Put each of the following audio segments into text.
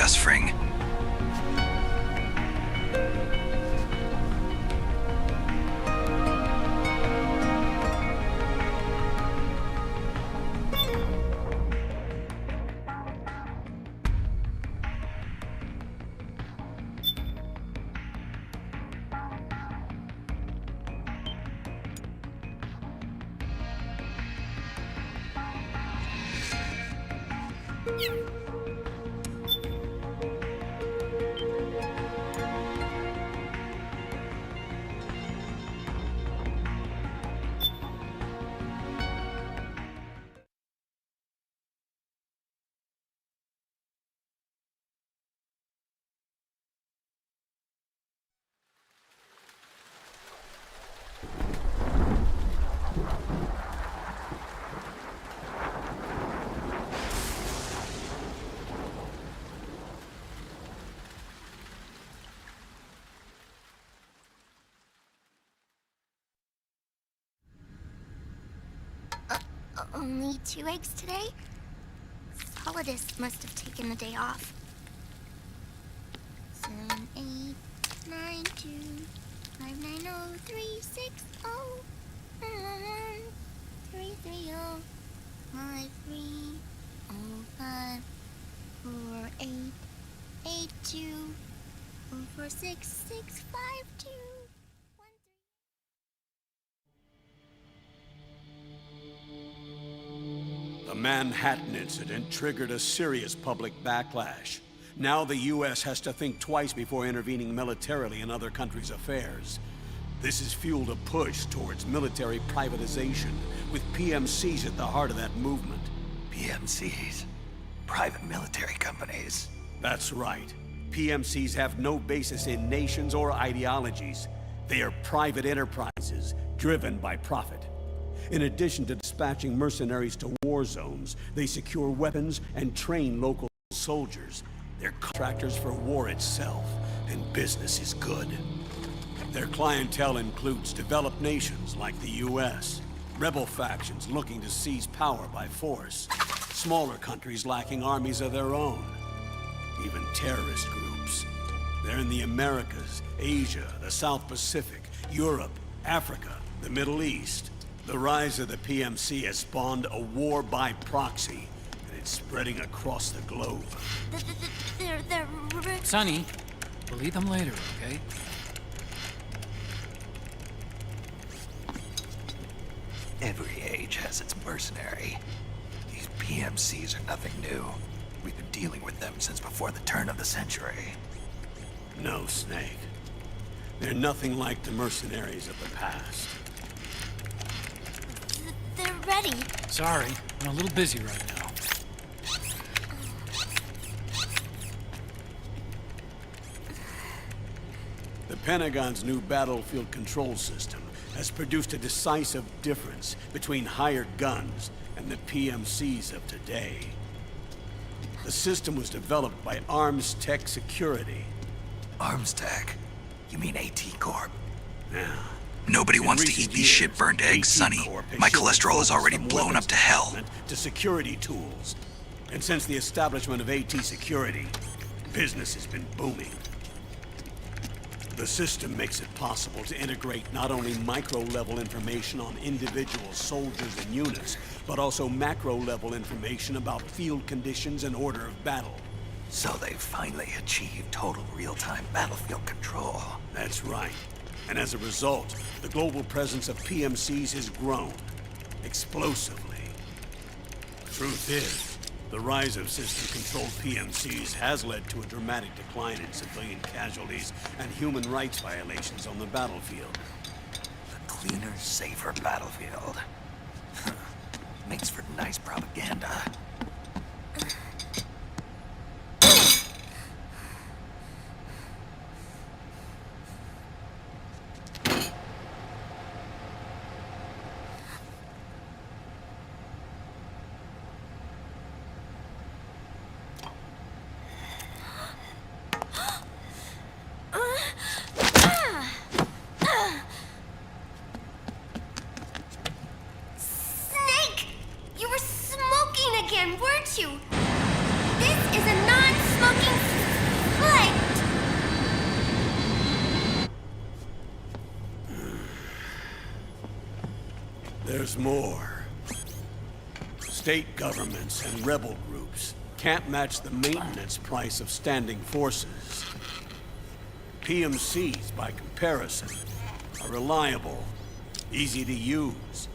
Gus Fring. Only 2 eggs today? Solidus must have taken the day off. 7, 8, 9, 2, 5, 9, 0, 3, 6, 0, 3, 3, 0, 5, 3, 0, 5, 4, 8, 8, 2, 4, 4, 6, 6, 5, 2. The Manhattan incident triggered a serious public backlash. Now the U.S. has to think twice before intervening militarily in other countries' affairs. This has fueled a push towards military privatization, with PMCs at the heart of that movement. PMCs? Private military companies? That's right. PMCs have no basis in nations or ideologies. They are private enterprises, driven by profit. In addition to dispatching mercenaries to war zones, they secure weapons and train local soldiers. They're contractors for war itself, and business is good. Their clientele includes developed nations like the U.S., rebel factions looking to seize power by force, smaller countries lacking armies of their own, even terrorist groups. They're in the Americas, Asia, the South Pacific, Europe, Africa, the Middle East. The rise of the PMC has spawned a war by proxy, and it's spreading across the globe. They're... Sonny, we'll eat them later, okay? Every age has its mercenary. These PMCs are nothing new. We've been dealing with them since before the turn of the century. No, Snake. They're nothing like the mercenaries of the past. They're ready. Sorry, I'm a little busy right now. The Pentagon's new battlefield control system has produced a decisive difference between hired guns and the PMCs of today. The system was developed by Arms Tech Security. Arms Tech? You mean AT Corp? Yeah. Nobody wants to eat these shit-burned eggs, Sonny. My cholesterol is already blown up to hell. To security tools. And since the establishment of AT Security, business has been booming. The system makes it possible to integrate not only micro-level information on individual soldiers and units, but also macro-level information about field conditions and order of battle. So they've finally achieved total real-time battlefield control. That's right. And as a result, the global presence of PMCs has grown explosively. The truth is, the rise of system-controlled PMCs has led to a dramatic decline in civilian casualties and human rights violations on the battlefield. The cleaner, safer battlefield. Makes for nice propaganda. Weren't you? This is a non-smoking There's more. State governments and rebel groups can't match the maintenance price of standing forces. PMCs, by comparison, are reliable, easy to use.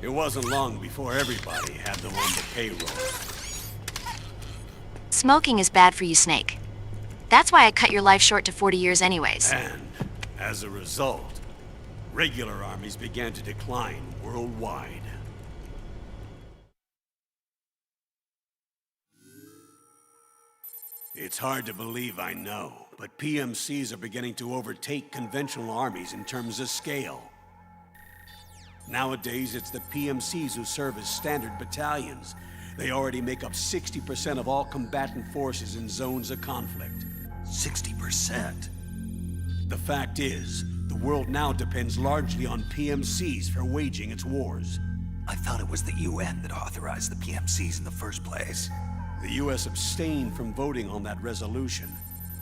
It wasn't long before everybody had them on the payroll. Smoking is bad for you, Snake. That's why I cut your life short to 40 years anyways. And, as a result, regular armies began to decline worldwide. It's hard to believe, I know, but PMCs are beginning to overtake conventional armies in terms of scale. Nowadays, it's the PMCs who serve as standard battalions. They already make up 60% of all combatant forces in zones of conflict. 60%? The fact is, the world now depends largely on PMCs for waging its wars. I thought it was the UN that authorized the PMCs in the first place. The US abstained from voting on that resolution.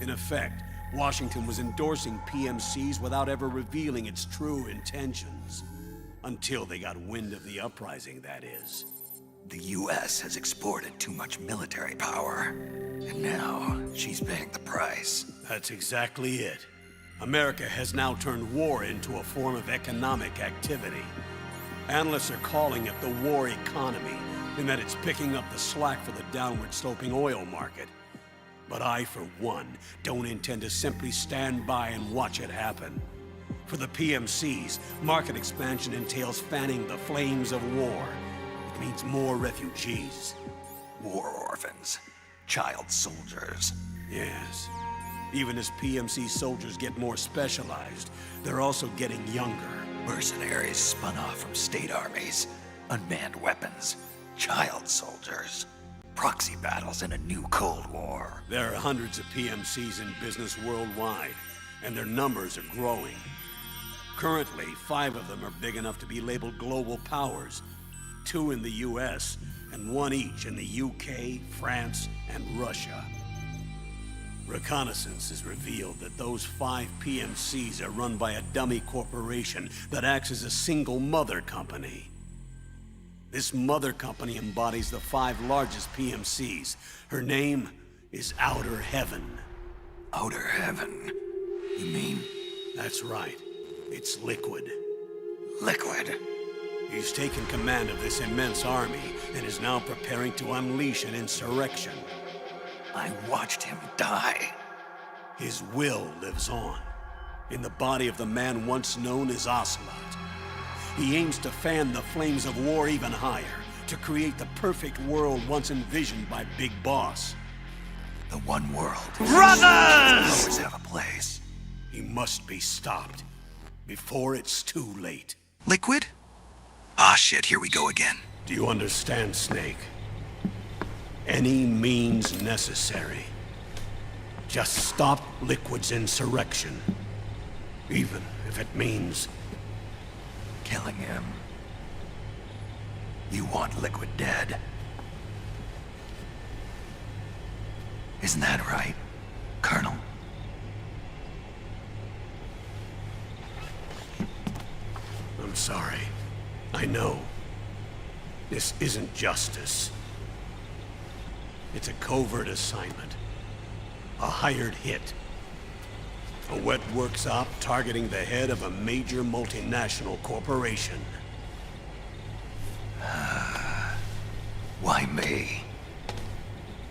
In effect, Washington was endorsing PMCs without ever revealing its true intentions. Until they got wind of the uprising, that is. The US has exported too much military power. And now, she's paying the price. That's exactly it. America has now turned war into a form of economic activity. Analysts are calling it the war economy, in that it's picking up the slack for the downward-sloping oil market. But I, for one, don't intend to simply stand by and watch it happen. For the PMCs, market expansion entails fanning the flames of war. It means more refugees. War orphans. Child soldiers. Yes. Even as PMC soldiers get more specialized, they're also getting younger. Mercenaries spun off from state armies. Unmanned weapons. Child soldiers. Proxy battles in a new Cold War. There are hundreds of PMCs in business worldwide, and their numbers are growing. Currently, 5 of them are big enough to be labeled global powers. 2 in the US, and 1 each in the UK, France, and Russia. Reconnaissance has revealed that those 5 PMCs are run by a dummy corporation that acts as a single mother company. This mother company embodies the 5 largest PMCs. Her name is Outer Heaven. Outer Heaven? You mean? That's right. It's Liquid. Liquid? He's taken command of this immense army and is now preparing to unleash an insurrection. I watched him die. His will lives on, in the body of the man once known as Ocelot. He aims to fan the flames of war even higher, to create the perfect world once envisioned by Big Boss. The one world. Brothers! Always have a place. He must be stopped, before it's too late. Liquid? Ah, shit, here we go again. Do you understand, Snake? Any means necessary. Just stop Liquid's insurrection. Even if it means Killing him. You want Liquid dead. Isn't that right, Colonel? I'm sorry. I know. This isn't justice. It's a covert assignment. A hired hit. A wet works op targeting the head of a major multinational corporation. Why me?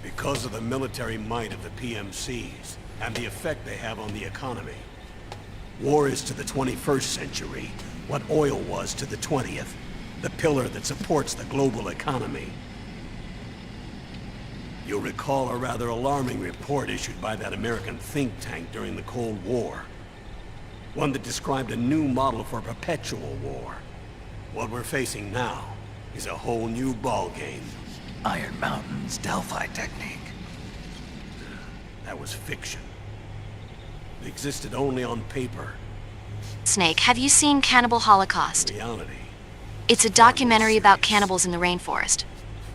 Because of the military might of the PMCs and the effect they have on the economy. War is to the 21st century what oil was to the 20th, the pillar that supports the global economy. You'll recall a rather alarming report issued by that American think tank during the Cold War. One that described a new model for perpetual war. What we're facing now is a whole new ballgame. Iron Mountain's Delphi technique. That was fiction. It existed only on paper. Snake, have you seen Cannibal Holocaust? Reality. It's a documentary about cannibals in the rainforest.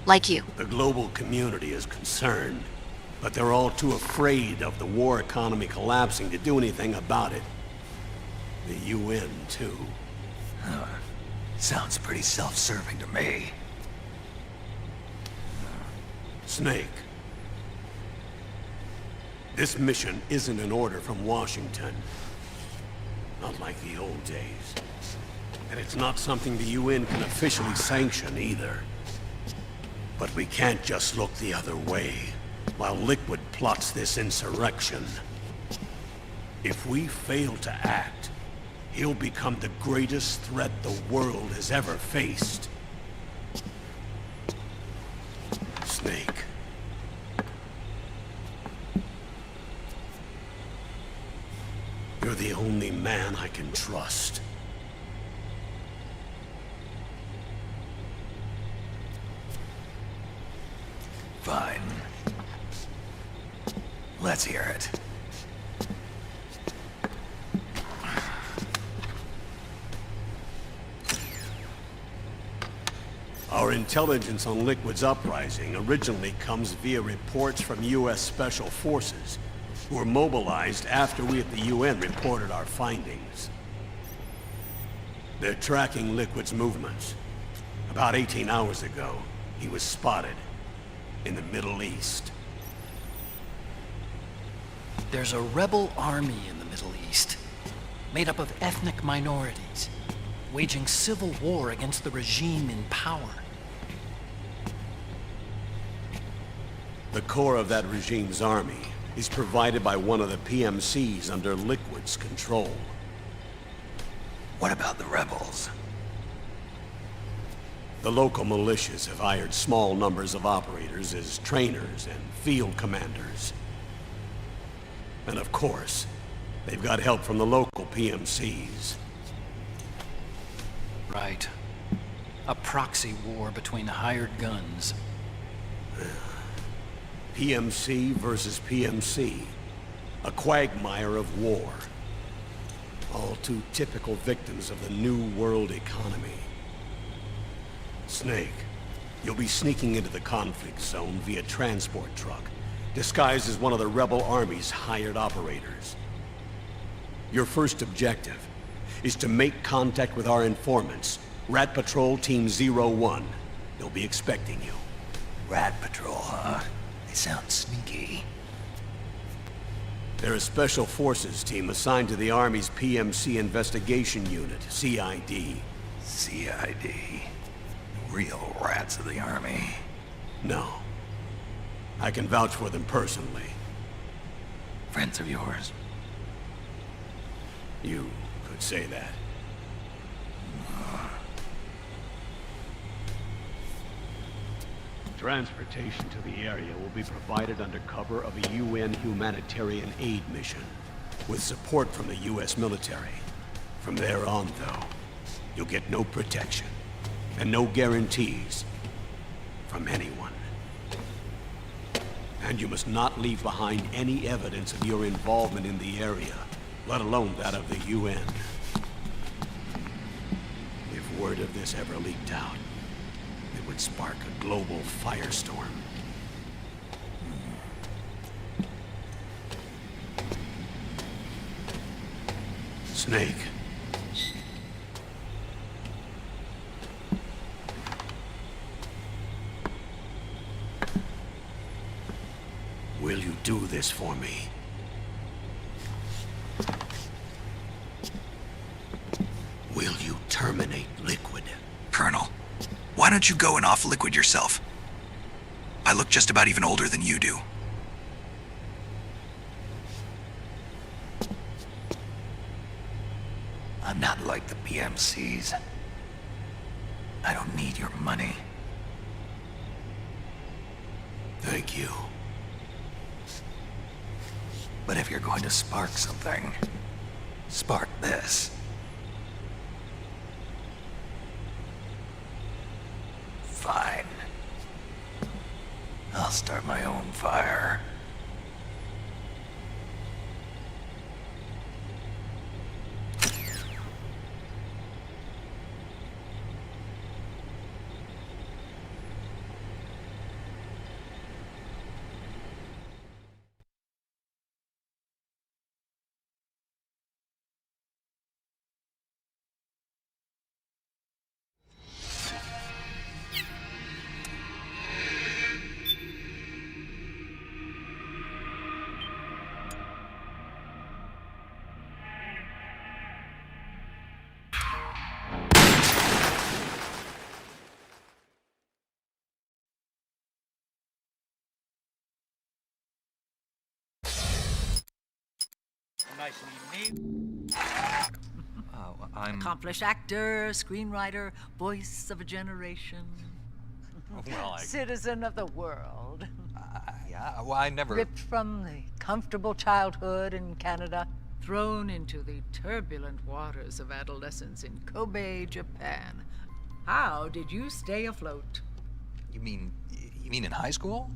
Like you. The global community is concerned, but they're all too afraid of the war economy collapsing to do anything about it. The UN, too. Sounds pretty self-serving to me. Snake. This mission isn't an order from Washington. Not like the old days. And it's not something the UN can officially sanction either. But we can't just look the other way while Liquid plots this insurrection. If we fail to act, he'll become the greatest threat the world has ever faced. Snake. You're the only man I can trust. Fine. Let's hear it. Our intelligence on Liquid's uprising originally comes via reports from U.S. Special Forces, who were mobilized after we at the UN reported our findings. They're tracking Liquid's movements. About 18 hours ago, he was spotted in the Middle East. There's a rebel army in the Middle East, made up of ethnic minorities, waging civil war against the regime in power. The core of that regime's army is provided by one of the PMCs under Liquid's control. What about the rebels? The local militias have hired small numbers of operators as trainers and field commanders. And of course, they've got help from the local PMCs. Right. A proxy war between hired guns. PMC versus PMC. A quagmire of war. All too typical victims of the new world economy. Snake, you'll be sneaking into the conflict zone via transport truck, disguised as one of the rebel army's hired operators. Your first objective is to make contact with our informants, Rat Patrol Team 01. They'll be expecting you. Rat Patrol, huh? They sound sneaky. They're a special forces team assigned to the Army's PMC Investigation Unit, CID. CID. Real rats of the Army. No. I can vouch for them personally. Friends of yours? You could say that. Transportation to the area will be provided under cover of a UN humanitarian aid mission, with support from the US military. From there on, though, you'll get no protection, and no guarantees from anyone. And you must not leave behind any evidence of your involvement in the area, let alone that of the UN. If word of this ever leaked out, it would spark a global firestorm. Snake. Will you do this for me? Will you terminate Liquid? Colonel, why don't you go and off Liquid yourself? I look just about even older than you do. I'm not like the PMCs. I don't need your money. Thank you. But if you're going to spark something, spark this. Fine. I'll start my own fire. Nice and neat. Oh, I'm... Accomplished actor, screenwriter, voice of a generation. Well, Citizen of the world. yeah, well, I never... Ripped from the comfortable childhood in Canada, thrown into the turbulent waters of adolescence in Kobe, Japan. How did you stay afloat? You mean in high school?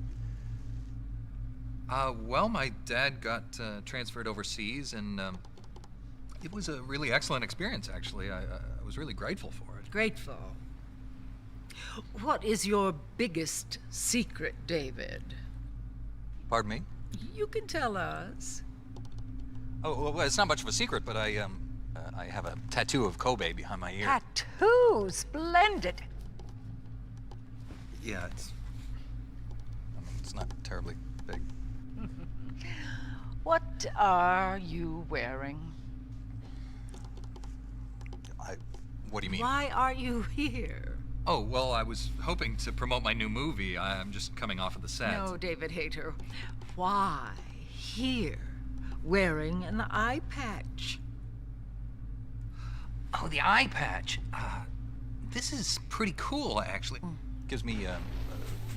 Well, my dad got transferred overseas, and it was a really excellent experience, actually. I was really grateful for it. Grateful. What is your biggest secret, David? Pardon me? You can tell us. Oh, well, it's not much of a secret, but I have a tattoo of Kobe behind my ear. Tattoo! Splendid! Yeah, it's not terribly big. What are you wearing? What do you mean? Why are you here? Oh, well, I was hoping to promote my new movie. I'm just coming off of the set. No, David Hayter. Why here, wearing an eye patch? Oh, the eye patch. This is pretty cool, actually. Gives me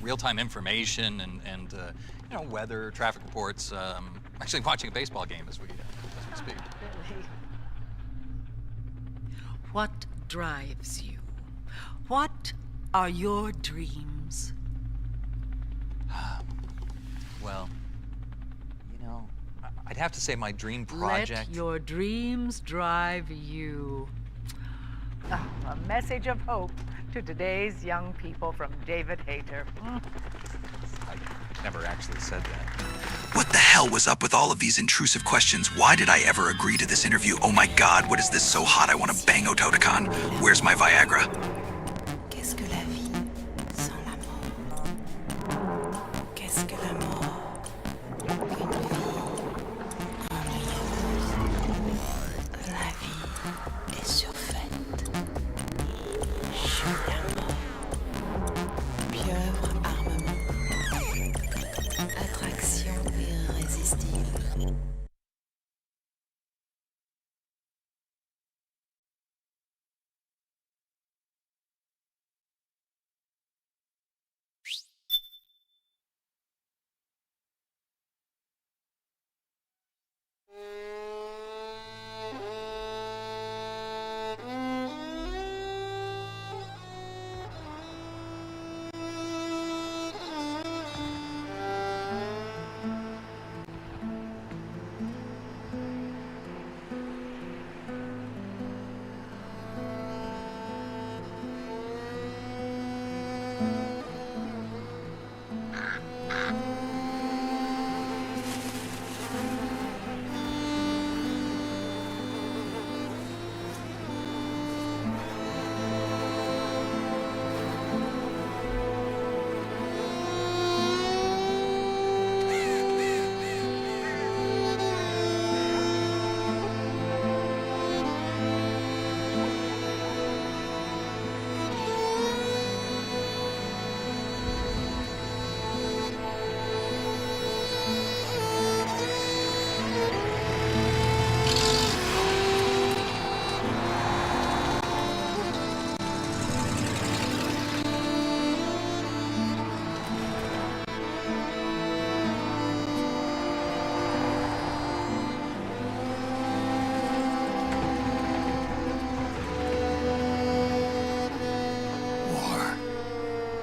real-time information and you know, weather, traffic reports. Actually watching a baseball game as we speak. Really? What drives you? What are your dreams? Well, you know, I'd have to say my dream project... Let your dreams drive you. A message of hope to today's young people from David Hayter. I never actually said that. What the hell was up with all of these intrusive questions? Why did I ever agree to this interview? Oh my god, what is this so hot? I want to bang Ototicon. Where's my Viagra? Qu'est-ce que la vie sans la mort? Qu'est-ce que la mort? Une vie ennuyeuse. La vie est surfaite. Je suis la mort. Pieuvre armement. Attraction irrésistible.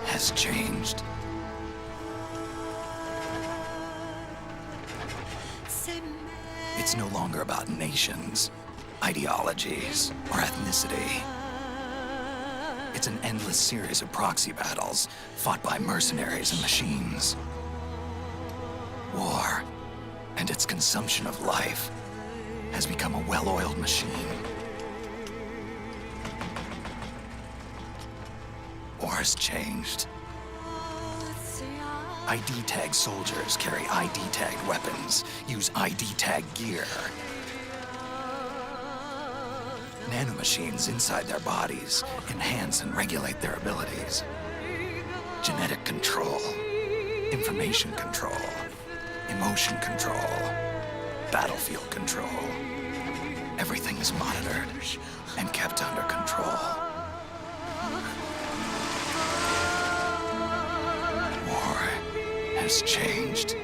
Has changed. It's no longer about nations, ideologies, or ethnicity. It's an endless series of proxy battles fought by mercenaries and machines. War and its consumption of life has become a well-oiled machine. War has changed. ID tag soldiers carry ID tagged weapons, use ID tag gear. Nanomachines inside their bodies enhance and regulate their abilities. Genetic control, information control, emotion control, battlefield control. Everything is monitored and kept under control. War has changed.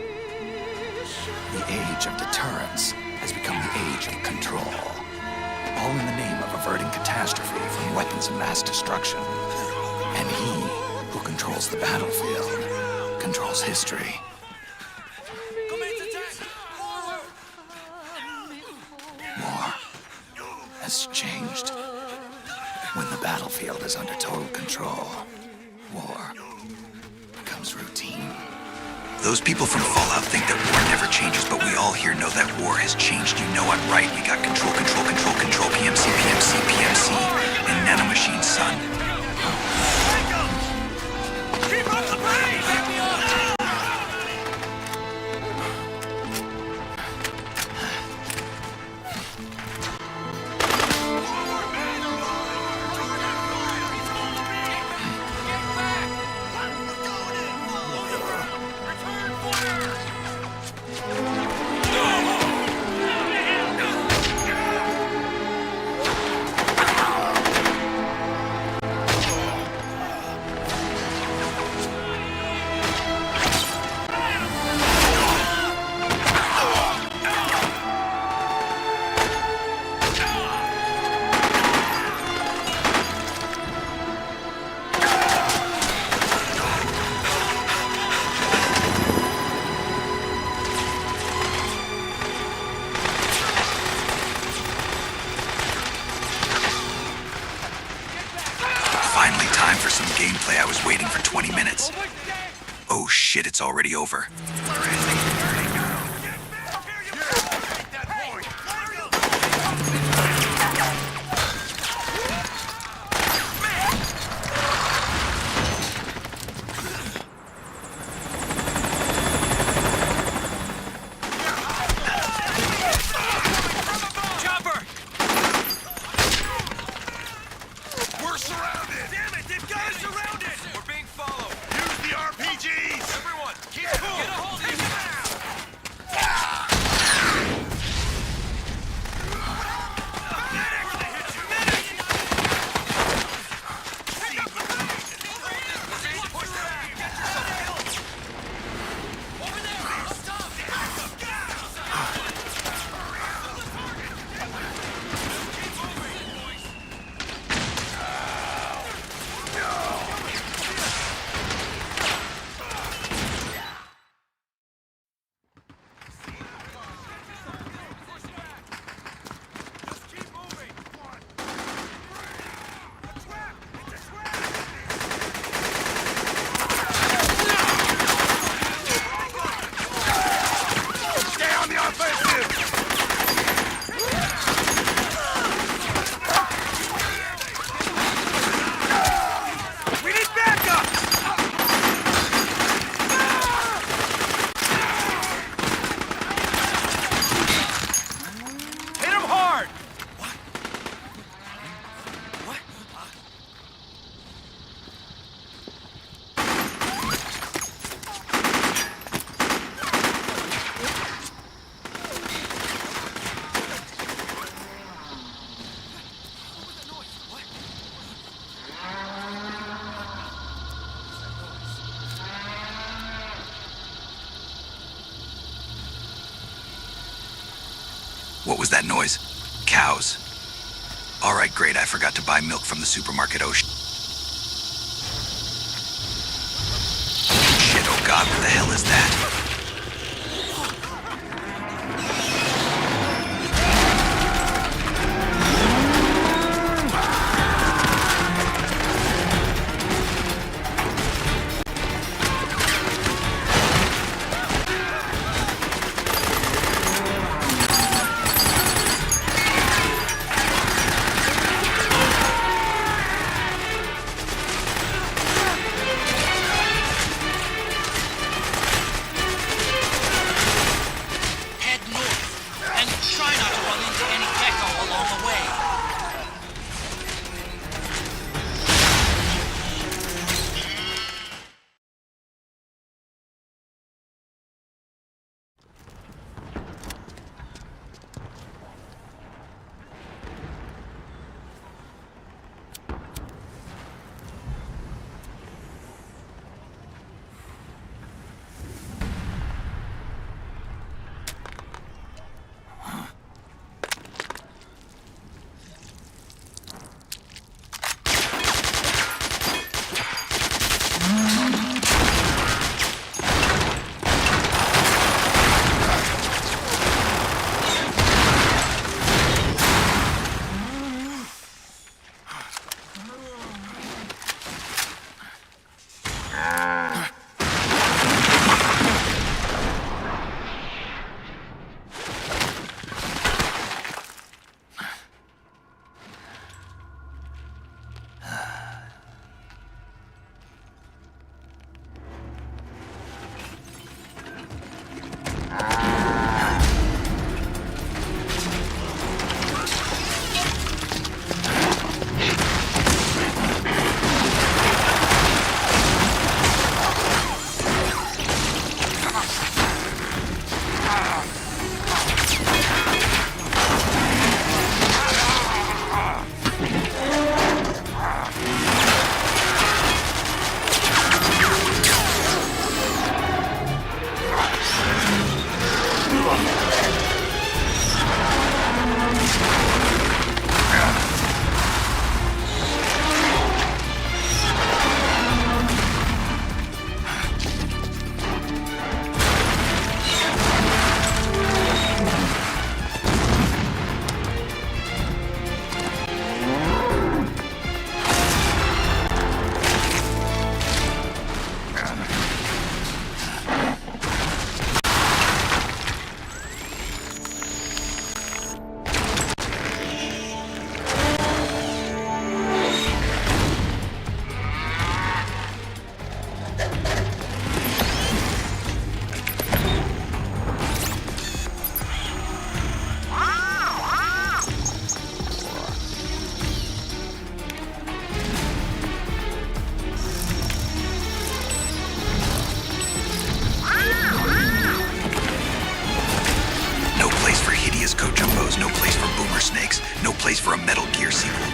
The age of deterrence has become the age of control. All in the name of averting catastrophe from weapons of mass destruction. And he who controls the battlefield controls history. War has changed. When the battlefield is under total control, war becomes routine. Those people from Fallout think that war never changes, but we all here know that war has changed. You know I'm right. We got control, PMC, and nanomachines, son. Keep up the pace! I was waiting for 20 minutes. Oh shit, it's already over. What was that noise? Cows. All right, great. I forgot to buy milk from the supermarket. Oh, shit. Oh, God, what the hell is that? Gear sequel.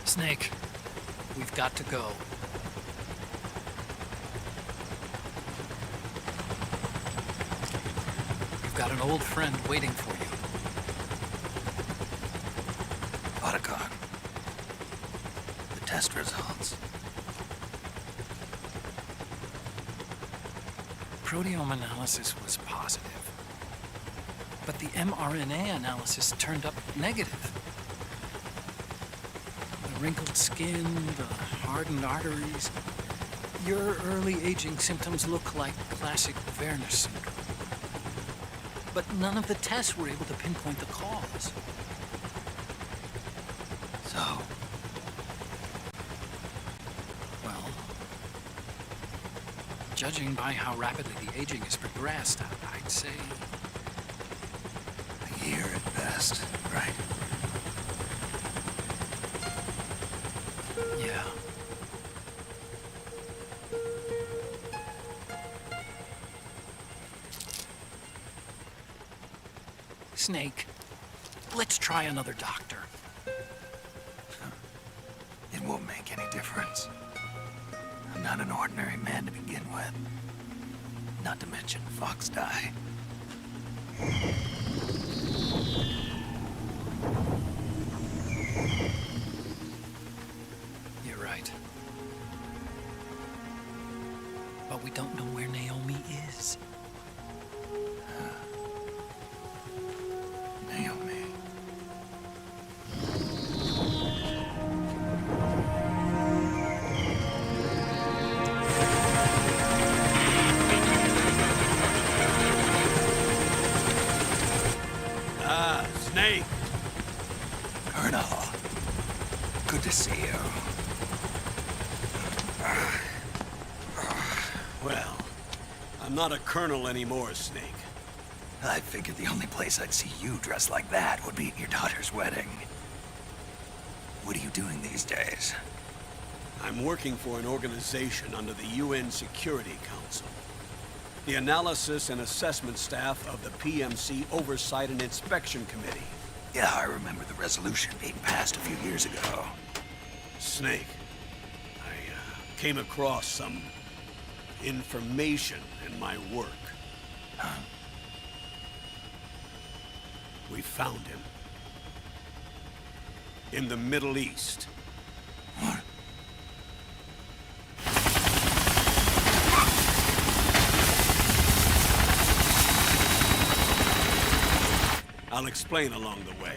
Snake, we've got to go. You've got an old friend waiting for you. Otacon. The test results. Proteome analysis was positive, but the mRNA analysis turned up negative. The wrinkled skin, the hardened arteries. Your early aging symptoms look like classic Werner syndrome. But none of the tests were able to pinpoint the cause. So? Well, judging by how rapidly the aging has progressed, I'd say... A year at best, right? Yeah. Snake, let's try another doctor. It won't make any difference. I'm not an ordinary man to begin with. Not to mention Fox die. You're right. But we don't know where Naomi is. Naomi. Snake! Colonel. Good to see you. Well, I'm not a colonel anymore, Snake. I figured the only place I'd see you dressed like that would be at your daughter's wedding. What are you doing these days? I'm working for an organization under the UN Security Council. The Analysis and Assessment Staff of the PMC Oversight and Inspection Committee. Yeah, I remember the resolution being passed a few years ago. Snake, I came across some information in my work. Huh? We found him. In the Middle East. What? I'll explain along the way.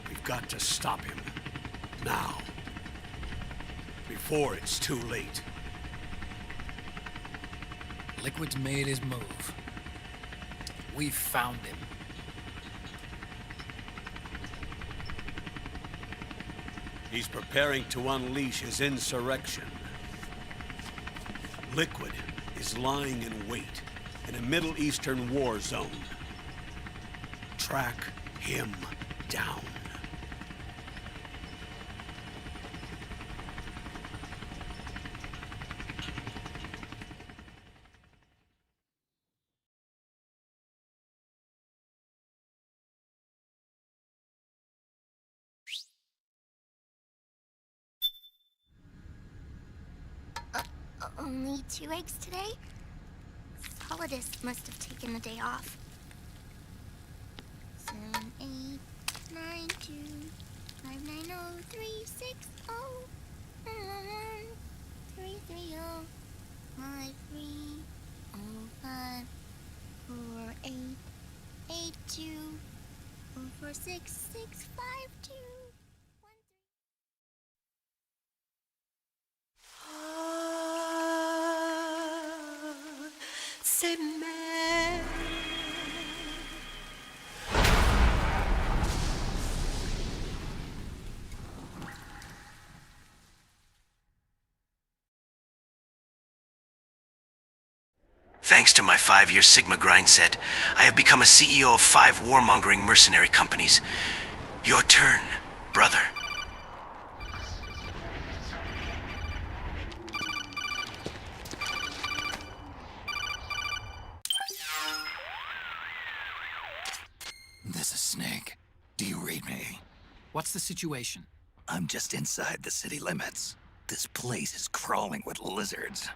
We've got to stop him. Now. Before it's too late. Liquid's made his move. We found him. He's preparing to unleash his insurrection. Liquid is lying in wait in a Middle Eastern war zone. Track him down. Only 2 eggs today? Solidus must have taken the day off. 7, 8, 9, 2, 5, 9, 0, 3, 6, 0, 1, 3, 3, 0, 5, 3, 0, 5, 4, 8, 8, 2, 0, 4, 6, 6, 5, 2. Thanks to my 5-year Sigma grind set, I have become a CEO of 5 warmongering mercenary companies. Your turn, brother. This is Snake. Do you read me? What's the situation? I'm just inside the city limits. This place is crawling with lizards.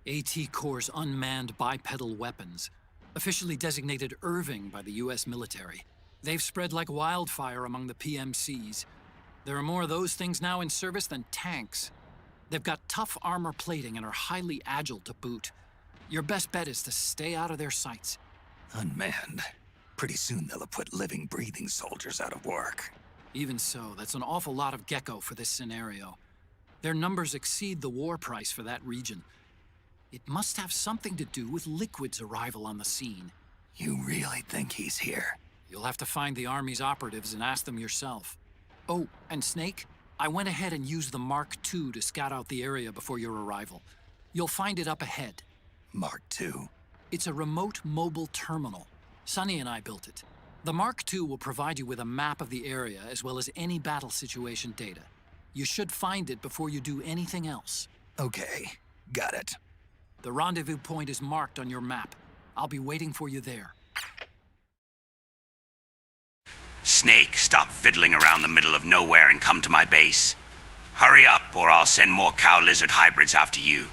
AT Corps' unmanned bipedal weapons, officially designated Irving by the US military. They've spread like wildfire among the PMCs. There are more of those things now in service than tanks. They've got tough armor plating and are highly agile to boot. Your best bet is to stay out of their sights. Unmanned. Pretty soon they'll have put living, breathing soldiers out of work. Even so, that's an awful lot of gecko for this scenario. Their numbers exceed the war price for that region. It must have something to do with Liquid's arrival on the scene. You really think he's here? You'll have to find the Army's operatives and ask them yourself. Oh, and Snake, I went ahead and used the Mark II to scout out the area before your arrival. You'll find it up ahead. Mark II? It's a remote mobile terminal. Sonny and I built it. The Mark II will provide you with a map of the area as well as any battle situation data. You should find it before you do anything else. Okay, got it. The rendezvous point is marked on your map. I'll be waiting for you there. Snake, stop fiddling around the middle of nowhere and come to my base. Hurry up, or I'll send more cow-lizard hybrids after you.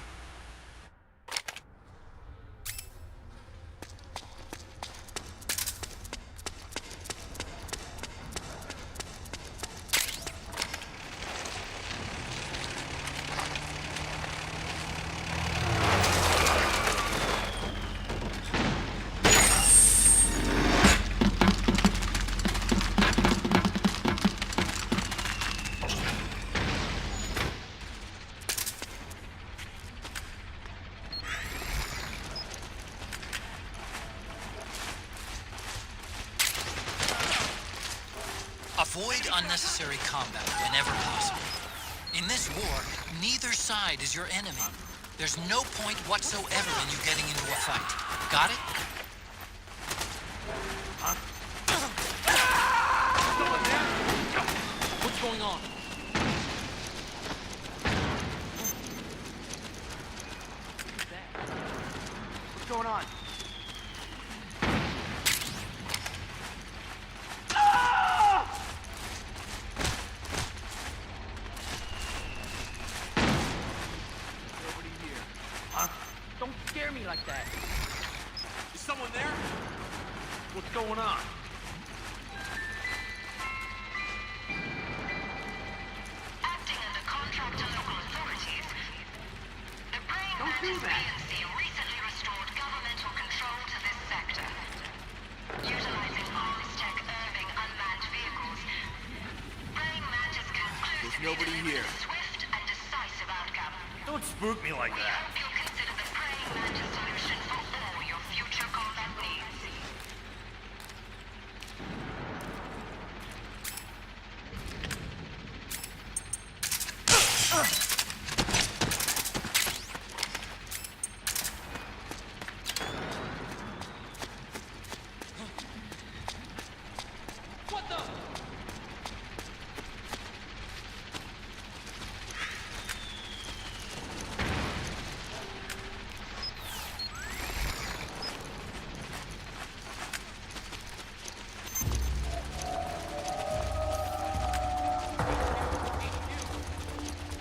Avoid unnecessary combat whenever possible. In this war, neither side is your enemy. There's no point whatsoever in you getting into a fight. Got it? What's going on? What's going on? Nobody here. Huh? Don't scare me like that. Is someone there? What's going on? Acting under contract to local authorities, the Brain Mantis PNC recently restored governmental control to this sector. Utilizing Armstech Irving unmanned vehicles, Brain Mantis concludes nobody here. swift and decisive outcome. Don't spook me like We that. hope you'll consider the Praying Mantis solution for all your future combat needs. What the?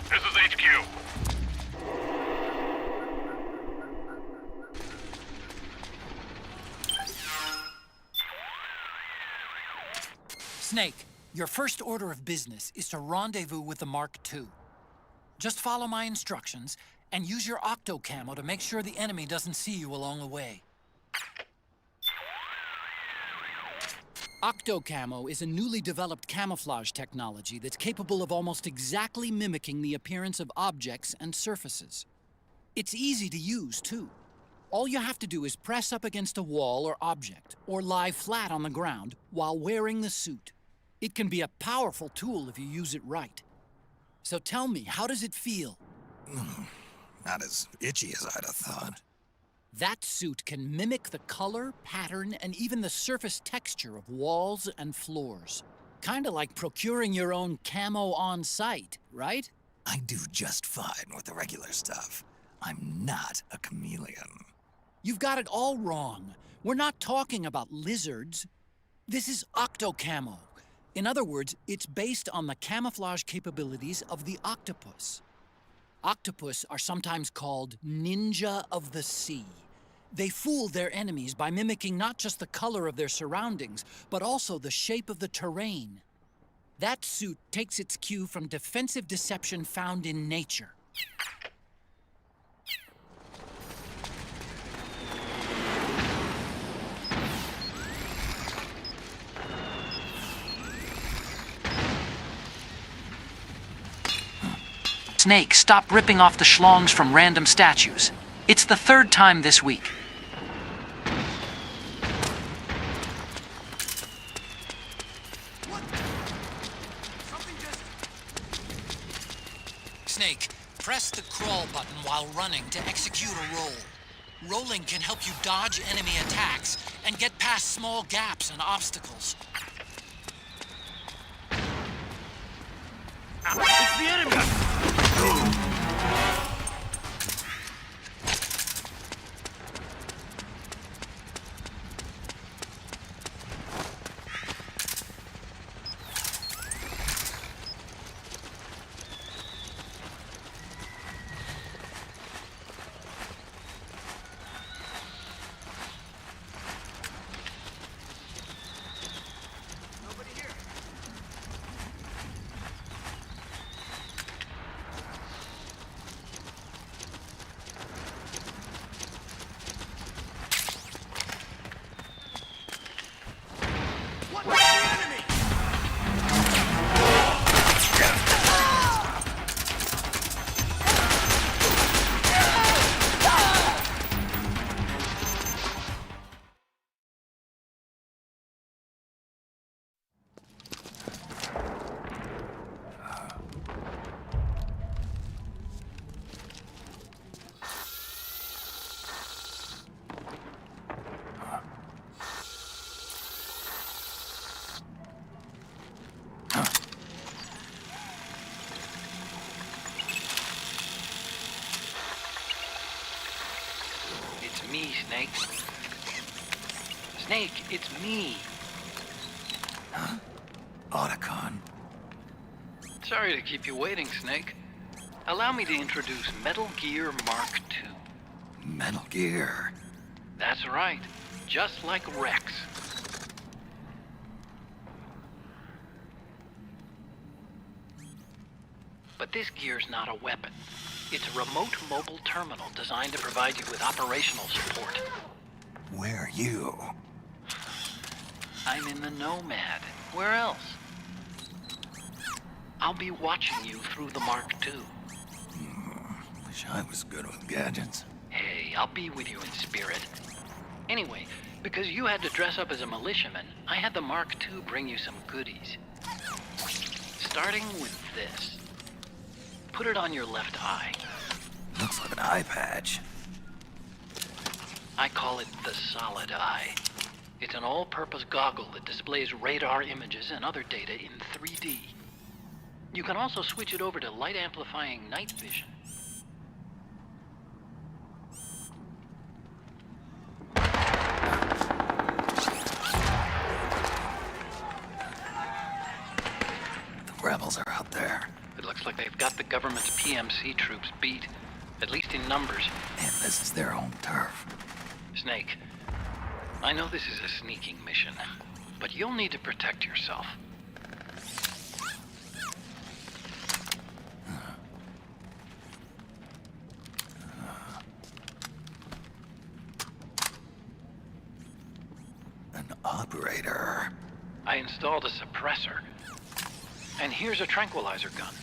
This is HQ. Snake, your first order of business is to rendezvous with the Mark II. Just follow my instructions and use your octo camo to make sure the enemy doesn't see you along the way. Octo camo is a newly developed camouflage technology that's capable of almost exactly mimicking the appearance of objects and surfaces. It's easy to use, too. All you have to do is press up against a wall or object, or lie flat on the ground while wearing the suit. It can be a powerful tool if you use it right. So tell me, how does it feel? Not as itchy as I'd have thought. That suit can mimic the color, pattern, and even the surface texture of walls and floors. Kinda like procuring your own camo on site, right? I do just fine with the regular stuff. I'm not a chameleon. You've got it all wrong. We're not talking about lizards. This is octo camo. In other words, it's based on the camouflage capabilities of the octopus. Octopus are sometimes called ninja of the sea. They fool their enemies by mimicking not just the color of their surroundings, but also the shape of the terrain. That suit takes its cue from defensive deception found in nature. Snake, stop ripping off the schlongs from random statues. It's the third time this week. Snake, press the crawl button while running to execute a roll. Rolling can help you dodge enemy attacks and get past small gaps and obstacles. It's the enemy! It's me, Snake. Snake, it's me. Huh? Otacon. Sorry to keep you waiting, Snake. Allow me to introduce Metal Gear Mark II. Metal Gear. That's right. Just like Rex. But this gear's not a weapon. It's a remote mobile terminal designed to provide you with operational support. Where are you? I'm in the Nomad. Where else? I'll be watching you through the Mark II. Wish I was good with gadgets. Hey, I'll be with you in spirit. Anyway, because you had to dress up as a militiaman, I had the Mark II bring you some goodies. Starting with this. Put it on your left eye. Looks like an eye patch. I call it the Solid Eye. It's an all-purpose goggle that displays radar images and other data in 3D. You can also switch it over to light-amplifying night vision. The rebels are out there. It looks like they've got the government's PMC troops beat, at least in numbers. And this is their home turf. Snake, I know this is a sneaking mission, but you'll need to protect yourself. An operator. I installed a suppressor. And here's a tranquilizer gun.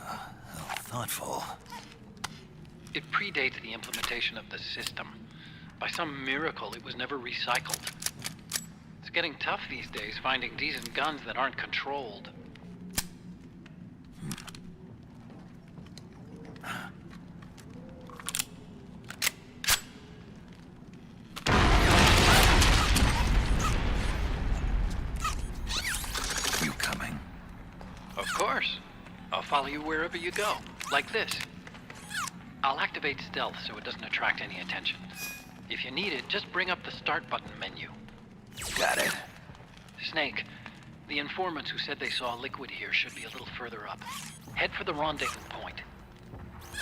How thoughtful. It predates the implementation of the system. By some miracle, it was never recycled. It's getting tough these days finding decent guns that aren't controlled. You coming? Of course. I'll follow you wherever you go, like this. I'll activate stealth so it doesn't attract any attention. If you need it, just bring up the start button menu. Got it. Snake, the informants who said they saw liquid here should be a little further up. Head for the rendezvous point.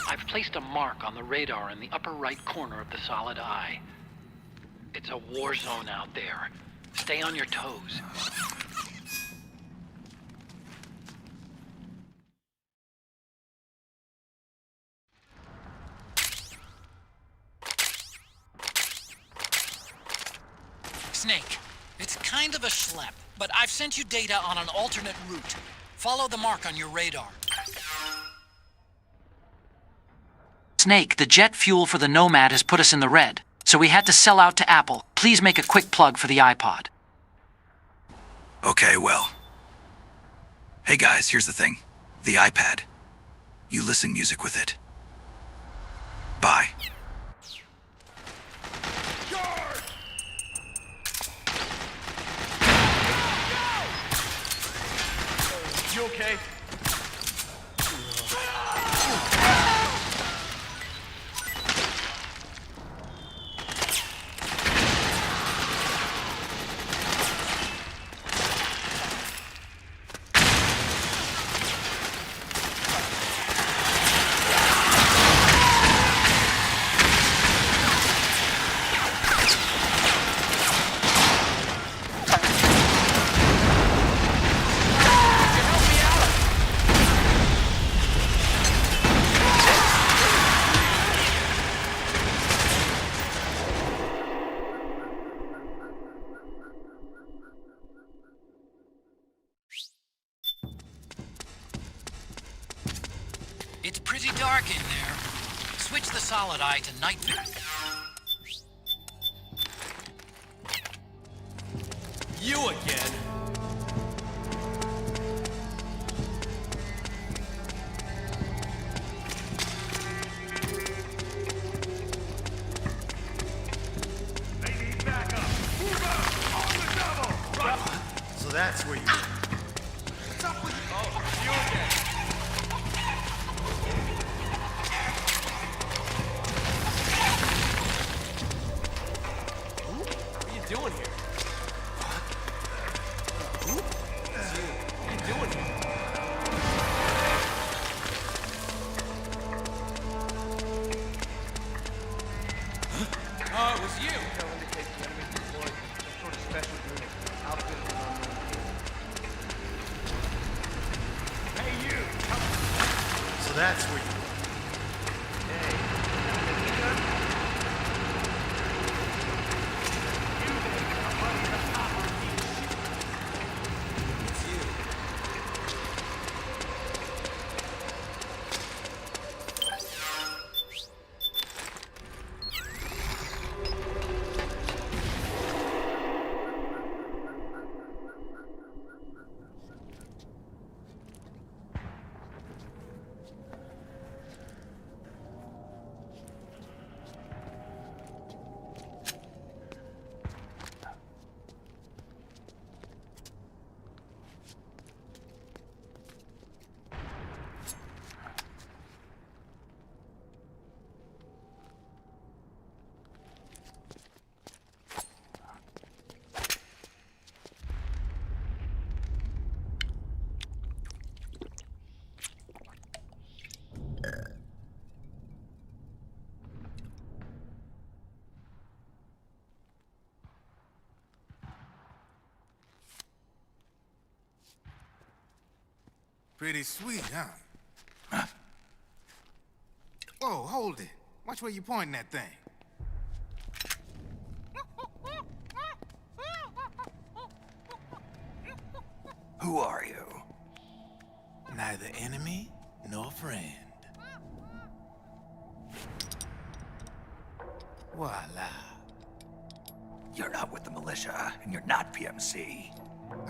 I've placed a mark on the radar in the upper right corner of the Solid Eye. It's a war zone out there. Stay on your toes. Snake, it's kind of a schlep, but I've sent you data on an alternate route. Follow the mark on your radar. Snake, the jet fuel for the Nomad has put us in the red, so we had to sell out to Apple. Please make a quick plug for the iPod. Okay, well. Hey guys, here's the thing. The iPad. You listen music with it. Bye. You okay? It's pretty dark in there. Switch the Solid Eye to night vision. You again? They need backup. Move out! On the double! Right. So that's where you were. What's up with you? Oh, you again. that's where Pretty sweet, huh? Whoa, hold it. Watch where you pointing that thing. Who are you? Neither enemy nor friend. Voila. You're not with the militia, and you're not PMC.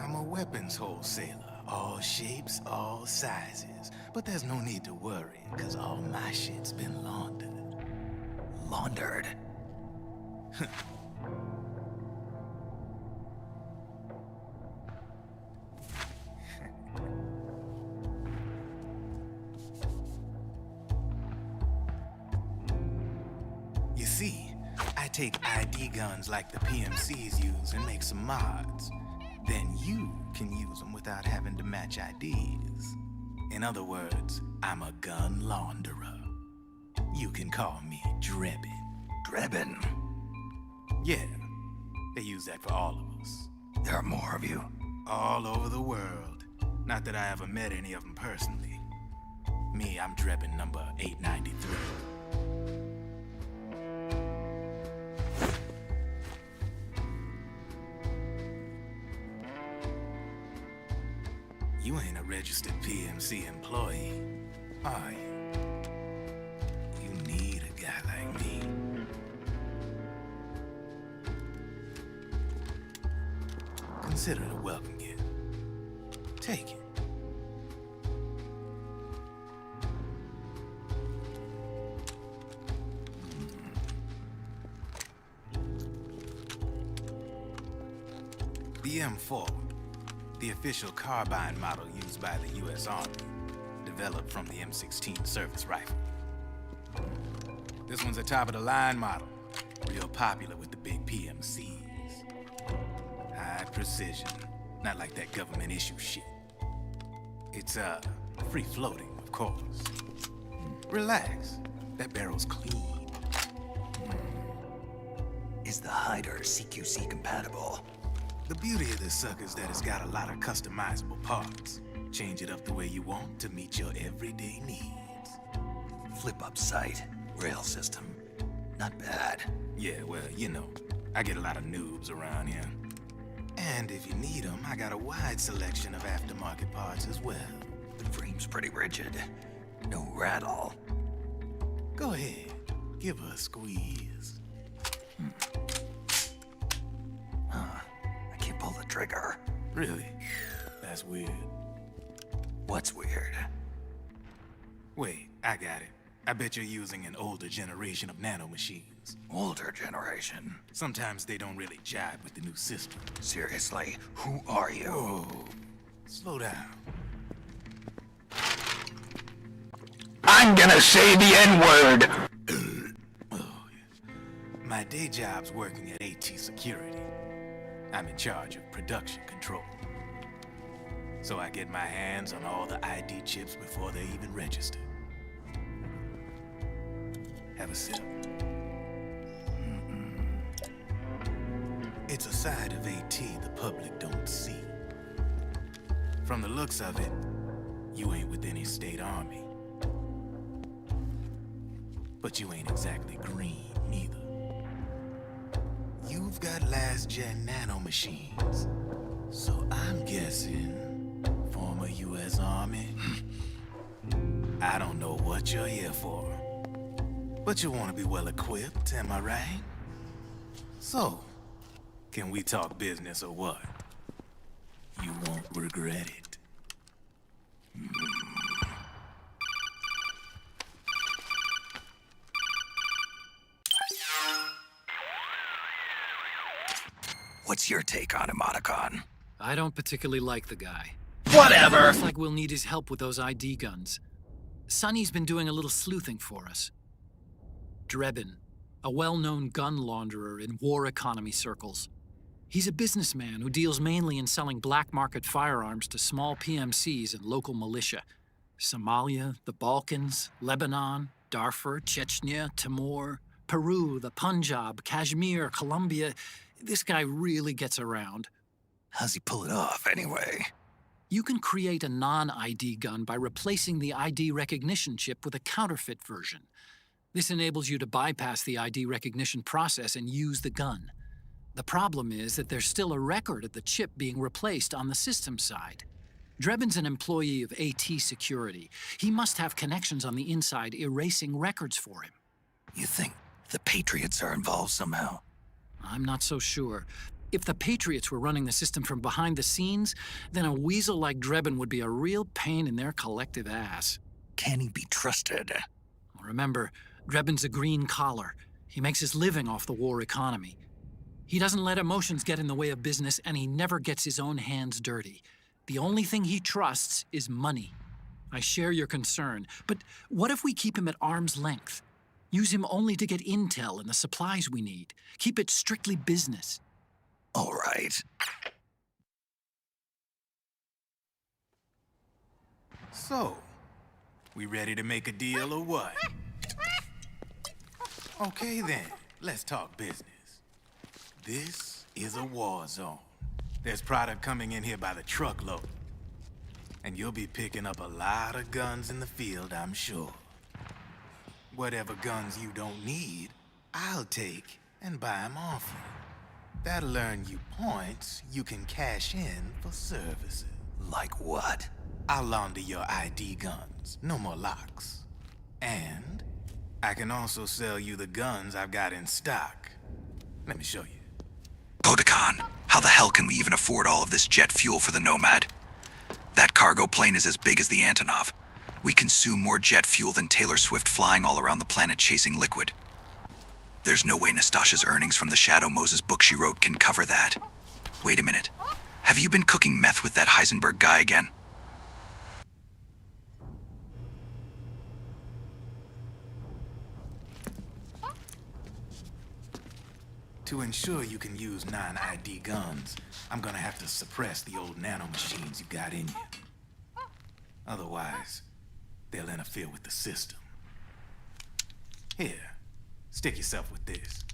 I'm a weapons wholesaler. All shapes, all sizes. But there's no need to worry, because all my shit's been laundered. Laundered? You see, I take ID guns like the PMCs use and make some mods. Then you can use them without having to match IDs. In other words, I'm a gun launderer. You can call me Drebin. Drebin? Yeah, they use that for all of us. There are more of you? All over the world. Not that I ever met any of them personally. Me, I'm Drebin number 893. You ain't a registered PMC employee, are you? You need a guy like me. Consider it a welcome gift. Take it. The M4. The official carbine model used by the U.S. Army, developed from the M16 service rifle. This one's a top-of-the-line model, real popular with the big PMCs. High precision, not like that government-issue shit. It's, free-floating, of course. Relax, that barrel's clean. Is the hider CQC compatible? The beauty of this sucker is that it's got a lot of customizable parts. Change it up the way you want to meet your everyday needs. Flip-up sight, rail system. Not bad. Yeah, well, you know, I get a lot of noobs around here. And if you need them, I got a wide selection of aftermarket parts as well. The frame's pretty rigid. No rattle. Go ahead, give her a squeeze. I can't pull the trigger. Really? That's weird. What's weird? Wait, I got it. I bet you're using an older generation of nanomachines. Older generation? Sometimes they don't really jibe with the new system. Seriously, who are you? Whoa. Slow down. I'm gonna say the N-word! Oh, yeah. My day job's working at AT Security. I'm in charge of production control. So I get my hands on all the ID chips before they even register. Have a sip. It's a side of AT the public don't see. From the looks of it, you ain't with any state army. But you ain't exactly green, neither. You've got last-gen nanomachines. So I'm guessing, former U.S. Army? I don't know what you're here for. But you want to be well-equipped, am I right? So, can we talk business or what? You won't regret it. What's your take on him, Otacon? I don't particularly like the guy. Whatever! Looks like we'll need his help with those ID guns. Sonny's been doing a little sleuthing for us. Drebin, a well-known gun launderer in war economy circles. He's a businessman who deals mainly in selling black market firearms to small PMCs and local militia. Somalia, the Balkans, Lebanon, Darfur, Chechnya, Timor, Peru, the Punjab, Kashmir, Colombia. This guy really gets around. How's he pull it off, anyway? You can create a non-ID gun by replacing the ID recognition chip with a counterfeit version. This enables you to bypass the ID recognition process and use the gun. The problem is that there's still a record of the chip being replaced on the system side. Drebin's an employee of AT Security. He must have connections on the inside erasing records for him. You think the Patriots are involved somehow? I'm not so sure. If the Patriots were running the system from behind the scenes, then a weasel like Drebin would be a real pain in their collective ass. Can he be trusted? Remember, Drebin's a green collar. He makes his living off the war economy. He doesn't let emotions get in the way of business, and he never gets his own hands dirty. The only thing he trusts is money. I share your concern, but what if we keep him at arm's length? Use him only to get intel and the supplies we need. Keep it strictly business. All right. So, we ready to make a deal or what? Okay then, let's talk business. This is a war zone. There's product coming in here by the truckload. And you'll be picking up a lot of guns in the field, I'm sure. Whatever guns you don't need, I'll take and buy them off you. That'll earn you points you can cash in for services. Like what? I'll launder your ID guns, no more locks. And I can also sell you the guns I've got in stock. Let me show you. Otacon, how the hell can we even afford all of this jet fuel for the Nomad? That cargo plane is as big as the Antonov. We consume more jet fuel than Taylor Swift flying all around the planet chasing liquid. There's no way Nastasha's earnings from the Shadow Moses book she wrote can cover that. Wait a minute. Have you been cooking meth with that Heisenberg guy again? To ensure you can use non-ID guns, I'm gonna have to suppress the old nanomachines you got in you. Otherwise, they'll interfere with the system. Here, stick yourself with this.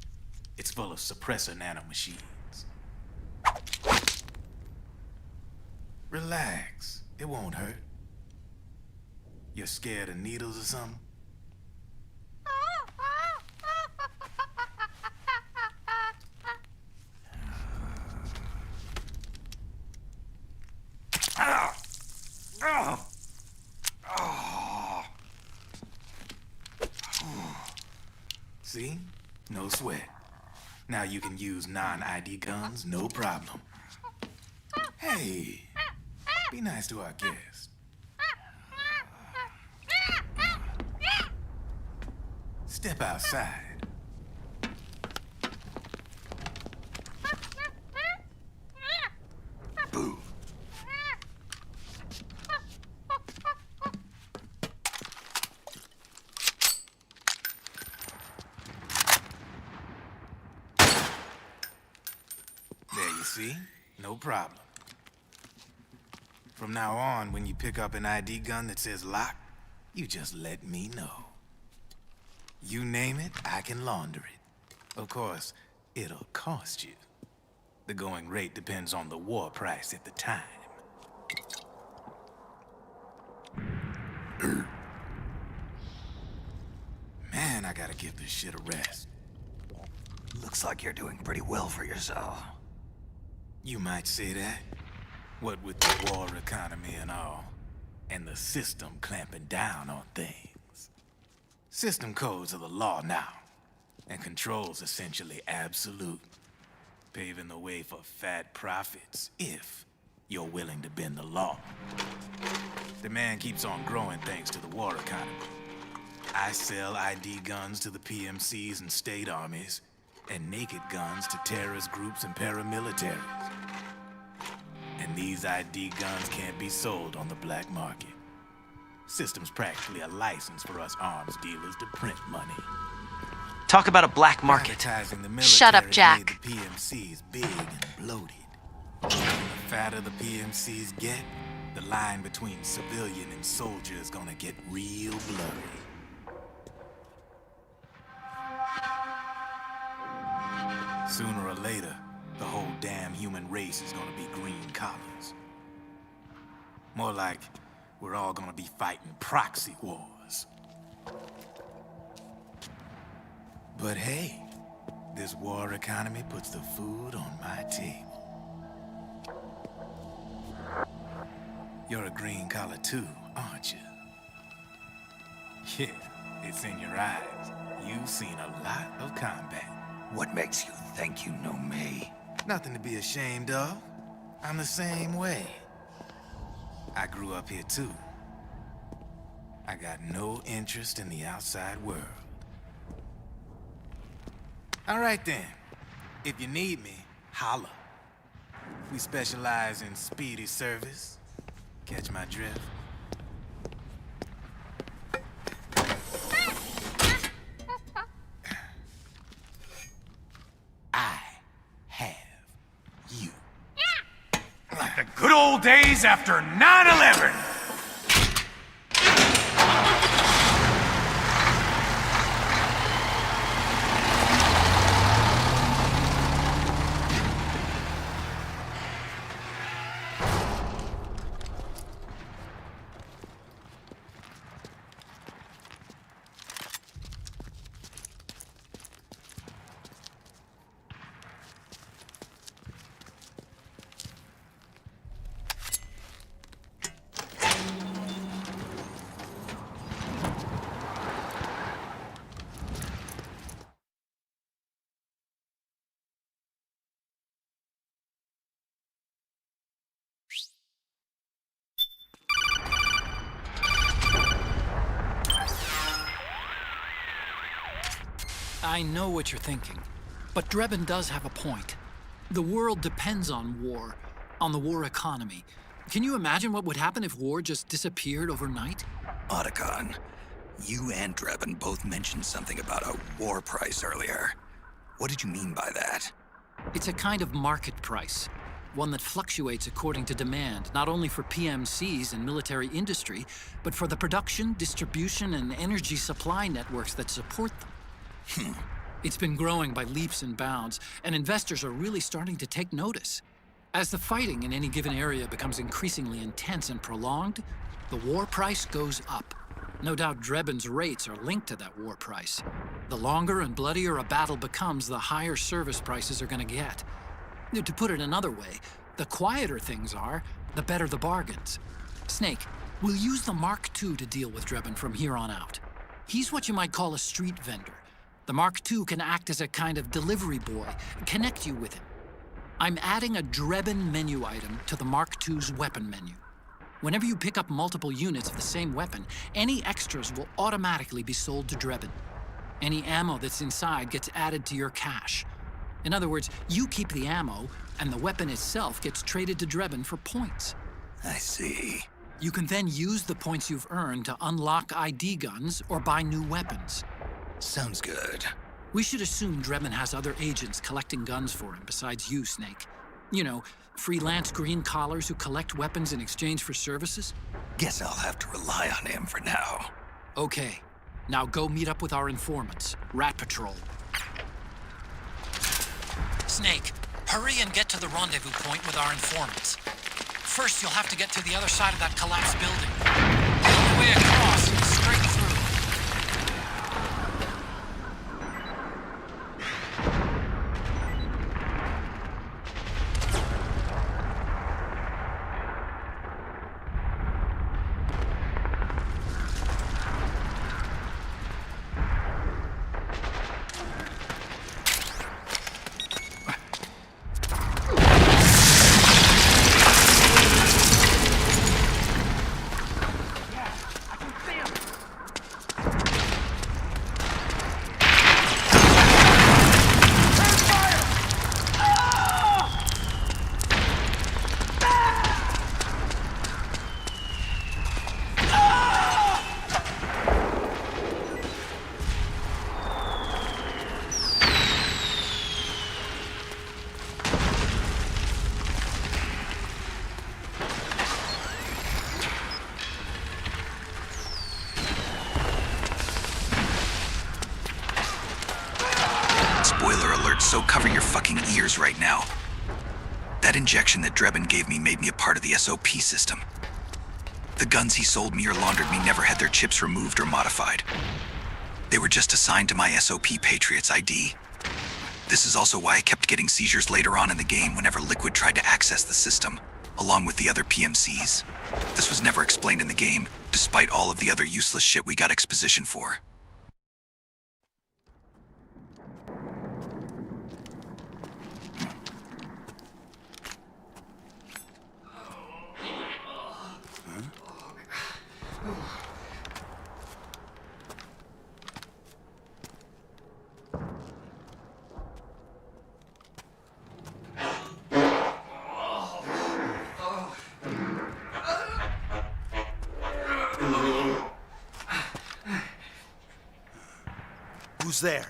It's full of suppressor nanomachines. Relax, it won't hurt. You're scared of needles or something? See? No sweat. Now you can use non-ID guns, no problem. Hey, be nice to our guest. Step outside. Boo. There you see? No problem. From now on, when you pick up an ID gun that says lock, you just let me know. You name it, I can launder it. Of course, it'll cost you. The going rate depends on the war price at the time. Man, I got give this shit a rest. Looks like you're doing pretty well for yourself. You might say that. What with the war economy and all, and the system clamping down on things. System codes are the law now, and control's essentially absolute, paving the way for fat profits if you're willing to bend the law. Demand keeps on growing thanks to the war economy. I sell ID guns to the PMCs and state armies, and naked guns to terrorist groups and paramilitaries. And these ID guns can't be sold on the black market. System's practically a license for us arms dealers to print money. Talk about a black market. Advertising the Shut up, military Jack. made the PMCs big and bloated. The fatter the PMCs get, the line between civilian and soldier is gonna get real blurry. Sooner or later, the whole damn human race is gonna be green collars. More like we're all gonna be fighting proxy wars. But hey, this war economy puts the food on my table. You're a green collar too, aren't you? Yeah, it's in your eyes. You've seen a lot of combat. What makes you think you know me? Nothing to be ashamed of. I'm the same way. I grew up here too. I got no interest in the outside world. All right then. If you need me, holla. We specialize in speedy service. Catch my drift? I have you. Like the good old days after 9/11. I know what you're thinking, but Drebin does have a point. The world depends on war, on the war economy. Can you imagine what would happen if war just disappeared overnight? Otacon, you and Drebin both mentioned something about a war price earlier. What did you mean by that? It's a kind of market price, one that fluctuates according to demand, not only for PMCs and military industry, but for the production, distribution, and energy supply networks that support them. It's been growing by leaps and bounds, and investors are really starting to take notice. As the fighting in any given area becomes increasingly intense and prolonged, the war price goes up. No doubt Drebin's rates are linked to that war price. The longer and bloodier a battle becomes, the higher service prices are going to get. To put it another way, the quieter things are, the better the bargains. Snake, we'll use the Mark II to deal with Drebin from here on out. He's what you might call a street vendor. The Mark II can act as a kind of delivery boy, connect you with him. I'm adding a Drebin menu item to the Mark II's weapon menu. Whenever you pick up multiple units of the same weapon, any extras will automatically be sold to Drebin. Any ammo that's inside gets added to your cache. In other words, you keep the ammo, and the weapon itself gets traded to Drebin for points. I see. You can then use the points you've earned to unlock ID guns or buy new weapons. Sounds good. We should assume Drebin has other agents collecting guns for him besides you, Snake. You know, freelance green collars who collect weapons in exchange for services? Guess I'll have to rely on him for now. Okay. Now go meet up with our informants, Rat Patrol. Snake, hurry and get to the rendezvous point with our informants. First, you'll have to get to the other side of that collapsed building. The only way across is straight through. so cover your fucking ears right now. That injection that Drebin gave me made me a part of the SOP system. The guns he sold me or laundered me never had their chips removed or modified. They were just assigned to my SOP Patriots ID. This is also why I kept getting seizures later on in the game whenever Liquid tried to access the system, along with the other PMCs. This was never explained in the game, despite all of the other useless shit we got exposition for. Who's there?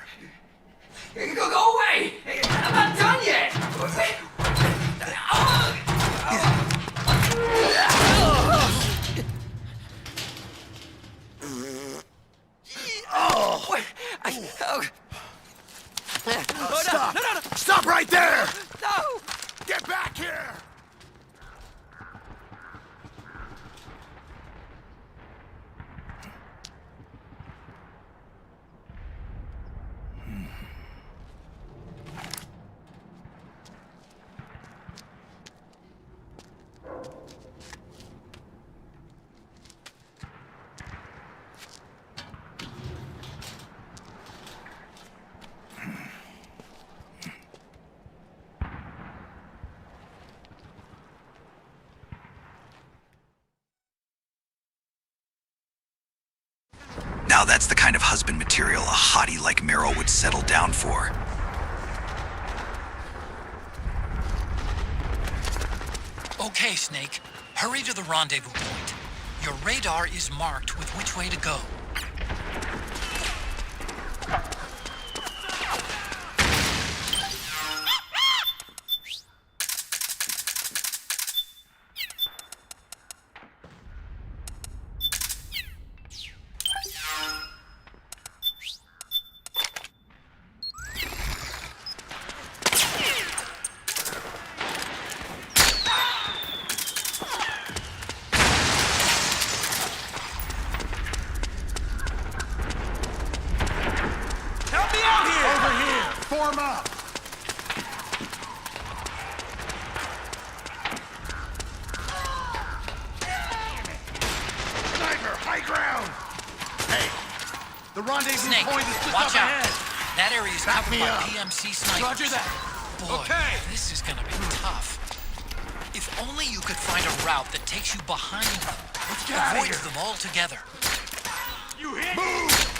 Go away! I'm not done yet! Stop! No! Stop right there! No! Get back here! Now that's the kind of husband material a hottie like Meryl would settle down for. Okay, Snake. Hurry to the rendezvous point. Your radar is marked with which way to go. Form up! Sniper, high ground! Hey, the rendezvous Snake, point is just watch up out. ahead. That area is Back covered me by up. PMC snipers. Roger that. Boy, Okay. this is gonna be tough. If only you could find a route that takes you behind them. Let's get out of Avoid here. them altogether. You hit! Move!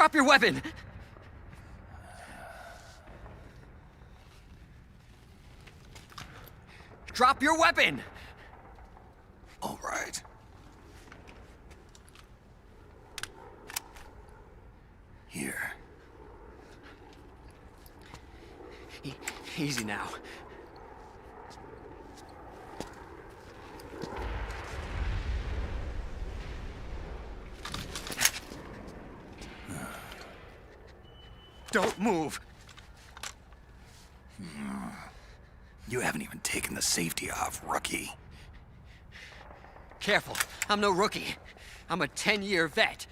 Drop your weapon! Drop your weapon! All right. Here. Easy now. Don't move! You haven't even taken the safety off, rookie. Careful, I'm no rookie. I'm a 10-year vet.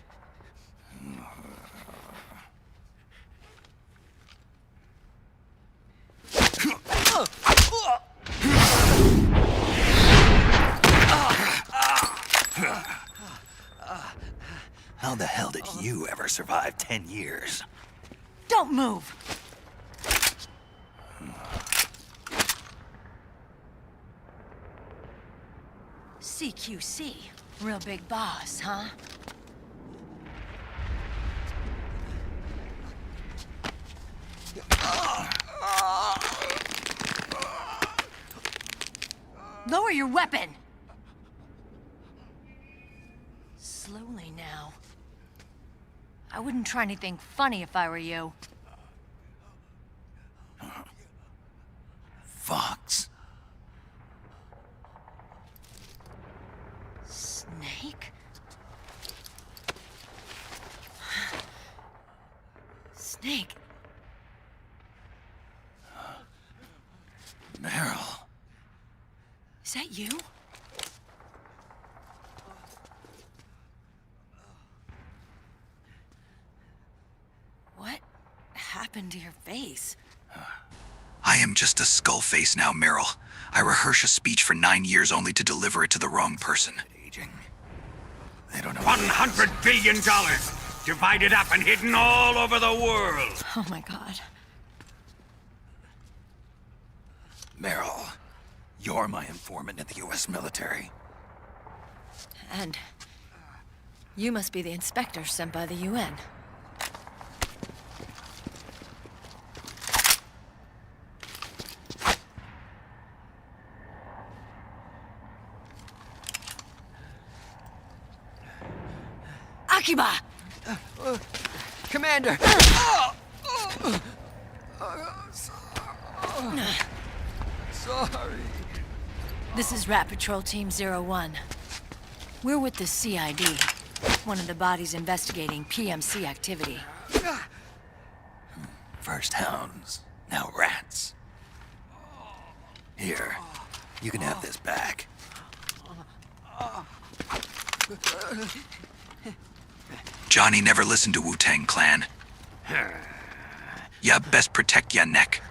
How the hell did you ever survive 10 years? Don't move! CQC. Real big boss, huh? Lower your weapon! Slowly now. I wouldn't try anything funny if I were you. Fox. Snake? Snake? Meryl. Is that you? What happened to your face? I am just a skull face now, Meryl. I rehearse a speech for 9 years only to deliver it to the wrong person. Aging. They don't know. $100 billion divided up and hidden all over the world. Oh my God. Meryl, you're my informant in the U.S. military. And you must be the inspector sent by the UN. Akiba! Commander! Sorry. This is Rat Patrol Team 01. We're with the CID, one of the bodies investigating PMC activity. First hounds, now rats. Here, you can have this back. Johnny never listened to Wu-Tang Clan. Ya best protect ya neck.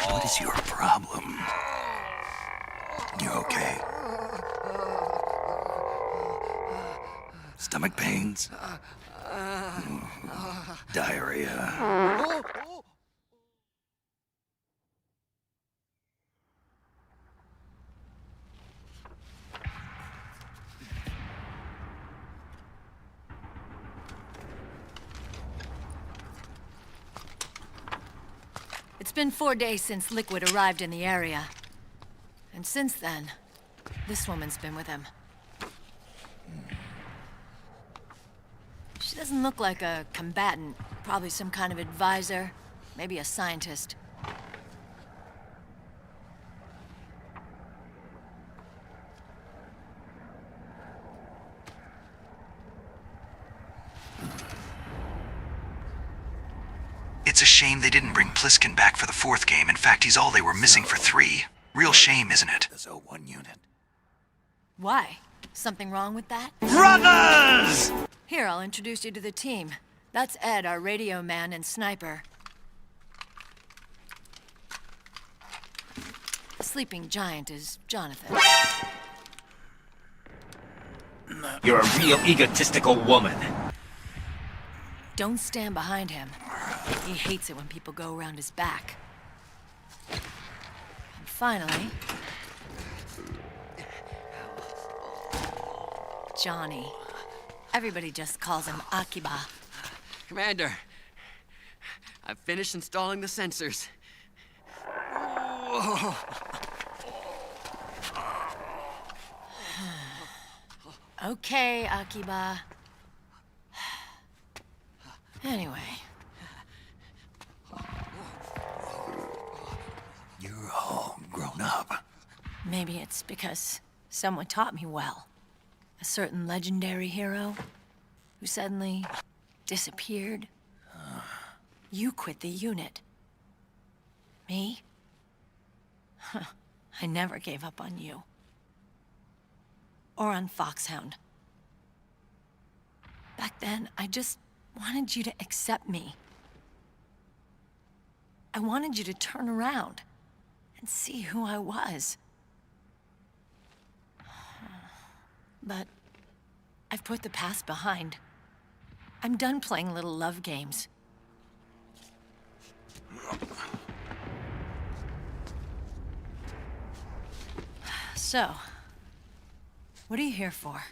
What is your problem? You okay? Stomach pains? Diarrhea? It's been 4 days since Liquid arrived in the area. And since then, this woman's been with him. She doesn't look like a combatant. Probably some kind of advisor, maybe a scientist. It's a shame they didn't bring Pliskin back for the 4th game. In fact, he's all they were missing for 3. Real shame, isn't it? This O1 unit. Why? Something wrong with that? Brothers! Here, I'll introduce you to the team. That's Ed, our radio man and sniper. The sleeping giant is Jonathan. You're a real egotistical woman. Don't stand behind him. He hates it when people go around his back. And finally... Johnny. Everybody just calls him Akiba. Commander, I've finished installing the sensors. Okay, Akiba. Anyway, You're all grown up. maybe it's because someone taught me well. A certain legendary hero who suddenly disappeared. You quit the unit. Me? I never gave up on you. Or on Foxhound. Back then, I just wanted you to accept me. I wanted you to turn around and see who I was. But I've put the past behind. I'm done playing little love games. So, what are you here for?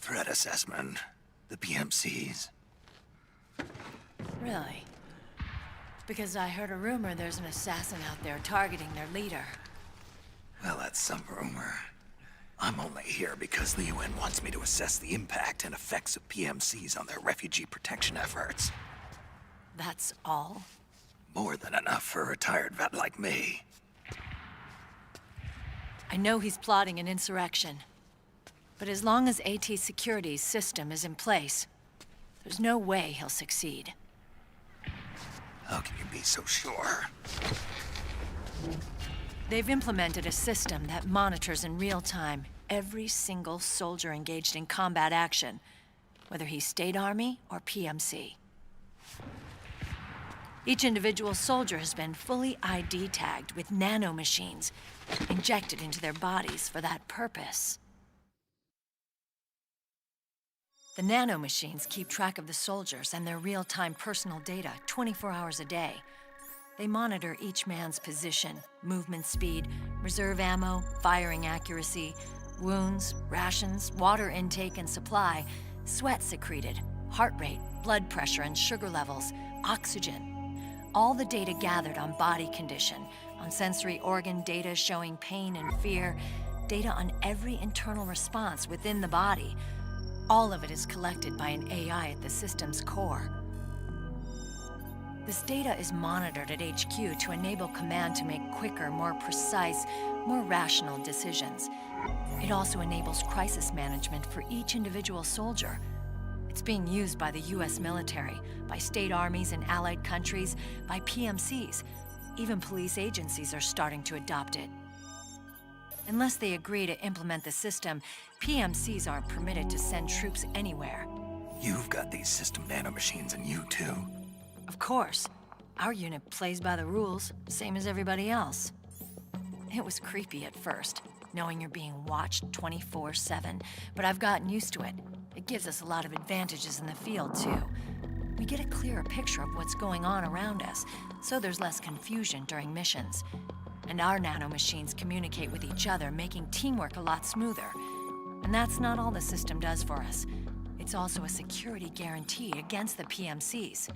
Threat assessment. The PMCs. Really? Because I heard a rumor there's an assassin out there targeting their leader. Well, that's some rumor. I'm only here because the UN wants me to assess the impact and effects of PMCs on their refugee protection efforts. That's all? More than enough for a retired vet like me. I know he's plotting an insurrection. But as long as AT Security's system is in place, there's no way he'll succeed. How can you be so sure? They've implemented a system that monitors in real time every single soldier engaged in combat action, whether he's State Army or PMC. Each individual soldier has been fully ID tagged with nanomachines injected into their bodies for that purpose. The nanomachines keep track of the soldiers and their real-time personal data 24 hours a day. They monitor each man's position, movement speed, reserve ammo, firing accuracy, wounds, rations, water intake and supply, sweat secreted, heart rate, blood pressure and sugar levels, oxygen. All the data gathered on body condition, on sensory organ data showing pain and fear, data on every internal response within the body. All of it is collected by an AI at the system's core. This data is monitored at HQ to enable command to make quicker, more precise, more rational decisions. It also enables crisis management for each individual soldier. It's being used by the US military, by state armies in allied countries, by PMCs. Even police agencies are starting to adopt it. Unless they agree to implement the system, PMCs aren't permitted to send troops anywhere. You've got these system nanomachines in you too. Of course. Our unit plays by the rules, same as everybody else. It was creepy at first, knowing you're being watched 24/7, but I've gotten used to it. It gives us a lot of advantages in the field, too. We get a clearer picture of what's going on around us, so there's less confusion during missions. And our nanomachines communicate with each other, making teamwork a lot smoother. And that's not all the system does for us. It's also a security guarantee against the PMCs.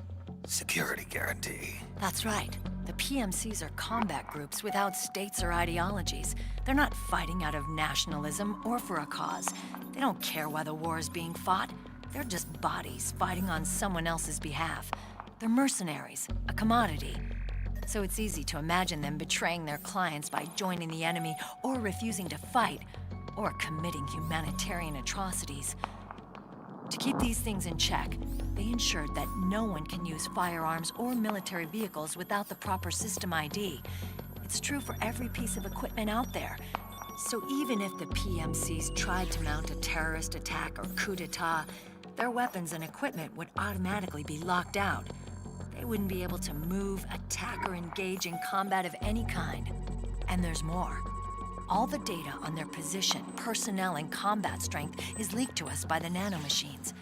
Security guarantee. That's right. The PMCs are combat groups without states or ideologies. They're not fighting out of nationalism or for a cause. They don't care why the war is being fought. They're just bodies fighting on someone else's behalf. They're mercenaries, a commodity. So it's easy to imagine them betraying their clients by joining the enemy or refusing to fight, or committing humanitarian atrocities. To keep these things in check, they ensured that no one can use firearms or military vehicles without the proper system ID. It's true for every piece of equipment out there. So even if the PMCs tried to mount a terrorist attack or coup d'etat, their weapons and equipment would automatically be locked out. They wouldn't be able to move, attack, or engage in combat of any kind. And there's more. All the data on their position, personnel, and combat strength is leaked to us by the nanomachines.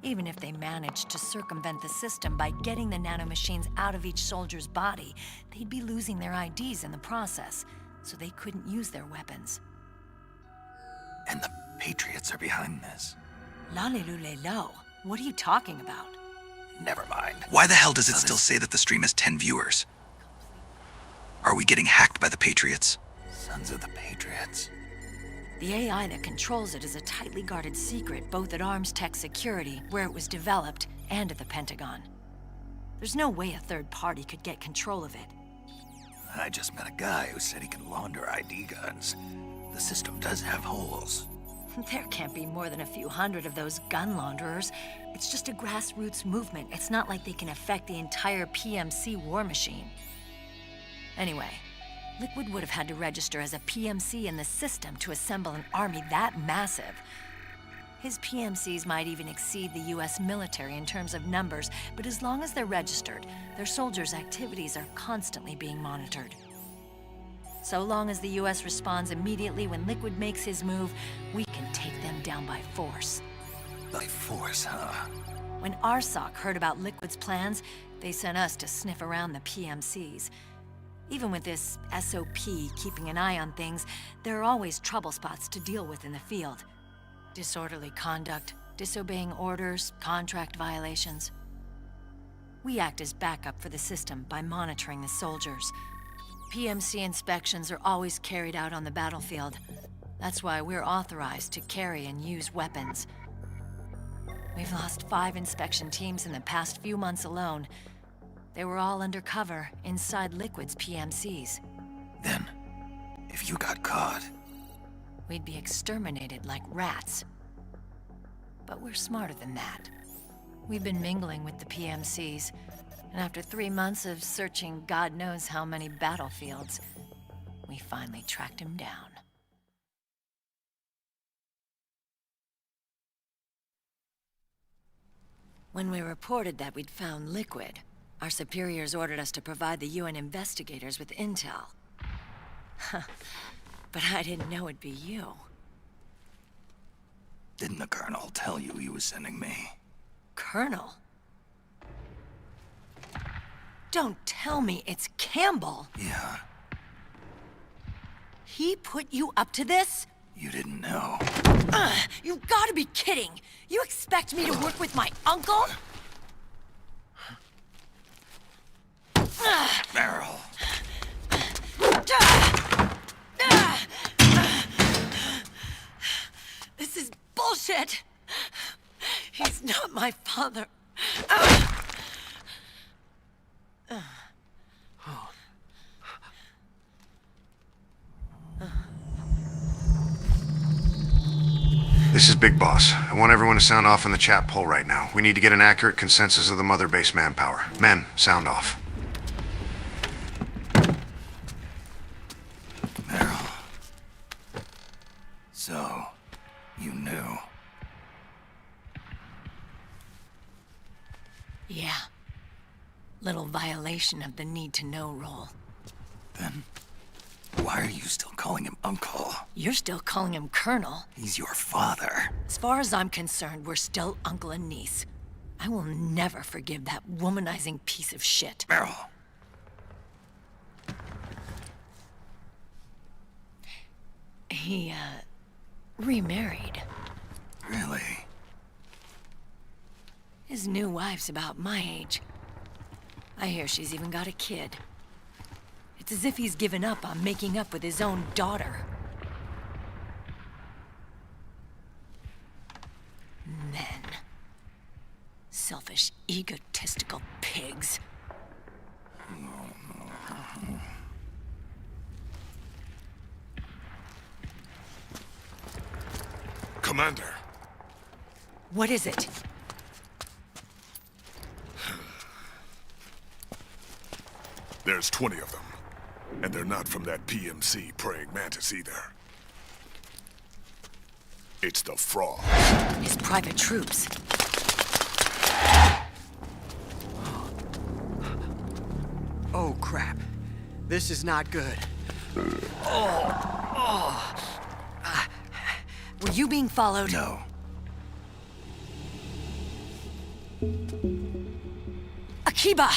Even if they managed to circumvent the system by getting the nanomachines out of each soldier's body, they'd be losing their IDs in the process, so they couldn't use their weapons. And the Patriots are behind this. Lalilulelo, what are you talking about? Never mind. Why the hell does it still say that the stream has 10 viewers? Are we getting hacked by the Patriots? Sons of the Patriots. The AI that controls it is a tightly guarded secret, both at Arms Tech Security, where it was developed, and at the Pentagon. There's no way a third party could get control of it. I just met a guy who said he can launder ID guns. The system does have holes. There can't be more than a few hundred of those gun launderers. It's just a grassroots movement. It's not like they can affect the entire PMC war machine. Anyway, Liquid would have had to register as a PMC in the system to assemble an army that massive. His PMCs might even exceed the US military in terms of numbers, but as long as they're registered, their soldiers' activities are constantly being monitored. So long as the US responds immediately when Liquid makes his move, we can take them down by force. By force, huh? When RSOC heard about Liquid's plans, they sent us to sniff around the PMCs. Even with this SOP keeping an eye on things, there are always trouble spots to deal with in the field. Disorderly conduct, disobeying orders, contract violations. We act as backup for the system by monitoring the soldiers. PMC inspections are always carried out on the battlefield. That's why we're authorized to carry and use weapons. We've lost 5 inspection teams in the past few months alone. They were all undercover inside Liquid's PMCs. Then, if you got caught... we'd be exterminated like rats. But we're smarter than that. We've been mingling with the PMCs, and after 3 months of searching God knows how many battlefields, we finally tracked him down. When we reported that we'd found Liquid, our superiors ordered us to provide the UN investigators with intel. But I didn't know it'd be you. Didn't the Colonel tell you he was sending me? Colonel? Don't tell me it's Campbell. Yeah. He put you up to this? You didn't know. You gotta be kidding! You expect me to work with my uncle? Meryl. This is bullshit! He's not my father. This is Big Boss. I want everyone to sound off in the chat poll right now. We need to get an accurate consensus of the mother base manpower. Men, sound off. Meryl. So, you knew. Yeah. Little violation of the need-to-know rule. Then, why are you still calling him Uncle? You're still calling him Colonel. He's your father. As far as I'm concerned, we're still uncle and niece. I will never forgive that womanizing piece of shit. Meryl. He, remarried. Really? His new wife's about my age. I hear she's even got a kid. It's as if he's given up on making up with his own daughter. Men. Selfish, egotistical pigs. Commander. What is it? There's 20 of them. And they're not from that PMC praying mantis either. It's the Frog. His private troops. Oh, crap. This is not good. Were you being followed? No. Akiba!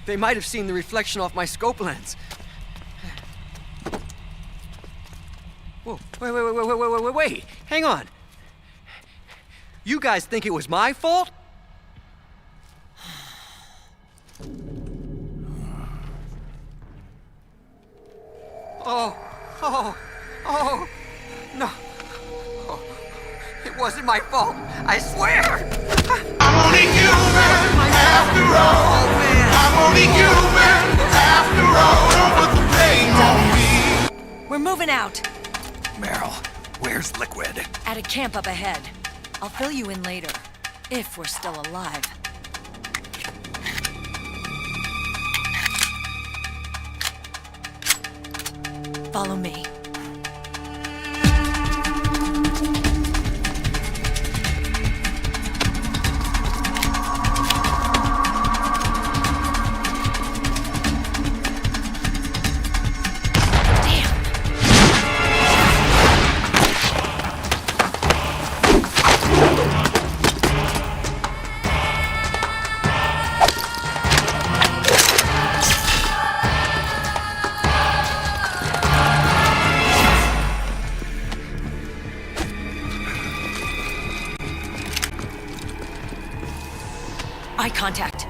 They might have seen the reflection off my scope lens. Whoa, wait. Hang on. You guys think it was my fault? Oh, no. Oh, it wasn't my fault, I swear! I'm only human after all. Oh, man. I'm only human after all. Don't put the blame on me. We're moving out. Meryl, where's Liquid? At a camp up ahead. I'll fill you in later. If we're still alive. Follow me. Eye contact.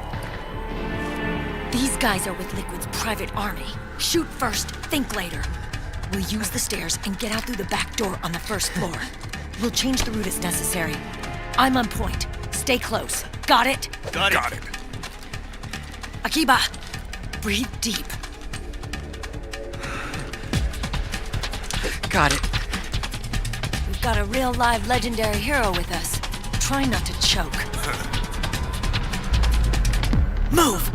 These guys are with Liquid's private army. Shoot first, think later. We'll use the stairs and get out through the back door on the first floor. We'll change the route as necessary. I'm on point. Stay close. Got it? Got it. Akiba, breathe deep. Got it. We've got a real live legendary hero with us. Try not to choke. Move!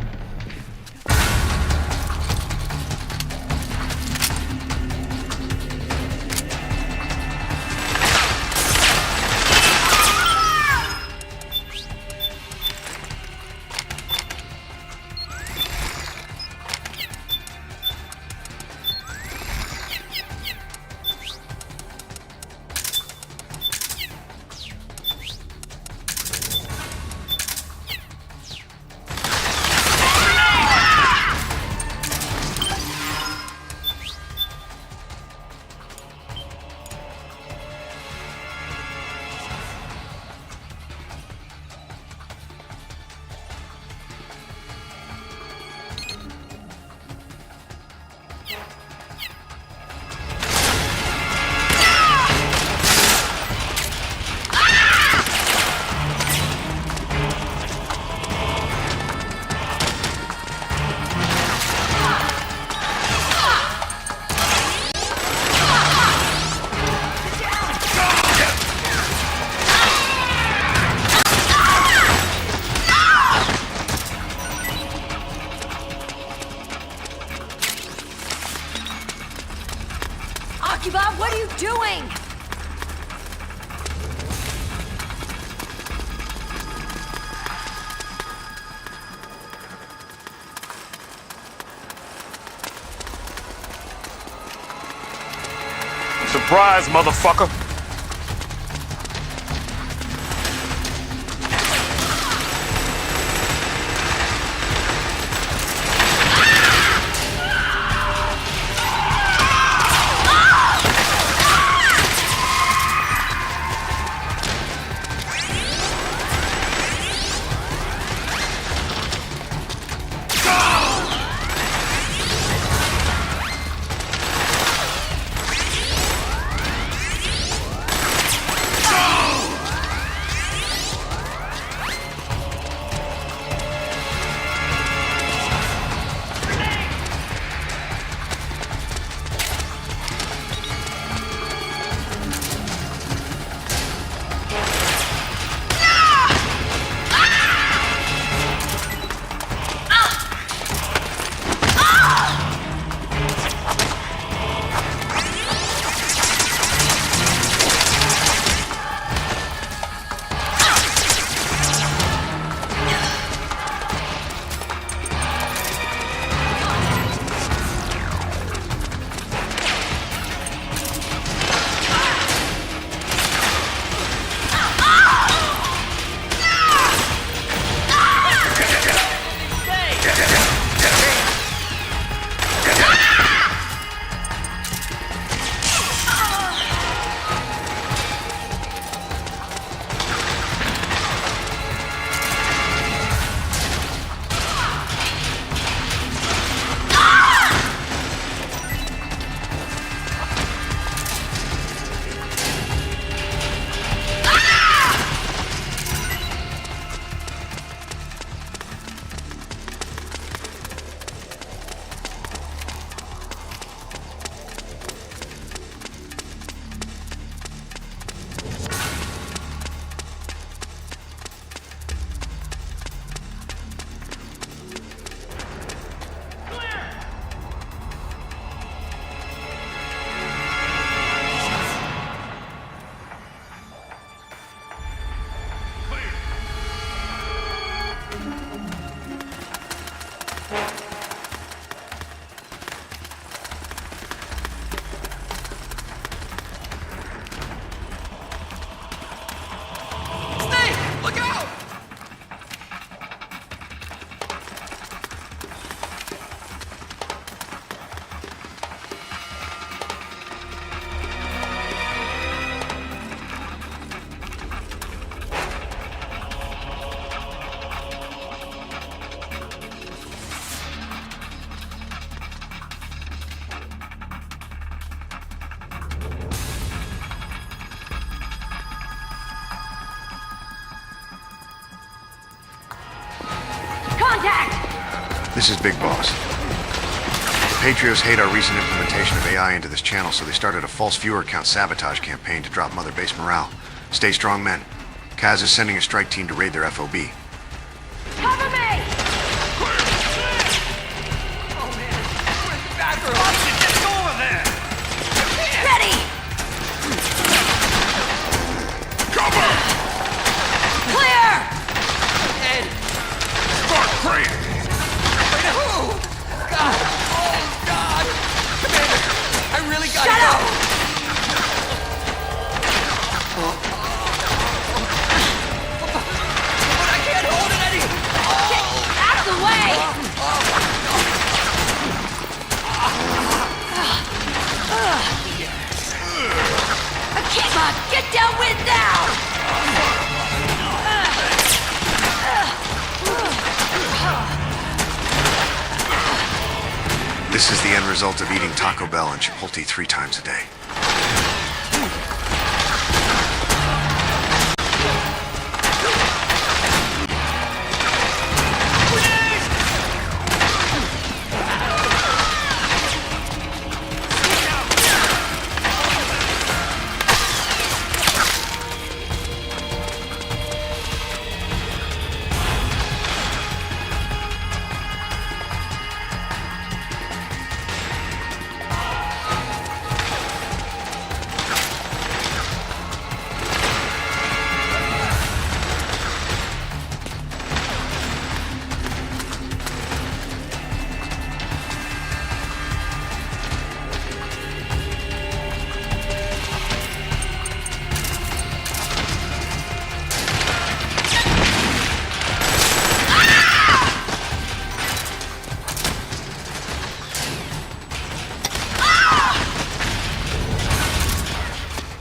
Akiba, what are you doing? Surprise, motherfucker. Contact! This is Big Boss. The Patriots hate our recent implementation of AI into this channel, so they started a false viewer count sabotage campaign to drop Mother Base morale. Stay strong, men. Kaz is sending a strike team to raid their FOB. Cover me! Oh man, where's the bathroom? Just go over there! Ready! Cover! Clear! Ed! Start praying! Wait, who? God! Oh, God! Commander, I really gotta Shut go! up! But I can't hold it any... Get out of the way! Akiva, get downwind now! This is the end result of eating Taco Bell and Chipotle 3 times a day.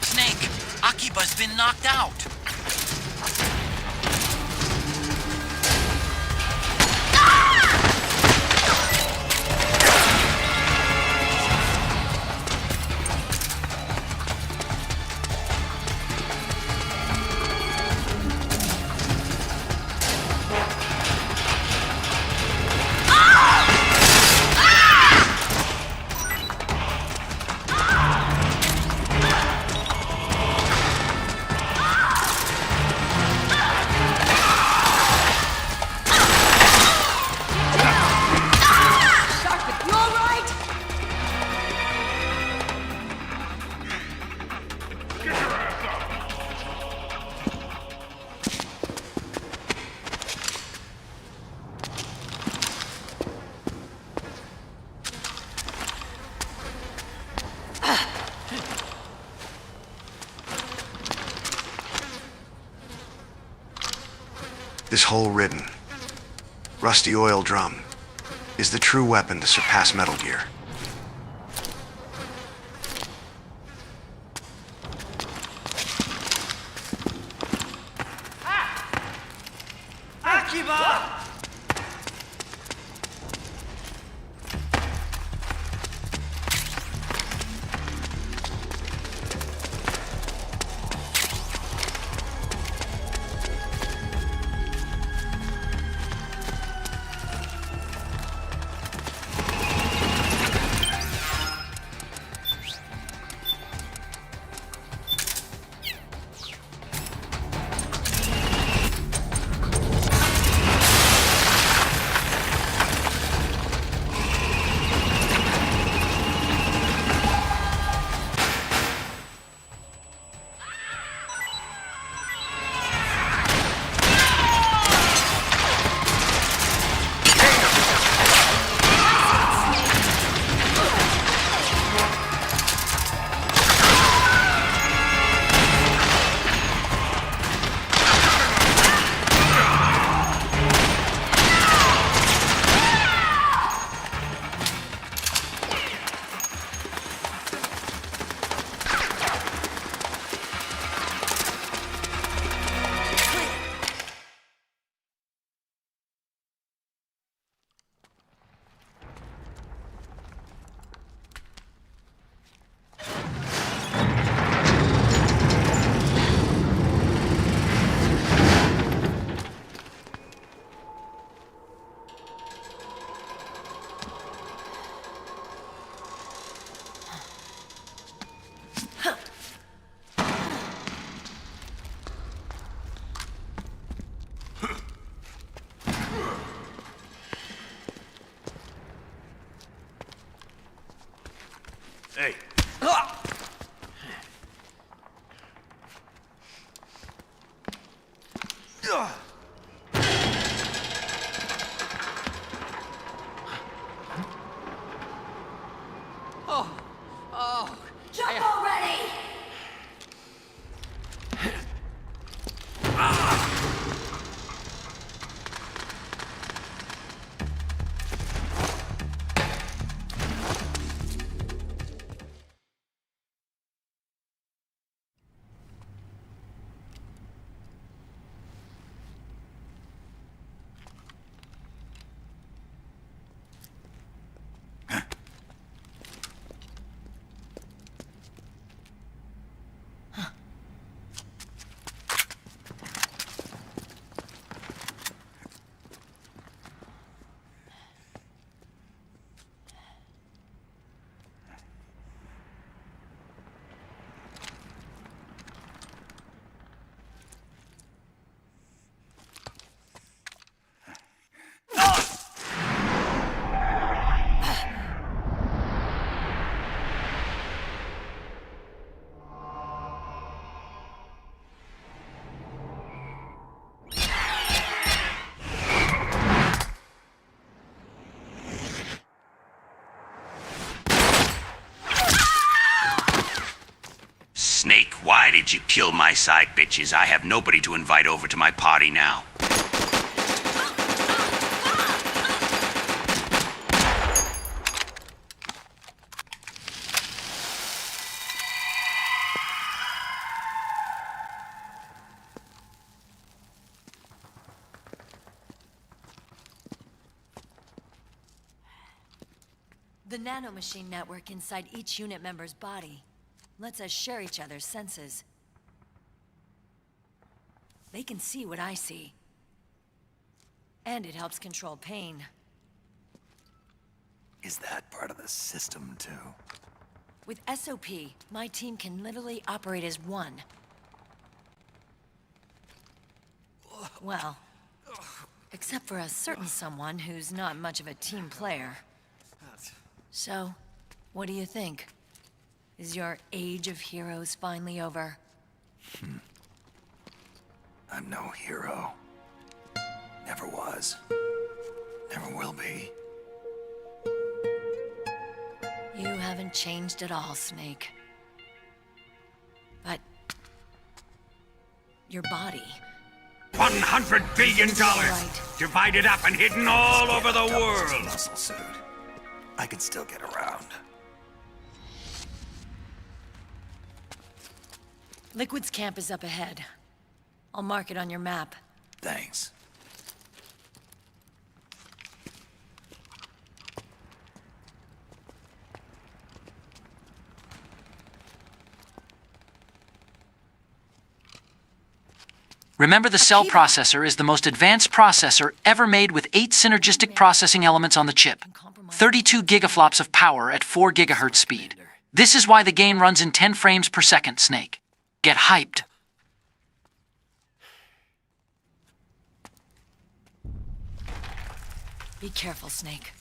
Snake, Akiba's been knocked out. You all right? This hole ridden, rusty oil drum is the true weapon to surpass Metal Gear. Akiva! did you kill my side bitches? I have nobody to invite over to my party now. The nanomachine network inside each unit member's body lets us share each other's senses. They can see what I see. And it helps control pain. Is that part of the system, too? With SOP, my team can literally operate as one. Well, except for a certain someone who's not much of a team player. So, what do you think? Is your age of heroes finally over? I'm no hero. Never was. Never will be. You haven't changed at all, Snake. But... your body... $100 billion! Divided up and hidden all over the world! Muscle suit. I could still get around. Liquid's camp is up ahead. I'll mark it on your map. Thanks. Remember, the cell processor is the most advanced processor ever made with 8 synergistic processing elements on the chip. 32 gigaflops of power at 4 gigahertz speed. This is why the game runs in 10 frames per second, Snake. Get hyped. Be careful, Snake.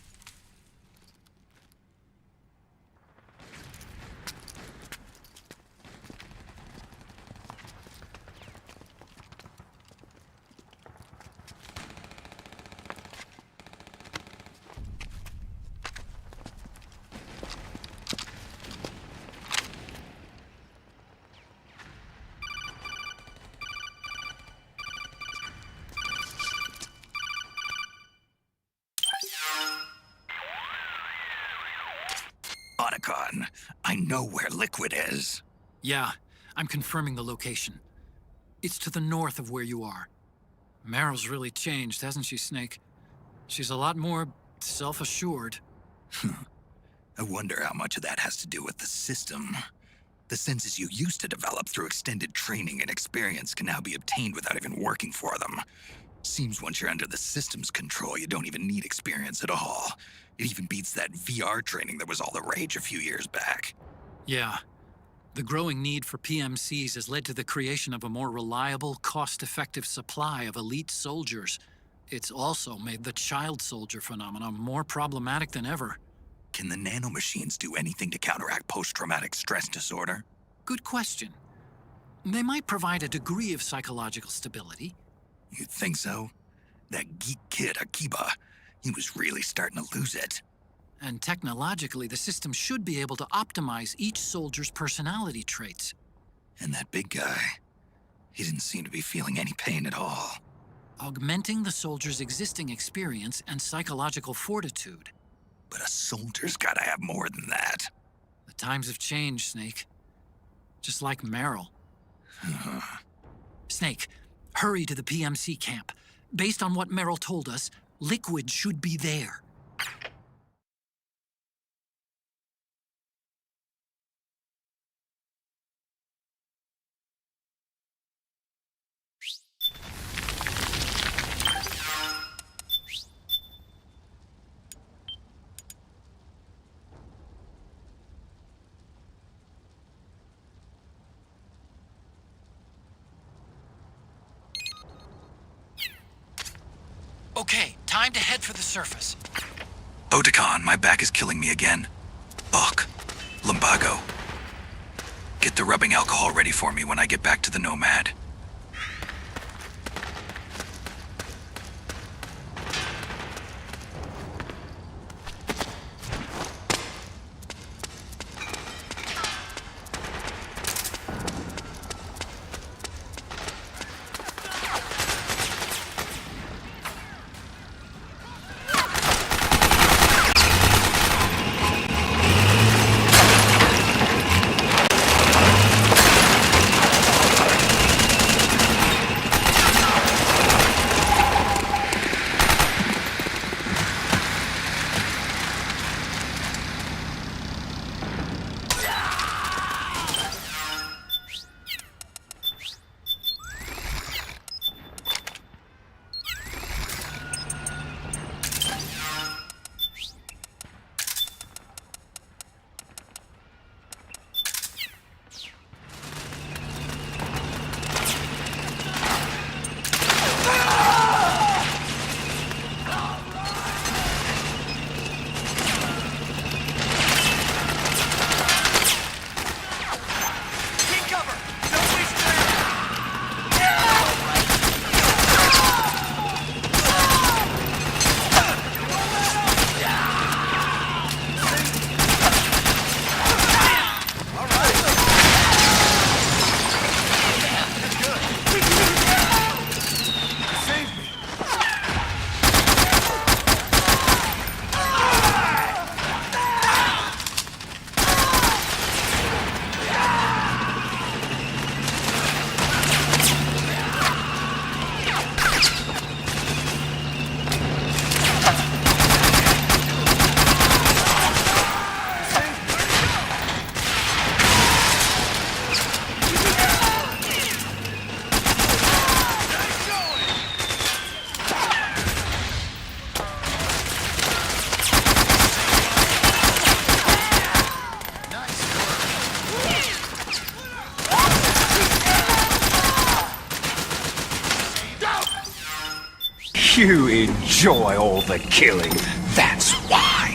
I know where Liquid is. Yeah, I'm confirming the location. It's to the north of where you are. Meryl's really changed, hasn't she, Snake? She's a lot more self-assured. I wonder how much of that has to do with the system. The senses you used to develop through extended training and experience can now be obtained without even working for them. Seems once you're under the system's control, you don't even need experience at all. It even beats that VR training that was all the rage a few years back. Yeah. The growing need for PMCs has led to the creation of a more reliable, cost-effective supply of elite soldiers. It's also made the child soldier phenomenon more problematic than ever. Can the nanomachines do anything to counteract post-traumatic stress disorder? Good question. They might provide a degree of psychological stability. You'd think so? That geek kid, Akiba, he was really starting to lose it. And technologically, the system should be able to optimize each soldier's personality traits. And that big guy, he didn't seem to be feeling any pain at all. Augmenting the soldier's existing experience and psychological fortitude. But a soldier's gotta have more than that. The times have changed, Snake. Just like Meryl. Snake, hurry to the PMC camp. Based on what Meryl told us, Liquid should be there. Okay, time to head for the surface. Otacon, my back is killing me again. Ugh. Lumbago. Get the rubbing alcohol ready for me when I get back to the Nomad. You enjoy all the killing. That's why.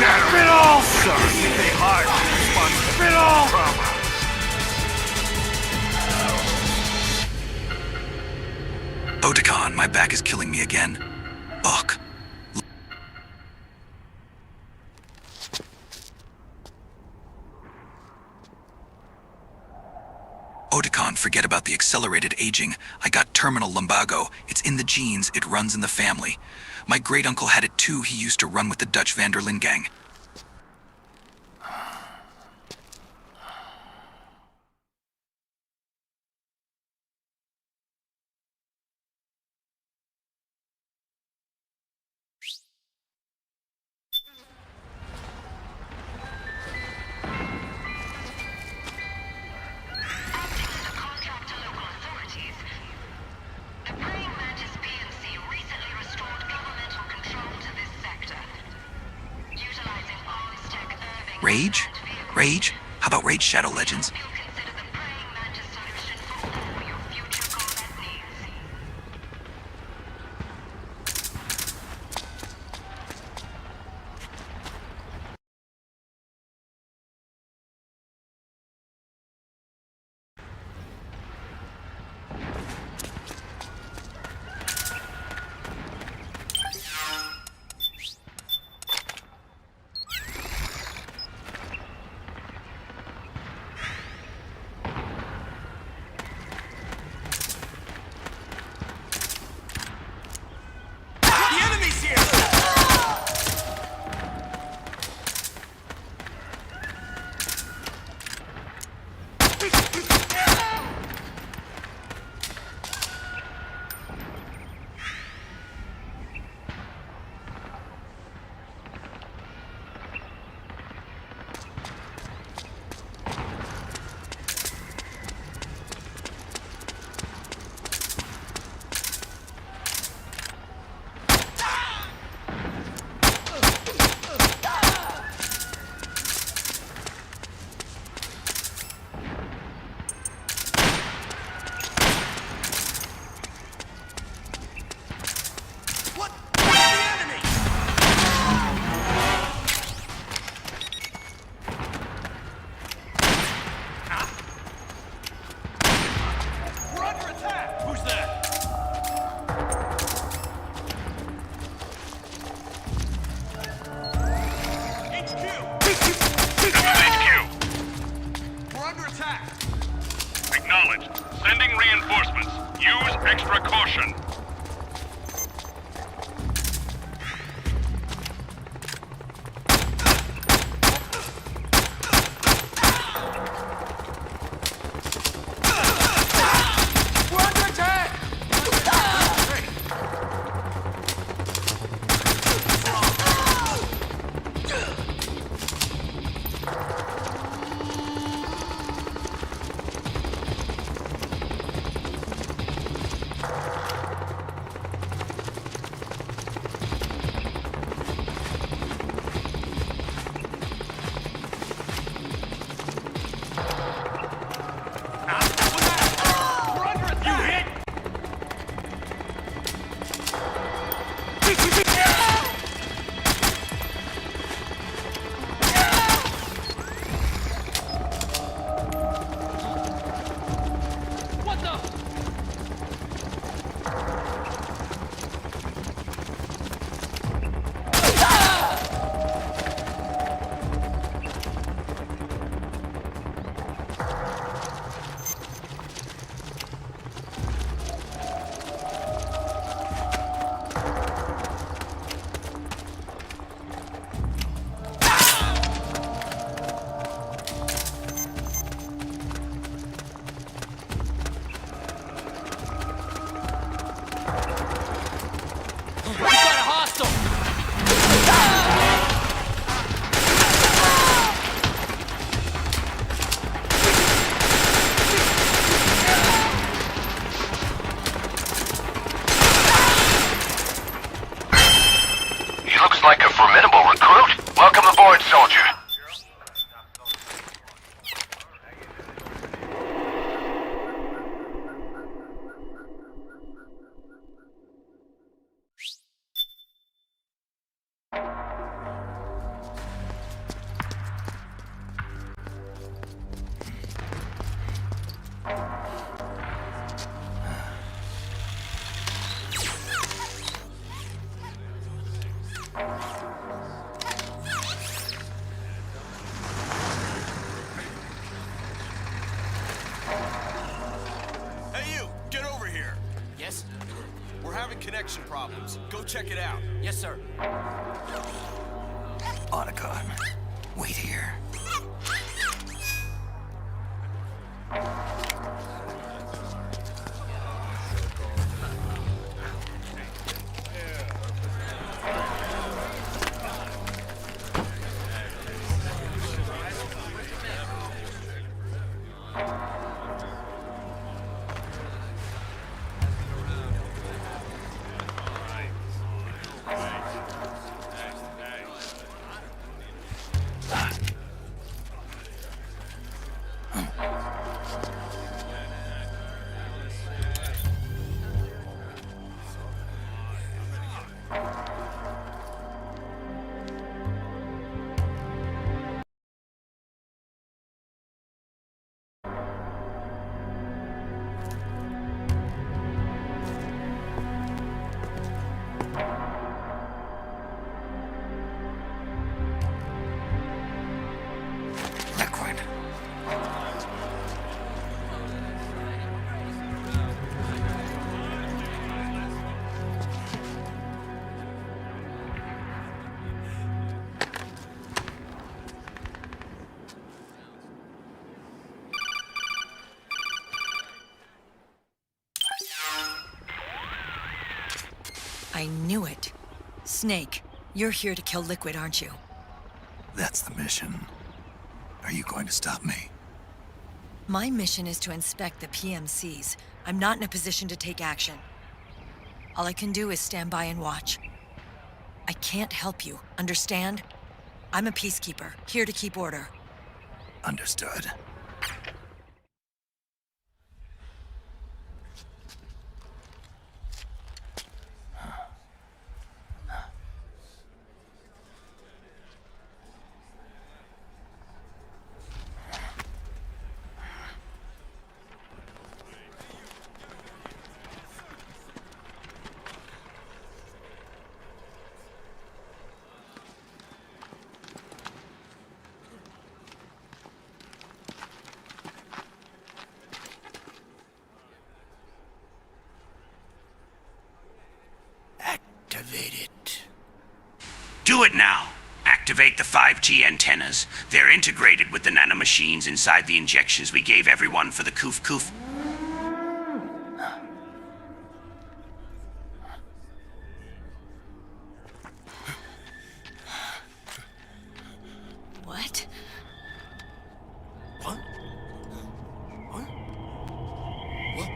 shooting at him! Spit all! Sorry, they hard. Spit all! Otakon, my back is killing me again. Ugh. Otakon, forget about the accelerated aging. I got terminal lumbago. It's in the genes, it runs in the family. My great-uncle had it too. He used to run with the Dutch van der Linde gang. Rage? Rage? How about Raid Shadow Legends? Sending reinforcements. Use extra caution. Looks like a formidable recruit. Welcome aboard, soldier. having connection problems. Go check it out. Yes, sir. Otacon, wait here. I knew it. Snake, you're here to kill Liquid, aren't you? That's the mission. Are you going to stop me? My mission is to inspect the PMCs. I'm not in a position to take action. All I can do is stand by and watch. I can't help you, understand? I'm a peacekeeper, here to keep order. Understood. Activate it. Do it now. Activate the 5G antennas. They're integrated with the nanomachines inside the injections we gave everyone for the Koof. What? What? What? What?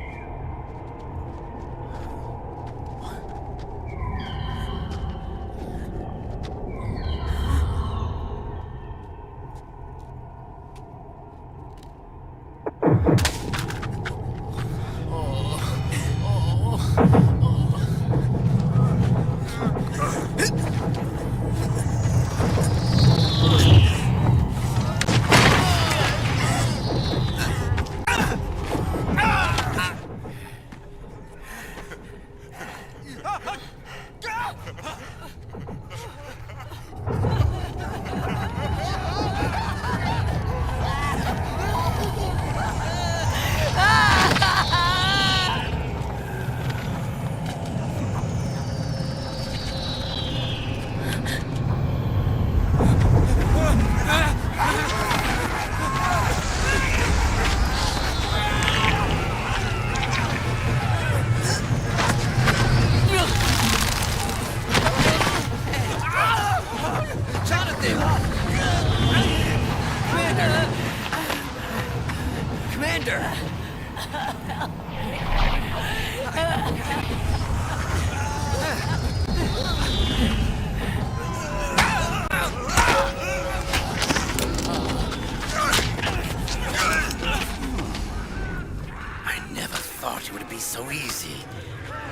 So easy.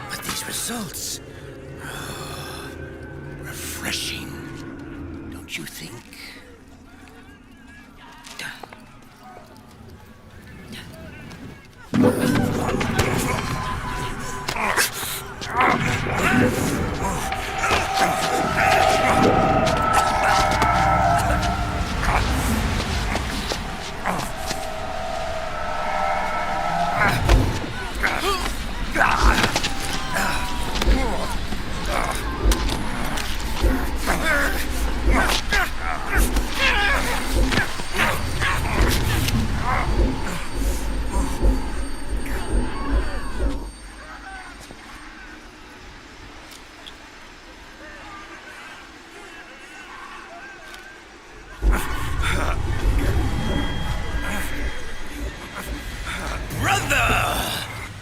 But these results... refreshing. Don't you think?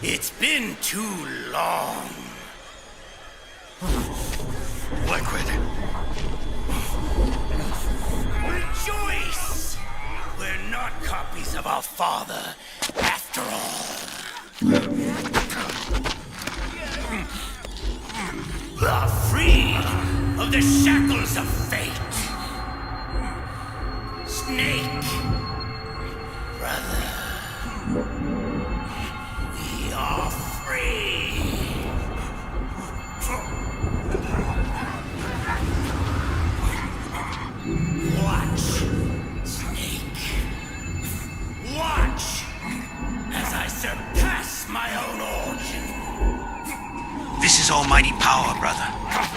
It's been too long. Liquid. Rejoice! We're not copies of our father, after all. Are freed of the shackles of fate. Snake, brother, we are free. Watch, Snake. Watch as I surpass my own origin. This is almighty power, brother.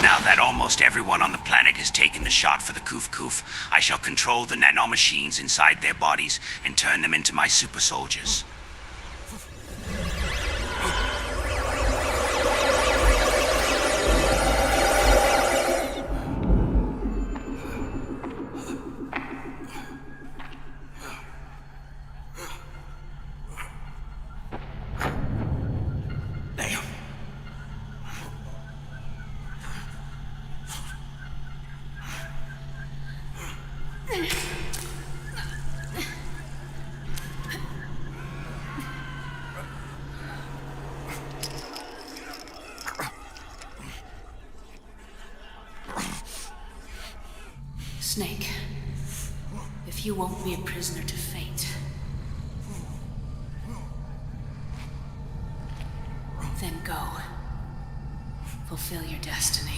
Now that almost everyone on the planet has taken the shot for the Koof, I shall control the nanomachines inside their bodies and turn them into my super soldiers. Snake, if you won't be a prisoner to fate, then go. Fulfill your destiny.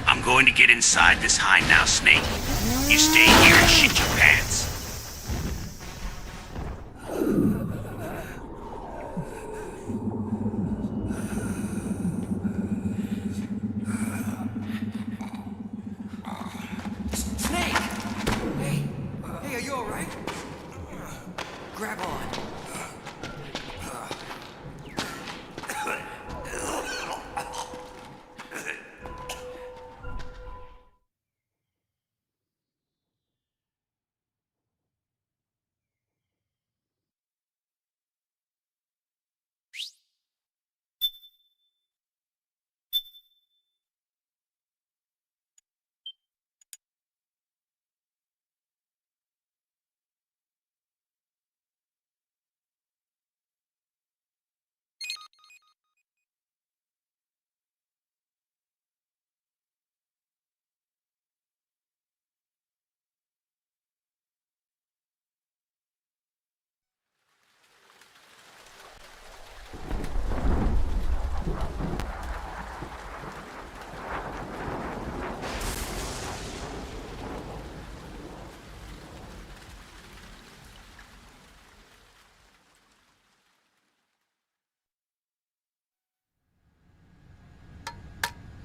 I'm going to get inside this hind now, Snake. You stay here and shit your pants. Snake! Hey, are you alright? Grab on.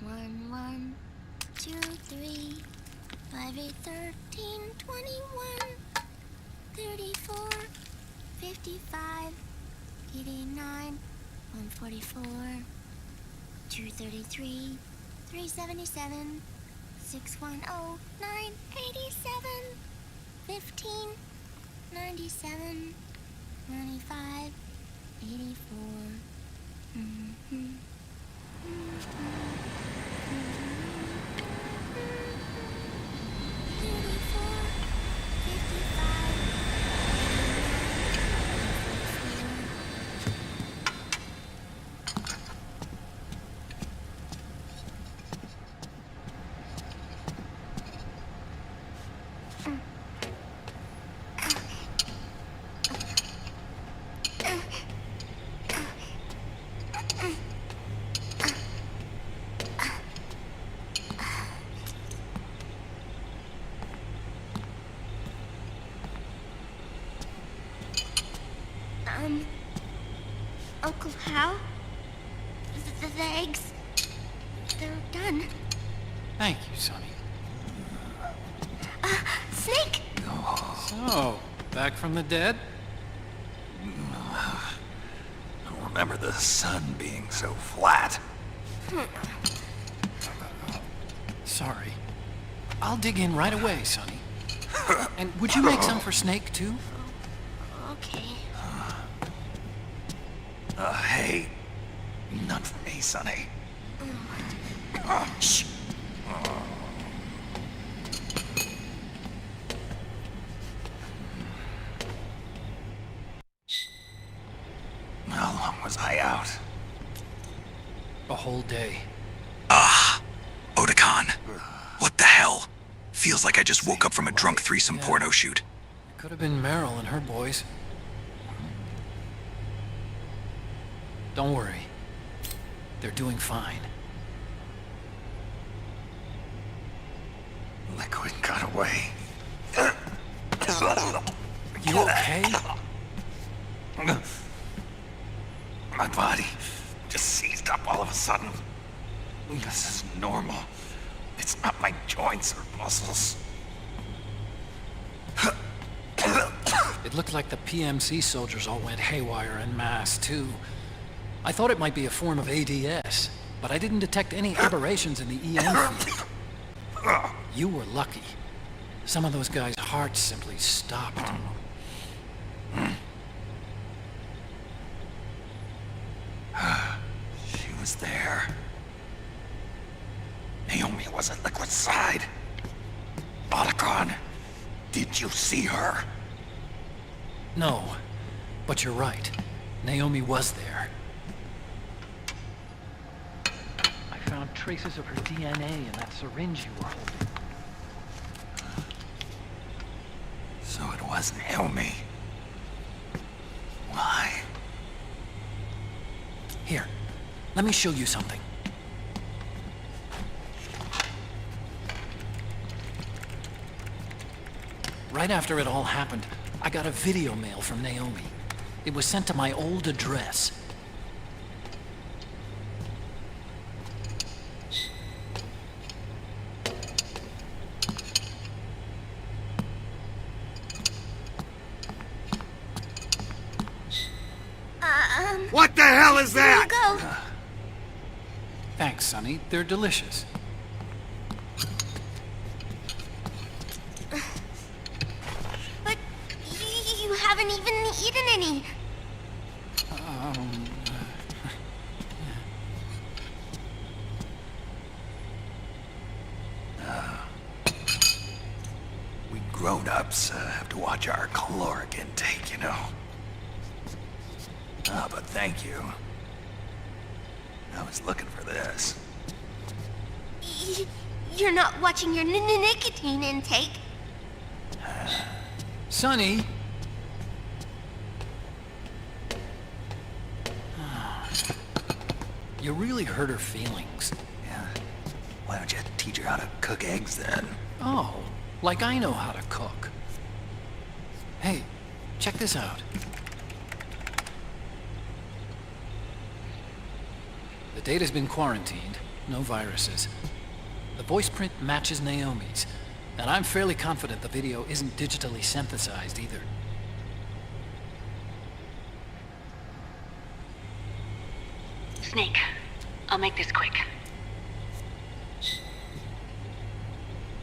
One, 1, 2, 3, 5, 8, 13, 21, 34, 55, 89, 144, 233, 377, 610, 987, 15, 97, 95, 84, Uncle Hal? The eggs, they're done. Thank you, Sonny. Snake! So, back from the dead? I don't remember the sun being so flat. Sorry. I'll dig in right away, Sonny. And would you make some for Snake, too? Okay. Hey. None for me, Sonny. Shh. How long was I out? A whole day. Otakon. What the hell? Feels like I just woke up from a drunk threesome porno shoot. Could have been Meryl and her boys. Don't worry. They're doing fine. Liquid got away. You okay? My body just seized up all of a sudden. This is normal. It's not my joints or muscles. It looked like the PMC soldiers all went haywire en masse, too. I thought it might be a form of ADS, but I didn't detect any aberrations in the EM field. You were lucky. Some of those guys' hearts simply stopped. She was there. Naomi was at Liquid's side. Otakon, did you see her? No, but you're right. Naomi was there. I found traces of her DNA in that syringe you were holding. So it was Naomi. Why? Here, let me show you something. Right after it all happened, I got a video mail from Naomi. It was sent to my old address. What the hell is that? Go. Thanks, Sonny. They're delicious. But you haven't even eaten any. We grown-ups have to watch our caloric intake, you know. But thank you. I was looking for this. You're not watching your nicotine intake. Sonny! You really hurt her feelings. Yeah. Why don't you teach her how to cook eggs then? Oh, like I know how to cook. Hey, check this out. The data's been quarantined, no viruses. The voice print matches Naomi's, and I'm fairly confident the video isn't digitally synthesized either. Snake, I'll make this quick.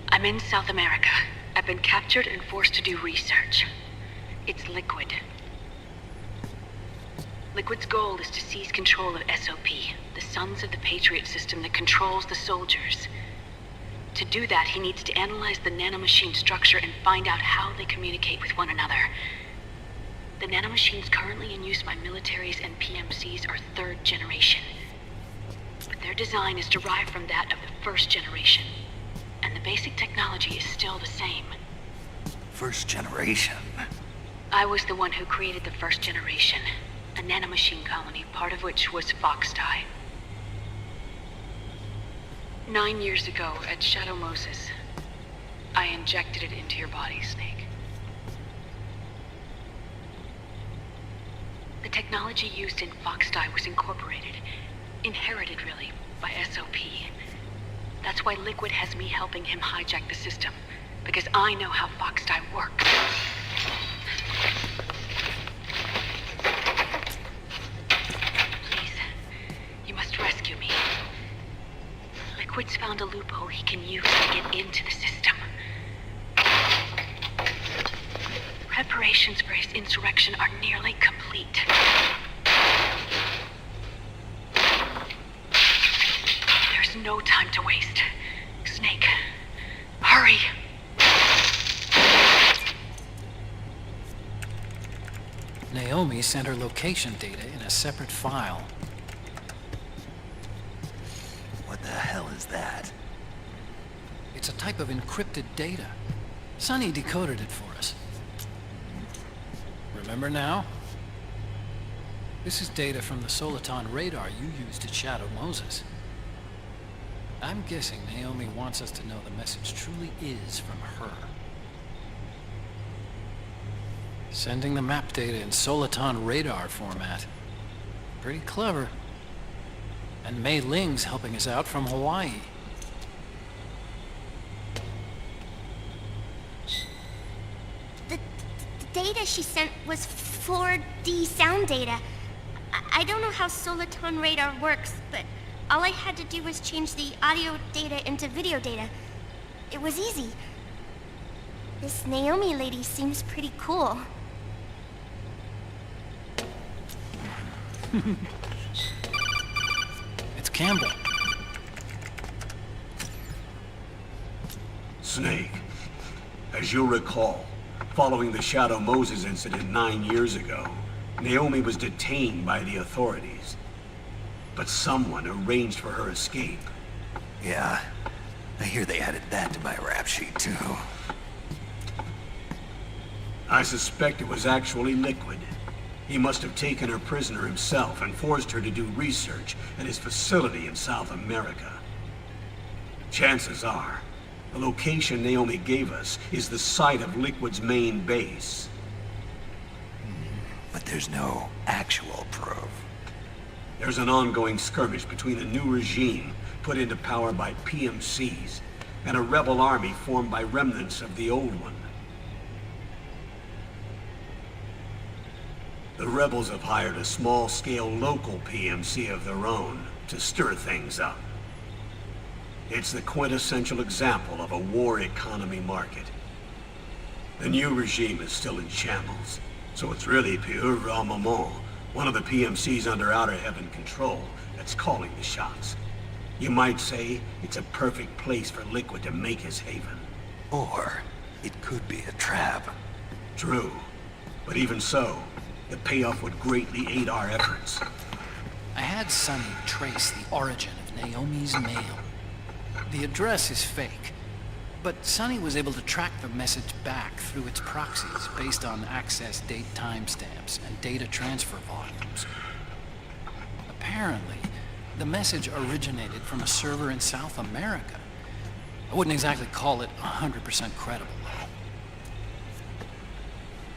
I'm in South America. I've been captured and forced to do research. It's Liquid. Liquid's goal is to seize control of SOP, the Sons of the Patriot system that controls the soldiers. To do that, he needs to analyze the nanomachine structure and find out how they communicate with one another. The nanomachines currently in use by militaries and PMCs are 3rd generation. But their design is derived from that of the 1st generation. And the basic technology is still the same. 1st generation? I was the one who created the 1st generation. A nanomachine colony, part of which was Foxdie. 9 years ago, at Shadow Moses, I injected it into your body, Snake. The technology used in Foxdie was incorporated, inherited really, by SOP. That's why Liquid has me helping him hijack the system, because I know how Foxdie works. Rescue me. Liquid's found a loophole he can use to get into the system. Preparations for his insurrection are nearly complete. There's no time to waste. Snake, hurry! Naomi sent her location data in a separate file. What the hell is that? It's a type of encrypted data. Sonny decoded it for us. Remember now? This is data from the Soliton radar you used at Shadow Moses. I'm guessing Naomi wants us to know the message truly is from her. Sending the map data in Soliton radar format. Pretty clever. And Mei Ling's helping us out from Hawaii. The data she sent was 4D sound data. I don't know how Soliton radar works, but all I had to do was change the audio data into video data. It was easy. This Naomi lady seems pretty cool. It's Campbell. Snake, as you'll recall, following the Shadow Moses incident 9 years ago, Naomi was detained by the authorities. But someone arranged for her escape. Yeah, I hear they added that to my rap sheet, too. I suspect it was actually Liquid. He must have taken her prisoner himself and forced her to do research at his facility in South America. Chances are, the location Naomi gave us is the site of Liquid's main base. But there's no actual proof. There's an ongoing skirmish between a new regime put into power by PMCs and a rebel army formed by remnants of the old one. The rebels have hired a small-scale local PMC of their own to stir things up. It's the quintessential example of a war economy market. The new regime is still in shambles, so it's really Pure Maman, one of the PMCs under Outer Heaven control, that's calling the shots. You might say it's a perfect place for Liquid to make his haven. Or it could be a trap. True, but even so, the payoff would greatly aid our efforts. I had Sonny trace the origin of Naomi's mail. The address is fake, but Sonny was able to track the message back through its proxies based on access date timestamps and data transfer volumes. Apparently, the message originated from a server in South America. I wouldn't exactly call it 100% credible, though.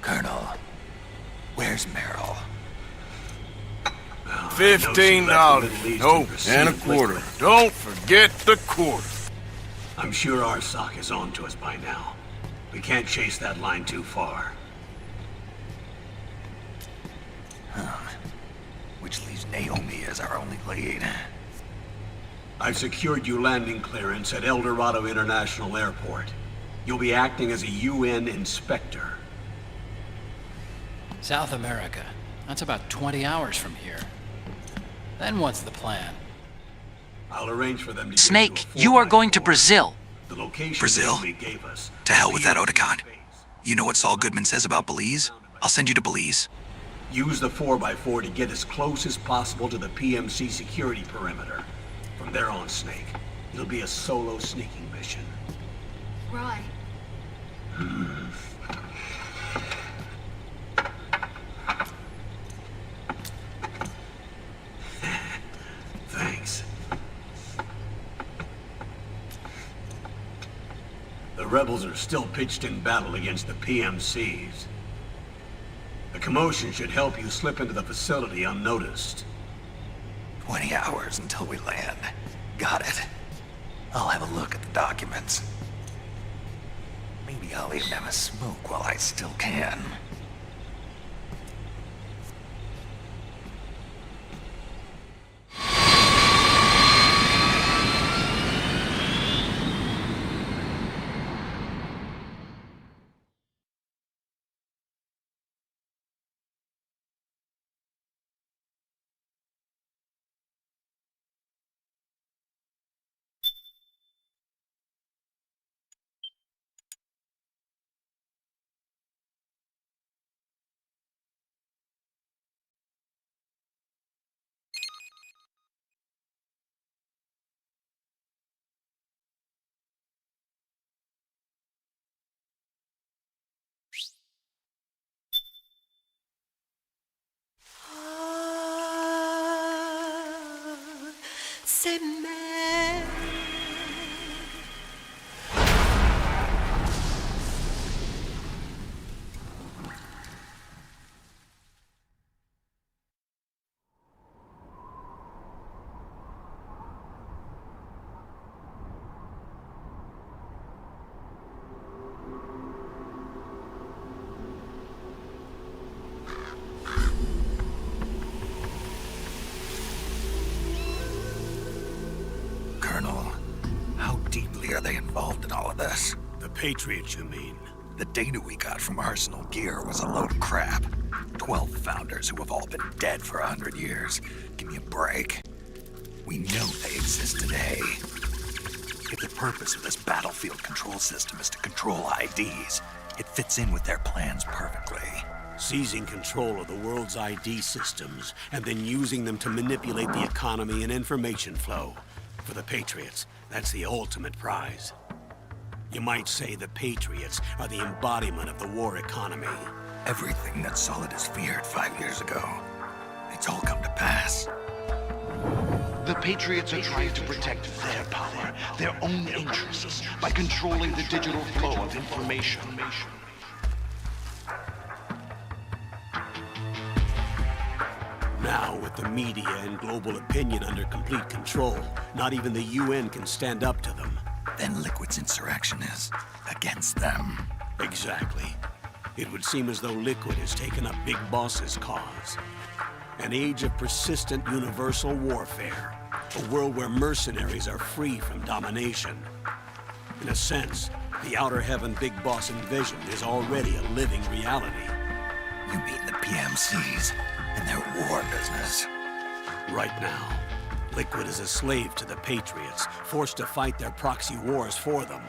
Colonel, where's Merrill? $15. Oh, and a quarter. Don't forget the quarter. I'm sure our sock is on to us by now. We can't chase that line too far. Which leaves Naomi as our only lead. I've secured you landing clearance at El Dorado International Airport. You'll be acting as a UN inspector. South America. That's about 20 hours from here. Then what's the plan? I'll arrange for them to Snake, you are going to Brazil. The location Brazil? they gave us. To hell with that Otacon. You know what Saul Goodman says about Belize? I'll send you to Belize. Use the 4x4 to get as close as possible to the PMC security perimeter. From there on, Snake, it'll be a solo sneaking mission. Right. Thanks. The rebels are still pitched in battle against the PMCs. The commotion should help you slip into the facility unnoticed. 20 hours until we land. Got it. I'll have a look at the documents. Maybe I'll even have a smoke while I still can. Colonel, how deeply are they involved in all of this? The Patriots, you mean? The data we got from Arsenal Gear was a load of crap. 12 founders who have all been dead for 100 years. Give me a break. We know they exist today. If the purpose of this battlefield control system is to control IDs, it fits in with their plans perfectly. Seizing control of the world's ID systems and then using them to manipulate the economy and information flow. For the Patriots, that's the ultimate prize. You might say the Patriots are the embodiment of the war economy. Everything that Solidus feared 5 years ago, it's all come to pass. The Patriots are trying to protect their power, their own interests, by controlling the digital flow of information. Now, with the media and global opinion under complete control, not even the UN can stand up to them. Then Liquid's insurrection is against them. Exactly. It would seem as though Liquid has taken up Big Boss's cause. An age of persistent universal warfare. A world where mercenaries are free from domination. In a sense, the Outer Heaven Big Boss envisioned is already a living reality. You mean the PMCs and their war business? Right now, Liquid is a slave to the Patriots, forced to fight their proxy wars for them.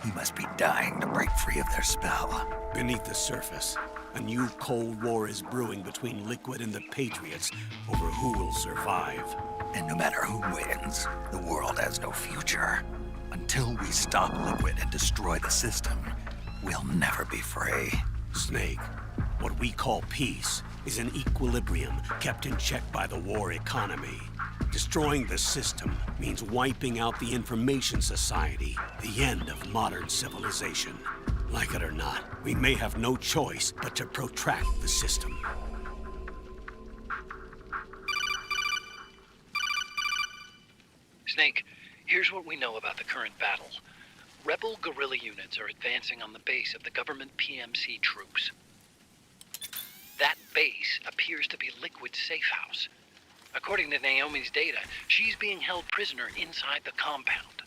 He must be dying to break free of their spell. Beneath the surface, a new Cold War is brewing between Liquid and the Patriots over who will survive. And no matter who wins, the world has no future. Until we stop Liquid and destroy the system, we'll never be free. Snake, what we call peace is an equilibrium kept in check by the war economy. Destroying the system means wiping out the information society, the end of modern civilization. Like it or not, we may have no choice but to protract the system. Snake, here's what we know about the current battle. Rebel guerrilla units are advancing on the base of the government PMC troops. That base appears to be Liquid's safe house. According to Naomi's data, she's being held prisoner inside the compound.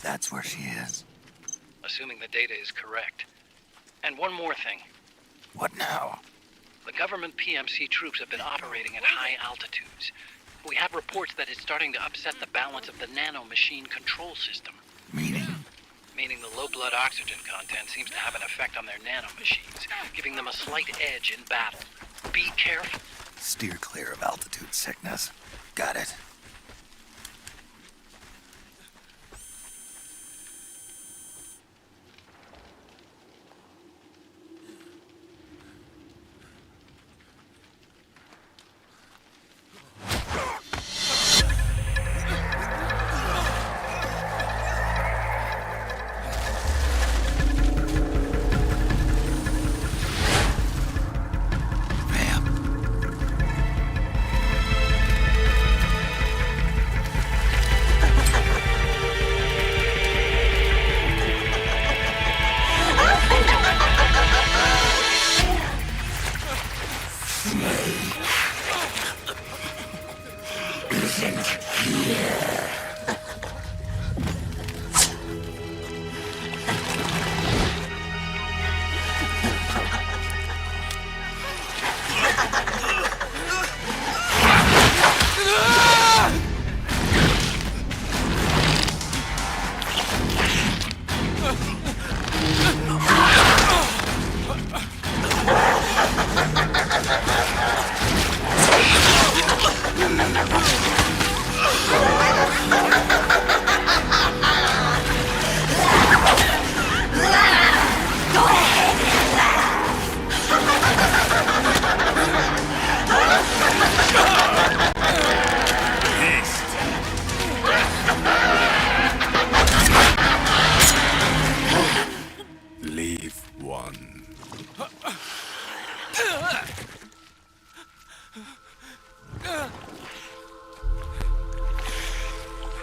That's where she is. Assuming the data is correct. And one more thing. What now? The government PMC troops have been operating at high altitudes. We have reports that it's starting to upset the balance of the nanomachine control system. Meaning? Meaning the low blood oxygen content seems to have an effect on their nanomachines, giving them a slight edge in battle. Be careful. Steer clear of altitude sickness. Got it.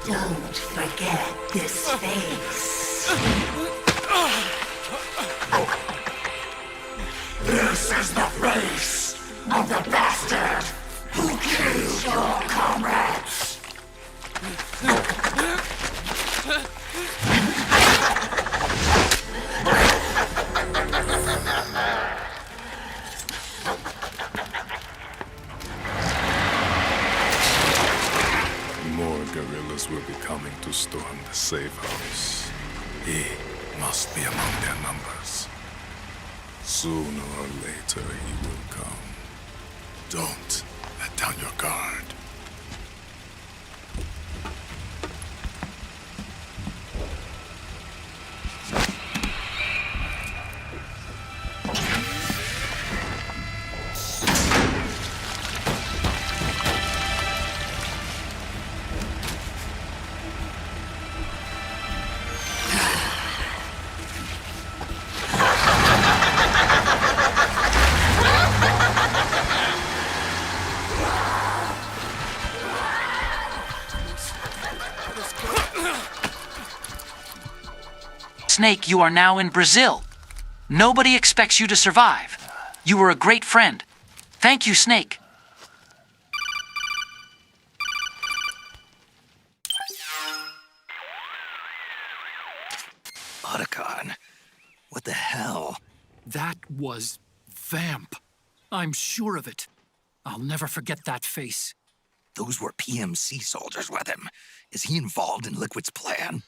Don't forget this face. This is the face of the bastard who killed your comrades. More guerrillas will be coming to storm the safe house. He must be among their numbers. Sooner or later he will come. Don't let down your guard. Snake, you are now in Brazil. Nobody expects you to survive. You were a great friend. Thank you, Snake. Otacon, what the hell? That was Vamp. I'm sure of it. I'll never forget that face. Those were PMC soldiers with him. Is he involved in Liquid's plan?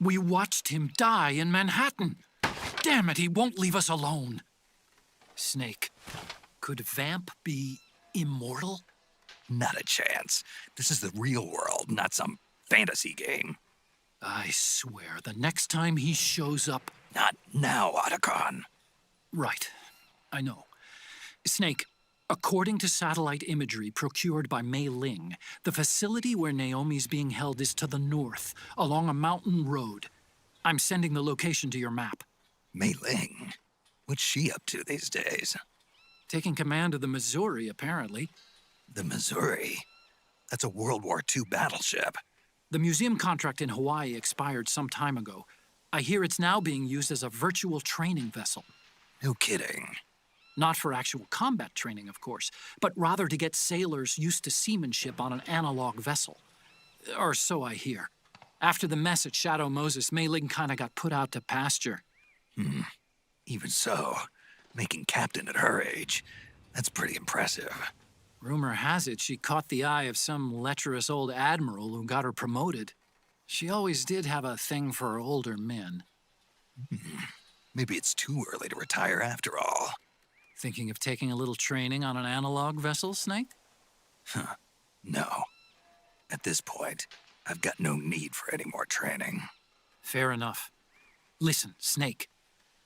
We watched him die in Manhattan. Damn it, he won't leave us alone. Snake, could Vamp be immortal? Not a chance. This is the real world, not some fantasy game. I swear, the next time he shows up... Not now, Otacon. Right. I know. Snake, according to satellite imagery procured by Mei Ling, the facility where Naomi's being held is to the north, along a mountain road. I'm sending the location to your map. Mei Ling? What's she up to these days? Taking command of the Missouri, apparently. The Missouri? That's a World War II battleship. The museum contract in Hawaii expired some time ago. I hear it's now being used as a virtual training vessel. No kidding. Not for actual combat training, of course, but rather to get sailors used to seamanship on an analog vessel. Or so I hear. After the mess at Shadow Moses, Mei Ling kinda got put out to pasture. Even so, making captain at her age, that's pretty impressive. Rumor has it she caught the eye of some lecherous old admiral who got her promoted. She always did have a thing for older men. Maybe it's too early to retire after all. Thinking of taking a little training on an analog vessel, Snake? No. At this point, I've got no need for any more training. Fair enough. Listen, Snake.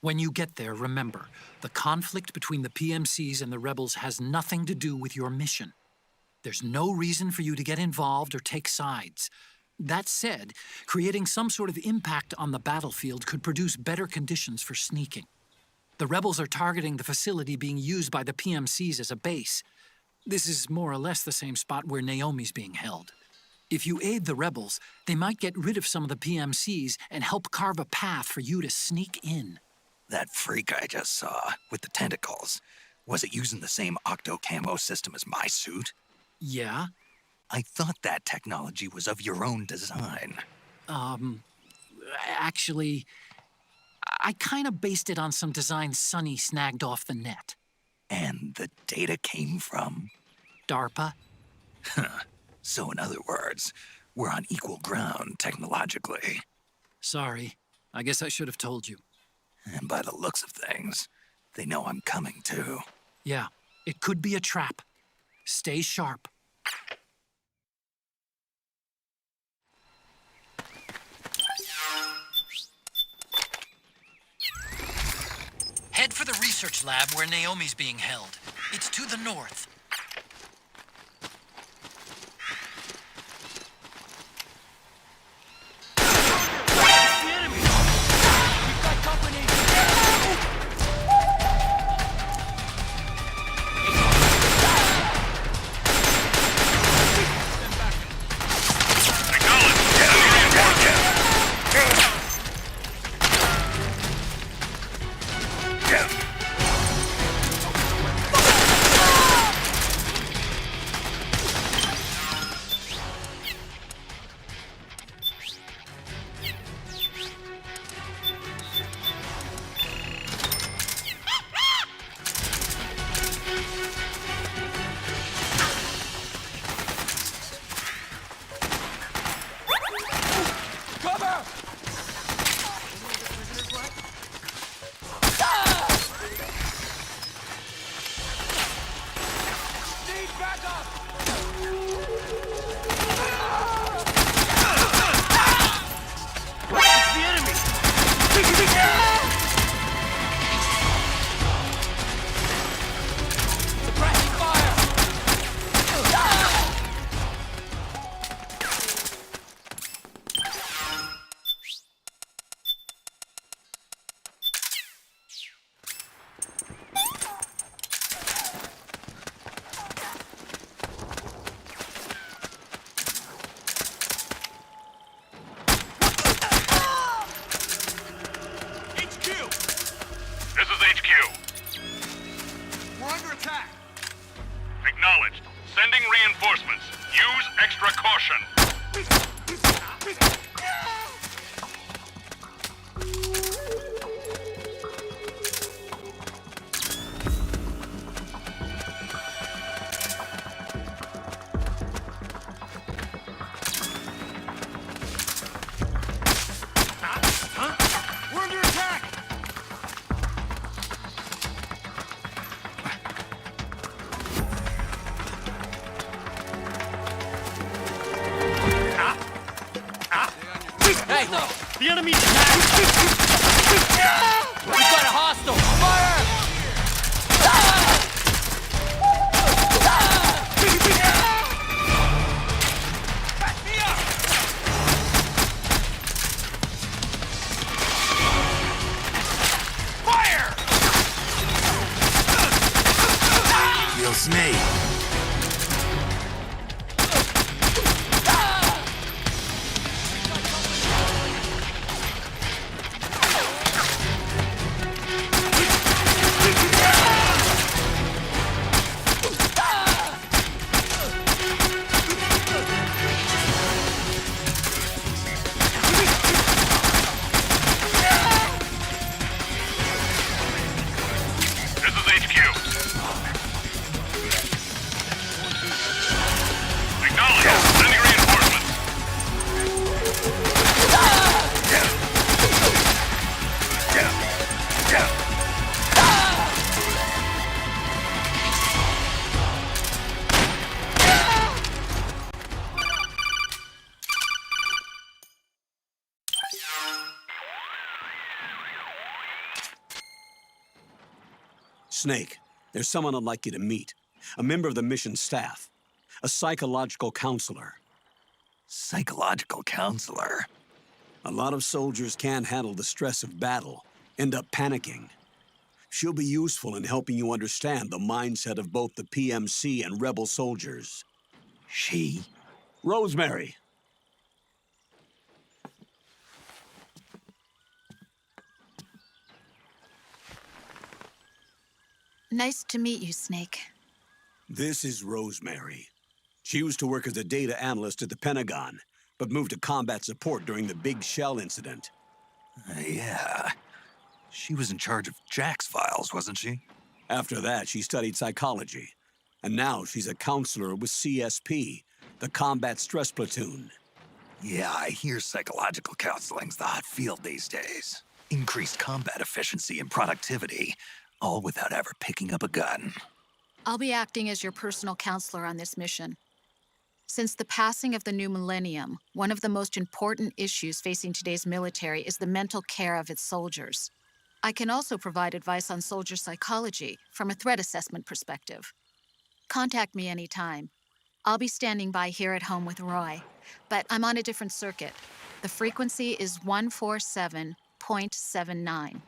When you get there, remember, the conflict between the PMCs and the rebels has nothing to do with your mission. There's no reason for you to get involved or take sides. That said, creating some sort of impact on the battlefield could produce better conditions for sneaking. The rebels are targeting the facility being used by the PMCs as a base. This is more or less the same spot where Naomi's being held. If you aid the rebels, they might get rid of some of the PMCs and help carve a path for you to sneak in. That freak I just saw, with the tentacles, was it using the same octo-camo system as my suit? Yeah? I thought that technology was of your own design. Actually, I kind of based it on some designs Sonny snagged off the net. And the data came from? DARPA. So in other words, we're on equal ground technologically. Sorry, I guess I should have told you. And by the looks of things, they know I'm coming too. Yeah, it could be a trap. Stay sharp. Head for the research lab where Naomi's being held. It's to the north. Acknowledged. Sending reinforcements. Use extra caution. We're under attack! Hey, the enemy's attack! We've got a hostile! Fire! Back me up! Fire! Yo, Snake. Snake, there's someone I'd like you to meet. A member of the mission staff. A psychological counselor. Psychological counselor? A lot of soldiers can't handle the stress of battle, end up panicking. She'll be useful in helping you understand the mindset of both the PMC and rebel soldiers. She? Rosemary. Nice to meet you, Snake. This is Rosemary. She used to work as a data analyst at the Pentagon, but moved to combat support during the Big Shell incident. Yeah. She was in charge of Jack's files, wasn't she? After that, she studied psychology. And now she's a counselor with CSP, the Combat Stress Platoon. Yeah, I hear psychological counseling's the hot field these days. Increased combat efficiency and productivity, all without ever picking up a gun. I'll be acting as your personal counselor on this mission. Since the passing of the new millennium, one of the most important issues facing today's military is the mental care of its soldiers. I can also provide advice on soldier psychology from a threat assessment perspective. Contact me anytime. I'll be standing by here at home with Roy, but I'm on a different circuit. The frequency is 147.79.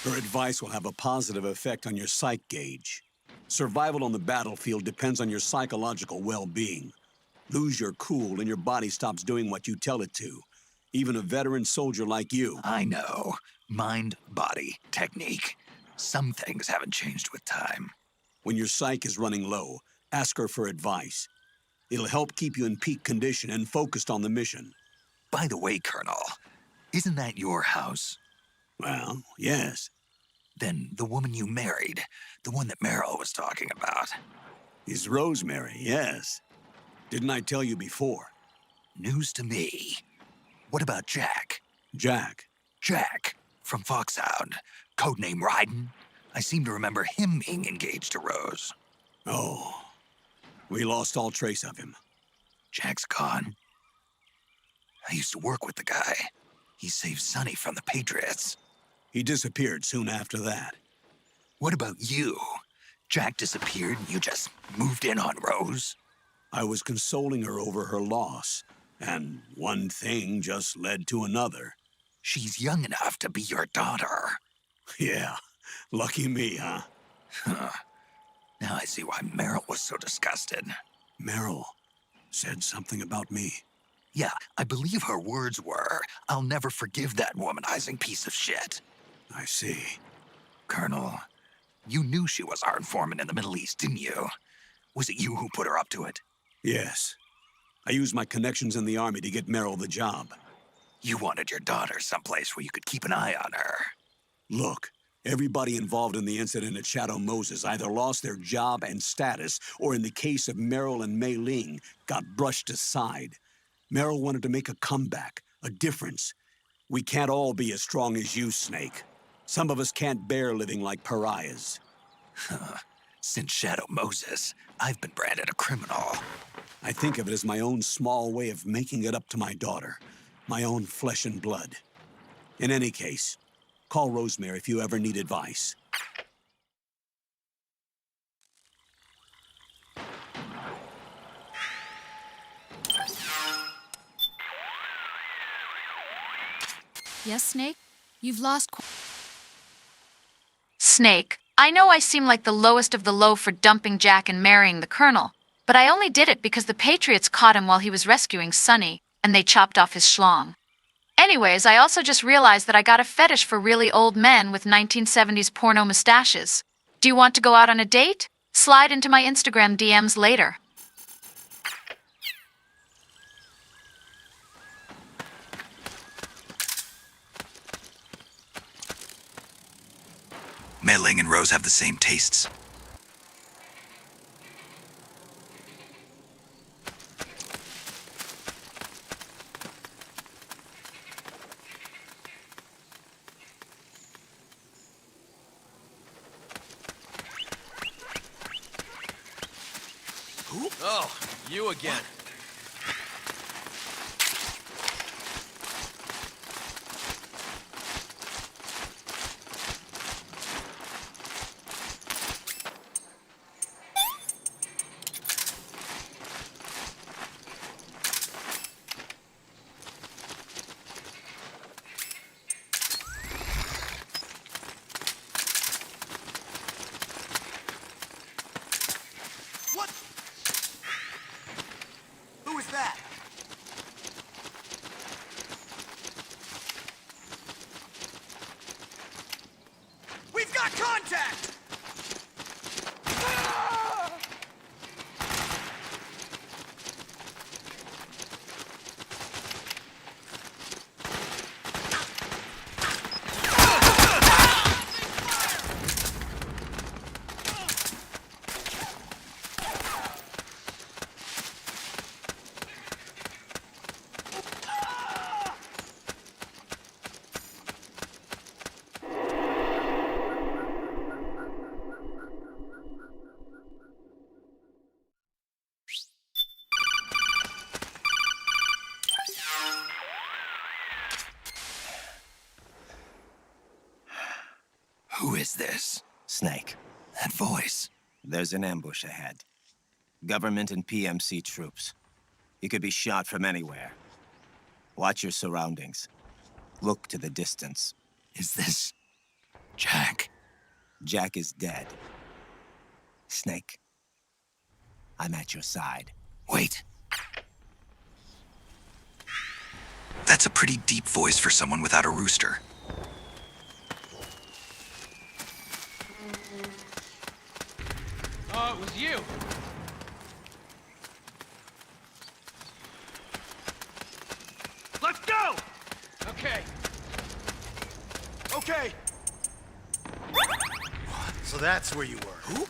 Her advice will have a positive effect on your psych gauge. Survival on the battlefield depends on your psychological well-being. Lose your cool and your body stops doing what you tell it to. Even a veteran soldier like you. I know. Mind, body, technique. Some things haven't changed with time. When your psyche is running low, ask her for advice. It'll help keep you in peak condition and focused on the mission. By the way, Colonel, isn't that your house? Well, yes. Then the woman you married, the one that Meryl was talking about. Is Rosemary, yes. Didn't I tell you before? News to me. What about Jack? Jack? Jack, from Foxhound. Codename Ryden. I seem to remember him being engaged to Rose. Oh. We lost all trace of him. Jack's gone. I used to work with the guy. He saved Sonny from the Patriots. He disappeared soon after that. What about you? Jack disappeared and you just moved in on Rose? I was consoling her over her loss, and one thing just led to another. She's young enough to be your daughter. Yeah, lucky me, huh? Now I see why Meryl was so disgusted. Meryl said something about me. Yeah, I believe her words were, "I'll never forgive that womanizing piece of shit." I see. Colonel, you knew she was our informant in the Middle East, didn't you? Was it you who put her up to it? Yes. I used my connections in the Army to get Meryl the job. You wanted your daughter someplace where you could keep an eye on her. Look, everybody involved in the incident at Shadow Moses either lost their job and status, or in the case of Meryl and Mei Ling, got brushed aside. Meryl wanted to make a comeback, a difference. We can't all be as strong as you, Snake. Some of us can't bear living like pariahs. Since Shadow Moses, I've been branded a criminal. I think of it as my own small way of making it up to my daughter. My own flesh and blood. In any case, call Rosemary if you ever need advice. Yes, Snake? You've lost... Snake, I know I seem like the lowest of the low for dumping Jack and marrying the Colonel, but I only did it because the Patriots caught him while he was rescuing Sonny, and they chopped off his schlong. Anyways, I also just realized that I got a fetish for really old men with 1970s porno mustaches. Do you want to go out on a date? Slide into my Instagram DMs later. Mei Ling and Rose have the same tastes. Oh, you again. Where's that? We've got contact! Who is this? Snake. That voice. There's an ambush ahead. Government and PMC troops. You could be shot from anywhere. Watch your surroundings. Look to the distance. Is this Jack? Jack is dead. Snake, I'm at your side. Wait. That's a pretty deep voice for someone without a rooster. Oh, it was you. Let's go! Okay. Okay. So that's where you were. Who?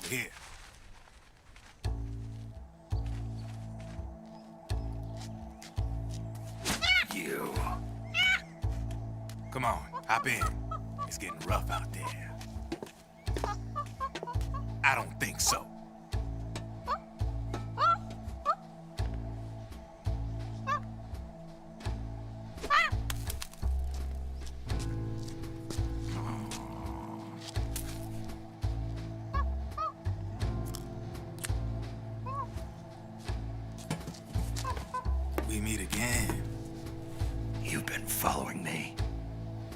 Here. You. Come on, hop in. It's getting rough out there. I don't think so. We meet again. You've been following me.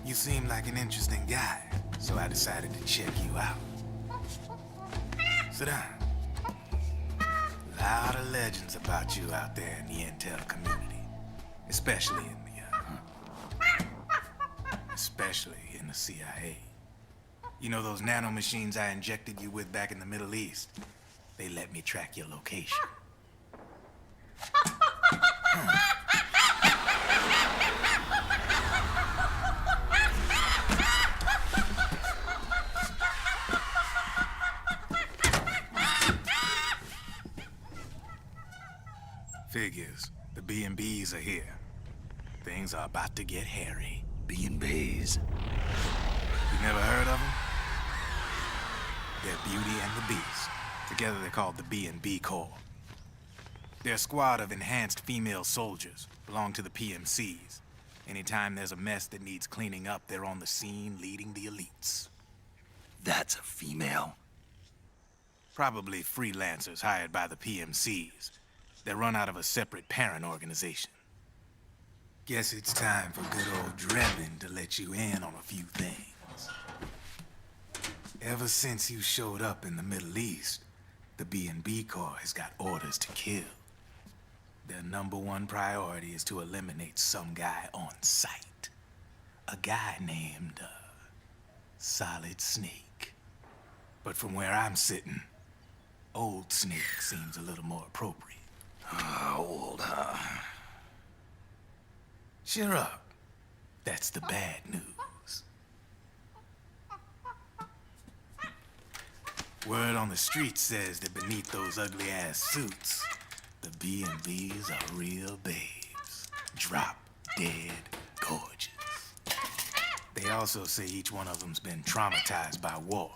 You seem like an interesting guy, so I decided to check you out. Sit down. A lot of legends about you out there in the intel community, especially in the CIA. You know those nanomachines I injected you with back in the Middle East? They let me track your location. Figures. The B&Bs are here. Things are about to get hairy. B&Bs. You never heard of them? They're Beauty and the Beast. Together they're called the B&B Corps. They're a squad of enhanced female soldiers, belong to the PMCs. Anytime there's a mess that needs cleaning up, they're on the scene leading the elites. That's a female? Probably freelancers hired by the PMCs. They're run out of a separate parent organization. Guess it's time for good old Drebin to let you in on a few things. Ever since you showed up in the Middle East, the B&B Corps has got orders to kill. Their #1 priority is to eliminate some guy on sight. A guy named, Solid Snake. But from where I'm sitting, Old Snake seems a little more appropriate. Old, huh? Cheer up. That's the bad news. Word on the street says that beneath those ugly-ass suits, the B&Bs are real babes. Drop dead gorgeous. They also say each one of them's been traumatized by war.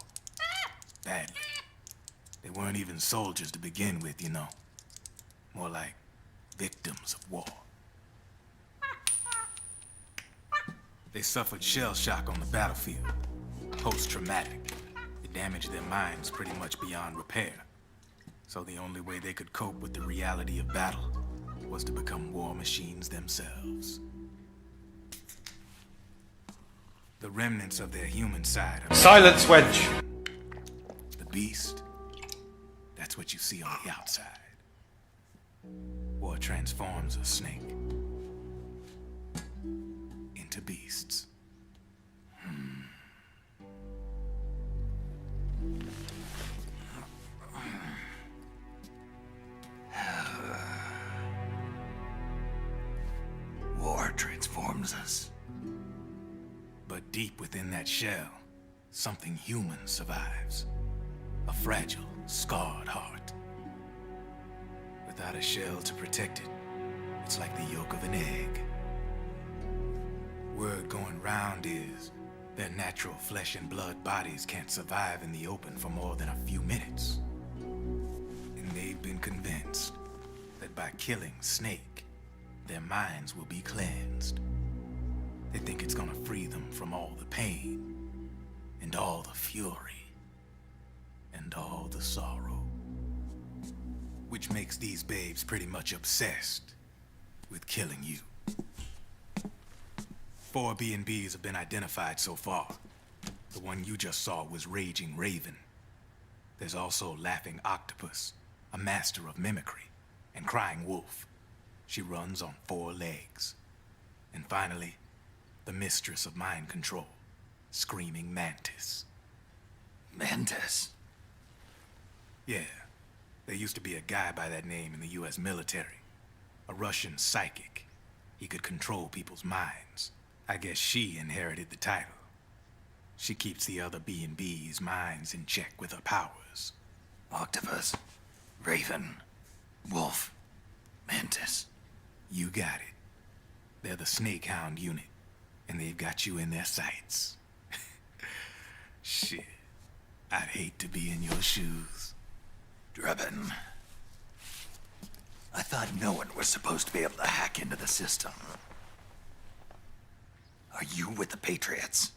Badly. They weren't even soldiers to begin with, you know. More like victims of war. They suffered shell shock on the battlefield. Post-traumatic. It damaged their minds pretty much beyond repair. So the only way they could cope with the reality of battle was to become war machines themselves. The remnants of their human side are... Silence, wench! The beast. That's what you see on the outside. War transforms a snake into beasts. War transforms us. But deep within that shell, something human survives. A fragile, scarred heart. Without a shell to protect it, it's like the yolk of an egg. Word going round is their natural flesh and blood bodies can't survive in the open for more than a few minutes. And they've been convinced that by killing Snake, their minds will be cleansed. They think it's gonna free them from all the pain, and all the fury, and all the sorrow. Which makes these babes pretty much obsessed with killing you. 4 B&Bs have been identified so far. The one you just saw was Raging Raven. There's also Laughing Octopus, a master of mimicry, and Crying Wolf. She runs on 4 legs. And finally, the mistress of mind control, Screaming Mantis. Mantis? Yeah. There used to be a guy by that name in the US military. A Russian psychic. He could control people's minds. I guess she inherited the title. She keeps the other B&B's minds in check with her powers. Octopus, Raven, Wolf, Mantis. You got it. They're the Snake Hound unit, and they've got you in their sights. Shit. I'd hate to be in your shoes. Drebin. I thought no one was supposed to be able to hack into the system. Are you with the Patriots?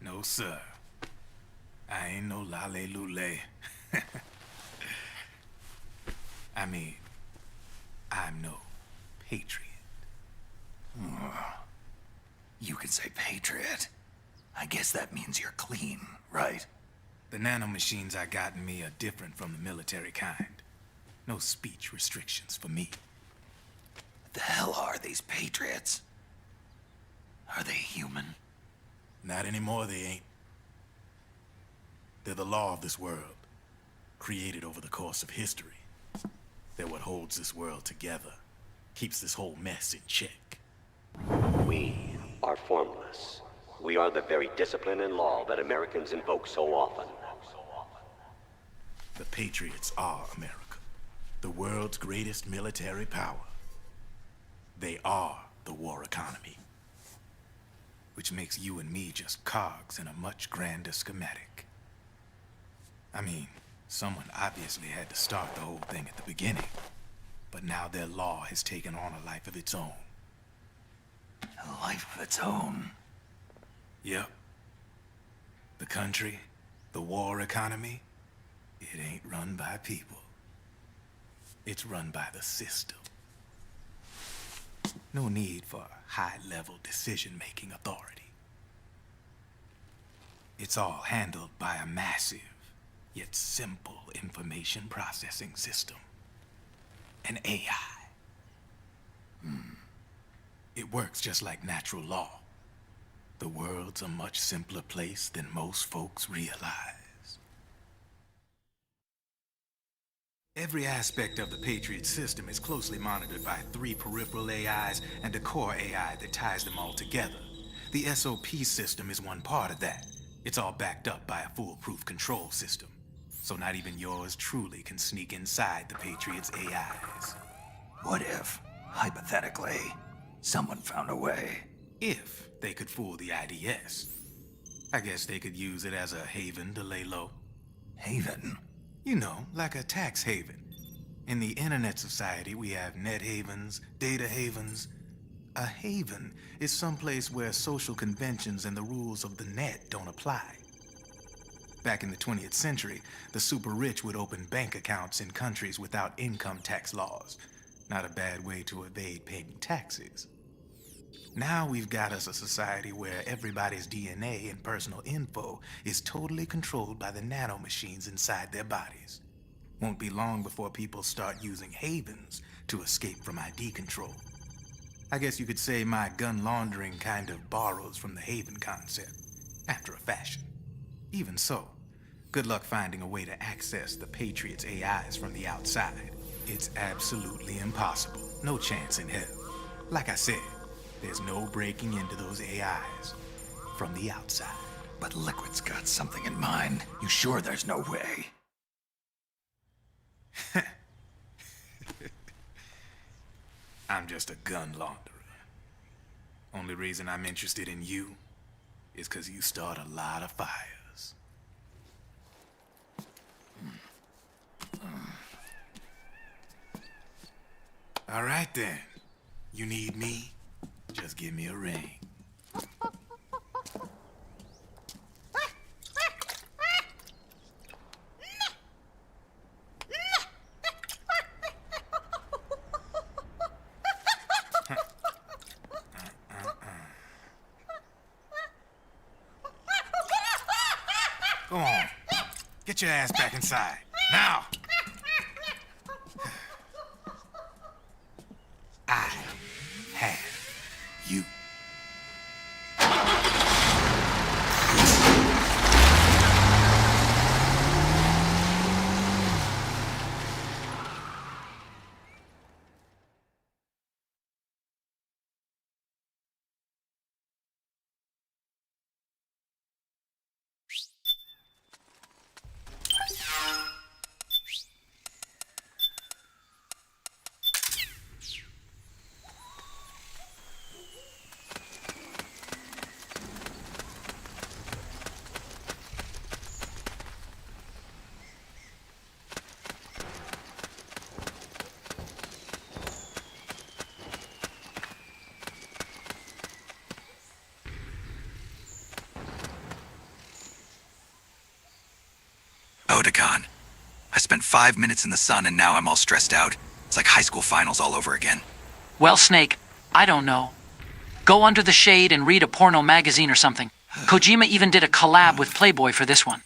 No, sir. I ain't no lale-lule. I mean, I'm no patriot. You can say Patriot. I guess that means you're clean, right? The nanomachines I got in me are different from the military kind. No speech restrictions for me. What the hell are these Patriots? Are they human? Not anymore, they ain't. They're the law of this world, created over the course of history. They're what holds this world together, keeps this whole mess in check. We are formless. We are the very discipline and law that Americans invoke so often. The Patriots are America, the world's greatest military power. They are the war economy, which makes you and me just cogs in a much grander schematic. I mean, someone obviously had to start the whole thing at the beginning, but now their law has taken on a life of its own. A life of its own? Yep. The country, the war economy, it ain't run by people. It's run by the system. No need for high-level decision-making authority. It's all handled by a massive, yet simple information processing system. An AI. It works just like natural law. The world's a much simpler place than most folks realize. Every aspect of the Patriot system is closely monitored by 3 peripheral AIs and a core AI that ties them all together. The SOP system is one part of that. It's all backed up by a foolproof control system. So not even yours truly can sneak inside the Patriots' AIs. What if, hypothetically, someone found a way? If they could fool the IDS. I guess they could use it as a haven to lay low. Haven? You know, like a tax haven. In the internet society, we have net havens, data havens. A haven is someplace where social conventions and the rules of the net don't apply. Back in the 20th century, the super rich would open bank accounts in countries without income tax laws. Not a bad way to evade paying taxes. Now we've got us a society where everybody's DNA and personal info is totally controlled by the nanomachines inside their bodies. Won't be long before people start using havens to escape from ID control. I guess you could say my gun laundering kind of borrows from the haven concept, after a fashion. Even so, good luck finding a way to access the Patriots' AIs from the outside. It's absolutely impossible. No chance in hell. Like I said, there's no breaking into those AIs from the outside. But Liquid's got something in mind. You sure there's no way? I'm just a gun launderer. Only reason I'm interested in you is because you start a lot of fires. All right then. You need me? Just give me a ring. Go on. Get your ass back inside. Now! I have you. Otacon. I spent 5 minutes in the sun and now I'm all stressed out. It's like high school finals all over again. Well, Snake, I don't know. Go under the shade and read a porno magazine or something. Kojima even did a collab with Playboy for this one.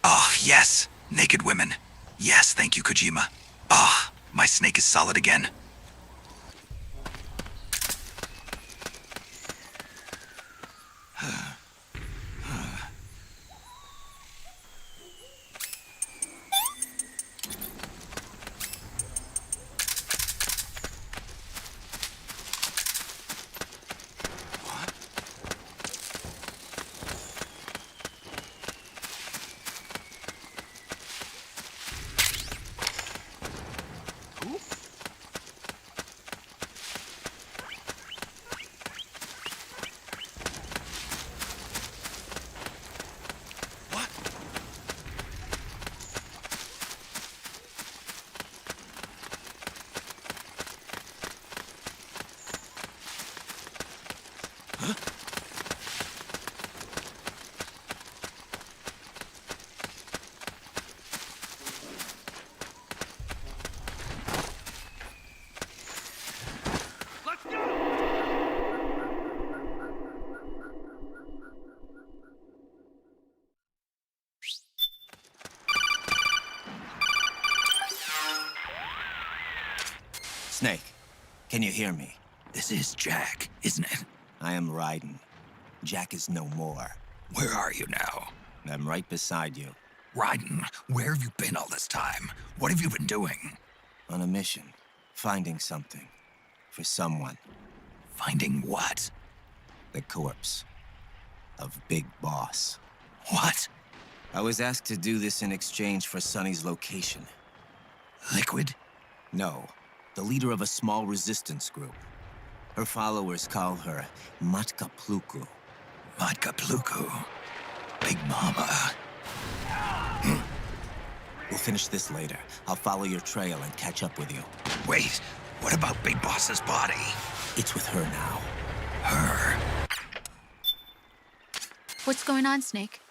Oh, yes. Naked women. Yes, thank you, Kojima. Ah, my snake is solid again. Snake, can you hear me? This is Jack, isn't it? I am Raiden. Jack is no more. Where are you now? I'm right beside you. Raiden, where have you been all this time? What have you been doing? On a mission. Finding something. For someone. Finding what? The corpse. Of Big Boss. What? I was asked to do this in exchange for Sonny's location. Liquid? No. The leader of a small resistance group. Her followers call her Matka Pluku. Matka Pluku? Big Mama. We'll finish this later. I'll follow your trail and catch up with you. Wait, what about Big Boss's body? It's with her now. Her? What's going on, Snake?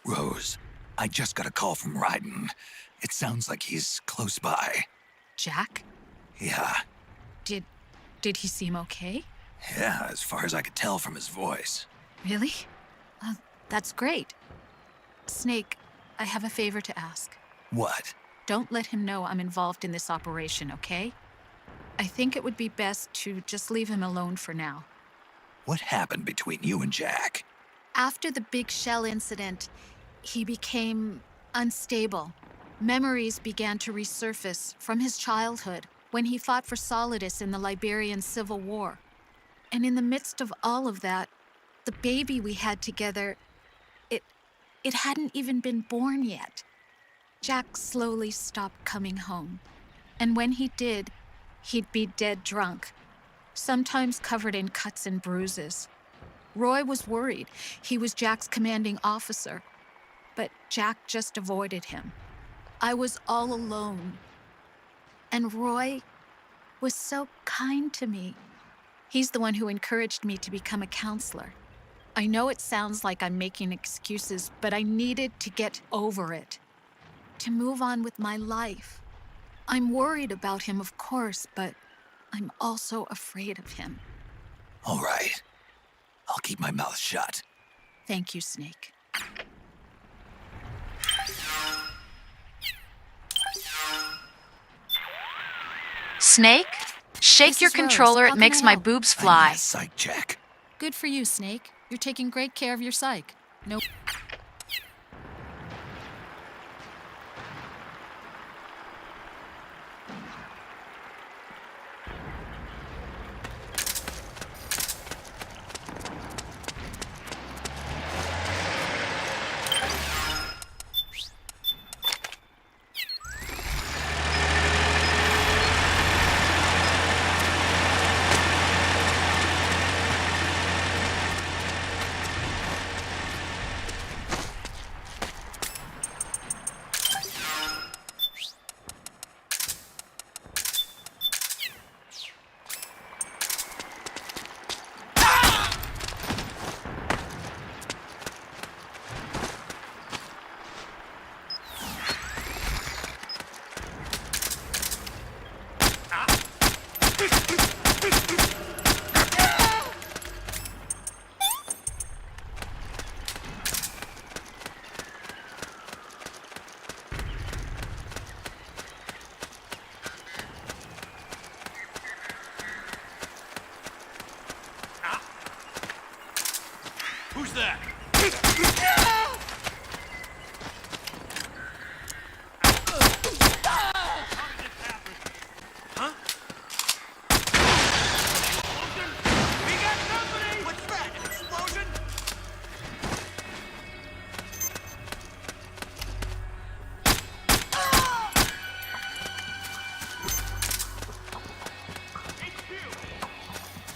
Rose, I just got a call from Raiden. It sounds like he's close by. Jack? Yeah. Did he seem okay? Yeah, as far as I could tell from his voice. Really? That's great. Snake, I have a favor to ask. What? Don't let him know I'm involved in this operation, okay? I think it would be best to just leave him alone for now. What happened between you and Jack? After the Big Shell incident, he became unstable. Memories began to resurface from his childhood when he fought for Solidus in the Liberian Civil War. And in the midst of all of that, the baby we had together, it hadn't even been born yet. Jack slowly stopped coming home. And when he did, he'd be dead drunk, sometimes covered in cuts and bruises. Roy was worried. He was Jack's commanding officer. But Jack just avoided him. I was all alone. And Roy was so kind to me. He's the one who encouraged me to become a counselor. I know it sounds like I'm making excuses, but I needed to get over it. To move on with my life. I'm worried about him, of course, but I'm also afraid of him. All right. I'll keep my mouth shut. Thank you, Snake. Snake? Shake This your is Rose. controller, How it can makes I my help? boobs fly. Psych check. Good for you, Snake. You're taking great care of your psych. Nope.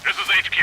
This is HQ.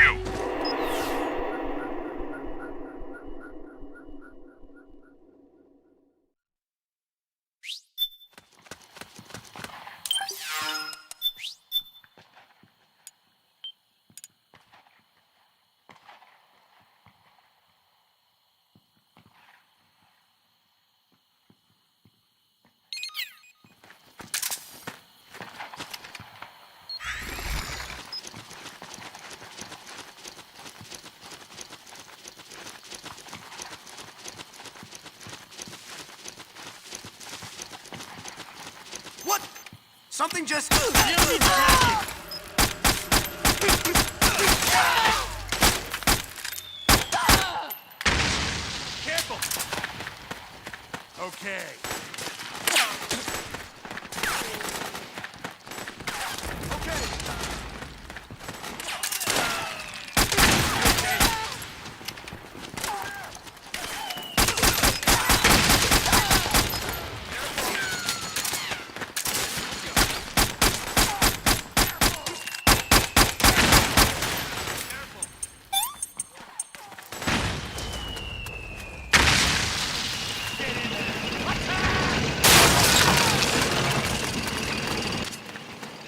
What? Something just... Careful! Okay.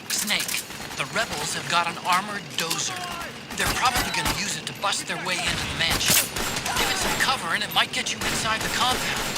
Snake, the rebels have got an armored dozer. They're probably gonna use it to bust their way into the mansion. Give it some cover and it might get you inside the compound.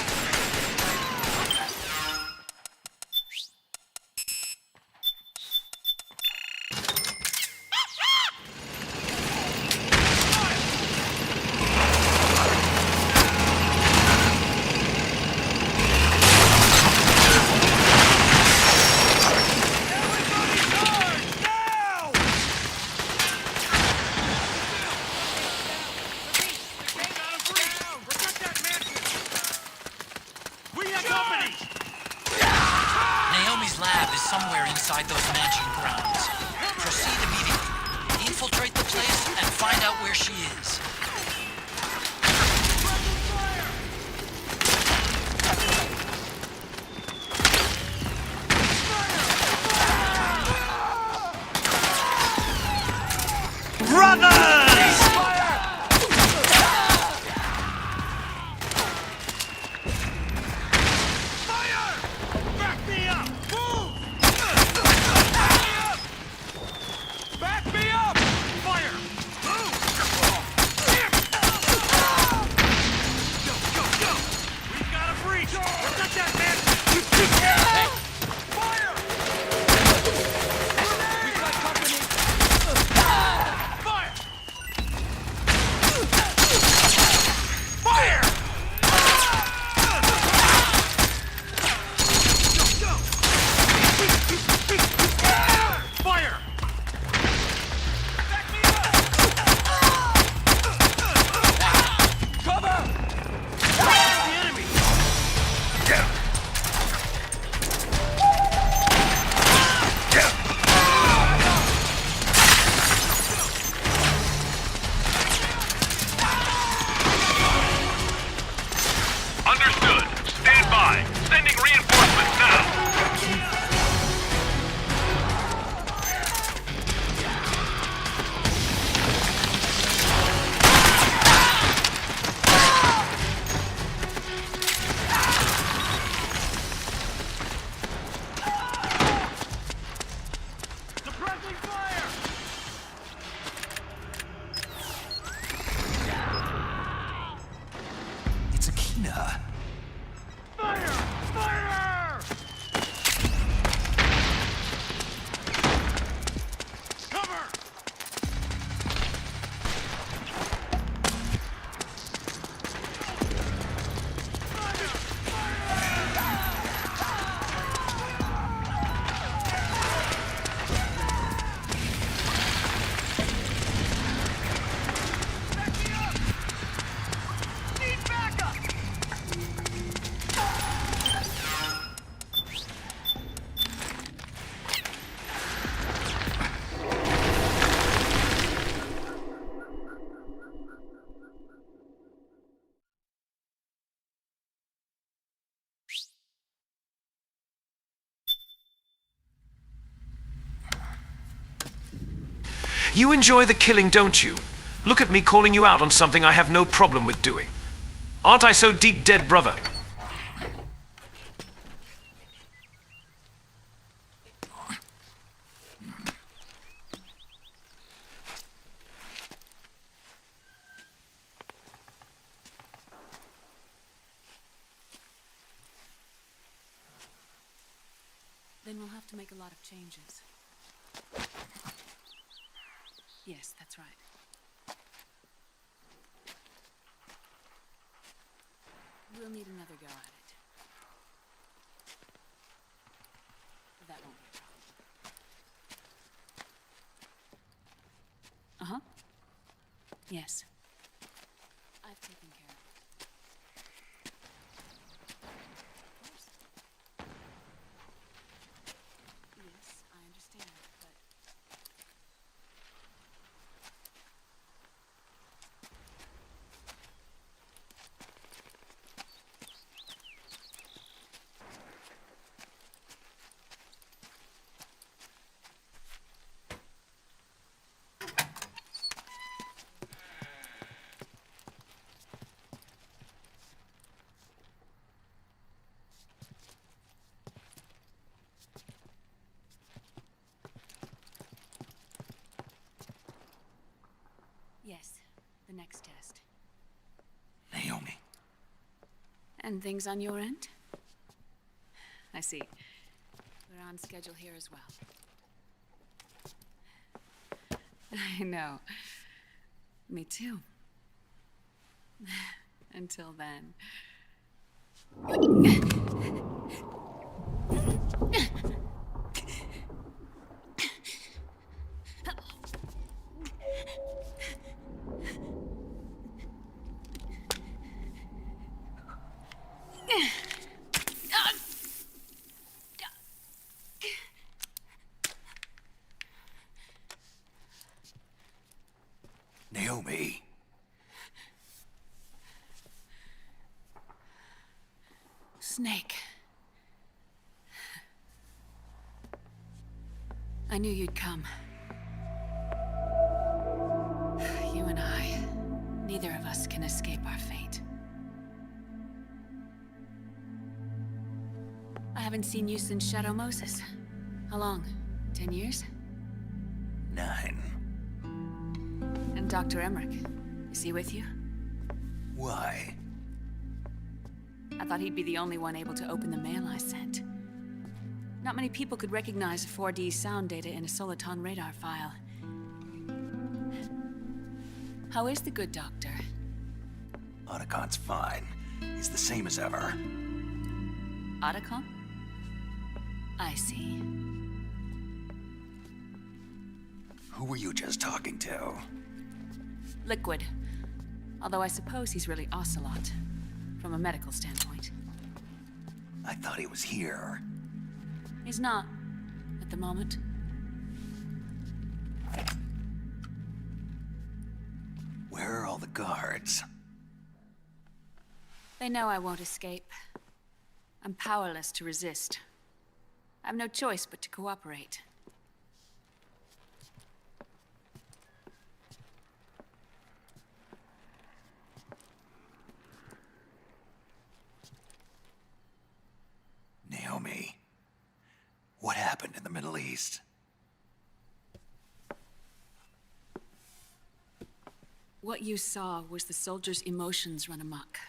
Naomi's lab is somewhere inside those mansion grounds. Proceed immediately. Infiltrate the place and find out where she is. Need You enjoy the killing, don't you? Look at me calling you out on something I have no problem with doing. Aren't I so deep dead, brother? Then we'll have to make a lot of changes. Yes, that's right. We'll need another go at it. That won't be a problem. Uh-huh. Yes. I've taken care of it. Of course. Yes, I understand, but... Yes, the next test. Naomi. And things on your end? I see. We're on schedule here as well. I know. Me too. Until then. Naomi. Snake. I knew you'd come. You and I, neither of us can escape our fate. I haven't seen you since Shadow Moses. How long? 10 years? 9. And Dr. Emmerich, is he with you? Why? I thought he'd be the only one able to open the mail I sent. Not many people could recognize 4D sound data in a Soliton radar file. How is the good doctor? Otacon's fine. He's the same as ever. Otacon? I see. Who were you just talking to? Liquid. Although I suppose he's really Ocelot, from a medical standpoint. I thought he was here. He's not, at the moment. Where are all the guards? They know I won't escape. I'm powerless to resist. I have no choice but to cooperate. Naomi, what happened in the Middle East? What you saw was the soldiers' emotions run amok.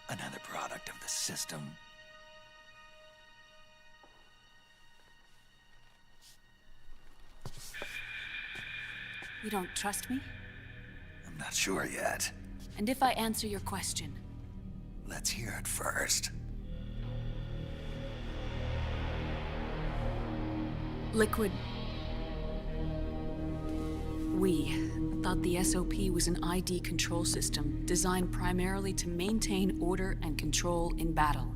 Another product of the system. You don't trust me? I'm not sure yet. And if I answer your question? Let's hear it first. Liquid. We thought the SOP was an ID control system designed primarily to maintain order and control in battle.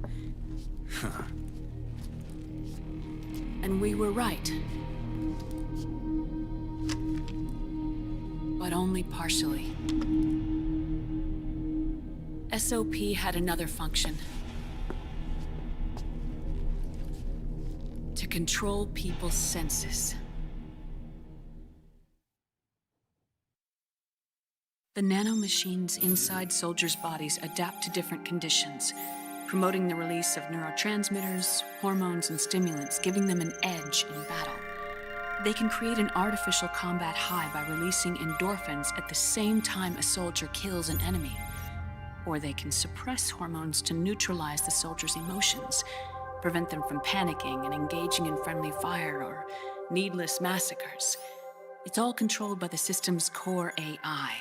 Huh. And we were right. But only partially. SOP had another function. To control people's senses. The nanomachines inside soldiers' bodies adapt to different conditions, promoting the release of neurotransmitters, hormones, and stimulants, giving them an edge in battle. They can create an artificial combat high by releasing endorphins at the same time a soldier kills an enemy. Or they can suppress hormones to neutralize the soldier's emotions, prevent them from panicking and engaging in friendly fire or needless massacres. It's all controlled by the system's core AI.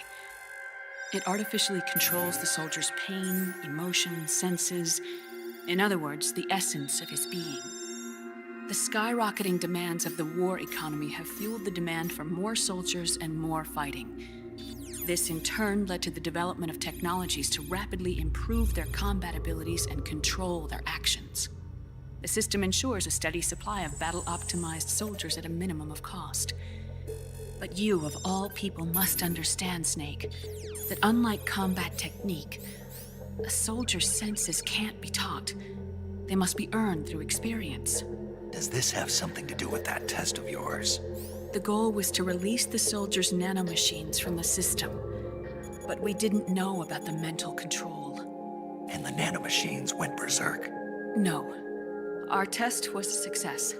It artificially controls the soldier's pain, emotion, senses, in other words, the essence of his being. The skyrocketing demands of the war economy have fueled the demand for more soldiers and more fighting. This in turn led to the development of technologies to rapidly improve their combat abilities and control their actions. The system ensures a steady supply of battle-optimized soldiers at a minimum of cost. But you, of all people, must understand, Snake, that unlike combat technique, a soldier's senses can't be taught. They must be earned through experience. Does this have something to do with that test of yours? The goal was to release the soldiers' nanomachines from the system, but we didn't know about the mental control. And the nanomachines went berserk? No. Our test was a success.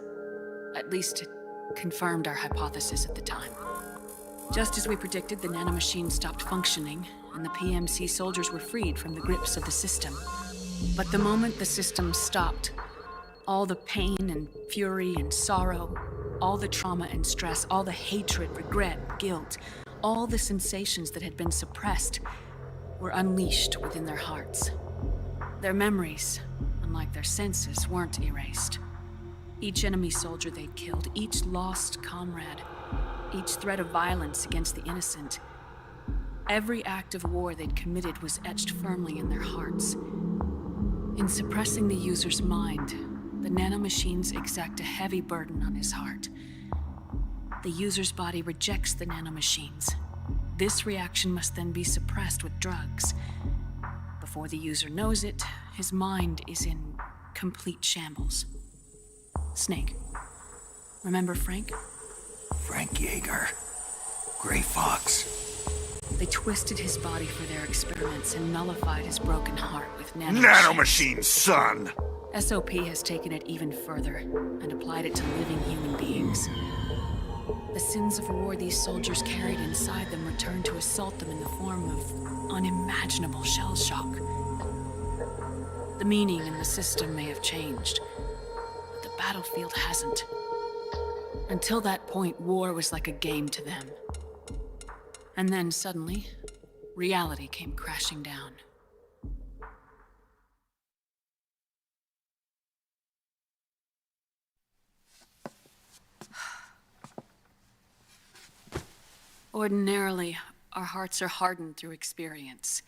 At least it confirmed our hypothesis at the time. Just as we predicted, the nanomachines stopped functioning, and the PMC soldiers were freed from the grips of the system. But the moment the system stopped, all the pain and fury and sorrow, all the trauma and stress, all the hatred, regret, guilt, all the sensations that had been suppressed were unleashed within their hearts. Their memories, unlike their senses, weren't erased. Each enemy soldier they'd killed, each lost comrade, each threat of violence against the innocent, every act of war they'd committed was etched firmly in their hearts. In suppressing the user's mind, the nanomachines exact a heavy burden on his heart. The user's body rejects the nanomachines. This reaction must then be suppressed with drugs. Before the user knows it, his mind is in complete shambles. Snake, remember Frank? Frank Yeager. Gray Fox. They twisted his body for their experiments and nullified his broken heart with nanomachines. Nanomachines, son! SOP has taken it even further and applied it to living human beings. The sins of war these soldiers carried inside them returned to assault them in the form of unimaginable shell shock. The meaning in the system may have changed, but the battlefield hasn't. Until that point, war was like a game to them. And then suddenly, reality came crashing down. Ordinarily, our hearts are hardened through experience.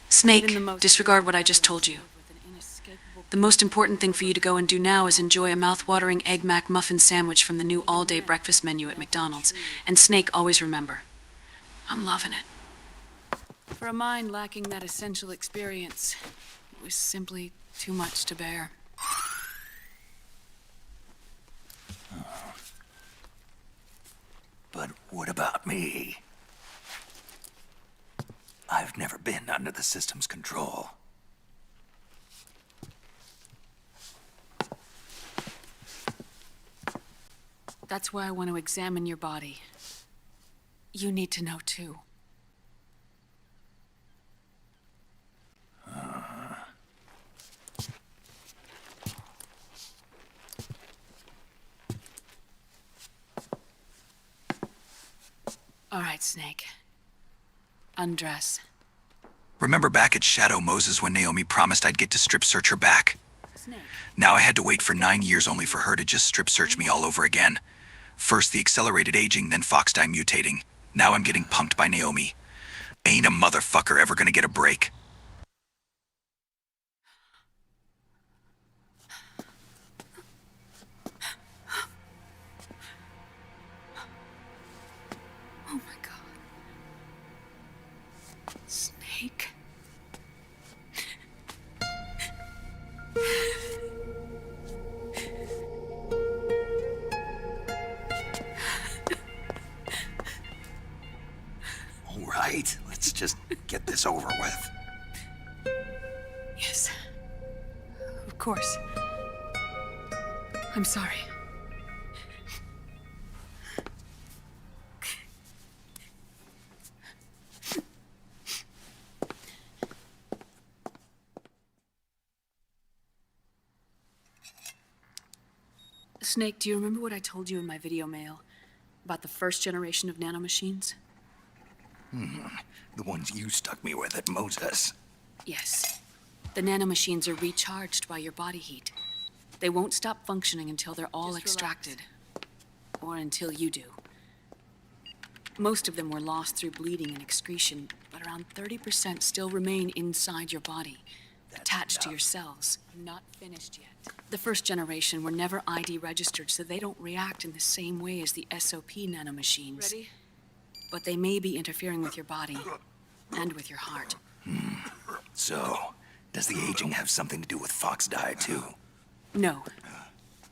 Snake, disregard what I just told you. The most important thing for you to go and do now is enjoy a mouth-watering Egg Mac muffin sandwich from the new all-day breakfast menu at McDonald's. And Snake, always remember, I'm loving it. For a mind lacking that essential experience, it was simply too much to bear. But what about me? I've never been under the system's control. That's why I want to examine your body. You need to know too. All right, Snake. Undress. Remember back at Shadow Moses when Naomi promised I'd get to strip search her back? Snake. Now I had to wait for 9 years only for her to just strip search me all over again. First the accelerated aging, then Fox die mutating. Now I'm getting pumped by Naomi. Ain't a motherfucker ever gonna get a break. Oh my God. Snake. right? Let's just get this over with. Yes. Of course. I'm sorry. Snake, do you remember what I told you in my video mail about the first generation of nanomachines? The ones you stuck me with at Moses. Yes. The nanomachines are recharged by your body heat. They won't stop functioning until they're all extracted. Or until you do. Most of them were lost through bleeding and excretion, but around 30% still remain inside your body, attached to your cells. Not finished yet. The first generation were never ID registered, so they don't react in the same way as the SOP nanomachines. Ready? But they may be interfering with your body and with your heart. So, does the aging have something to do with Fox die too? No.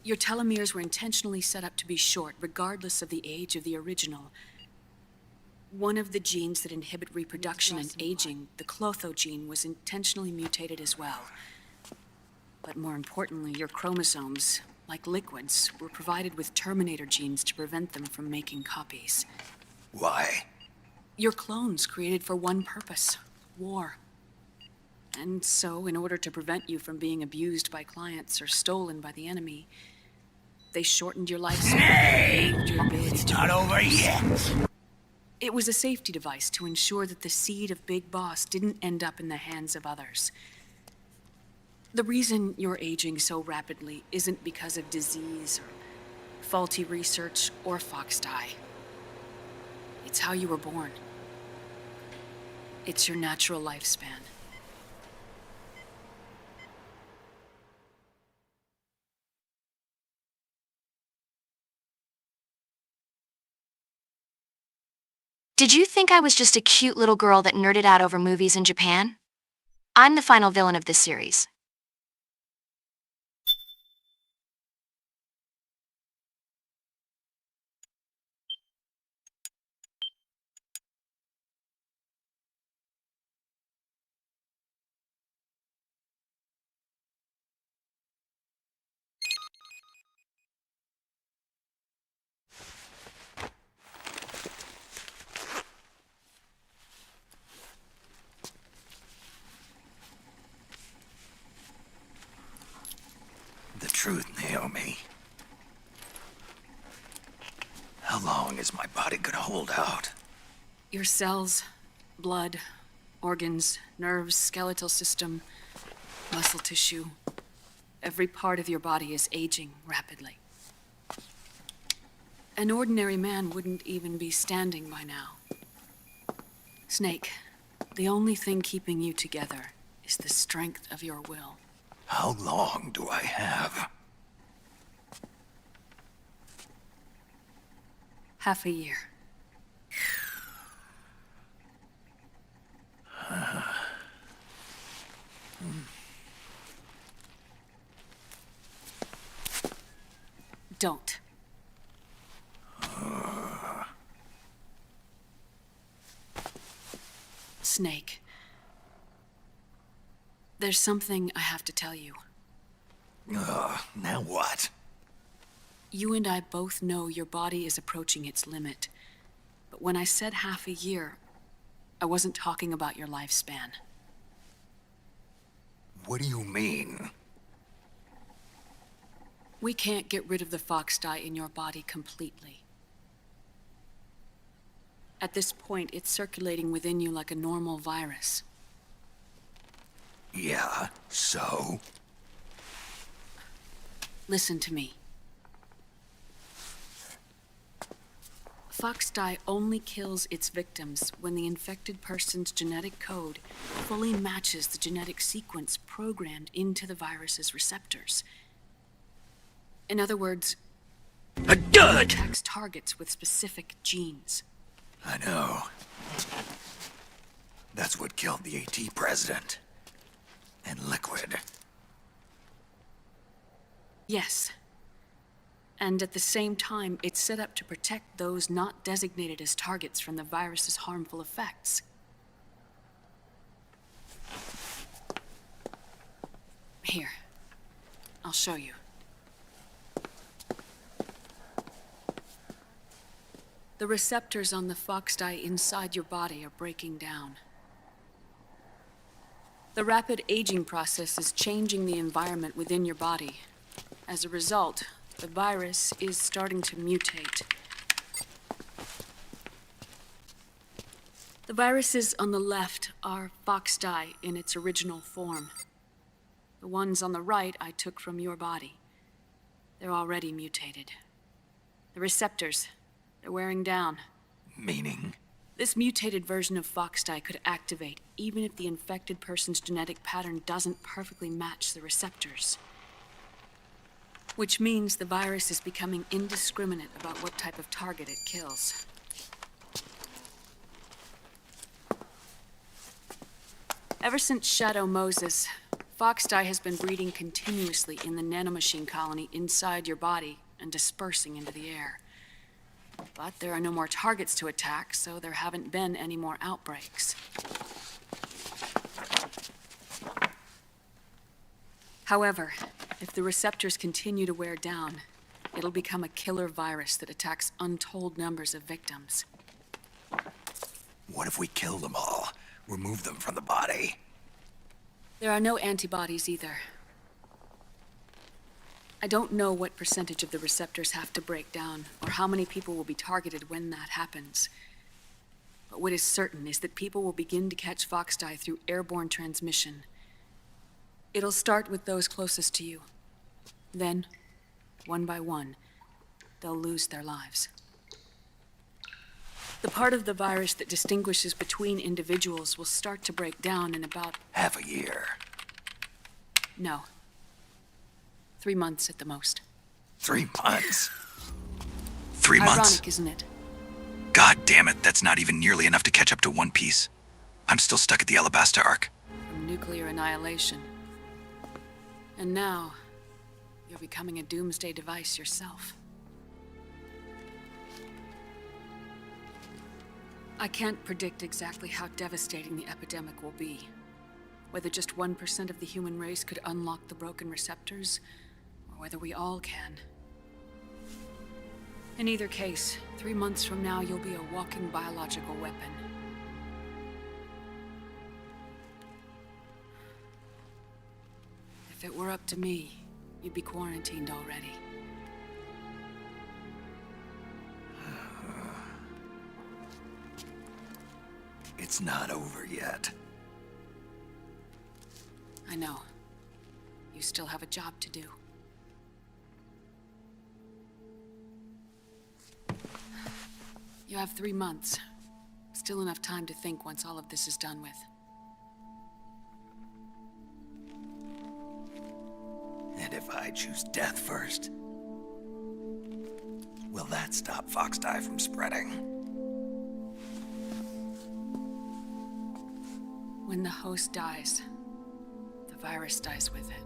Your telomeres were intentionally set up to be short, regardless of the age of the original. One of the genes that inhibit reproduction and aging, the Clotho gene, was intentionally mutated as well. But more importantly, your chromosomes, like liquids, were provided with terminator genes to prevent them from making copies. Why? Your clones created for one purpose: war. And so, in order to prevent you from being abused by clients or stolen by the enemy, they shortened your lifespan. It's not over yet. It was a safety device to ensure that the seed of Big Boss didn't end up in the hands of others. The reason you're aging so rapidly isn't because of disease or faulty research or Fox die. It's how you were born. It's your natural lifespan. Did you think I was just a cute little girl that nerded out over movies in Japan? I'm the final villain of this series. The truth, Naomi. How long is my body gonna hold out? Your cells, blood, organs, nerves, skeletal system, muscle tissue. Every part of your body is aging rapidly. An ordinary man wouldn't even be standing by now. Snake, the only thing keeping you together is the strength of your will. How long do I have? Half a year. Don't. Snake. There's something I have to tell you. Now what? You and I both know your body is approaching its limit. But when I said half a year, I wasn't talking about your lifespan. What do you mean? We can't get rid of the Fox die in your body completely. At this point, it's circulating within you like a normal virus. Yeah, so? Listen to me. Fox die only kills its victims when the infected person's genetic code fully matches the genetic sequence programmed into the virus's receptors. In other words, it attacks targets with specific genes. I know. That's what killed the AT president. And Liquid. Yes. And at the same time, it's set up to protect those not designated as targets from the virus's harmful effects. Here, I'll show you. The receptors on the fox dye inside your body are breaking down. The rapid aging process is changing the environment within your body. As a result, the virus is starting to mutate. The viruses on the left are fox dye in its original form. The ones on the right I took from your body. They're already mutated. The receptors, they're wearing down. Meaning? This mutated version of fox dye could activate even if the infected person's genetic pattern doesn't perfectly match the receptors. Which means the virus is becoming indiscriminate about what type of target it kills. Ever since Shadow Moses, fox dye has been breeding continuously in the nanomachine colony inside your body and dispersing into the air. But there are no more targets to attack, so there haven't been any more outbreaks. However, if the receptors continue to wear down, it'll become a killer virus that attacks untold numbers of victims. What if we kill them all? Remove them from the body? There are no antibodies either. I don't know what percentage of the receptors have to break down, or how many people will be targeted when that happens. But what is certain is that people will begin to catch fox dye through airborne transmission. It'll start with those closest to you. Then, one by one, they'll lose their lives. The part of the virus that distinguishes between individuals will start to break down in about... half a year. No. 3 months at the most. 3 months? 3 months? Ironic, isn't it? God damn it, that's not even nearly enough to catch up to One Piece. I'm still stuck at the Alabasta arc. From nuclear annihilation. And now, you're becoming a doomsday device yourself. I can't predict exactly how devastating the epidemic will be. Whether just 1% of the human race could unlock the broken receptors, or whether we all can. In either case, 3 months from now, you'll be a walking biological weapon. If it were up to me, you'd be quarantined already. It's not over yet. I know. You still have a job to do. You have 3 months. Still enough time to think once all of this is done with. And if I choose death first, will that stop fox dye from spreading? When the host dies, the virus dies with it.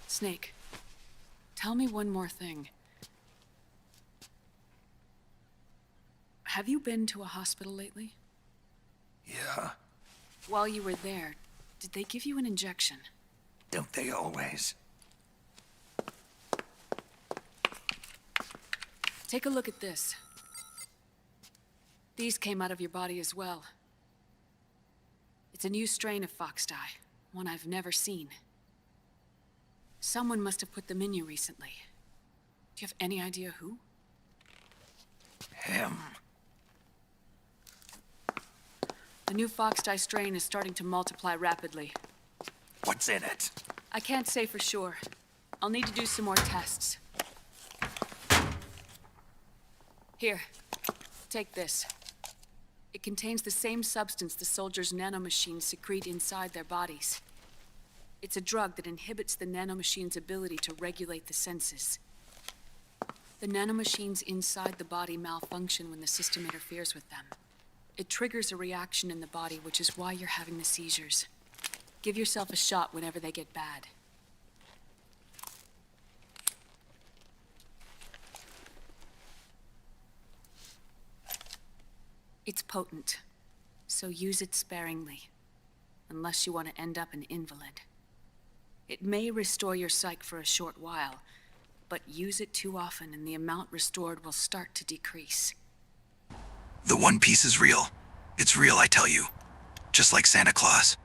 Snake, tell me one more thing. Have you been to a hospital lately? Yeah. While you were there, did they give you an injection? Don't they always? Take a look at this. These came out of your body as well. It's a new strain of fox dye, one I've never seen. Someone must have put them in you recently. Do you have any idea who? Him. The new fox dye strain is starting to multiply rapidly. What's in it? I can't say for sure. I'll need to do some more tests. Here. Take this. It contains the same substance the soldiers' nanomachines secrete inside their bodies. It's a drug that inhibits the nanomachine's ability to regulate the senses. The nanomachines inside the body malfunction when the system interferes with them. It triggers a reaction in the body, which is why you're having the seizures. Give yourself a shot whenever they get bad. It's potent, so use it sparingly, unless you want to end up an invalid. It may restore your psyche for a short while, but use it too often and the amount restored will start to decrease. The One Piece is real. It's real, I tell you. Just like Santa Claus.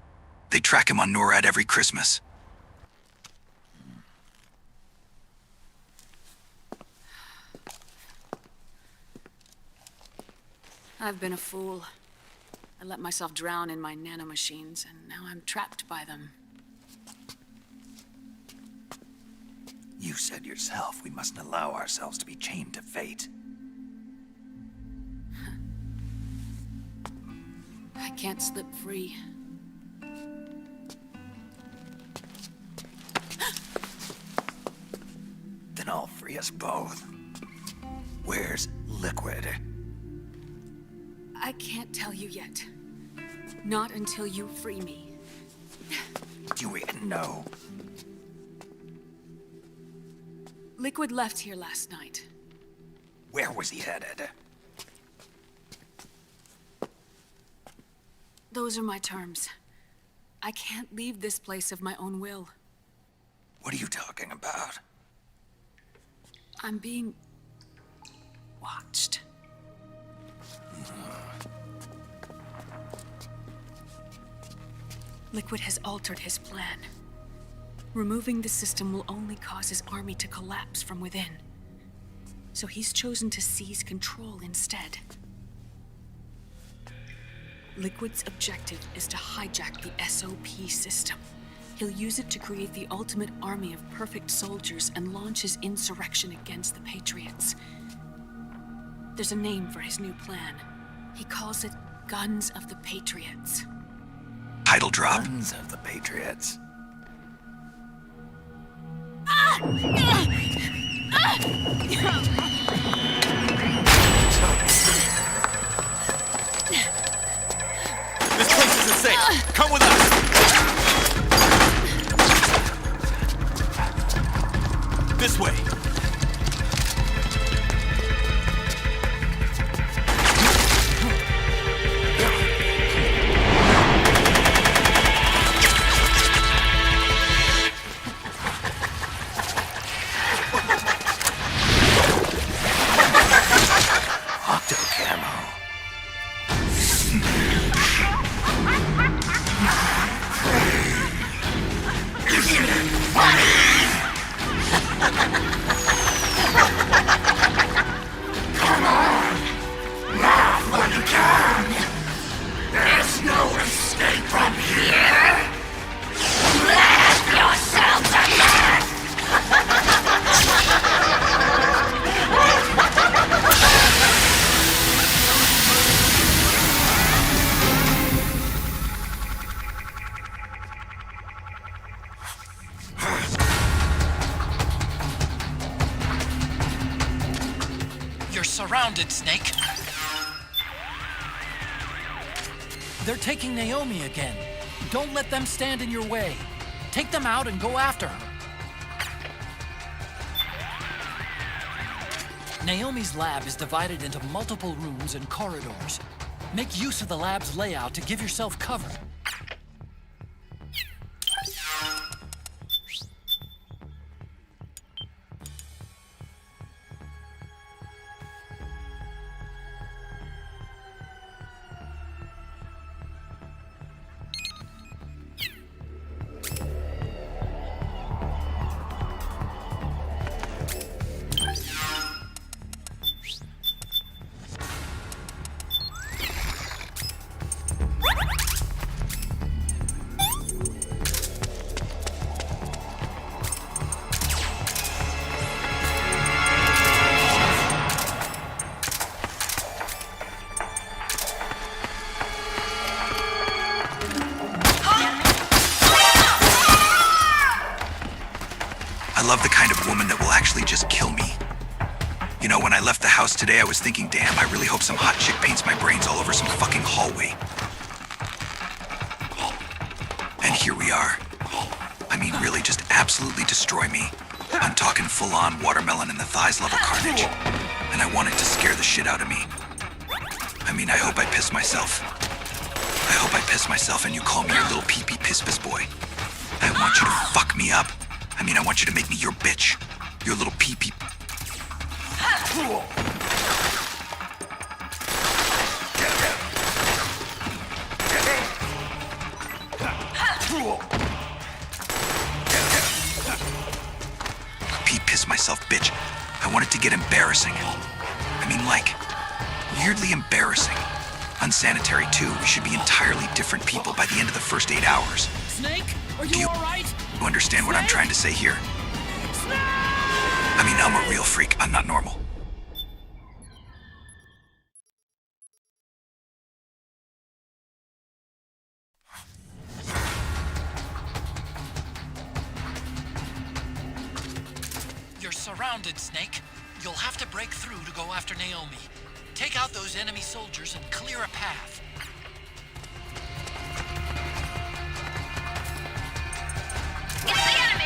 They track him on NORAD every Christmas. I've been a fool. I let myself drown in my nanomachines, and now I'm trapped by them. You said yourself we mustn't allow ourselves to be chained to fate. I can't slip free. Then I'll free us both. Where's Liquid? I can't tell you yet. Not until you free me. Do we know? Liquid left here last night. Where was he headed? Those are my terms. I can't leave this place of my own will. What are you talking about? I'm being watched. Liquid has altered his plan. Removing the system will only cause his army to collapse from within. So he's chosen to seize control instead. Liquid's objective is to hijack the SOP system. He'll use it to create the ultimate army of perfect soldiers and launch his insurrection against the Patriots. There's a name for his new plan. He calls it Guns of the Patriots. Title drop. Guns of the Patriots. This place isn't safe. Come with us. This way. You're surrounded, Snake. They're taking Naomi again. Don't let them stand in your way. Take them out and go after her. Naomi's lab is divided into multiple rooms and corridors. Make use of the lab's layout to give yourself cover. love the kind of woman that will actually just kill me. You know, when I left the house today, I was thinking, damn, I really hope some hot chick paints my brains all over some fucking hallway. And here we are. I mean, really just absolutely destroy me. I'm talking full-on watermelon in the thighs level carnage. And I want it to scare the shit out of me. I mean, I hope I piss myself. I hope I piss myself and you call me your little pee-pee piss-piss boy. I want you to fuck me up. I mean, I want you to make me your bitch. Your little pee-pee. Pee-piss myself, bitch. I want it to get embarrassing. I mean, like, weirdly embarrassing. Unsanitary, too. We should be entirely different people by the end of the first 8 hours. Snake, are you alright? You understand what I'm trying to say here? I mean, I'm a real freak. I'm not normal. You're surrounded, Snake. You'll have to break through to go after Naomi. Take out those enemy soldiers and clear a path. It's the enemy!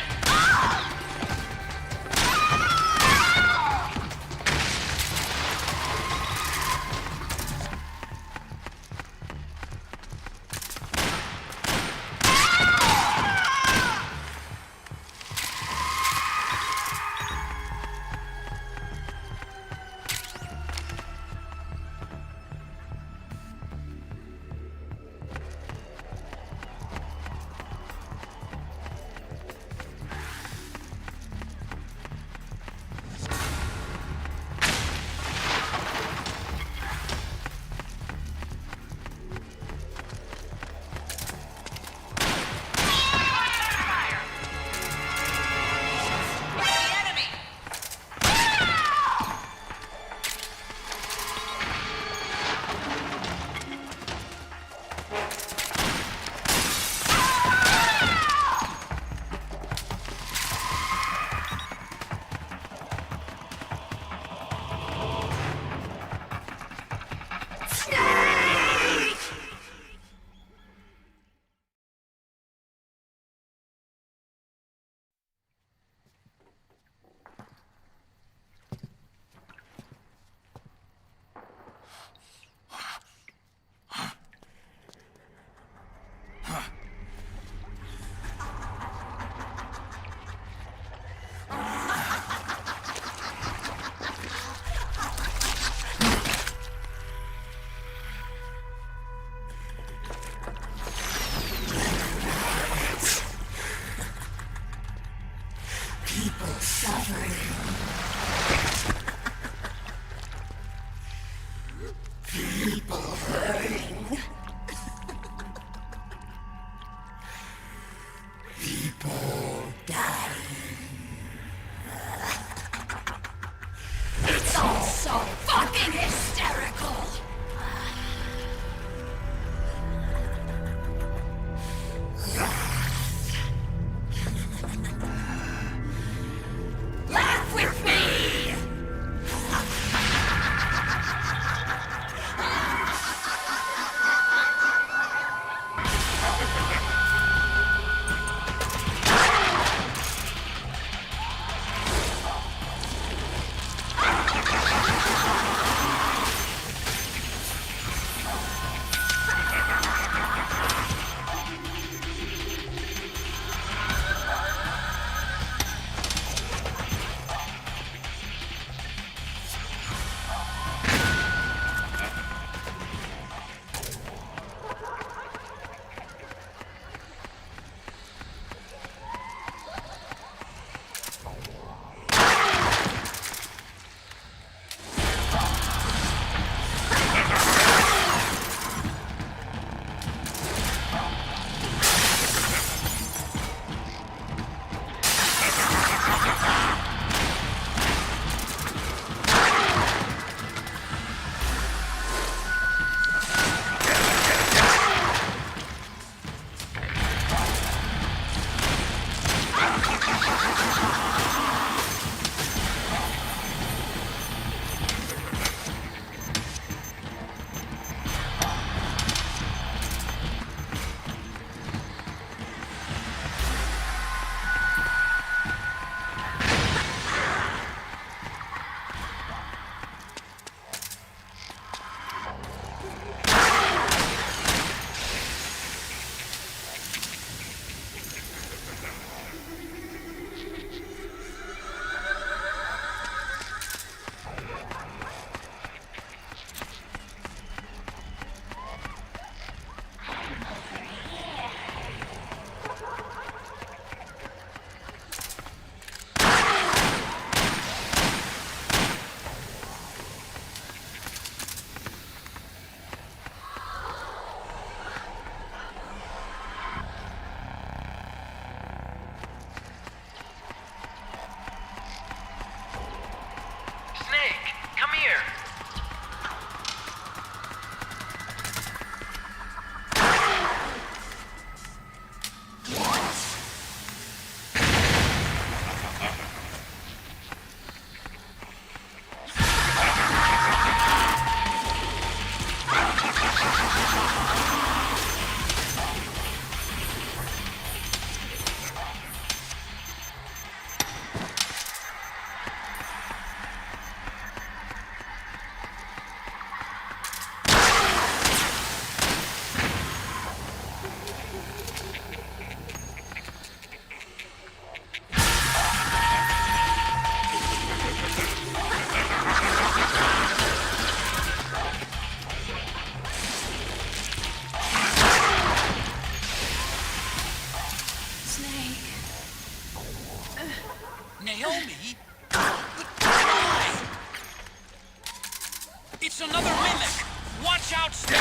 Naomi? Why? It's another mimic! Watch out, Snake!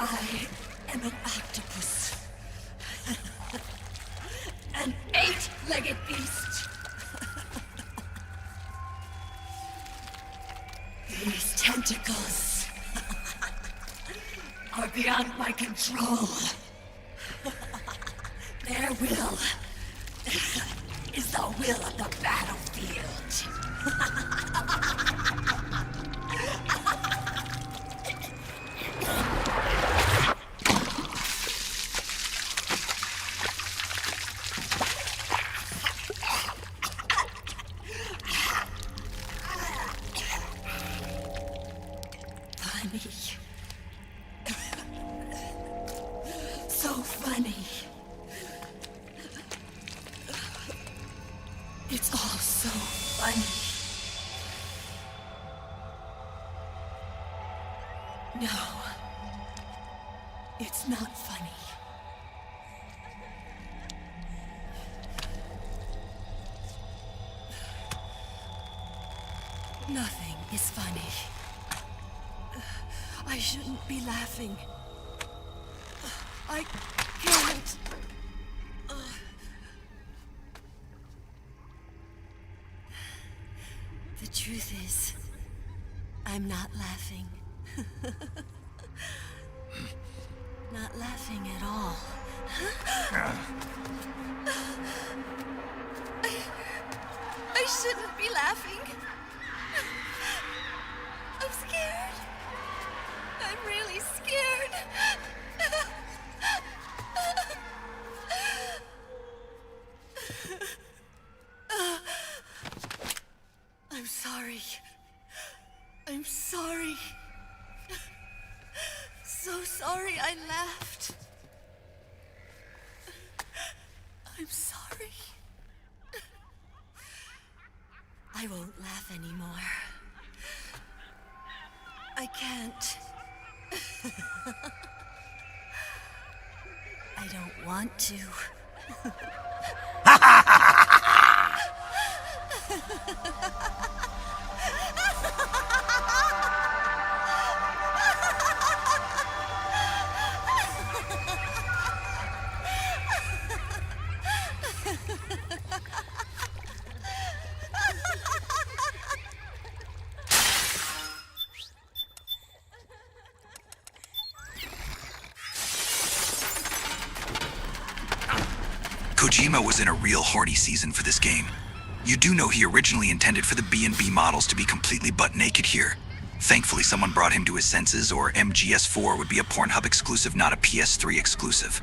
I am an octopus. An 8-legged beast. These tentacles are beyond my control. Their will is the will of the battlefield. Funny. So funny. It's all so funny. No. It's not funny. Nothing is funny. I shouldn't be laughing. I can't. The truth is, I'm not laughing. Not laughing at all. I shouldn't be laughing. I'm scared. I'm really scared. I'm sorry. I'm sorry. So sorry I laughed. I'm sorry. I won't laugh anymore. I can't. I don't want to. Kojima was in a real horny season for this game. You do know he originally intended for the B&B models to be completely butt naked here. Thankfully, someone brought him to his senses, or MGS4 would be a Pornhub exclusive, not a PS3 exclusive.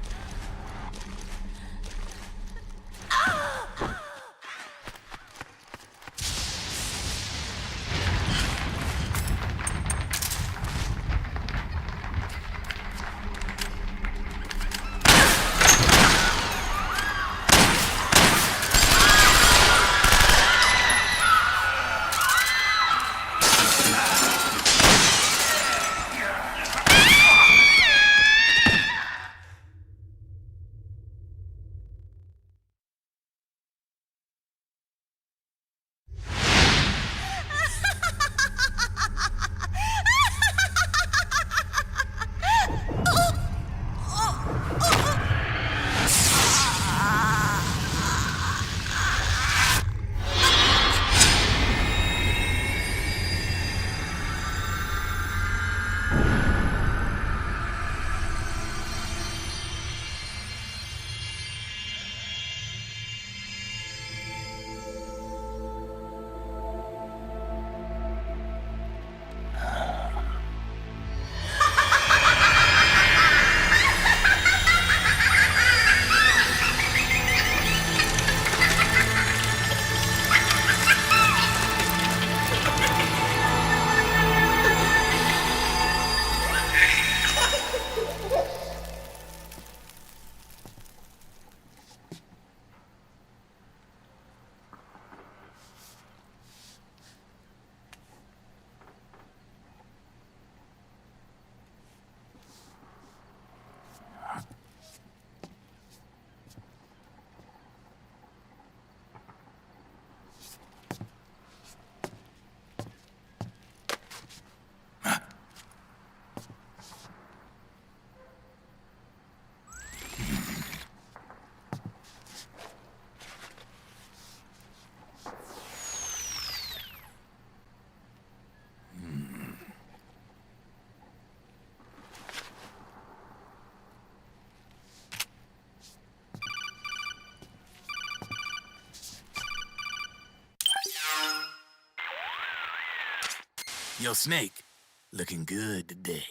Yo, Snake, looking good today.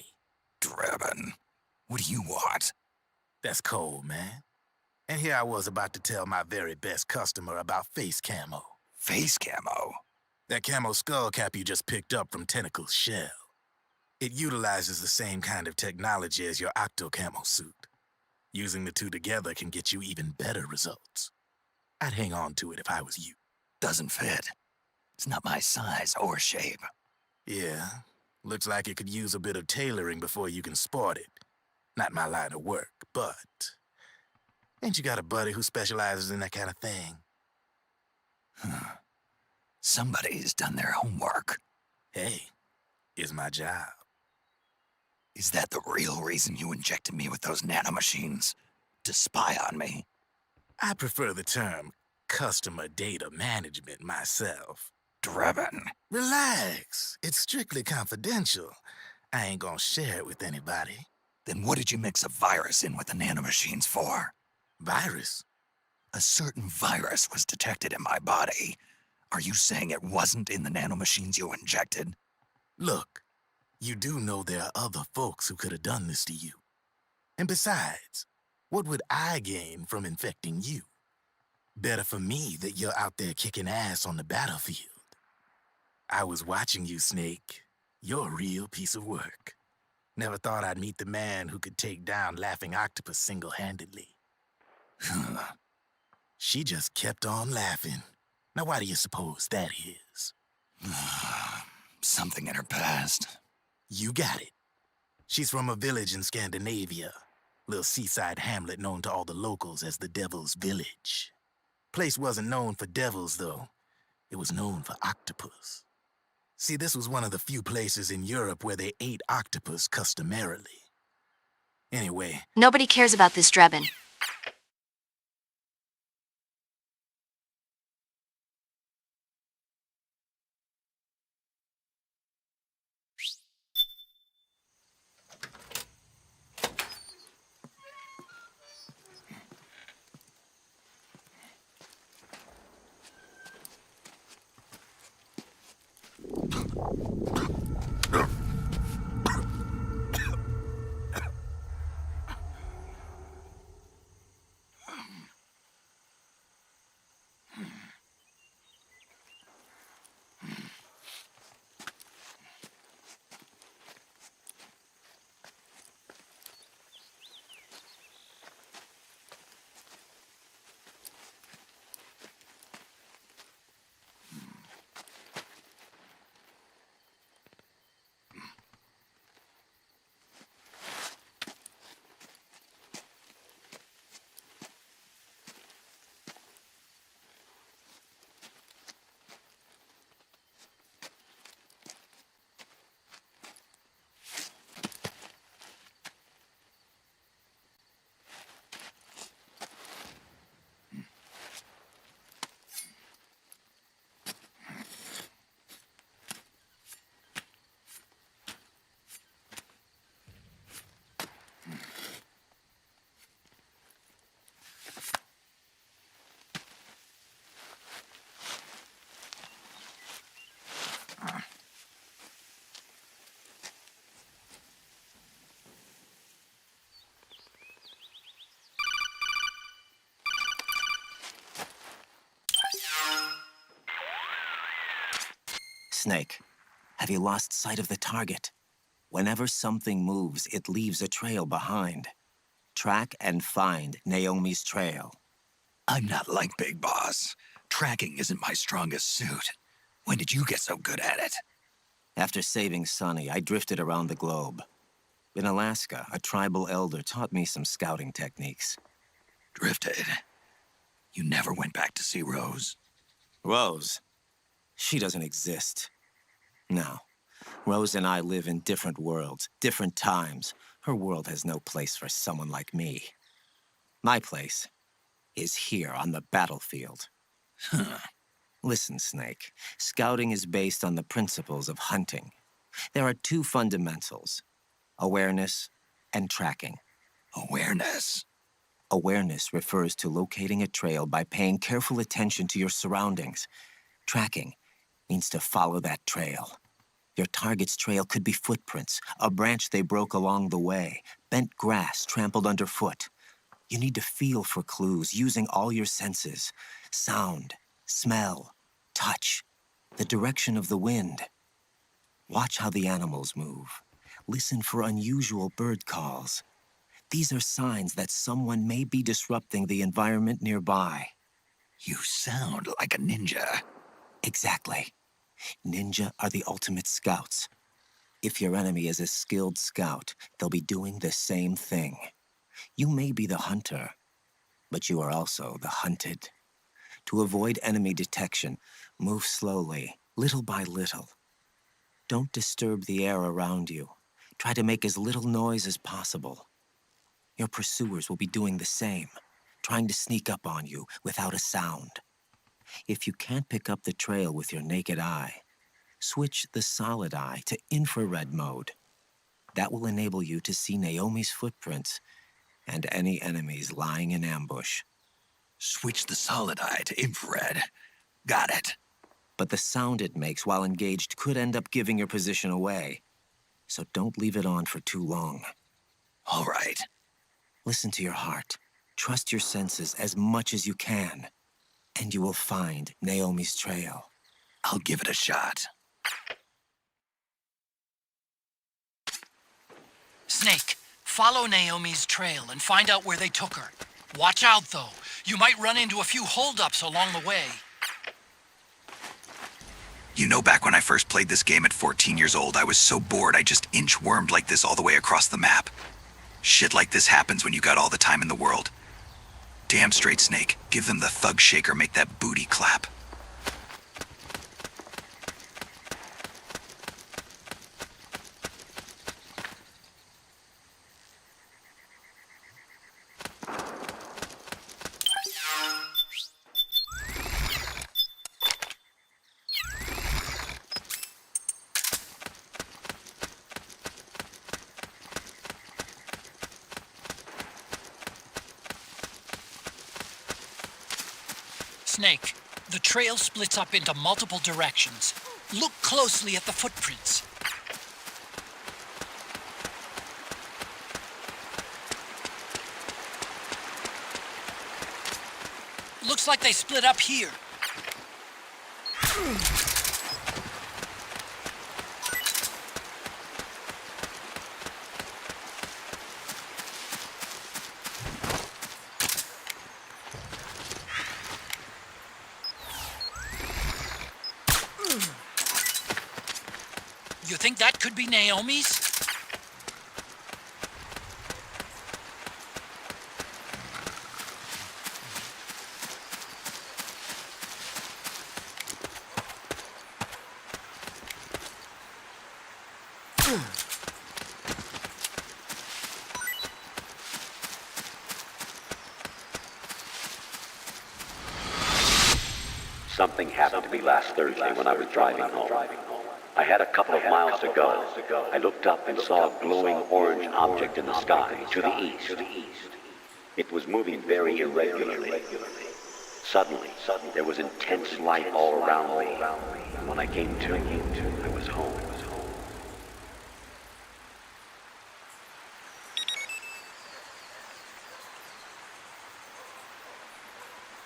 Drebin, what do you want? That's cold, man. And here I was about to tell my very best customer about face camo. Face camo? That camo skull cap you just picked up from Tentacle's shell. It utilizes the same kind of technology as your octo camo suit. Using the two together can get you even better results. I'd hang on to it if I was you. Doesn't fit. It's not my size or shape. Yeah, looks like it could use a bit of tailoring before you can sport it. Not my line of work, but... Ain't you got a buddy who specializes in that kind of thing? Somebody's done their homework. Hey, it's my job. Is that the real reason you injected me with those nanomachines? To spy on me? I prefer the term customer data management myself. Drebin. Relax. It's strictly confidential. I ain't gonna share it with anybody. Then what did you mix a virus in with the nanomachines for? Virus? A certain virus was detected in my body. Are you saying it wasn't in the nanomachines you injected? Look, you do know there are other folks who could have done this to you. And besides, what would I gain from infecting you? Better for me that you're out there kicking ass on the battlefield. I was watching you, Snake. You're a real piece of work. Never thought I'd meet the man who could take down Laughing Octopus single-handedly. She just kept on laughing. Now why do you suppose that is? Something in her past. You got it. She's from a village in Scandinavia. Little seaside hamlet known to all the locals as the Devil's Village. Place wasn't known for devils, though. It was known for octopus. See, this was one of the few places in Europe where they ate octopus customarily. Anyway... Nobody cares about this Drebin. Snake, have you lost sight of the target? Whenever something moves, it leaves a trail behind. Track and find Naomi's trail. I'm not like Big Boss. Tracking isn't my strongest suit. When did you get so good at it? After saving Sonny, I drifted around the globe. In Alaska, a tribal elder taught me some scouting techniques. Drifted? You never went back to see Rose? Rose? She doesn't exist. No. Rose and I live in different worlds, different times. Her world has no place for someone like me. My place is here on the battlefield. Listen, Snake. Scouting is based on the principles of hunting. There are two fundamentals: awareness and tracking. Awareness? Awareness refers to locating a trail by paying careful attention to your surroundings. Tracking means to follow that trail. Your target's trail could be footprints, a branch they broke along the way, bent grass trampled underfoot. You need to feel for clues using all your senses. Sound, smell, touch, the direction of the wind. Watch how the animals move. Listen for unusual bird calls. These are signs that someone may be disrupting the environment nearby. You sound like a ninja. Exactly. Ninja are the ultimate scouts. If your enemy is a skilled scout, they'll be doing the same thing. You may be the hunter, but you are also the hunted. To avoid enemy detection, move slowly, little by little. Don't disturb the air around you. Try to make as little noise as possible. Your pursuers will be doing the same, trying to sneak up on you without a sound. If you can't pick up the trail with your naked eye, switch the solid eye to infrared mode. That will enable you to see Naomi's footprints and any enemies lying in ambush. Switch the solid eye to infrared. Got it. But the sound it makes while engaged could end up giving your position away. So don't leave it on for too long. All right. Listen to your heart. Trust your senses as much as you can. And you will find Naomi's trail. I'll give it a shot. Snake, follow Naomi's trail and find out where they took her. Watch out, though. You might run into a few holdups along the way. You know, back when I first played this game at 14 years old, I was so bored I just inchwormed like this all the way across the map. Shit like this happens when you got all the time in the world. Damn straight, Snake. Give them the thug shaker, make that booty clap. Snake, the trail splits up into multiple directions. Look closely at the footprints. Looks like they split up here. You think that could be Naomi's? Something happened to me last Thursday when I was driving home. I had a couple of miles to go. I looked up and saw a glowing orange object in the sky to the east. It was moving very irregularly. Suddenly, there was intense light all around me. And when I came to, I was home.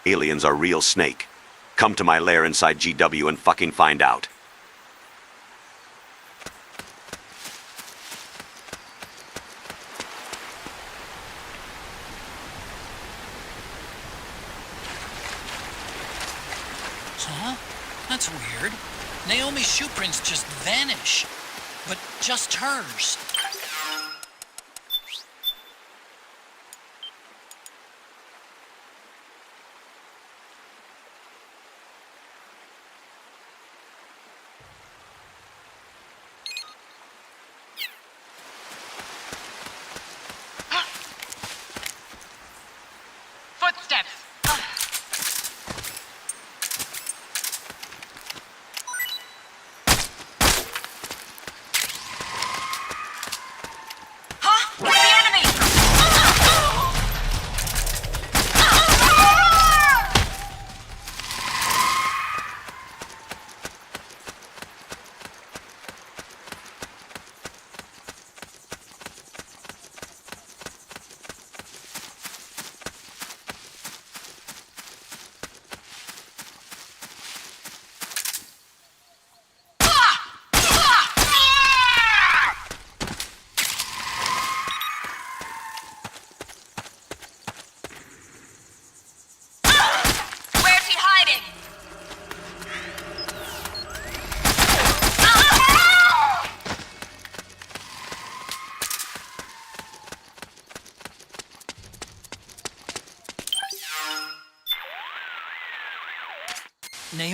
Aliens are real, Snake. Come to my lair inside GW and fucking find out. Huh? That's weird. Naomi's shoe prints just vanish. But just hers. Footsteps!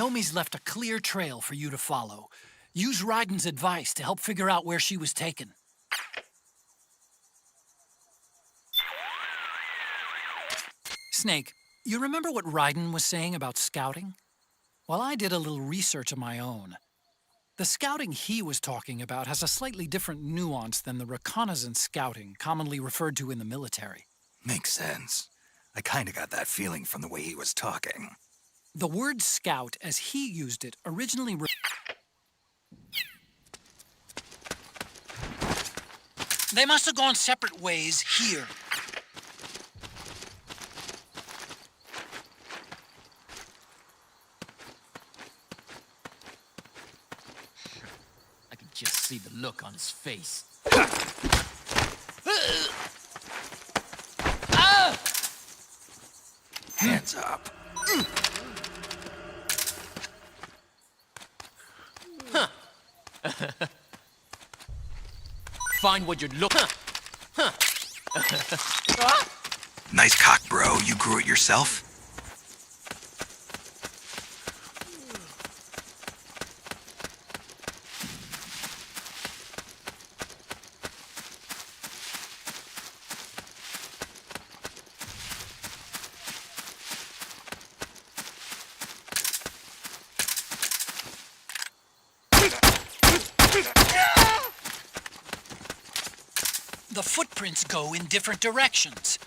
Naomi's left a clear trail for you to follow. Use Raiden's advice to help figure out where she was taken. Snake, you remember what Raiden was saying about scouting? Well, I did a little research of my own. The scouting he was talking about has a slightly different nuance than the reconnaissance scouting commonly referred to in the military. Makes sense. I kinda got that feeling from the way he was talking. The word scout, as he used it, originally They must have gone separate ways here. I could just see the look on his face. Hands up. Huh. Find what you're looking. Huh. Nice cock, bro. You grew it yourself? The footprints go in different directions.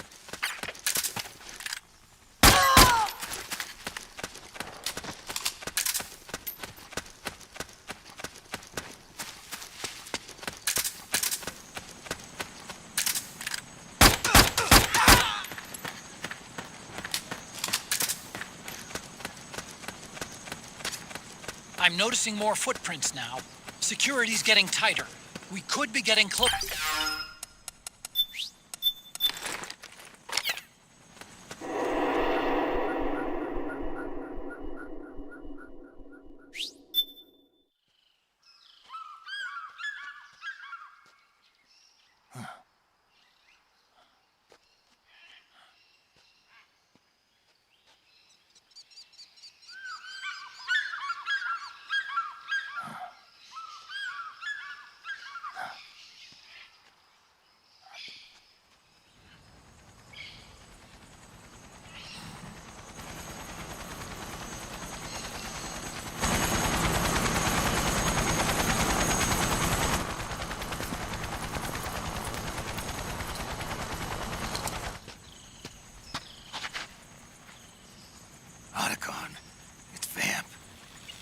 I'm noticing more footprints now. Security's getting tighter. We could be getting close.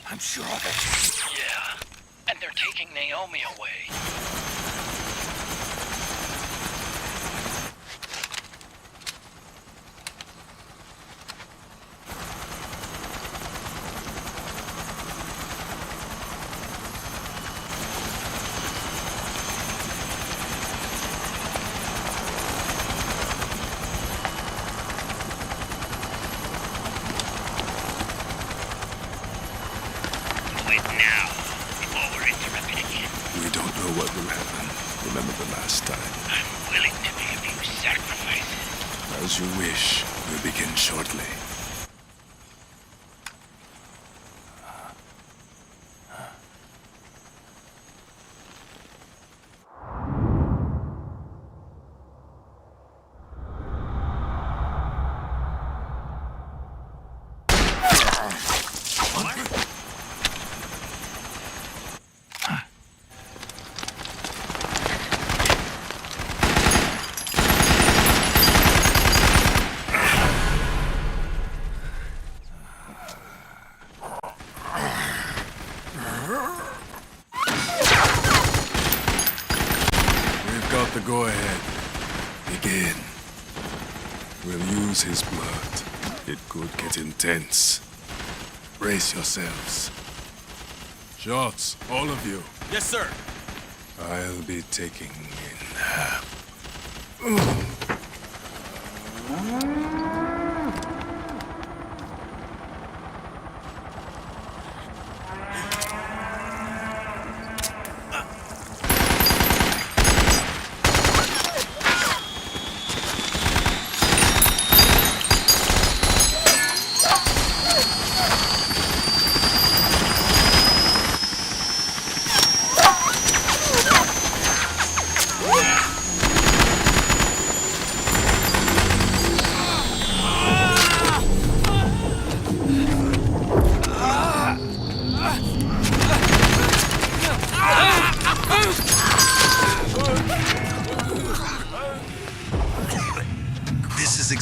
I'm sure of it. Yeah, and they're taking Naomi away. What will happen? Remember the last time. I'm willing to be a few sacrifices. As you wish. We'll begin shortly. Go ahead. Begin. We'll use his blood. It could get intense. Brace yourselves. Shots, all of you. Yes, sir. I'll be taking in half.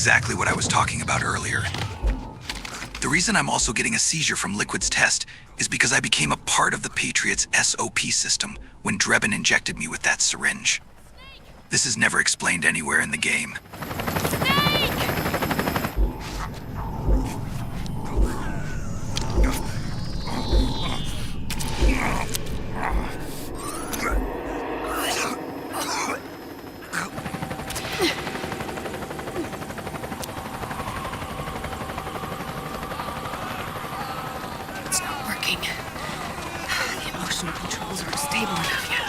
exactly what I was talking about earlier. The reason I'm also getting a seizure from Liquid's test is because I became a part of the Patriots' SOP system when Drebin injected me with that syringe. This is never explained anywhere in the game. It's not working. The emotional controls aren't stable enough yet.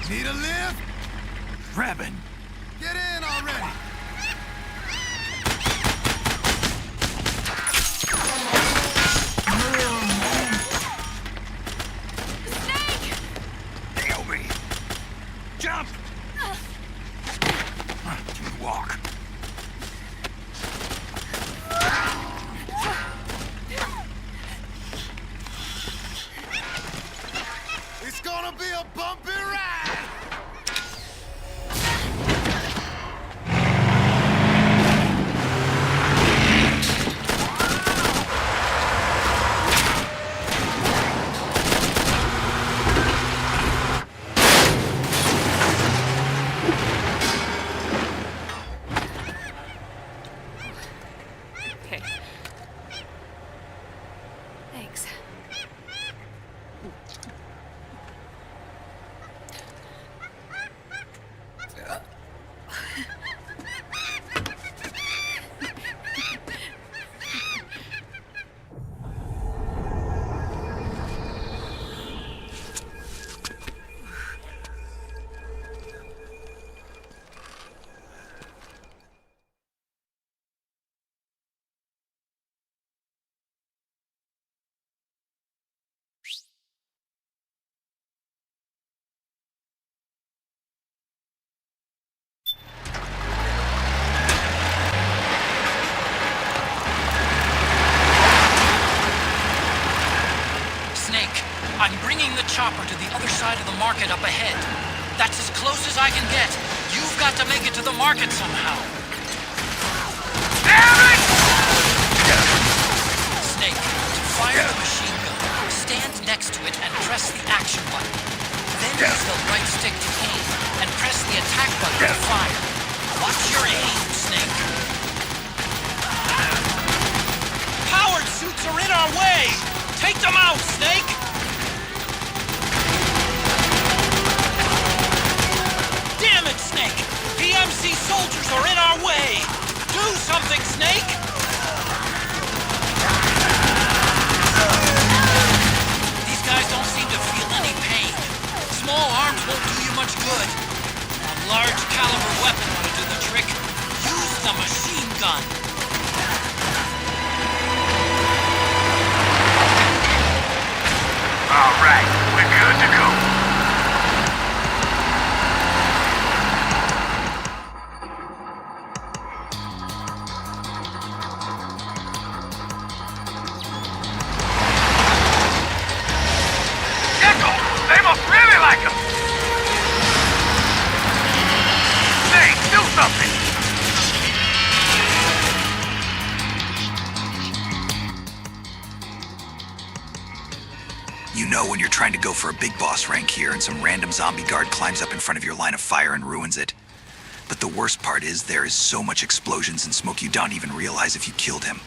Need a lift? Drebin! Get in already! Nail me! Jump! Walk. It's gonna be a bumpy ride! Okay. Thanks. Snake, I'm bringing the chopper to the other side of the market up ahead. That's as close as I can get. You've got to make it to the market somehow. Damn it! Snake, to fire the machine gun, stand next to it and press the action button. Then use the right stick to aim, and press the attack button to fire. Watch your aim, Snake. Powered suits are in our way! Take them out, Snake! Damn it, Snake! PMC soldiers are in our way! Do something, Snake! These guys don't seem to feel any pain. Small arms won't do you much good. A large caliber weapon ought to do the trick. Use the machine gun. All right, we're good to go. They must really like us! Hey, do something! know when you're trying to go for a big boss rank here and some random zombie guard climbs up in front of your line of fire and ruins it. But the worst part is there is so much explosions and smoke you don't even realize if you killed him.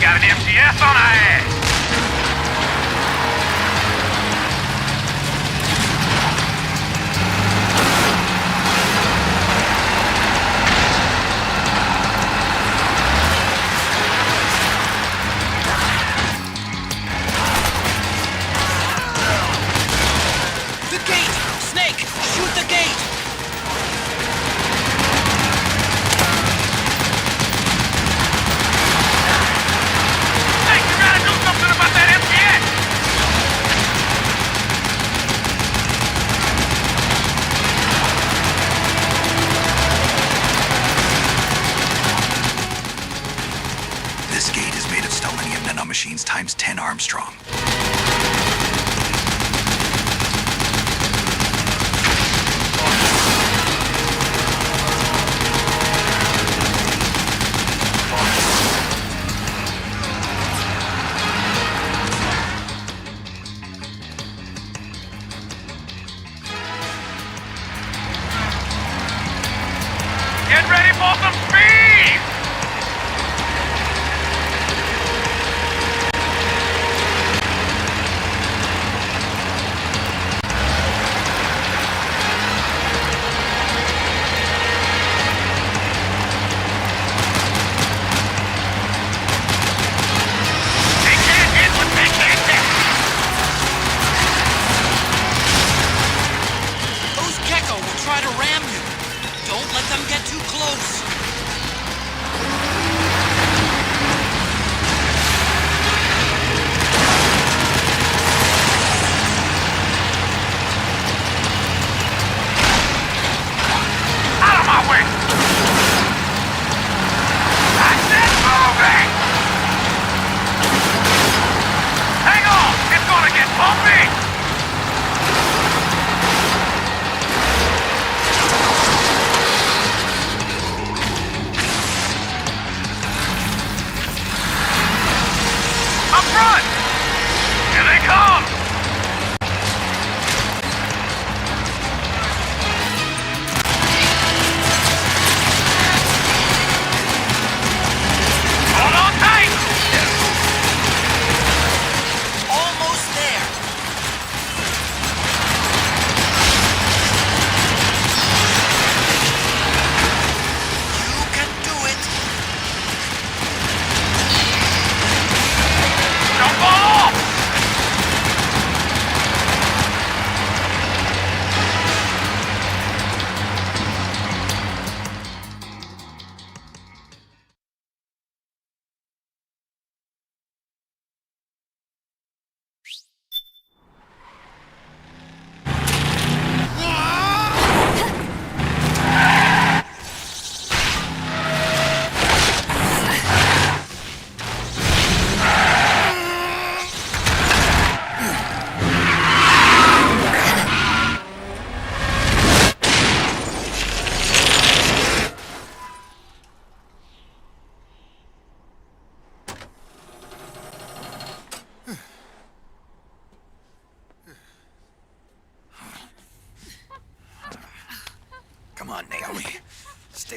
Got an MGS on our ass. The gate! Snake! Shoot the gate! This gate is made of Stellinium nanomachines times 10 Armstrong. Get ready for some speed! They can't hit what they can't get! Those Gecko will try to ram you. Don't let them get too close.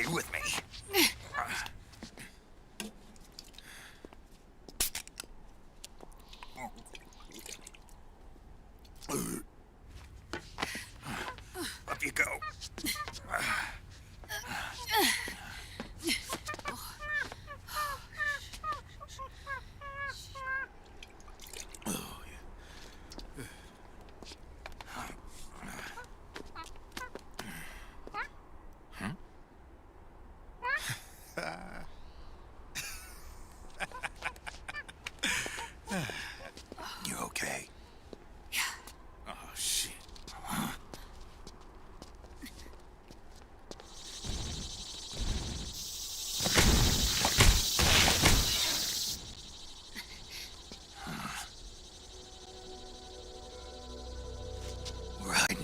Stay with me. Up you go. You okay? Oh, shit. We're hiding.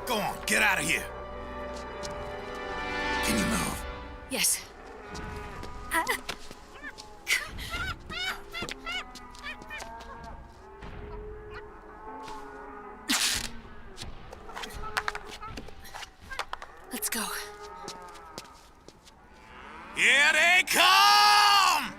Go on, get out of here. Can you move? Yes. Let's go. Here they come!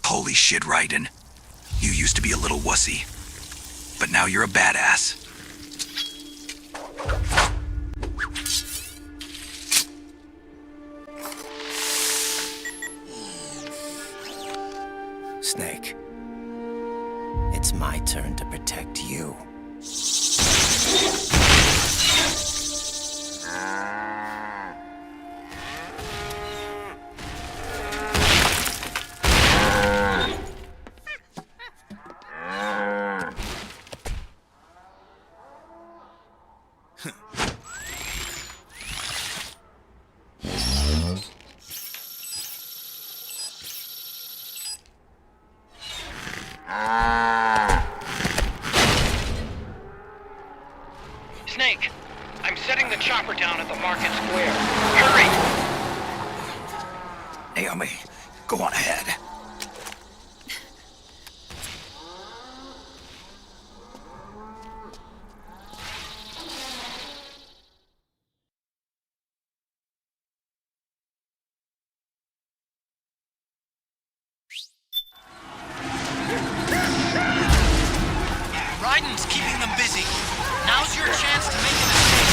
Holy shit, Raiden. You used to be a little wussy, but now you're a badass. Snake, it's my turn to protect you. Snake, I'm setting the chopper down at the market square. Hurry! Naomi, go on ahead. Raiden's keeping them busy. Now's your chance to make an escape.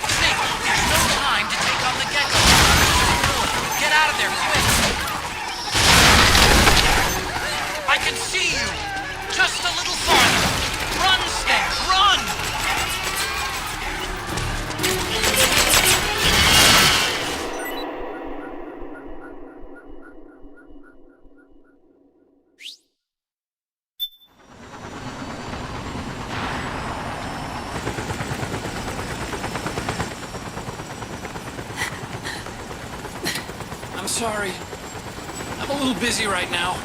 Snake, there's no time to take on the gecko. Get out of there, quick! Just a little farther. Run, Snake, run! I'm sorry. I'm a little busy right now.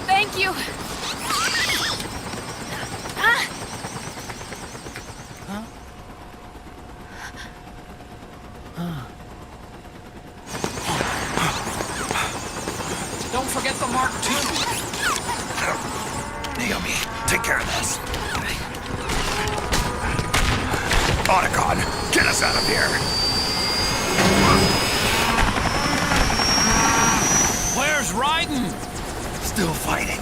Thank you. Don't forget the Mark II. Naomi, take care of this. Otacon, get us out of here. Where's Raiden? Still fighting.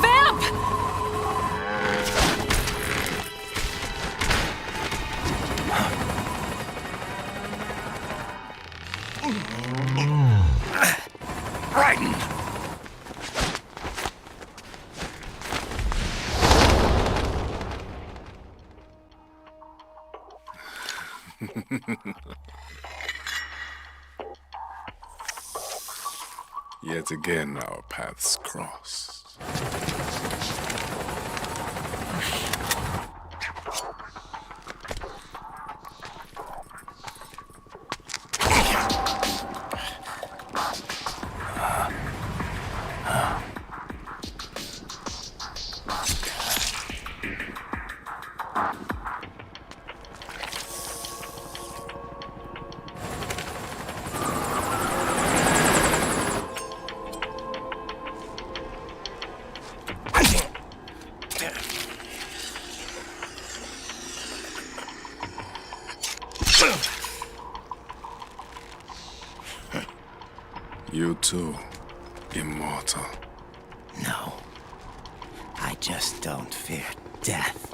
Vamp! Raiden! Yet again, our paths cross. You too, immortal. No. I just don't fear death.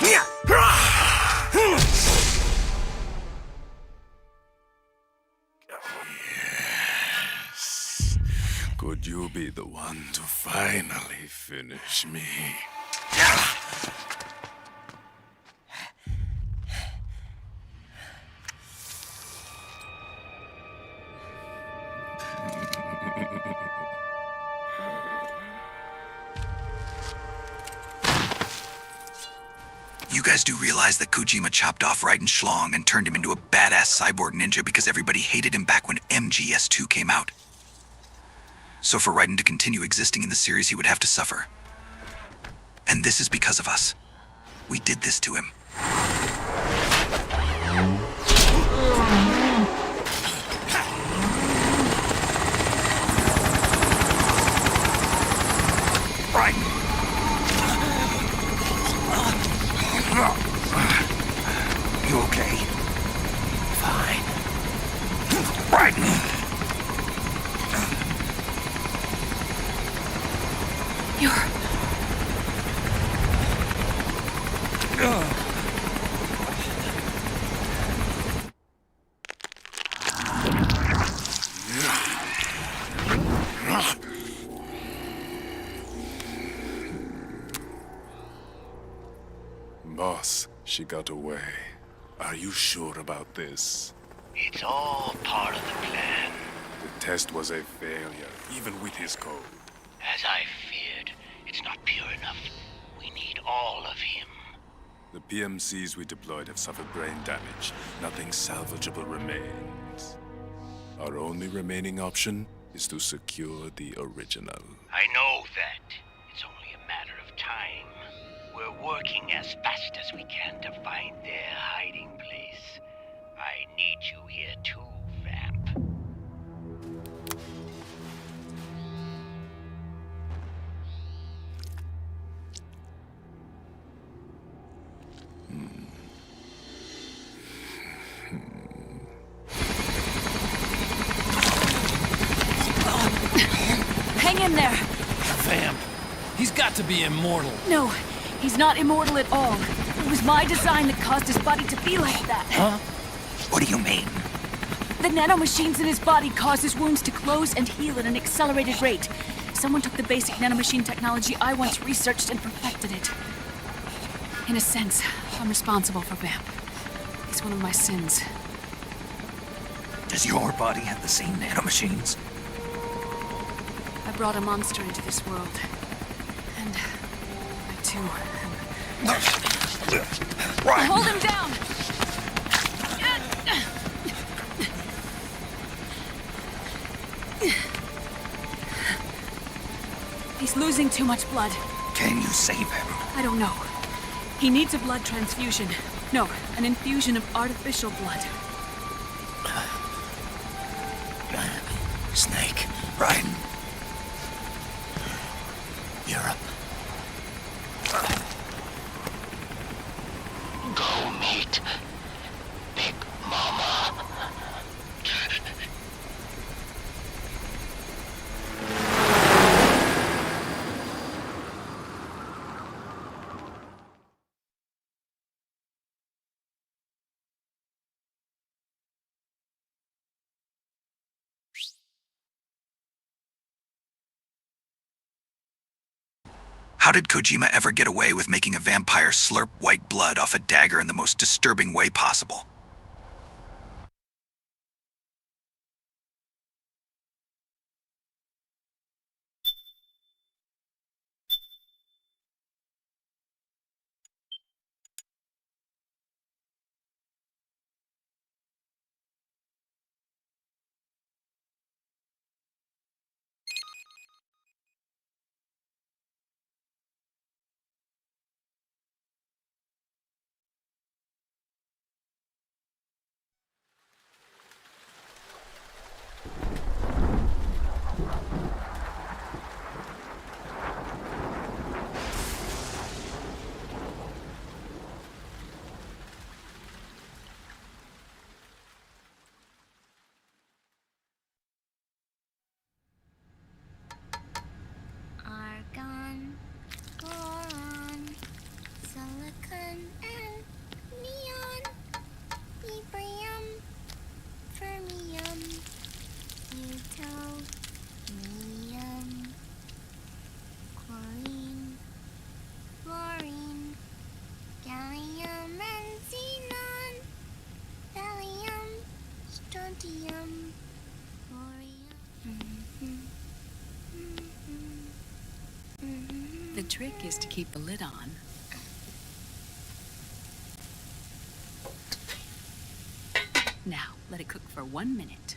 Yes. Could you be the one to finally finish me? You guys do realize that Kojima chopped off Raiden Schlong and turned him into a badass cyborg ninja because everybody hated him back when MGS2 came out. So for Raiden to continue existing in the series, he would have to suffer. And this is because of us. We did this to him. Raiden! You okay? Fine. Raiden! Boss, she got away. Are you sure about this? It's all part of the plan. The test was a failure, even with his code. As I feared, it's not pure enough. We need all of him. The PMCs we deployed have suffered brain damage. Nothing salvageable remains. Our only remaining option is to secure the original. I know that. It's only a matter of time. We're working as fast as we can to find their hiding place. I need you here too, Vamp. Hang in there! Vamp. He's got to be immortal. No, he's not immortal at all. It was my design that caused his body to be like that. Huh? What do you mean? The nanomachines in his body cause his wounds to close and heal at an accelerated rate. Someone took the basic nanomachine technology I once researched and perfected it. In a sense, I'm responsible for Vamp. It's one of my sins. Does your body have the same nanomachines? I brought a monster into this world. And I too am... Hold him down! He's losing too much blood. Can you save him? I don't know. He needs a blood transfusion. No, an infusion of artificial blood. Snake. Raiden. Europe. Go meet Big Mama. How did Kojima ever get away with making a vampire slurp white blood off a dagger in the most disturbing way possible? Beryllium and xenon, thallium, strontium, thorium. The trick is to keep the lid on. Now, let it cook for 1 minute.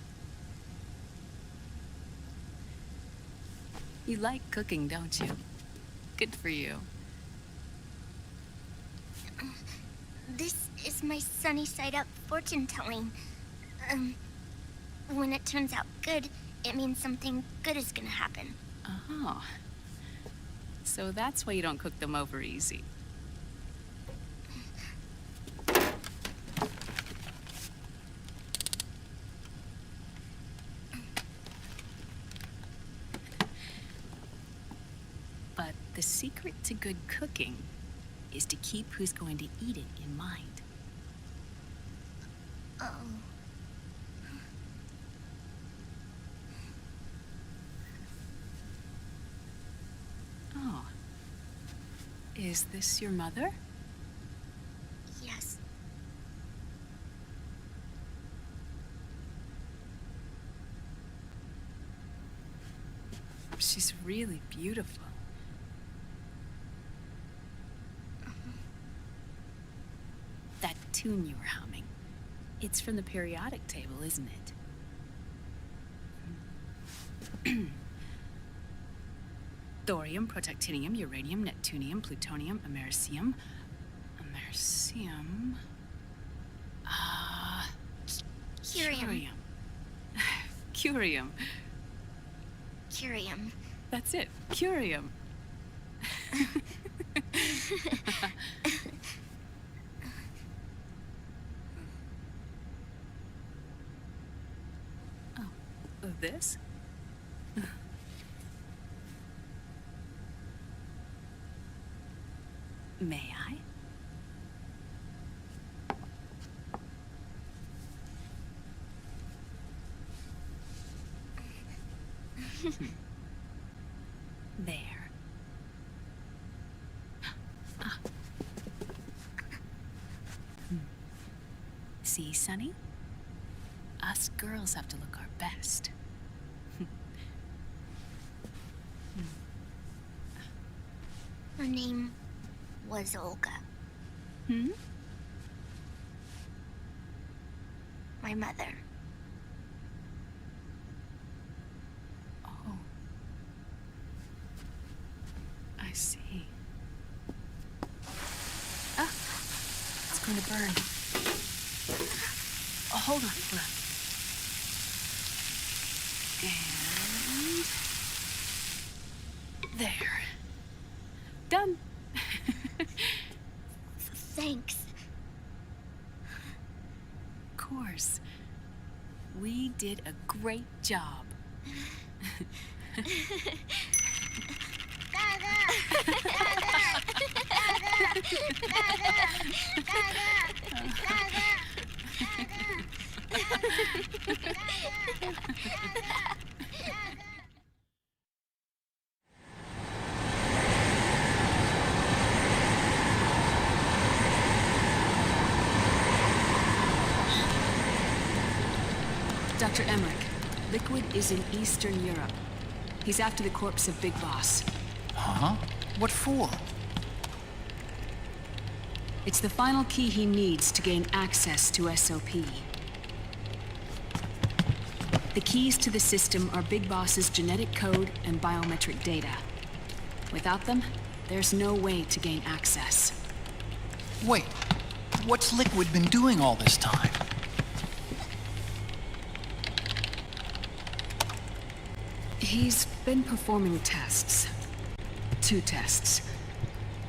You like cooking, don't you? Good for you. This is my sunny side up fortune telling. When it turns out good, it means something good is gonna happen. Oh. So that's why you don't cook them over easy. But the secret to good cooking is to keep who's going to eat it in mind. Oh. Oh. Is this your mother? Yes. She's really beautiful. That tune you were humming, it's from the periodic table, isn't it? Thorium, protactinium, uranium, neptunium, plutonium, americium. Americium. Curium. Curium. Curium. That's it. Curium. Oh, this? May I? There. See, Sonny? Us girls have to look our best. Her name was Olga. Hmm? My mother. Oh. I see. Ah! It's going to burn. Oh, hold on. And... there. Done. Thanks. Of course. We did a great job. Dr. Emmerich, Liquid is in Eastern Europe. He's after the corpse of Big Boss. Huh? What for? It's the final key he needs to gain access to SOP. The keys to the system are Big Boss's genetic code and biometric data. Without them, there's no way to gain access. Wait, what's Liquid been doing all this time? He's been performing tests. 2 tests.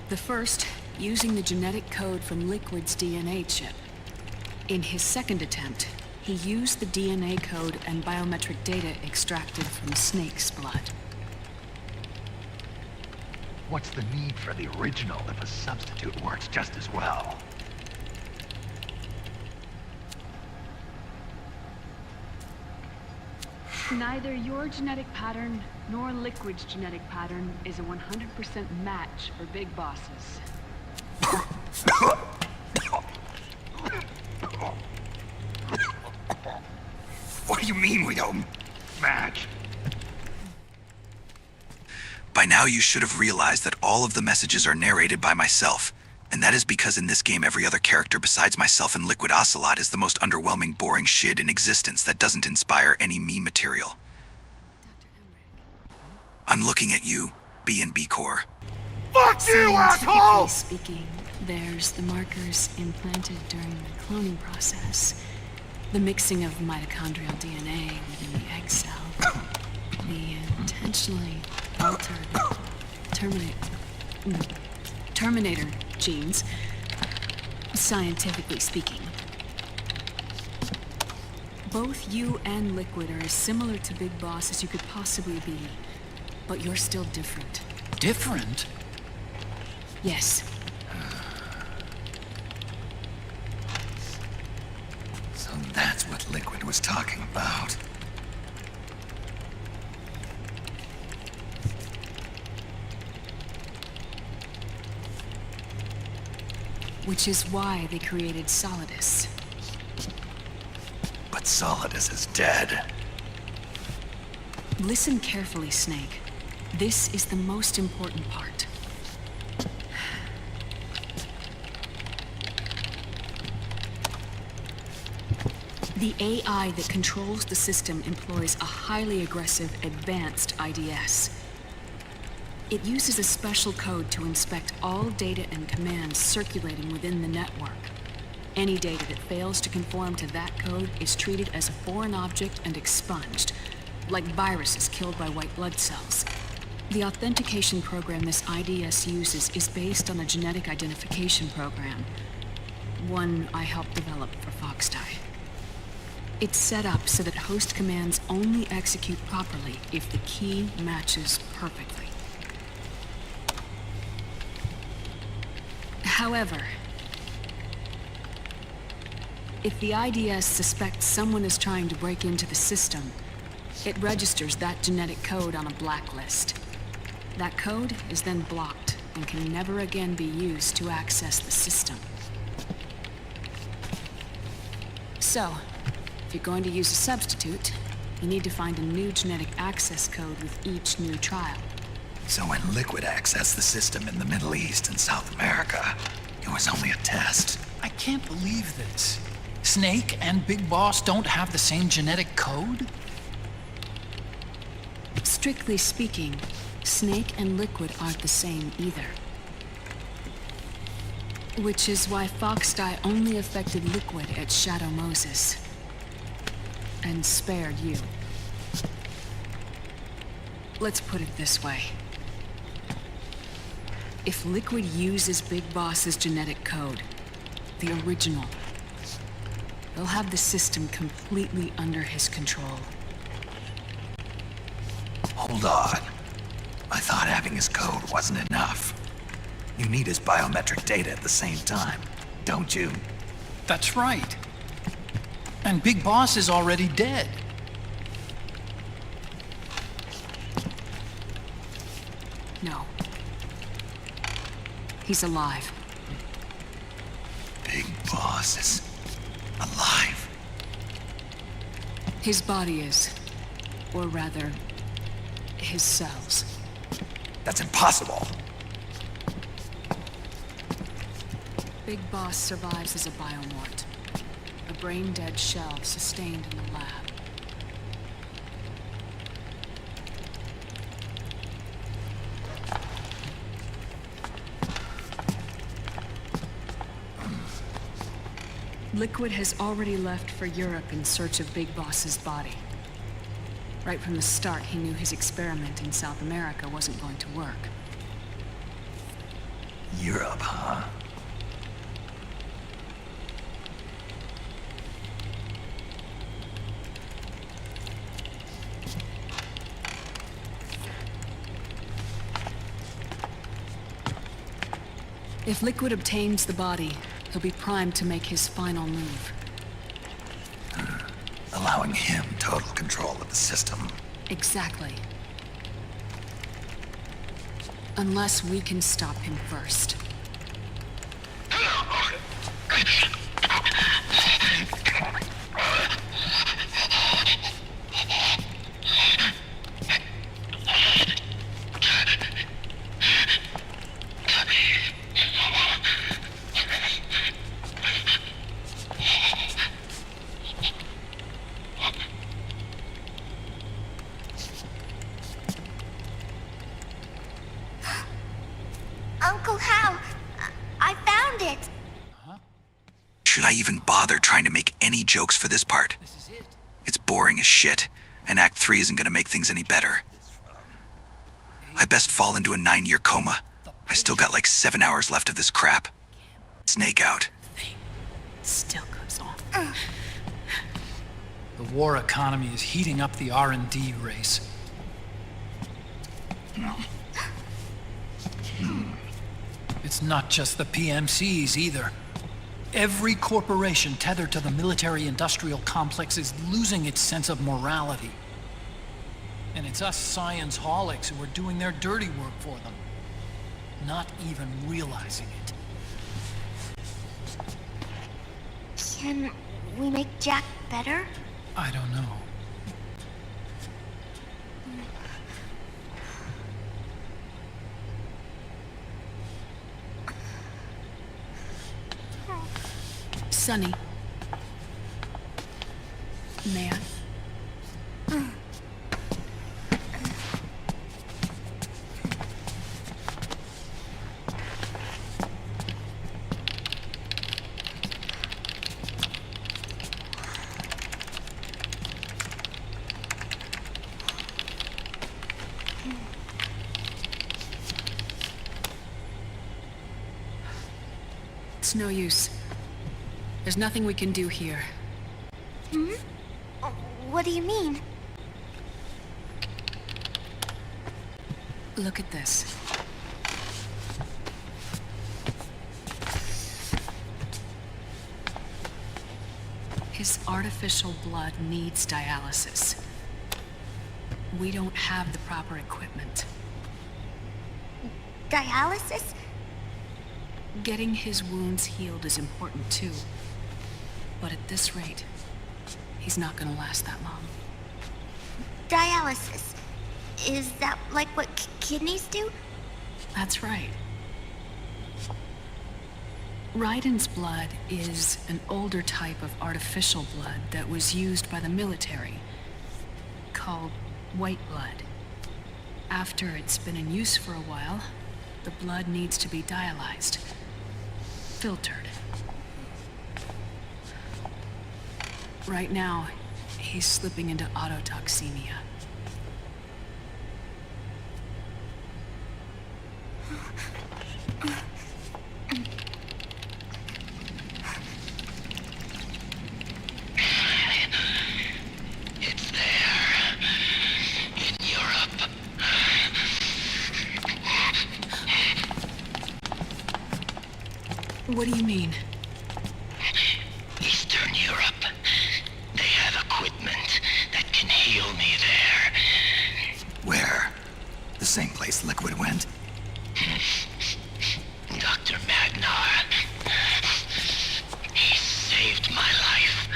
The first, using the genetic code from Liquid's DNA chip. In his second attempt, he used the DNA code and biometric data extracted from Snake's blood. What's the need for the original if a substitute works just as well? Neither your genetic pattern nor Liquid's genetic pattern is a 100% match for Big Bosses. do you mean we don't match? By now you should have realized that all of the messages are narrated by myself, and that is because in this game every other character besides myself and Liquid Ocelot is the most underwhelming, boring shit in existence that doesn't inspire any meme material. I'm looking at you, B&B Core. Fuck you, asshole! Speaking, there's the markers implanted during the cloning process. The mixing of mitochondrial DNA within the egg cell. The intentionally altered Terminator genes, scientifically speaking. Both you and Liquid are as similar to Big Boss as you could possibly be, but you're still different. Different? Yes. So that's what Liquid was talking about. Which is why they created Solidus. But Solidus is dead. Listen carefully, Snake. This is the most important part. The AI that controls the system employs a highly aggressive, advanced IDS. It uses a special code to inspect all data and commands circulating within the network. Any data that fails to conform to that code is treated as a foreign object and expunged, like viruses killed by white blood cells. The authentication program this IDS uses is based on a genetic identification program, one I helped develop for Foxdie. It's set up so that host commands only execute properly if the key matches perfectly. However, if the IDS suspects someone is trying to break into the system, it registers that genetic code on a blacklist. That code is then blocked and can never again be used to access the system. So, if you're going to use a substitute, you need to find a new genetic access code with each new trial. So when Liquid accessed the system in the Middle East and South America, it was only a test. I can't believe this. Snake and Big Boss don't have the same genetic code? Strictly speaking, Snake and Liquid aren't the same either. Which is why Foxdie only affected Liquid at Shadow Moses. And spared you. Let's put it this way. If Liquid uses Big Boss's genetic code, the original, they'll have the system completely under his control. Hold on. I thought having his code wasn't enough. You need his biometric data at the same time, don't you? That's right. And Big Boss is already dead. No. He's alive. Big Boss is alive. His body is. Or rather, his cells. That's impossible. Big Boss survives as a biomort. A brain-dead shell sustained in the lab. Liquid has already left for Europe in search of Big Boss's body. Right from the start, he knew his experiment in South America wasn't going to work. Europe, huh? If Liquid obtains the body, he'll be primed to make his final move. Allowing him total control of the system. Exactly. Unless we can stop him first. Should I even bother trying to make any jokes for this part? It's boring as shit, and Act 3 isn't gonna make things any better. I best fall into a 9-year coma. I still got like 7 hours left of this crap. Snake out. Still goes on. The war economy is heating up the R&D race. It's not just the PMCs either. Every corporation tethered to the military-industrial complex is losing its sense of morality. And it's us science-holics who are doing their dirty work for them, not even realizing it. Can we make Jack better? I don't know. Sonny. May I? It's no use. There's nothing we can do here. Hmm? What do you mean? Look at this. His artificial blood needs dialysis. We don't have the proper equipment. Dialysis? Getting his wounds healed is important too. But at this rate, he's not gonna last that long. Dialysis. Is that like what kidneys do? That's right. Raiden's blood is an older type of artificial blood that was used by the military, called white blood. After it's been in use for a while, the blood needs to be dialyzed, filtered. Right now, he's slipping into autotoxemia. It's there. In Europe. What do you mean? Eastern Europe. They have equipment that can heal me there. Where? The same place Liquid went? Dr. Magnar. He saved my life.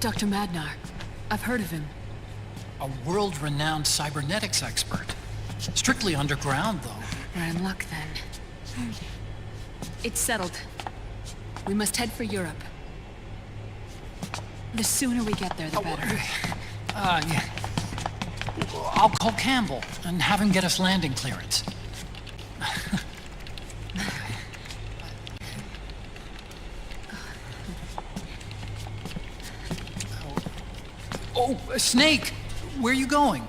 Dr. Madnar. I've heard of him. A world-renowned cybernetics expert. Strictly underground, though. We're in luck, then. It's settled. We must head for Europe. The sooner we get there, the better. Yeah. I'll call Campbell and have him get us landing clearance. Oh, Snake! Where are you going?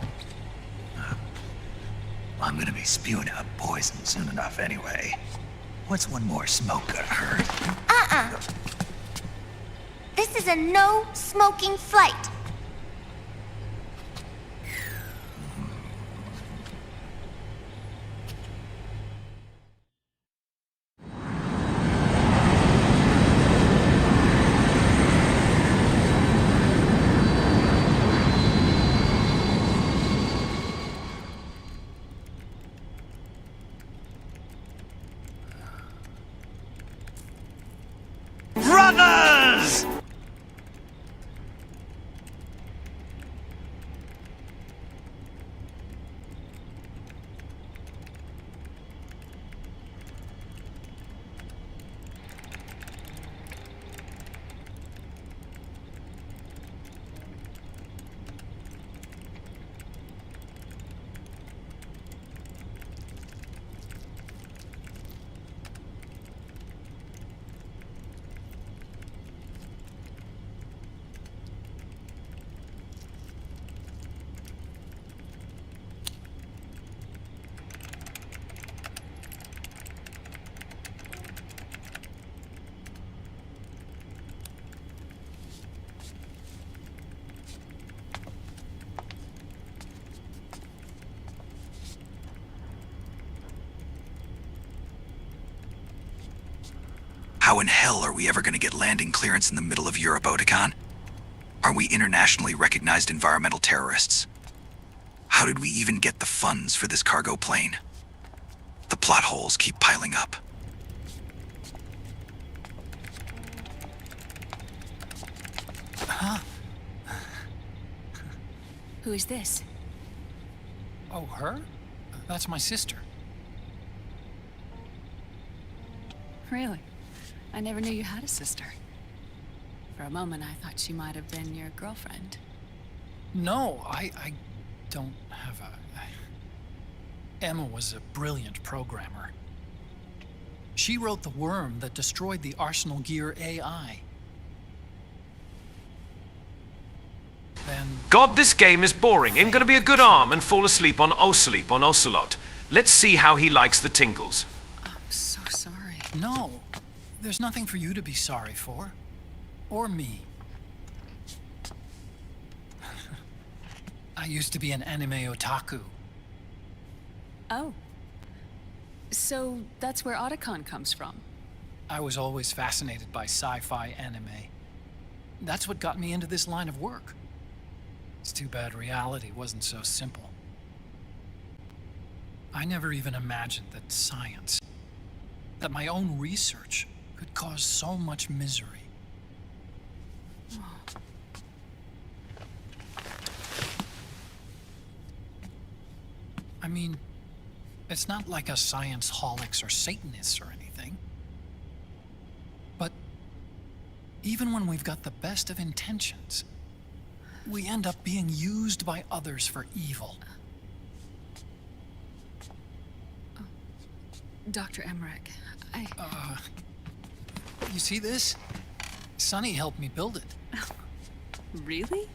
I'm gonna be spewing out poison soon enough anyway. What's one more smoke gonna hurt? This is a no smoking flight. Brothers! How in hell are we ever going to get landing clearance in the middle of Europe, Otacon? Are we internationally recognized environmental terrorists? How did we even get the funds for this cargo plane? The plot holes keep piling up. Huh? Who is this? Oh, her? That's my sister. Really? I never knew you had a sister. For a moment, I thought she might have been your girlfriend. No, I don't have a... Emma was a brilliant programmer. She wrote the worm that destroyed the Arsenal Gear AI. Then... God, this game is boring. Ain't gonna be a good arm and fall asleep on Ocelot. Let's see how he likes the tingles. I'm so sorry. No, there's nothing for you to be sorry for. Or me. I used to be an anime otaku. Oh. So that's where Otacon comes from? I was always fascinated by sci-fi anime. That's what got me into this line of work. It's too bad reality wasn't so simple. I never even imagined that science, that my own research, could cause so much misery. I mean, it's not like us science-holics or Satanists or anything. But even when we've got the best of intentions, we end up being used by others for evil. Dr. Emmerich, You see this? Sonny helped me build it. Really?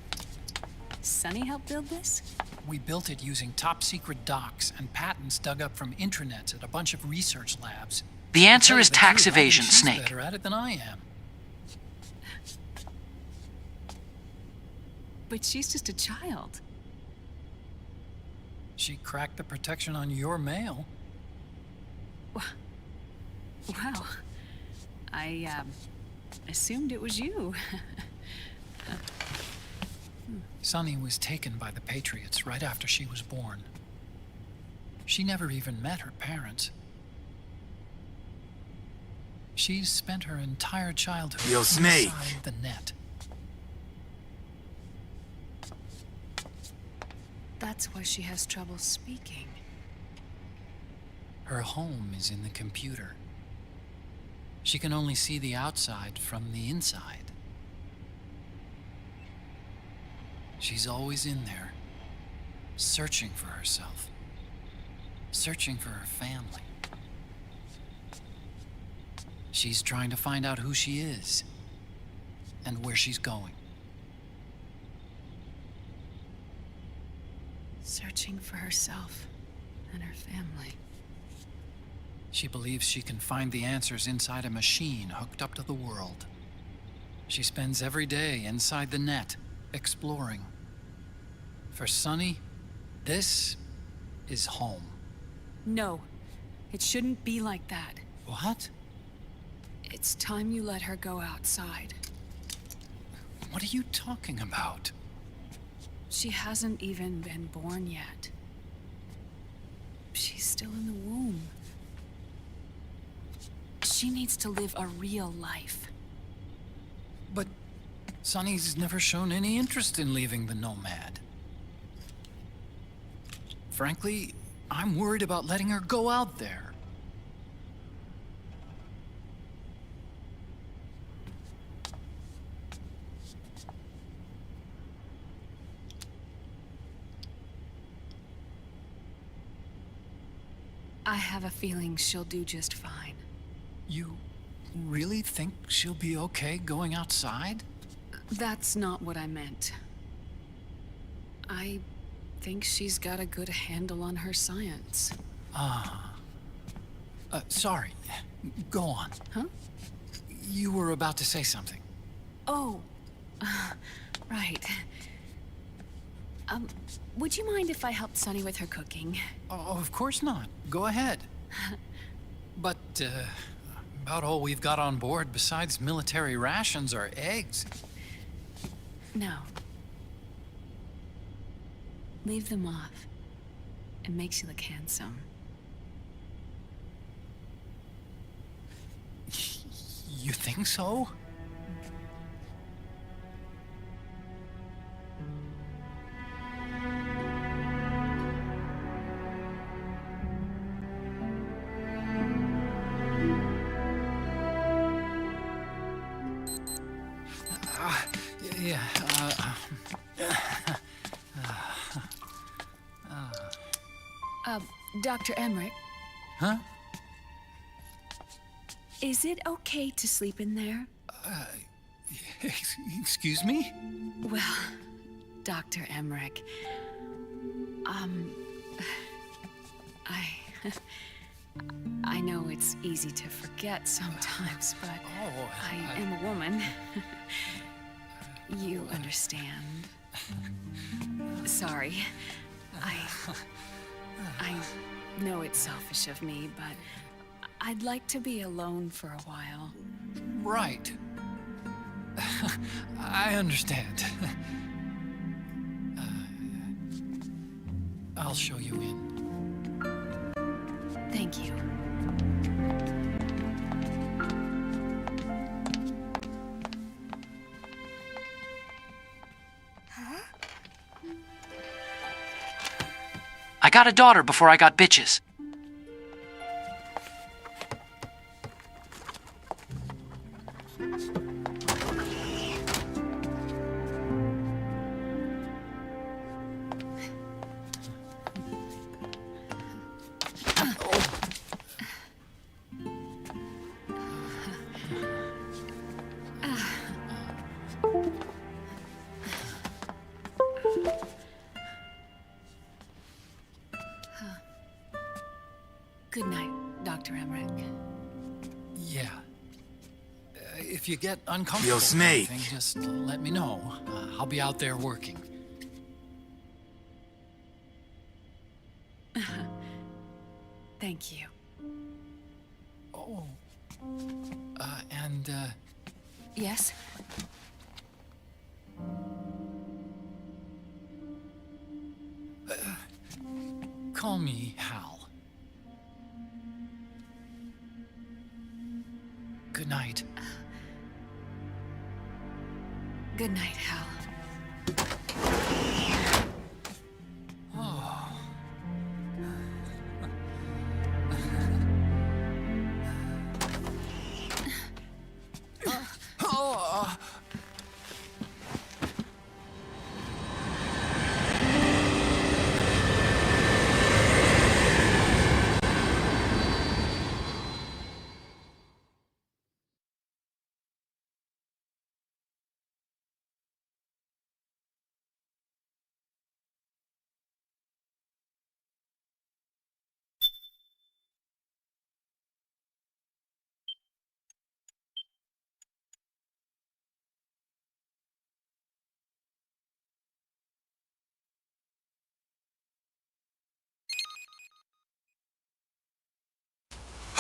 Sonny helped build this? We built it using top-secret docs and patents dug up from intranets at a bunch of research labs. The answer is To tell you the tax truth, I think evasion, she's Snake. better at it than I am. But she's just a child. She cracked the protection on your mail. Wow. I, assumed it was you. Sunny was taken by the Patriots right after she was born. She never even met her parents. She's spent her entire childhood Yo, Snake. inside the net. That's why she has trouble speaking. Her home is in the computer. She can only see the outside from the inside. She's always in there, searching for herself, searching for her family. She's trying to find out who she is and where she's going. Searching for herself and her family. She believes she can find the answers inside a machine hooked up to the world. She spends every day inside the net, exploring. For Sunny, this is home. No, it shouldn't be like that. What? It's time you let her go outside. What are you talking about? She hasn't even been born yet. She's still in the womb. She needs to live a real life. But Sunny's never shown any interest in leaving the Nomad. Frankly, I'm worried about letting her go out there. I have a feeling she'll do just fine. You really think she'll be okay going outside? That's not what I meant. I think she's got a good handle on her science. Sorry. Go on. Huh? You were about to say something. Oh, right. Would you mind if I helped Sunny with her cooking? Oh, of course not. Go ahead. But, About all we've got on board besides military rations are eggs. No. Leave them off. It makes you look handsome. You think so? Dr. Emmerich, Huh? is it okay to sleep in there? Excuse me? Well, Dr. Emmerich, I know it's easy to forget sometimes, but I am a woman. You understand. Sorry. I know it's selfish of me, but I'd like to be alone for a while. Right. I understand. I'll show you in. Thank you. I got a daughter before I got bitches. Good night, Dr. Emmerich. Yeah. If you get uncomfortable, Yo, Snake. with anything, just let me know. I'll be out there working. Thank you. Oh. And, Yes? call me Hal. Good night. Good night, Hal.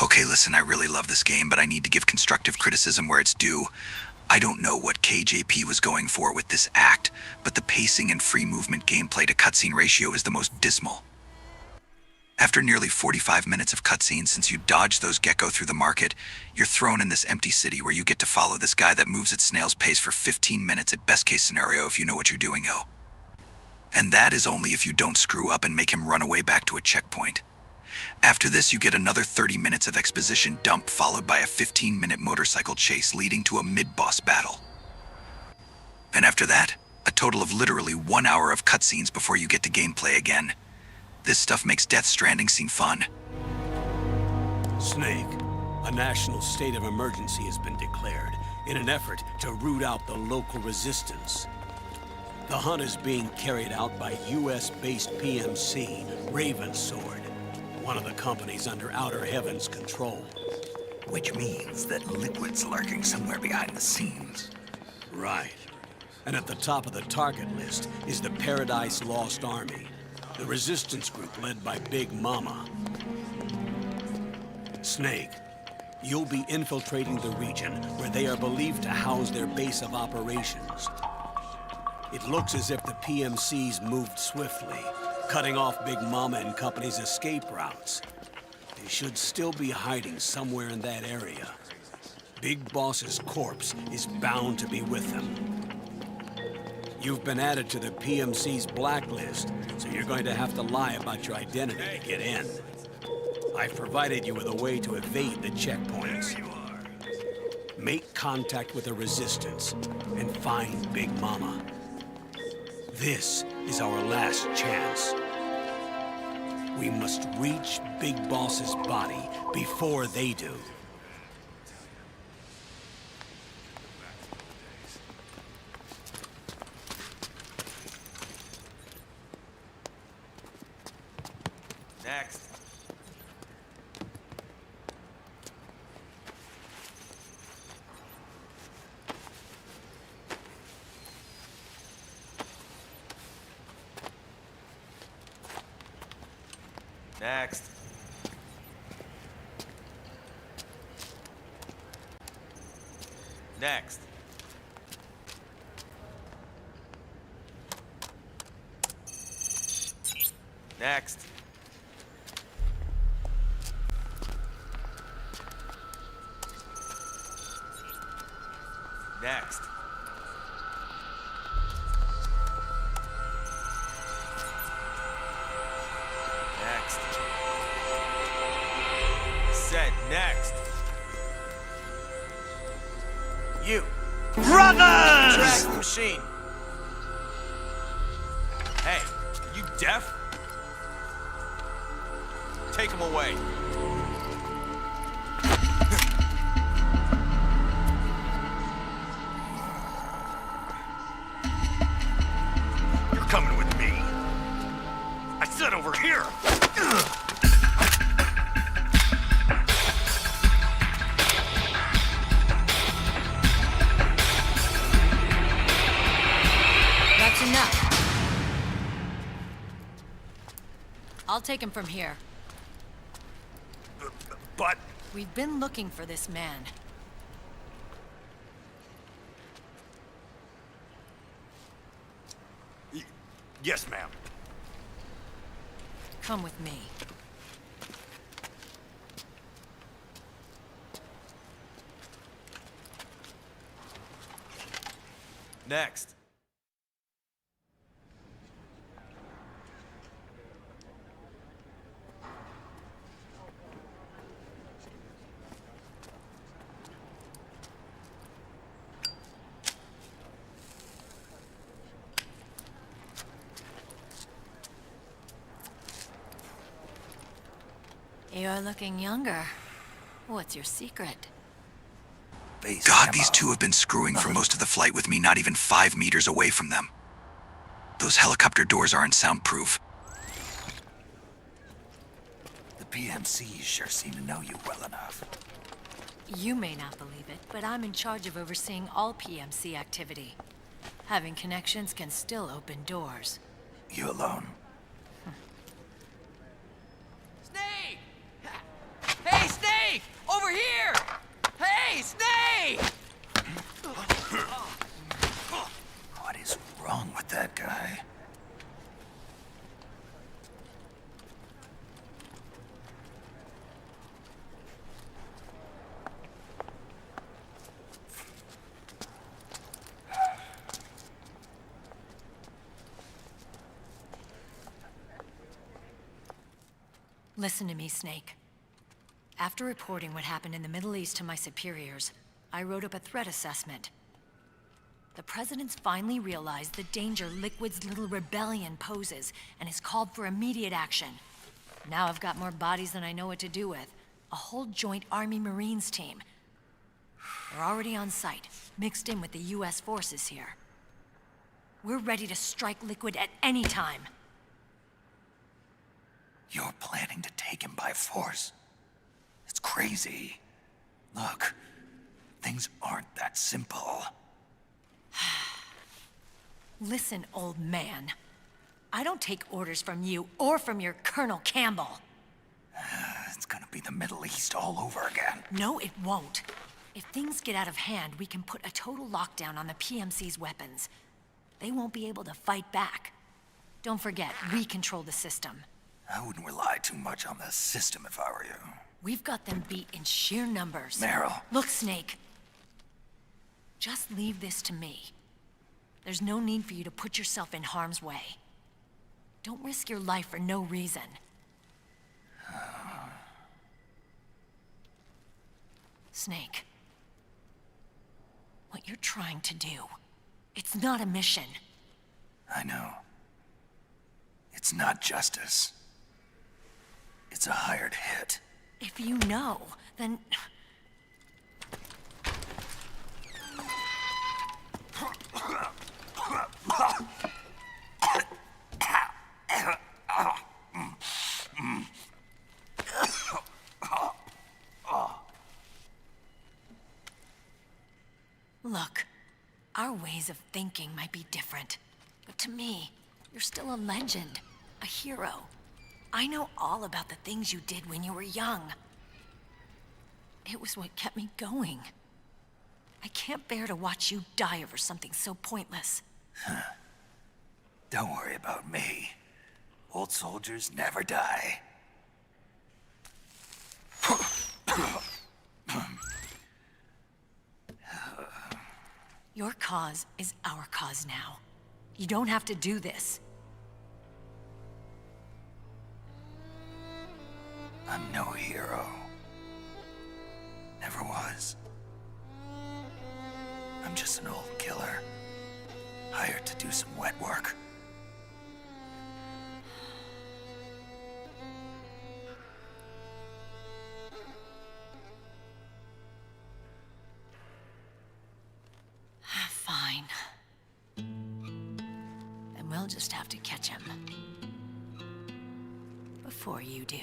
Okay, listen, I really love this game, but I need to give constructive criticism where it's due. I don't know what KJP was going for with this act, but the pacing and free movement gameplay to cutscene ratio is the most dismal. After nearly 45 minutes of cutscenes since you dodged those gecko through the market, you're thrown in this empty city where you get to follow this guy that moves at snail's pace for 15 minutes at best case scenario if you know what you're doing, yo. And that is only if you don't screw up and make him run away back to a checkpoint. After this, you get another 30 minutes of exposition dump followed by a 15-minute motorcycle chase leading to a mid-boss battle. And after that, a total of literally 1 hour of cutscenes before you get to gameplay again. This stuff makes Death Stranding seem fun. Snake, a national state of emergency has been declared in an effort to root out the local resistance. The hunt is being carried out by US-based PMC, Ravensword, one of the companies under Outer Heaven's control. Which means that Liquid's lurking somewhere behind the scenes. Right. And at the top of the target list is the Paradise Lost Army, the resistance group led by Big Mama. Snake, You'll be infiltrating the region where they are believed to house their base of operations. It looks as if the PMCs moved swiftly, cutting off Big Mama and company's escape routes. They should still be hiding somewhere in that area. Big Boss's corpse is bound to be with them. You've been added to the PMC's blacklist, so you're going to have to lie about your identity to get in. I've provided you with a way to evade the checkpoints. Make contact with the Resistance and find Big Mama. This is our last chance. We must reach Big Boss's body before they do. Next. Next. Next. Next. Next. Next. Set next. You. Brothers! Track the machine. Hey, you deaf? Take him away. You're coming with me. I said over here. That's enough. I'll take him from here. But... We've been looking for this man. Yes, ma'am. Come with me. Next. You're looking younger. What's your secret? God, these two have been screwing for most of the flight with me not even 5 meters away from them. Those helicopter doors aren't soundproof. The PMCs sure seem to know you well enough. You may not believe it, but I'm in charge of overseeing all PMC activity. Having connections can still open doors. You alone? Snake! Hey, Snake! Over here! Hey, Snake! What is wrong with that guy? Listen to me, Snake. After reporting what happened in the Middle East to my superiors, I wrote up a threat assessment. The President's finally realized the danger Liquid's little rebellion poses and has called for immediate action. Now I've got more bodies than I know what to do with. A whole joint Army Marines team. They're already on site, mixed in with the US forces here. We're ready to strike Liquid at any time. You're planning to take him by force? It's crazy. Look, things aren't that simple. Listen, old man. I don't take orders from you or from your Colonel Campbell. It's It's gonna be the Middle East all over again. No, it won't. If things get out of hand, we can put a total lockdown on the PMC's weapons. They won't be able to fight back. Don't forget, we control the system. I wouldn't rely too much on the system if I were you. We've got them beat in sheer numbers. Meryl. Look, Snake. Just leave this to me. There's no need for you to put yourself in harm's way. Don't risk your life for no reason. Snake. What you're trying to do, it's not a mission. I know. It's not justice. It's a hired hit. If you know, then... Look, our ways of thinking might be different, but to me, you're still a legend, a hero. I know all about the things you did when you were young. It was what kept me going. I can't bear to watch you die over something so pointless. Don't worry about me. Old soldiers never die. Your cause is our cause now. You don't have to do this. I'm no hero. Never was. I'm just an old killer, hired to do some wet work. Fine. Then we'll just have to catch him. Before you do.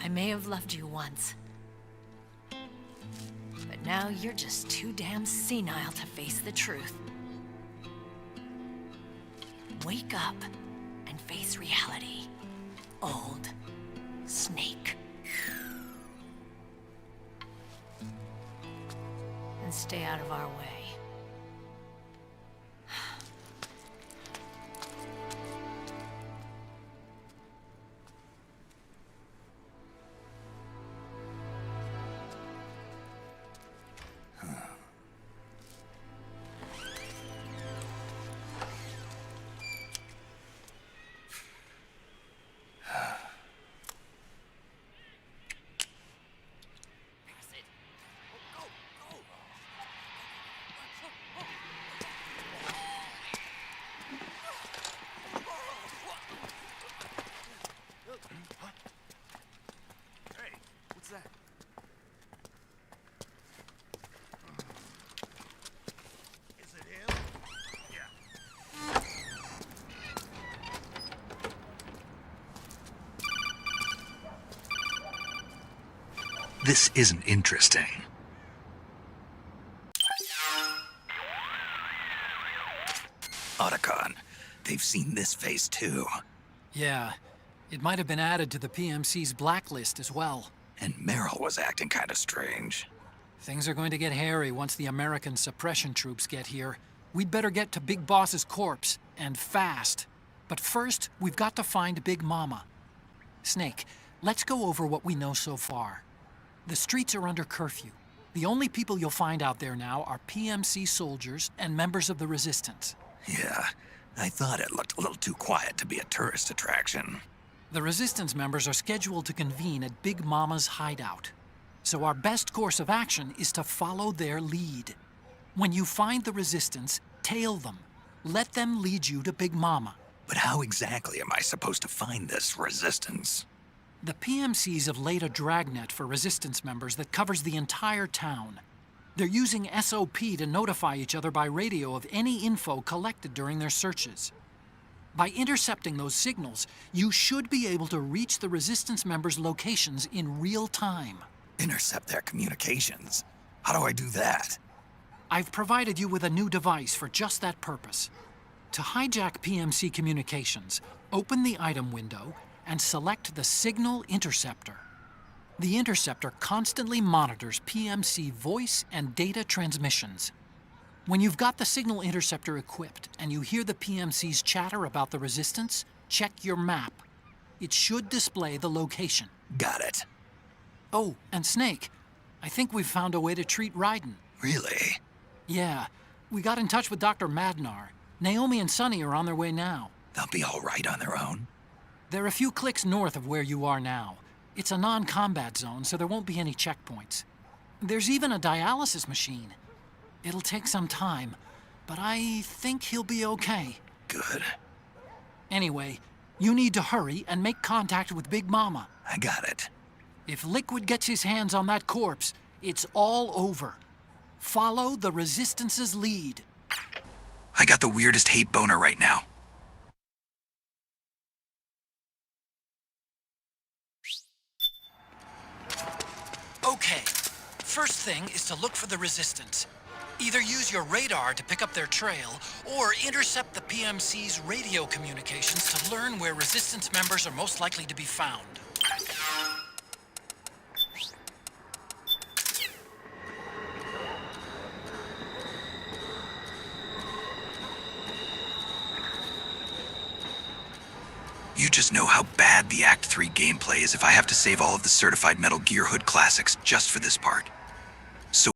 I may have loved you once. But now you're just too damn senile to face the truth. Wake up and face reality. Old Snake. And stay out of our way. Hey, what's that? Is it him? Yeah. This isn't interesting. Otacon, they've seen this face too. Yeah, it might have been added to the PMC's blacklist as well. And Meryl was acting kind of strange. Things are going to get hairy once the American suppression troops get here. We'd better get to Big Boss's corpse, and fast. But first, we've got to find Big Mama. Snake, let's go over what we know so far. The streets are under curfew. The only people you'll find out there now are PMC soldiers and members of the Resistance. Yeah, I thought it looked a little too quiet to be a tourist attraction. The Resistance members are scheduled to convene at Big Mama's hideout. So our best course of action is to follow their lead. When you find the Resistance, tail them. Let them lead you to Big Mama. But how exactly am I supposed to find this Resistance? The PMCs have laid a dragnet for Resistance members that covers the entire town. They're using SOP to notify each other by radio of any info collected during their searches. By intercepting those signals, you should be able to reach the Resistance members' locations in real time. Intercept their communications? How do I do that? I've provided you with a new device for just that purpose. To hijack PMC communications, open the item window and select the Signal Interceptor. The interceptor constantly monitors PMC voice and data transmissions. When you've got the Signal Interceptor equipped and you hear the PMC's chatter about the Resistance, check your map. It should display the location. Got it. Oh, and Snake, I think we've found a way to treat Raiden. Really? Yeah, we got in touch with Dr. Madnar. Naomi and Sonny are on their way now. They'll be all right on their own. They're a few clicks north of where you are now. It's a non-combat zone, so there won't be any checkpoints. There's even a dialysis machine. It'll take some time, but I think he'll be okay. Good. Anyway, you need to hurry and make contact with Big Mama. I got it. If Liquid gets his hands on that corpse, it's all over. Follow the Resistance's lead. I got the weirdest hate boner right now. Okay, first thing is to look for the Resistance. Either use your radar to pick up their trail, or intercept the PMC's radio communications to learn where Resistance members are most likely to be found. You just know how bad the Act 3 gameplay is if I have to save all of the certified Metal Gear Hood classics just for this part. So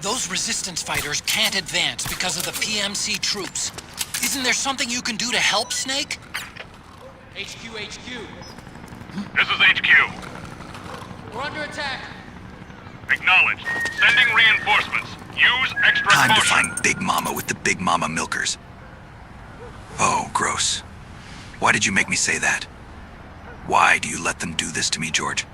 Those Resistance fighters can't advance because of the PMC troops. Isn't there something you can do to help, Snake? HQ. This is HQ. We're under attack. Acknowledged. Sending reinforcements. Use extra time caution. to find Big Mama with the Big Mama milkers. Oh, gross. Why did you make me say that? Why do you let them do this to me, George?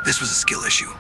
This was a skill issue.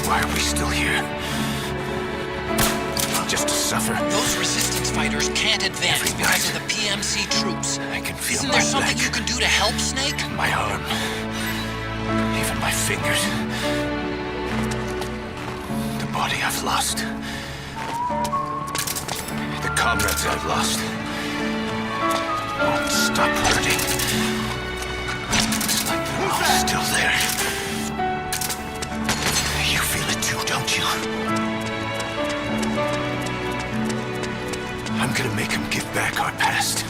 Why are we still here? Just to suffer? Those resistance fighters can't advance because of the PMC troops. I can feel Isn't my there something leg, you can do to help, Snake? my arm, even my fingers. The body I've lost. The comrades I've lost. Won't stop hurting. It's like they're all still there. You feel it too, don't you? I'm gonna make him give back our past.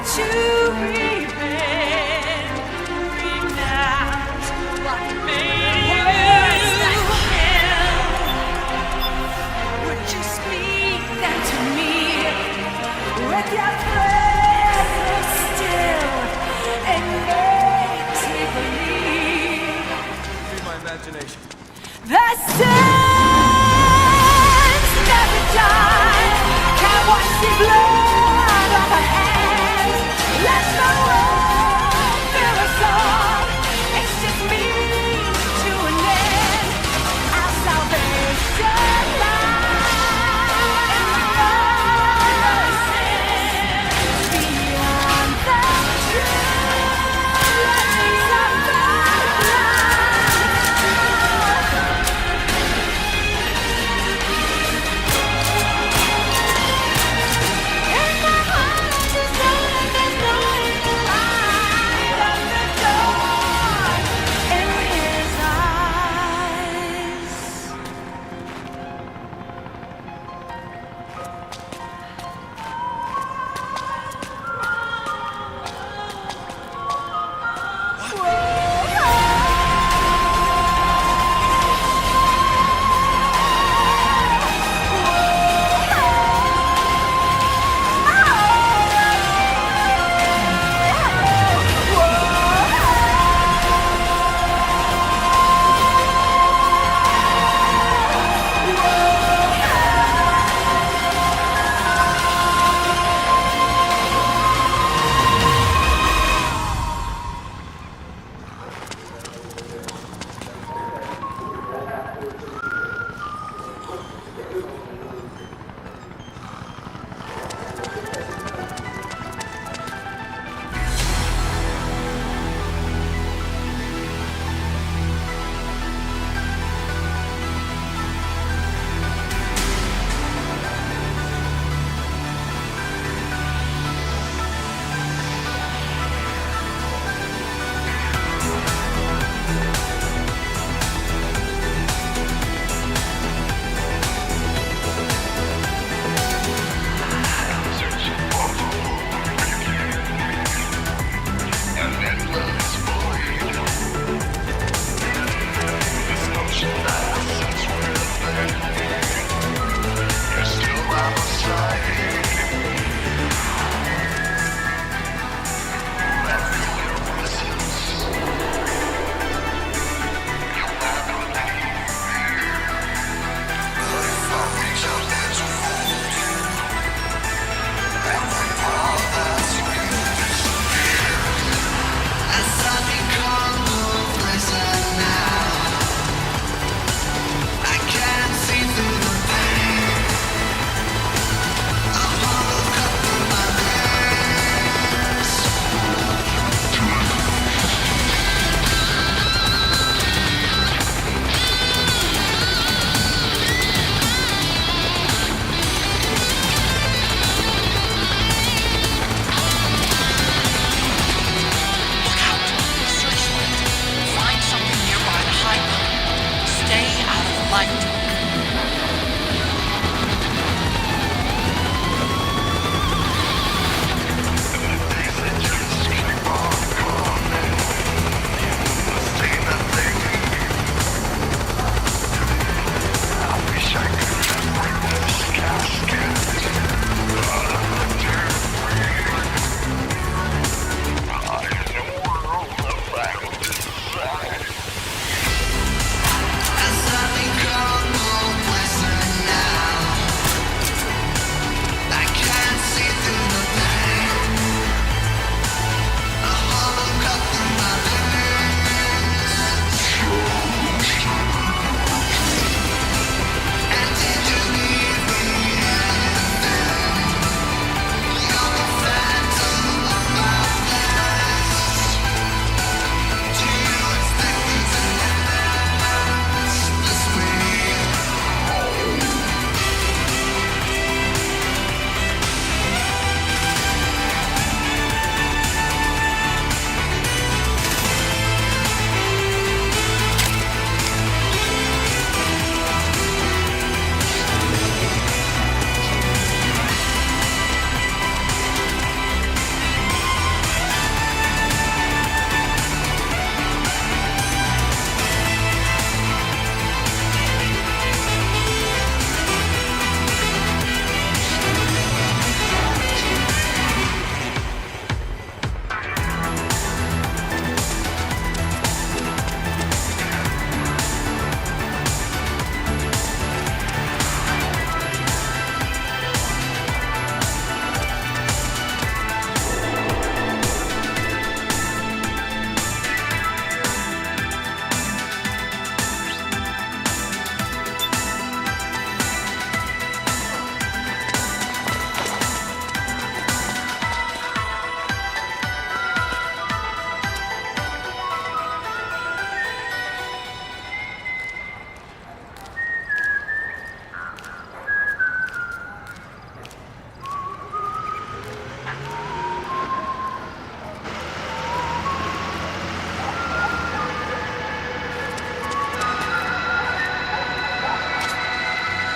to revenge what made you kill. Would you speak that to me with your breath still and makes me believe Read my imagination. the sins never die. Can't wash the blood off our hands.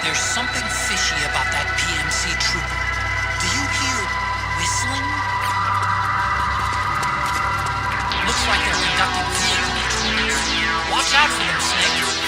There's something fishy about that PMC trooper. Do you hear whistling? Looks like they're conducting vehicle patrols. Watch out for them, Snake.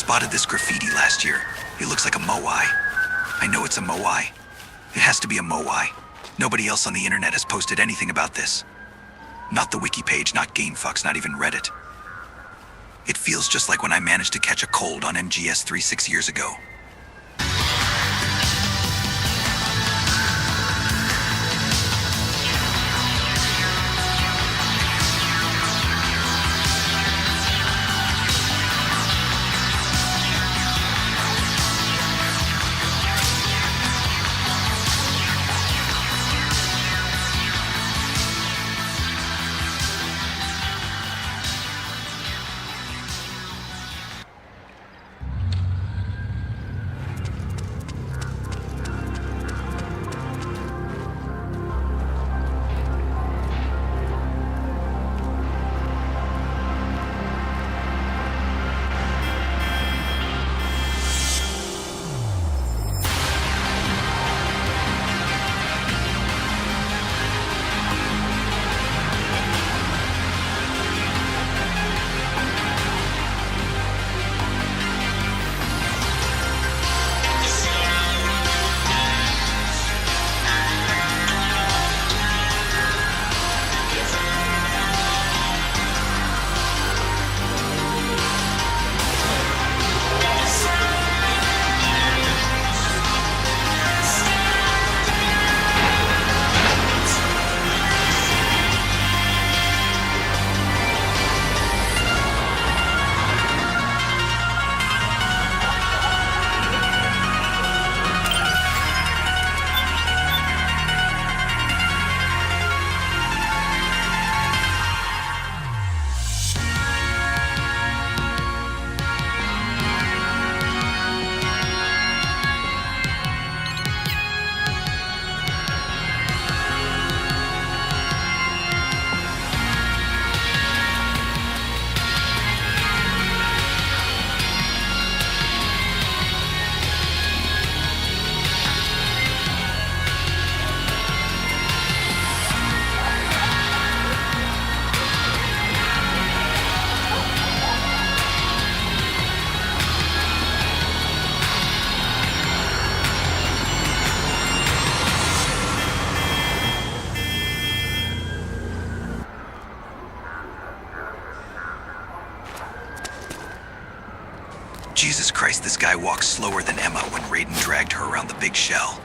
Spotted this graffiti last year. It looks like a Moai. I know it's a Moai. It has to be a Moai. Nobody else on the internet has posted anything about this. Not the wiki page, not GameFucks, not even Reddit. It feels just like when I managed to catch a cold on MGS 6 years ago. Jesus Christ, this guy walks slower than Emma when Raiden dragged her around the big shell.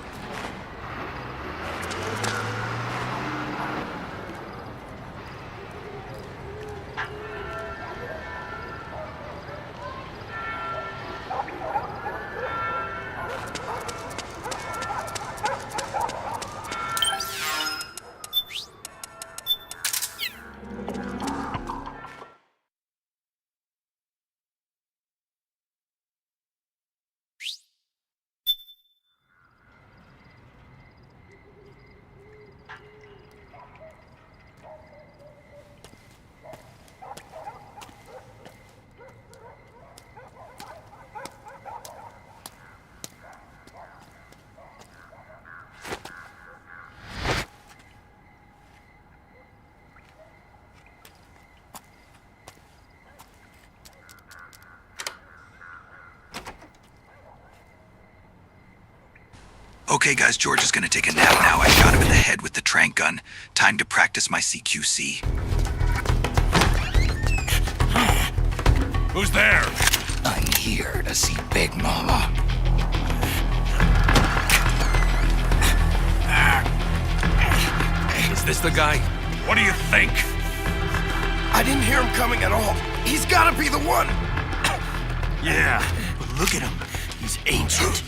Okay guys, George is gonna take a nap now. I shot him in the head with the tranq gun. Time to practice my CQC. Who's there? I'm here to see Big Mama. Is this the guy? What do you think? I didn't hear him coming at all. He's gotta be the one. Yeah. But look at him. He's ancient.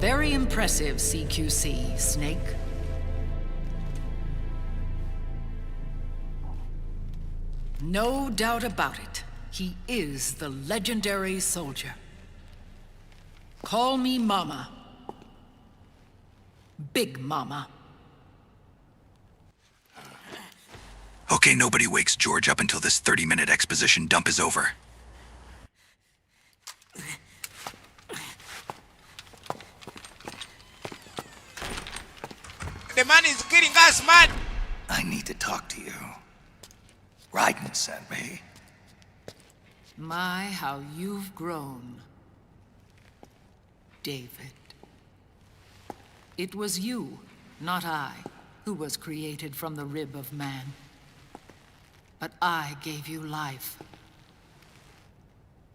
Very impressive, CQC, Snake. No doubt about it. He is the legendary soldier. Call me Mama. Big Mama. Okay, nobody wakes George up until this 30-minute exposition dump is over. The man is getting us, man! I need to talk to you. Raiden sent me. My, how you've grown, David. It was you, not I, who was created from the rib of man. But I gave you life.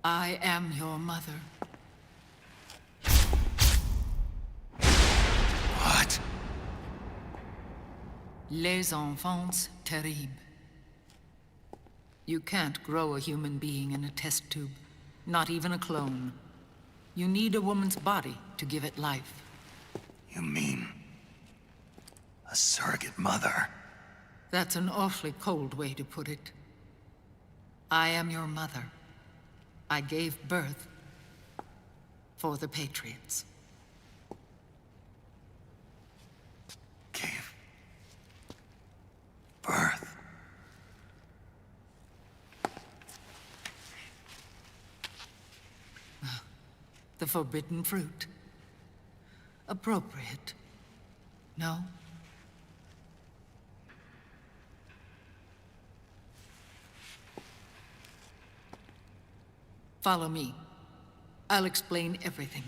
I am your mother. What? Les enfants terribles. You can't grow a human being in a test tube, not even a clone. You need a woman's body to give it life. You mean a surrogate mother? That's an awfully cold way to put it. I am your mother. I gave birth for the Patriots. Gave birth? The forbidden fruit. Appropriate. No? Follow me. I'll explain everything.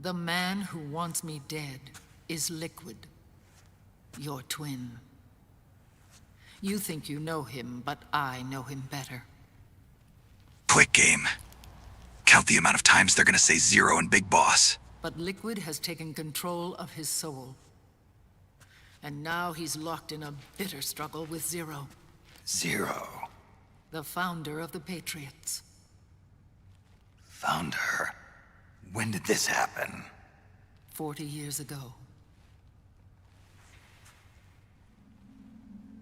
The man who wants me dead is Liquid, your twin. You think you know him, but I know him better. Quick game. Count the amount of times they're gonna say Zero and Big Boss. But Liquid has taken control of his soul. And now he's locked in a bitter struggle with Zero. Zero? The founder of the Patriots. Founder? When did this happen? 40 years ago.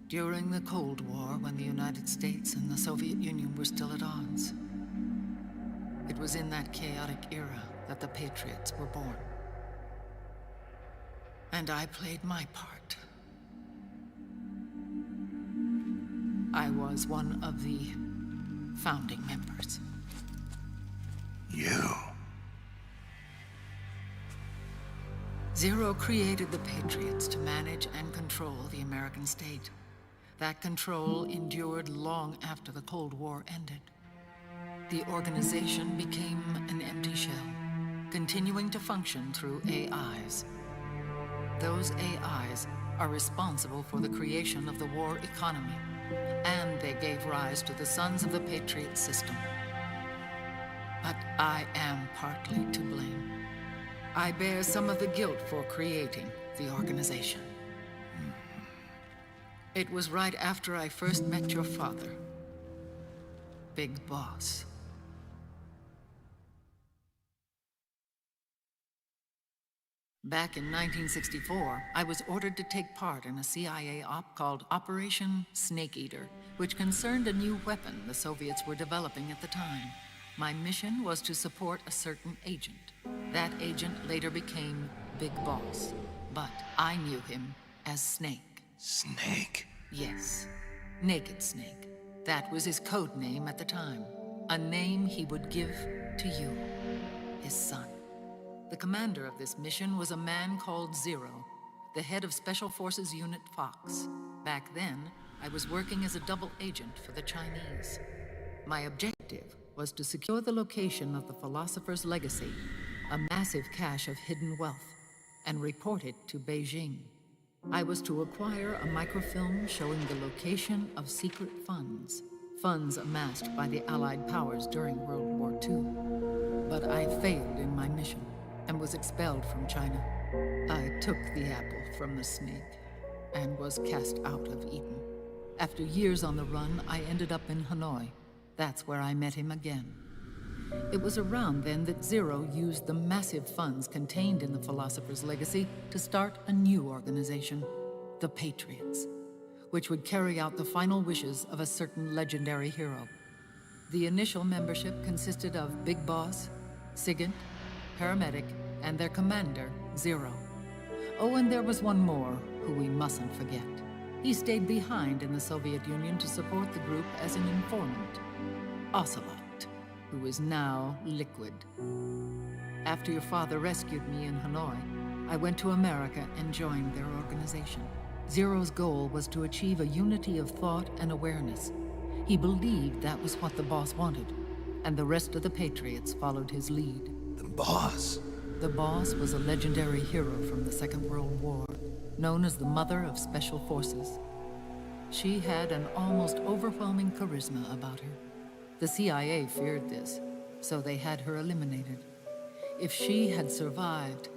During the Cold War, when the United States and the Soviet Union were still at odds. It was in that chaotic era that the Patriots were born. And I played my part. I was one of the founding members. You? Zero created the Patriots to manage and control the American state. That control endured long after the Cold War ended. The organization became an empty shell, continuing to function through AIs. Those AIs are responsible for the creation of the war economy, and they gave rise to the Sons of the Patriot system. But I am partly to blame. I bear some of the guilt for creating the organization. It was right after I first met your father, Big Boss. Back in 1964, I was ordered to take part in a CIA op called Operation Snake Eater, which concerned a new weapon the Soviets were developing at the time. My mission was to support a certain agent. That agent later became Big Boss, but I knew him as Snake. Snake? Yes, Naked Snake. That was his code name at the time. A name he would give to you, his son. The commander of this mission was a man called Zero, the head of Special Forces Unit Fox. Back then, I was working as a double agent for the Chinese. My objective was to secure the location of the Philosopher's Legacy, a massive cache of hidden wealth, and report it to Beijing. I was to acquire a microfilm showing the location of secret funds, funds amassed by the Allied powers during World War II. But I failed in my mission and was expelled from China. I took the apple from the snake and was cast out of Eden. After years on the run, I ended up in Hanoi. That's where I met him again. It was around then that Zero used the massive funds contained in the Philosopher's Legacy to start a new organization, the Patriots, which would carry out the final wishes of a certain legendary hero. The initial membership consisted of Big Boss, Sigint, Paramedic, and their commander, Zero. Oh, and there was one more who we mustn't forget. He stayed behind in the Soviet Union to support the group as an informant, Ocelot, who is now Liquid. After your father rescued me in Hanoi, I went to America and joined their organization. Zero's goal was to achieve a unity of thought and awareness. He believed that was what the boss wanted, and the rest of the Patriots followed his lead. The boss? The boss was a legendary hero from the Second World War, known as the Mother of Special Forces. She had an almost overwhelming charisma about her. The CIA feared this, so they had her eliminated. If she had survived,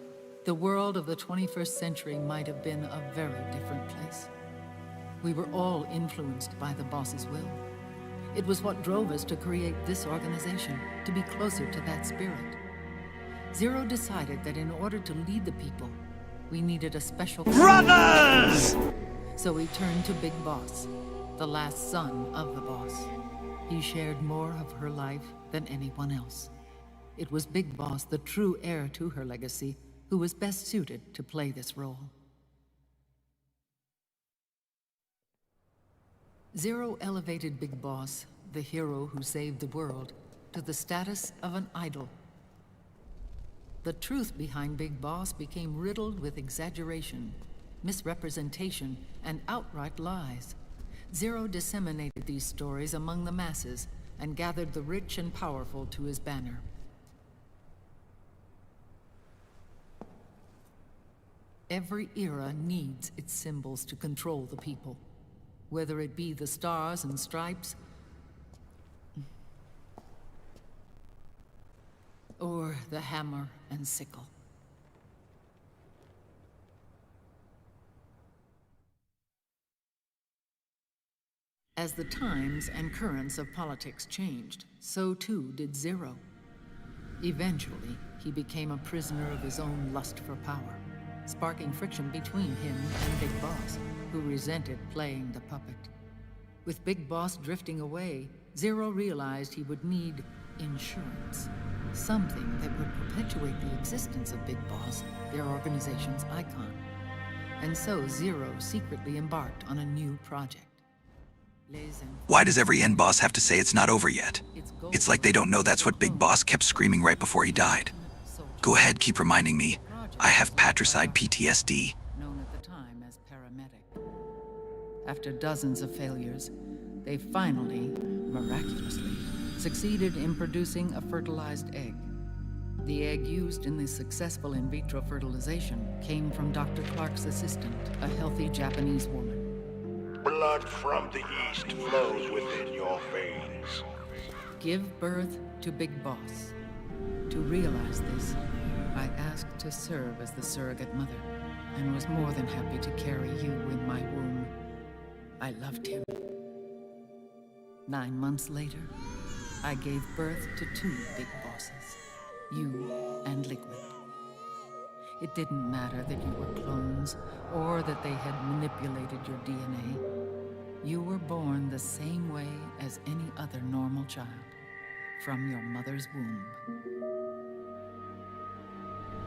the world of the 21st century might have been a very different place. We were all influenced by the boss's will. It was what drove us to create this organization, to be closer to that spirit. Zero decided that in order to lead the people, we needed a special... Brothers! So we turned to Big Boss, the last son of the boss. He shared more of her life than anyone else. It was Big Boss, the true heir to her legacy, who was best suited to play this role. Zero elevated Big Boss, the hero who saved the world, to the status of an idol. The truth behind Big Boss became riddled with exaggeration, misrepresentation, and outright lies. Zero disseminated these stories among the masses and gathered the rich and powerful to his banner. Every era needs its symbols to control the people, whether it be the stars and stripes, or the hammer and sickle. As the times and currents of politics changed, so too did Zero. Eventually, he became a prisoner of his own lust for power, sparking friction between him and Big Boss, who resented playing the puppet. With Big Boss drifting away, Zero realized he would need insurance. Something that would perpetuate the existence of Big Boss, their organization's icon. And so Zero secretly embarked on a new project. Why does every end boss have to say it's not over yet? It's like they don't know that's what Big Boss kept screaming right before he died. Go ahead, keep reminding me. I have patricide PTSD. Known at the time as paramedic. After dozens of failures, they finally, miraculously, succeeded in producing a fertilized egg. The egg used in the successful in vitro fertilization came from Dr. Clark's assistant, a healthy Japanese woman. Blood from the east flows within your veins. Give birth to Big Boss. To realize this, I asked to serve as the surrogate mother, and was more than happy to carry you in my womb. I loved him. 9 months later, I gave birth to 2 Big Bosses, you and Liquid. It didn't matter that you were clones, or that they had manipulated your DNA. You were born the same way as any other normal child, from your mother's womb.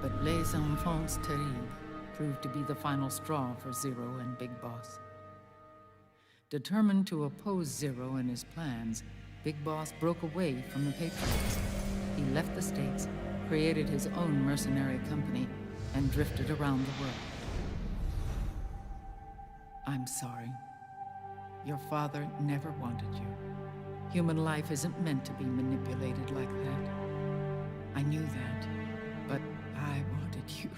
But Les Enfants Terribles proved to be the final straw for Zero and Big Boss. Determined to oppose Zero and his plans, Big Boss broke away from the Patriots. He left the States, created his own mercenary company, and drifted around the world. I'm sorry. Your father never wanted you. Human life isn't meant to be manipulated like that. I knew that, but I wanted you.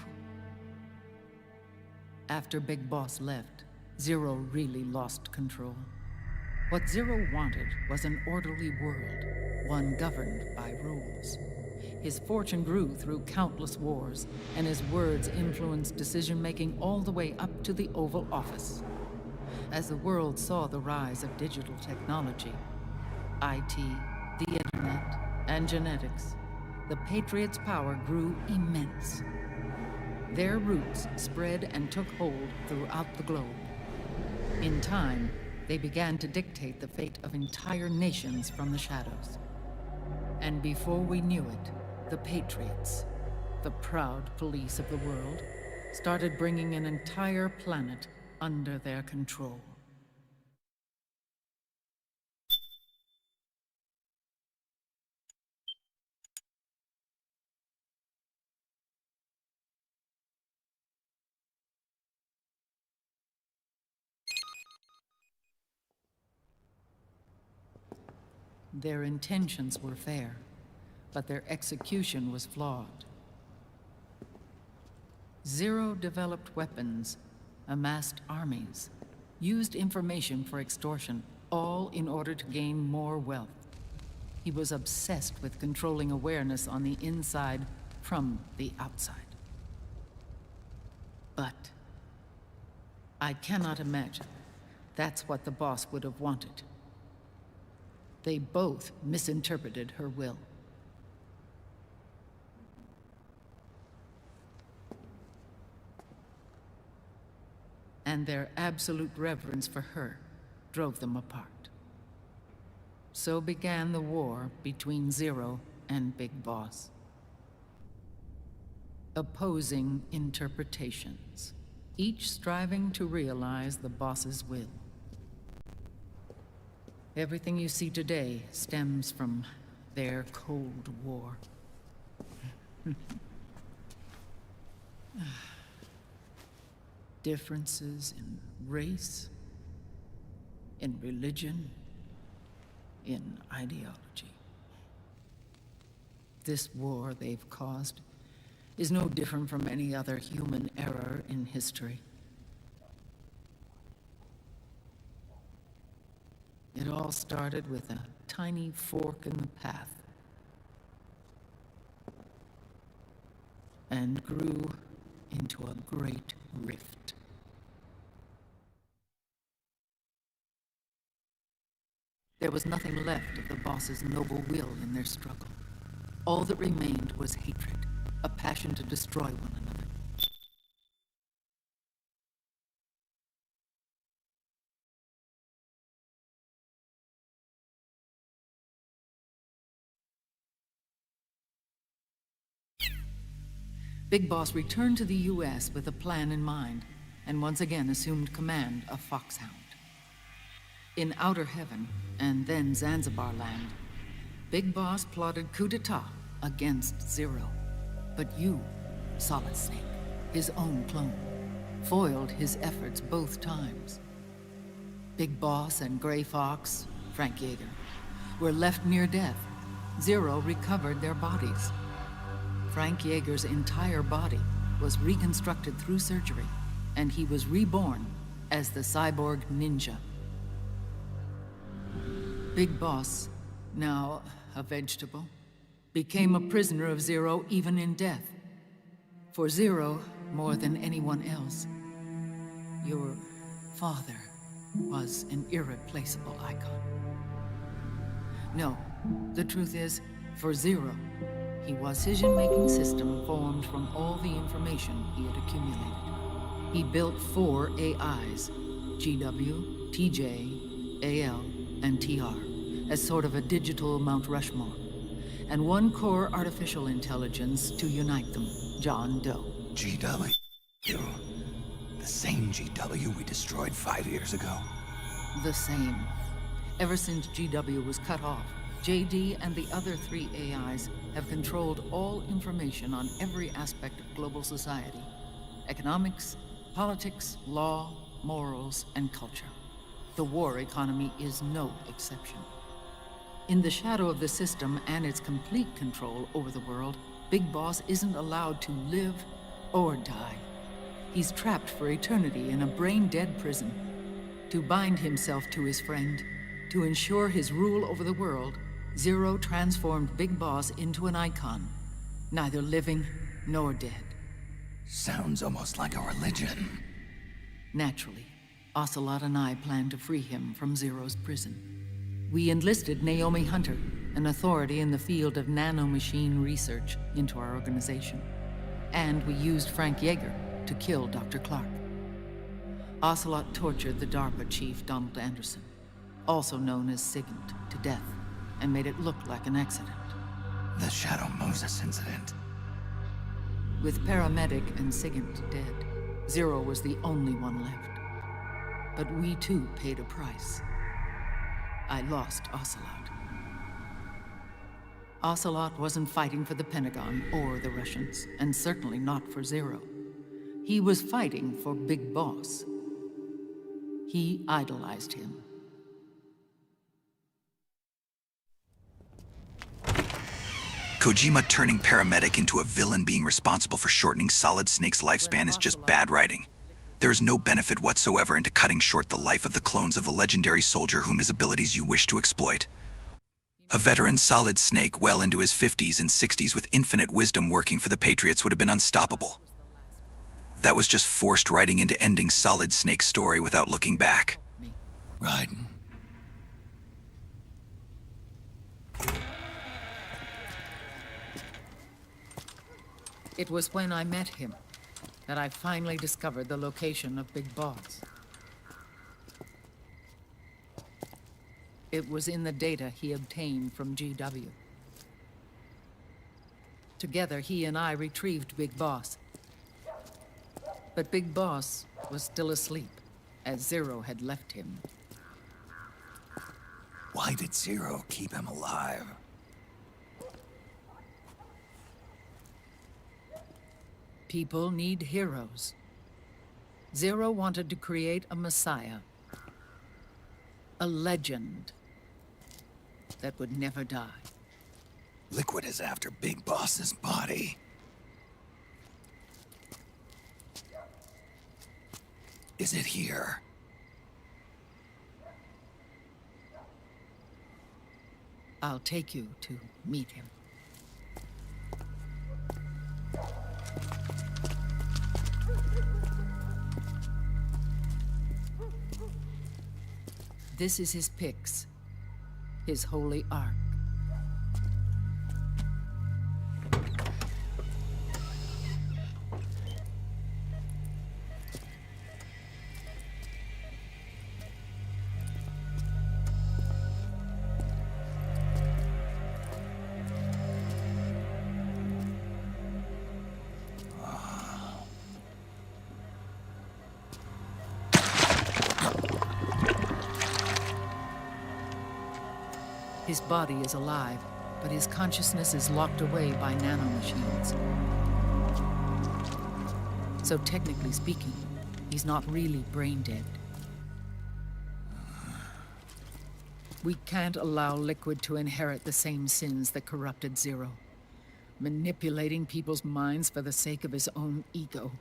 After Big Boss left, Zero really lost control. What Zero wanted was an orderly world, one governed by rules. His fortune grew through countless wars, and his words influenced decision-making all the way up to the Oval Office. As the world saw the rise of digital technology, IT, the internet, and genetics, the Patriots' power grew immense. Their roots spread and took hold throughout the globe. In time, they began to dictate the fate of entire nations from the shadows. And before we knew it, the Patriots, the proud police of the world, started bringing an entire planet under their control. Their intentions were fair, but their execution was flawed. Zero developed weapons, amassed armies, used information for extortion, all in order to gain more wealth. He was obsessed with controlling awareness on the inside from the outside. But I cannot imagine that's what the boss would have wanted. They both misinterpreted her will. And their absolute reverence for her drove them apart. So began the war between Zero and Big Boss. Opposing interpretations, each striving to realize the boss's will. Everything you see today stems from their Cold War. Differences in race, in religion, in ideology. This war they've caused is no different from any other human error in history. It all started with a tiny fork in the path, and grew into a great rift. There was nothing left of the boss's noble will in their struggle. All that remained was hatred, a passion to destroy one another. Big Boss returned to the U.S. with a plan in mind, and once again assumed command of Foxhound. In Outer Heaven, and then Zanzibar Land, Big Boss plotted coup d'etat against Zero. But you, Solid Snake, his own clone, foiled his efforts both times. Big Boss and Gray Fox, Frank Yeager, were left near death. Zero recovered their bodies. Frank Yeager's entire body was reconstructed through surgery, and he was reborn as the cyborg ninja. Big Boss, now a vegetable, became a prisoner of Zero even in death. For Zero, more than anyone else, your father was an irreplaceable icon. No, the truth is, for Zero, he was a decision-making system formed from all the information he had accumulated. He built 4 AIs, GW, TJ, AL, and TR, as sort of a digital Mount Rushmore, and 1 core artificial intelligence to unite them, John Doe. GW? The same GW we destroyed 5 years ago? The same. Ever since GW was cut off, JD and the other 3 AIs have controlled all information on every aspect of global society. Economics, politics, law, morals, and culture. The war economy is no exception. In the shadow of the system and its complete control over the world, Big Boss isn't allowed to live or die. He's trapped for eternity in a brain-dead prison. To bind himself to his friend, to ensure his rule over the world, Zero transformed Big Boss into an icon, neither living nor dead. Sounds almost like a religion. Naturally, Ocelot and I planned to free him from Zero's prison. We enlisted Naomi Hunter, an authority in the field of nanomachine research, into our organization. And we used Frank Yeager to kill Dr. Clark. Ocelot tortured the DARPA chief, Donald Anderson, also known as Sigint, to death, and made it look like an accident. The Shadow Moses incident. With Paramedic and Sigint dead, Zero was the only one left. But we too paid a price. I lost Ocelot. Ocelot wasn't fighting for the Pentagon or the Russians, and certainly not for Zero. He was fighting for Big Boss. He idolized him. Kojima turning Paramedic into a villain being responsible for shortening Solid Snake's lifespan is just bad writing. There is no benefit whatsoever into cutting short the life of the clones of the legendary soldier whom his abilities you wish to exploit. A veteran Solid Snake well into his 50s and 60s with infinite wisdom working for the Patriots would have been unstoppable. That was just forced writing into ending Solid Snake's story without looking back. Raiden. It was when I met him that I finally discovered the location of Big Boss. It was in the data he obtained from GW. Together, he and I retrieved Big Boss. But Big Boss was still asleep, as Zero had left him. Why did Zero keep him alive? People need heroes. Zero wanted to create a messiah. A legend that would never die. Liquid is after Big Boss's body. Is it here? I'll take you to meet him. This is his pyx, his holy ark. His body is alive, but his consciousness is locked away by nanomachines. So technically speaking, he's not really brain dead. We can't allow Liquid to inherit the same sins that corrupted Zero. Manipulating people's minds for the sake of his own ego.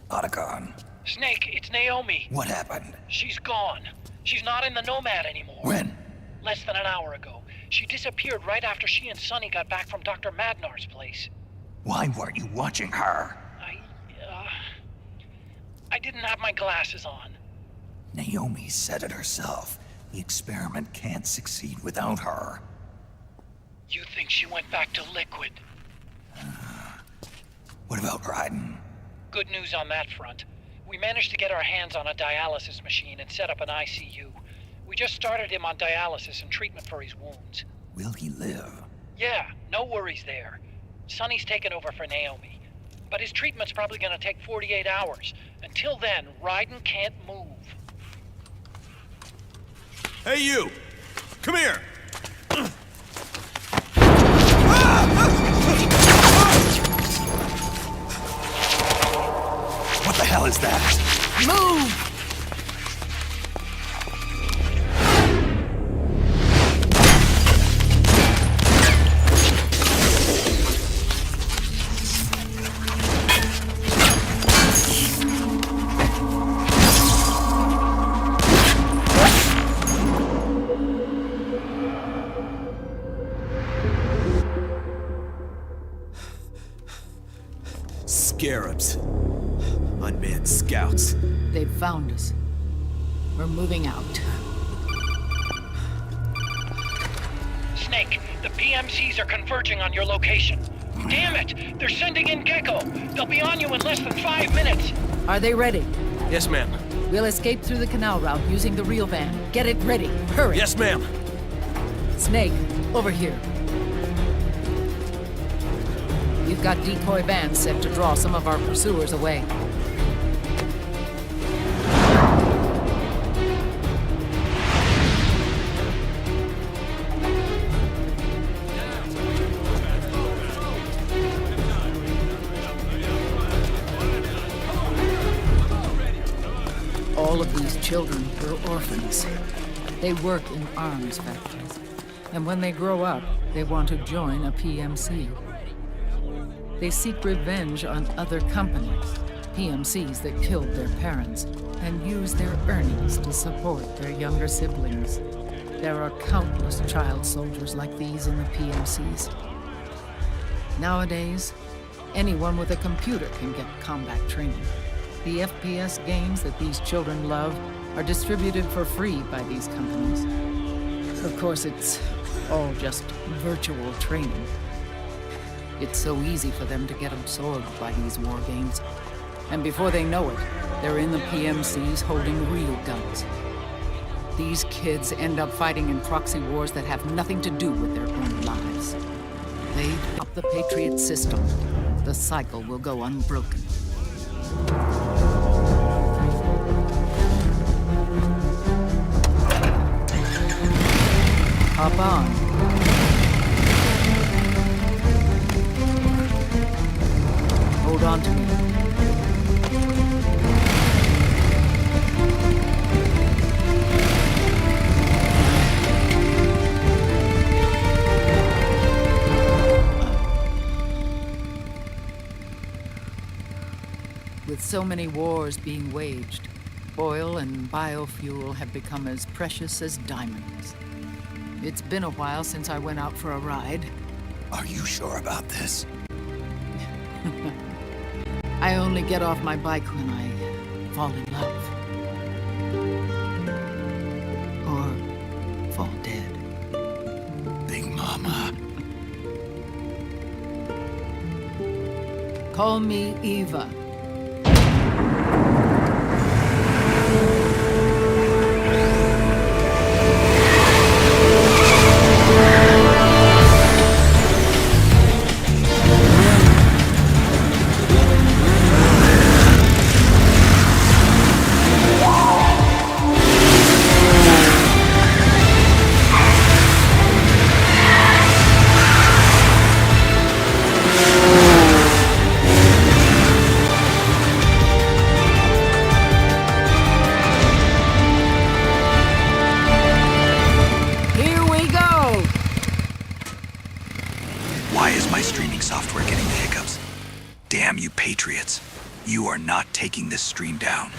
Otacon. Snake, it's Naomi. What happened? She's gone. She's not in the Nomad anymore. When? Less than an hour ago. She disappeared right after she and Sonny got back from Dr. Madnar's place. Why weren't you watching her? I didn't have my glasses on. Naomi said it herself. The experiment can't succeed without her. You think she went back to Liquid? What about Raiden? Good news on that front. We managed to get our hands on a dialysis machine and set up an ICU. We just started him on dialysis and treatment for his wounds. Will he live? Yeah, no worries there. Sonny's taken over for Naomi. But his treatment's probably gonna take 48 hours. Until then, Raiden can't move. Hey, you! Come here! What the hell is that? Move! Scarabs. Unmanned scouts. They've found us. We're moving out. Snake, the PMCs are converging on your location. Damn it! They're sending in Gecko! They'll be on you in less than 5 minutes! Are they ready? Yes, ma'am. We'll escape through the canal route using the real van. Get it ready. Hurry. Yes, ma'am. Snake, over here. We've got decoy vans set to draw some of our pursuers away. All of these children are orphans. They work in arms factories. And when they grow up, they want to join a PMC. They seek revenge on other companies, PMCs that killed their parents, and use their earnings to support their younger siblings. There are countless child soldiers like these in the PMCs. Nowadays, anyone with a computer can get combat training. The FPS games that these children love are distributed for free by these companies. Of course, it's all just virtual training. It's so easy for them to get absorbed by these war games. And before they know it, they're in the PMCs holding real guns. These kids end up fighting in proxy wars that have nothing to do with their own lives. They drop the Patriot system. The cycle will go unbroken. Hop on. Hold on to me. With so many wars being waged, oil and biofuel have become as precious as diamonds. It's been a while since I went out for a ride. Are you sure about this? I only get off my bike when I fall in love. Or fall dead. Big Mama. Call me Eva. You are not taking this stream down.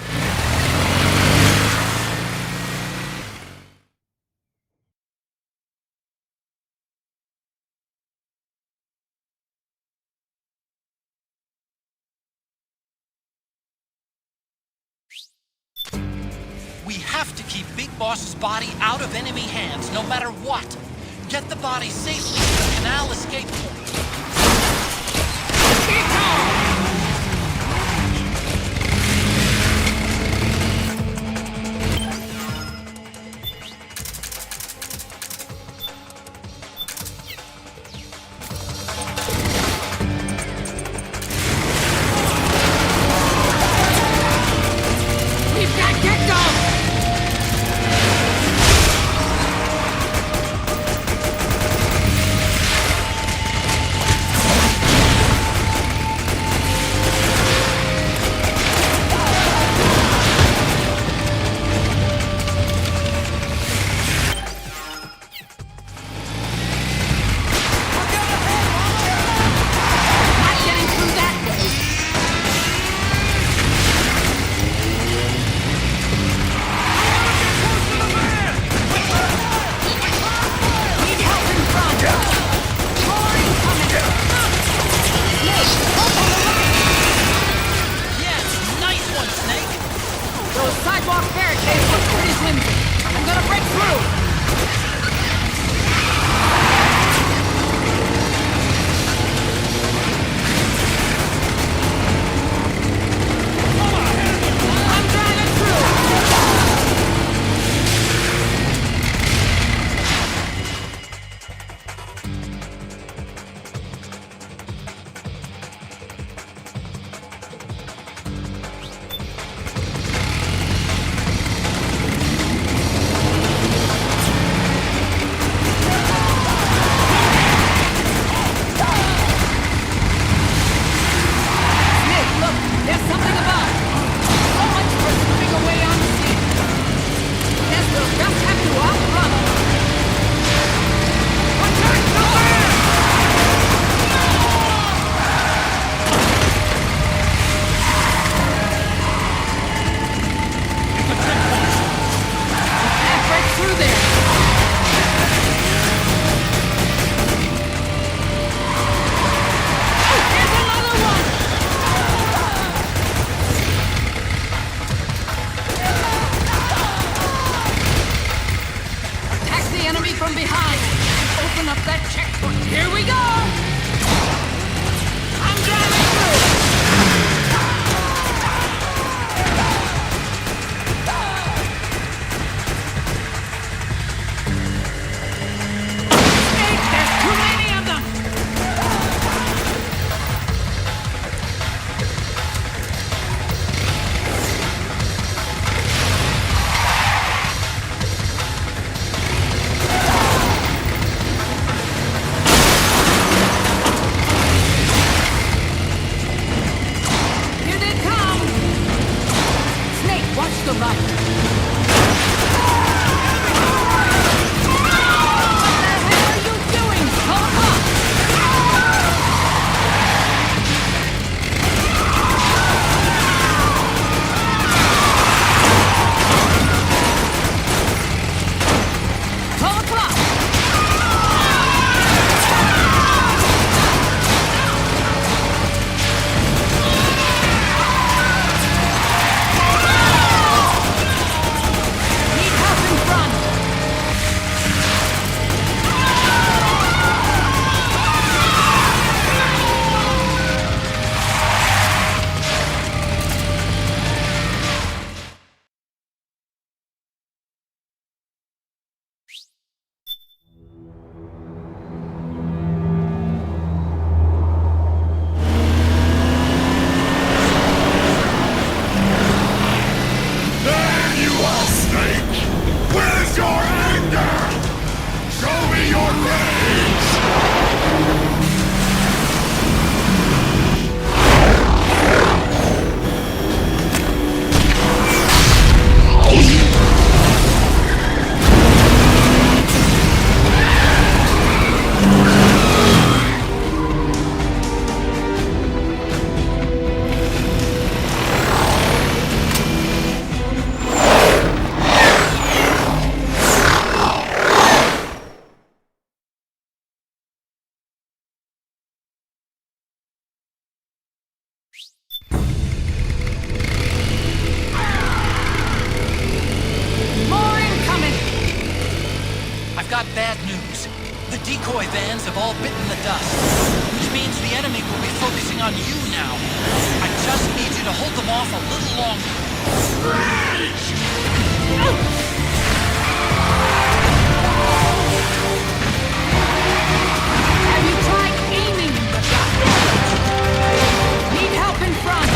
We have to keep Big Boss's body out of enemy hands, no matter what. Get the body safely to the canal escape point. got bad news. The decoy vans have all bitten the dust, which means the enemy will be focusing on you now. I just need you to hold them off a little longer. Have you tried aiming the gun? Need help in front.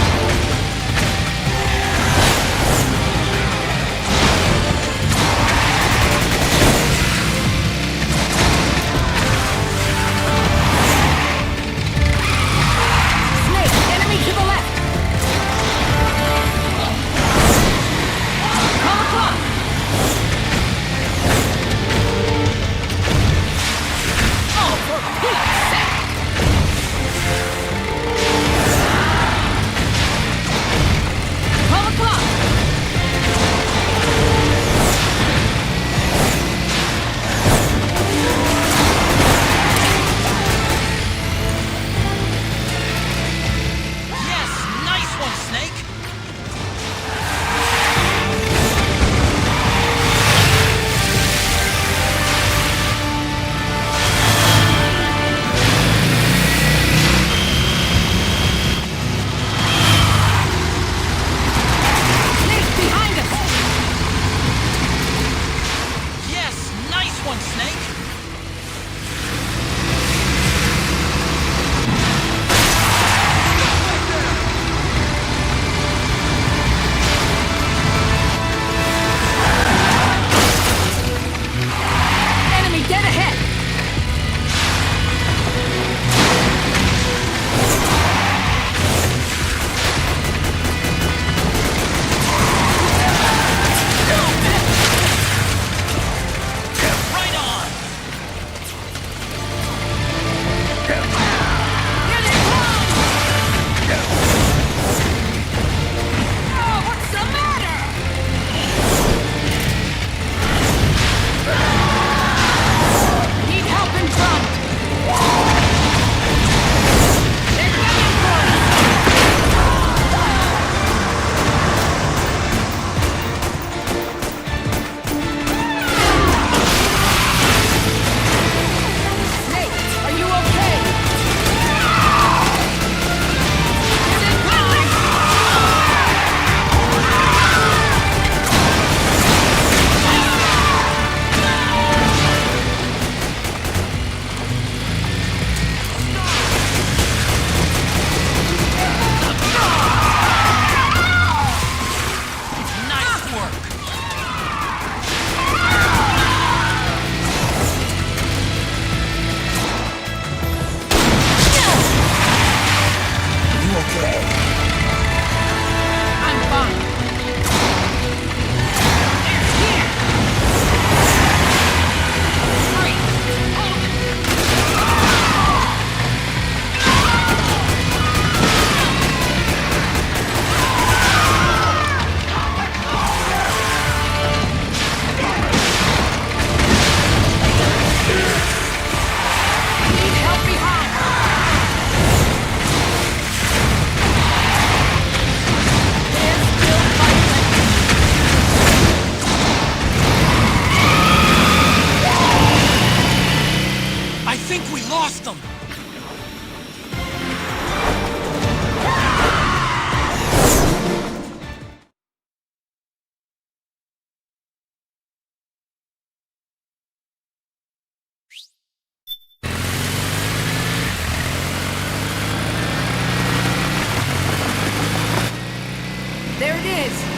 There it is!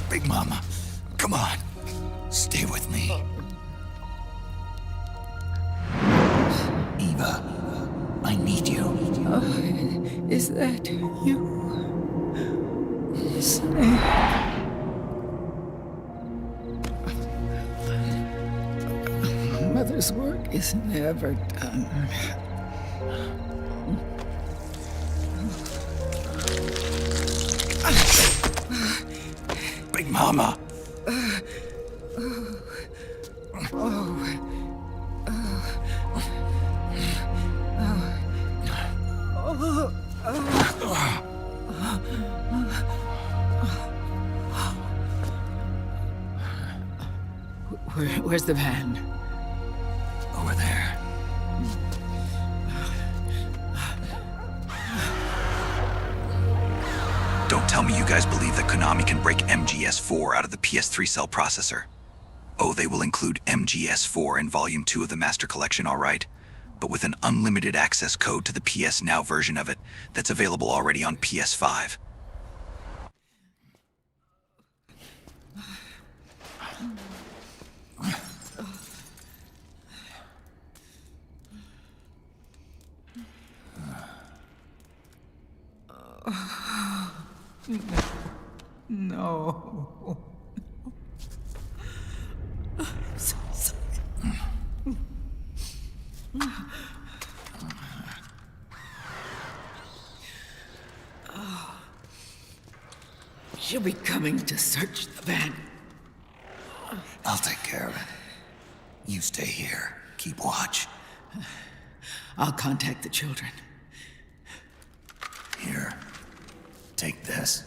Big Mama, come on. Stay with me. Eva, I need you. Is that you? Mother's work is never done. Big Mama. Where's the van? Over there. Don't tell me you guys believe that Konami can break MGS4 out of the PS3 cell processor. Oh, they will include MGS4 in Volume 2 of the Master Collection, alright, but with an unlimited access code to the PS Now version of it that's available already on PS5. No. I'm so sorry. She'll be coming to search the van. I'll take care of it. You stay here. Keep watch. I'll contact the children. Here. Take this.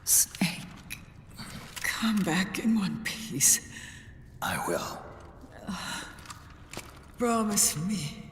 Snake, come back in one piece. I will. Promise me.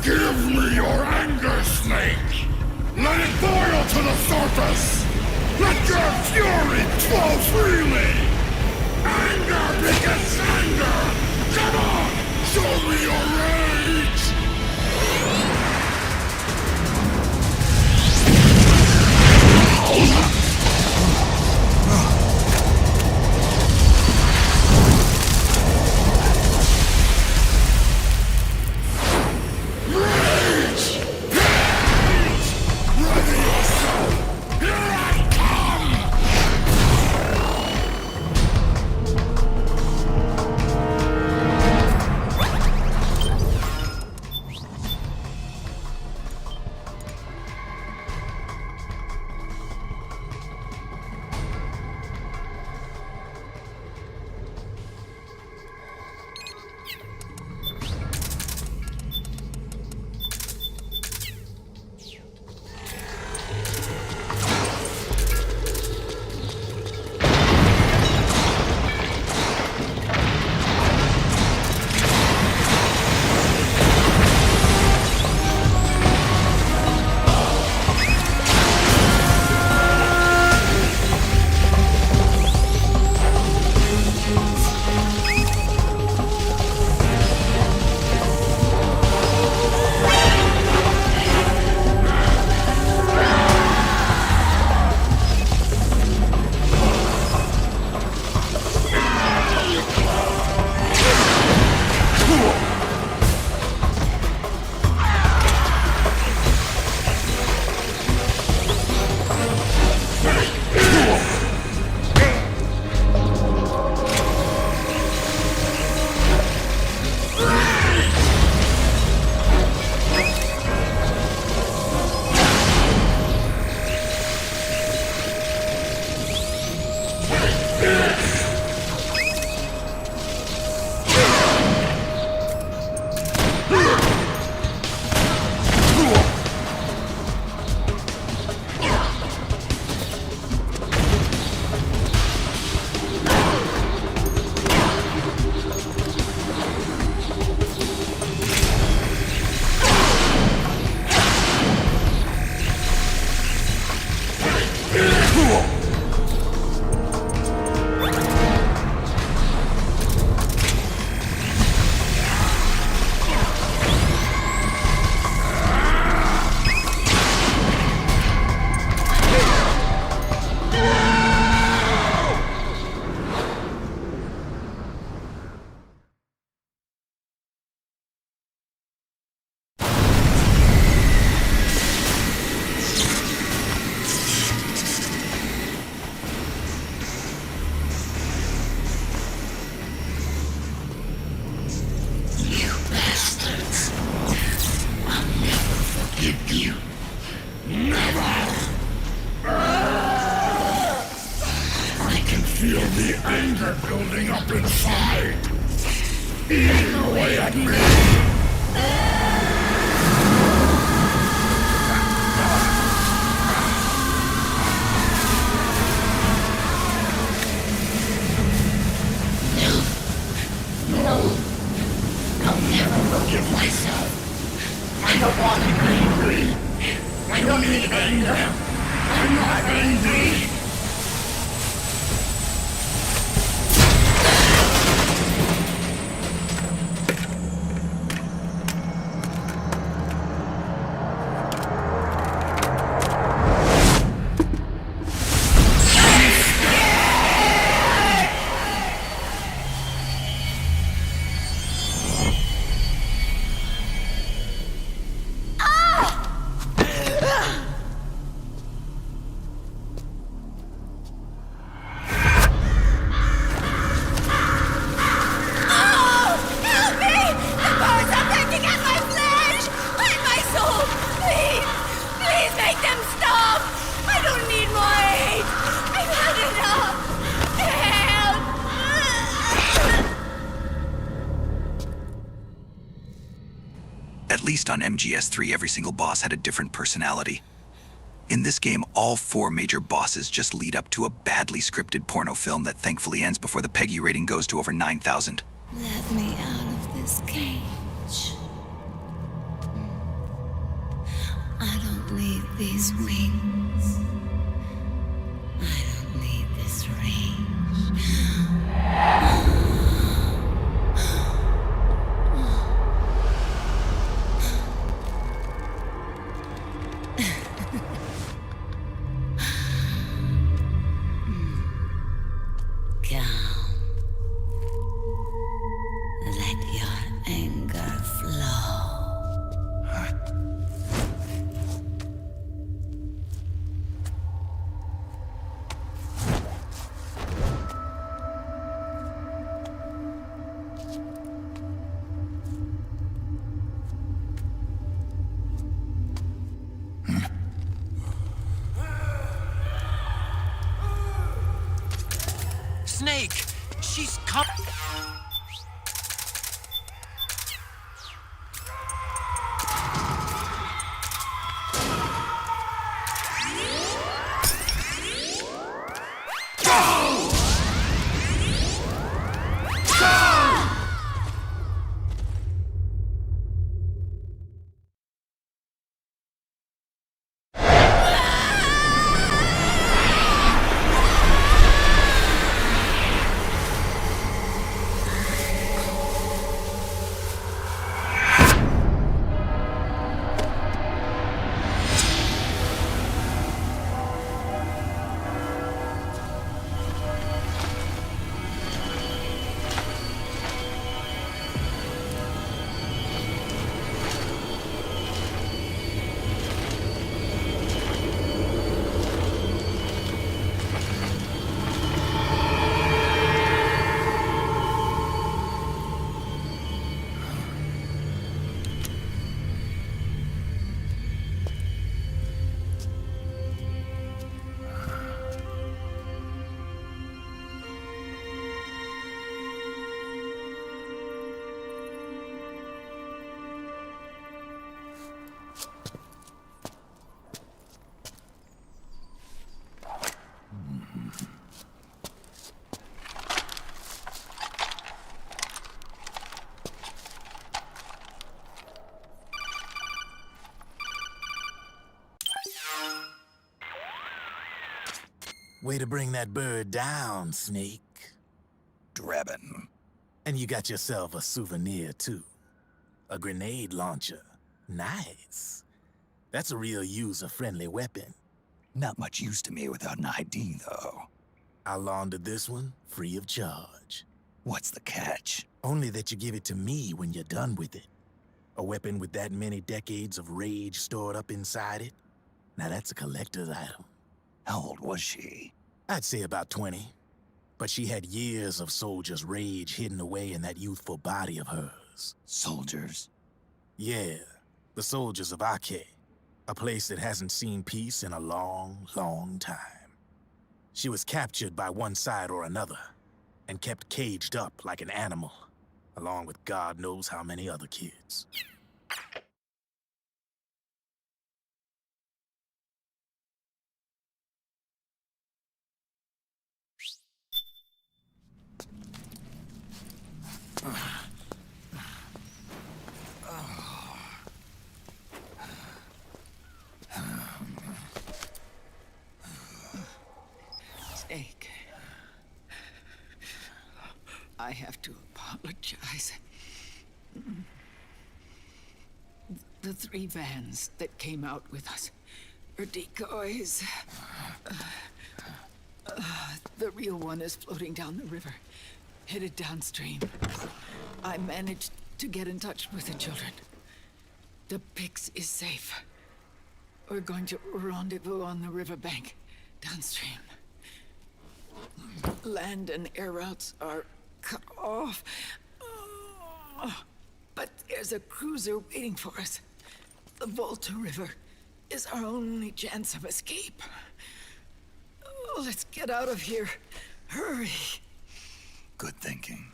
Give me your anger, Snake! Let it boil to the surface! Let your fury flow freely! Anger begets anger! Come on! Show me your rage! Anger building up inside. Eating away at me. No. I'll never forgive myself. I don't want to be angry. I don't need anger. I'm not angry. At least on MGS3, every single boss had a different personality. In this game, all 4 major bosses just lead up to a badly scripted porno film that thankfully ends before the Peggy rating goes to over 9,000. Let me out of this cage. I don't need these wings. I don't need this range. Let your anger flow. Snake! She's come. Way to bring that bird down, Snake. Drebin. And you got yourself a souvenir, too. A grenade launcher. Nice. That's a real user-friendly weapon. Not much use to me without an ID, though. I'll launder this one free of charge. What's the catch? Only that you give it to me when you're done with it. A weapon with that many decades of rage stored up inside it? Now that's a collector's item. How old was she? I'd say about 20. But she had years of soldiers' rage hidden away in that youthful body of hers. Soldiers? Yeah, the soldiers of Ake. A place that hasn't seen peace in a long, long time. She was captured by one side or another, and kept caged up like an animal, along with God knows how many other kids. Snake. I have to apologize. The 3 vans that came out with us are decoys. The real one is floating down the river, headed downstream. I managed to get in touch with the children. The Pix is safe. We're going to rendezvous on the riverbank, downstream. Land and air routes are cut off. But there's a cruiser waiting for us. The Volta River is our only chance of escape. Let's get out of here. Hurry. Good thinking.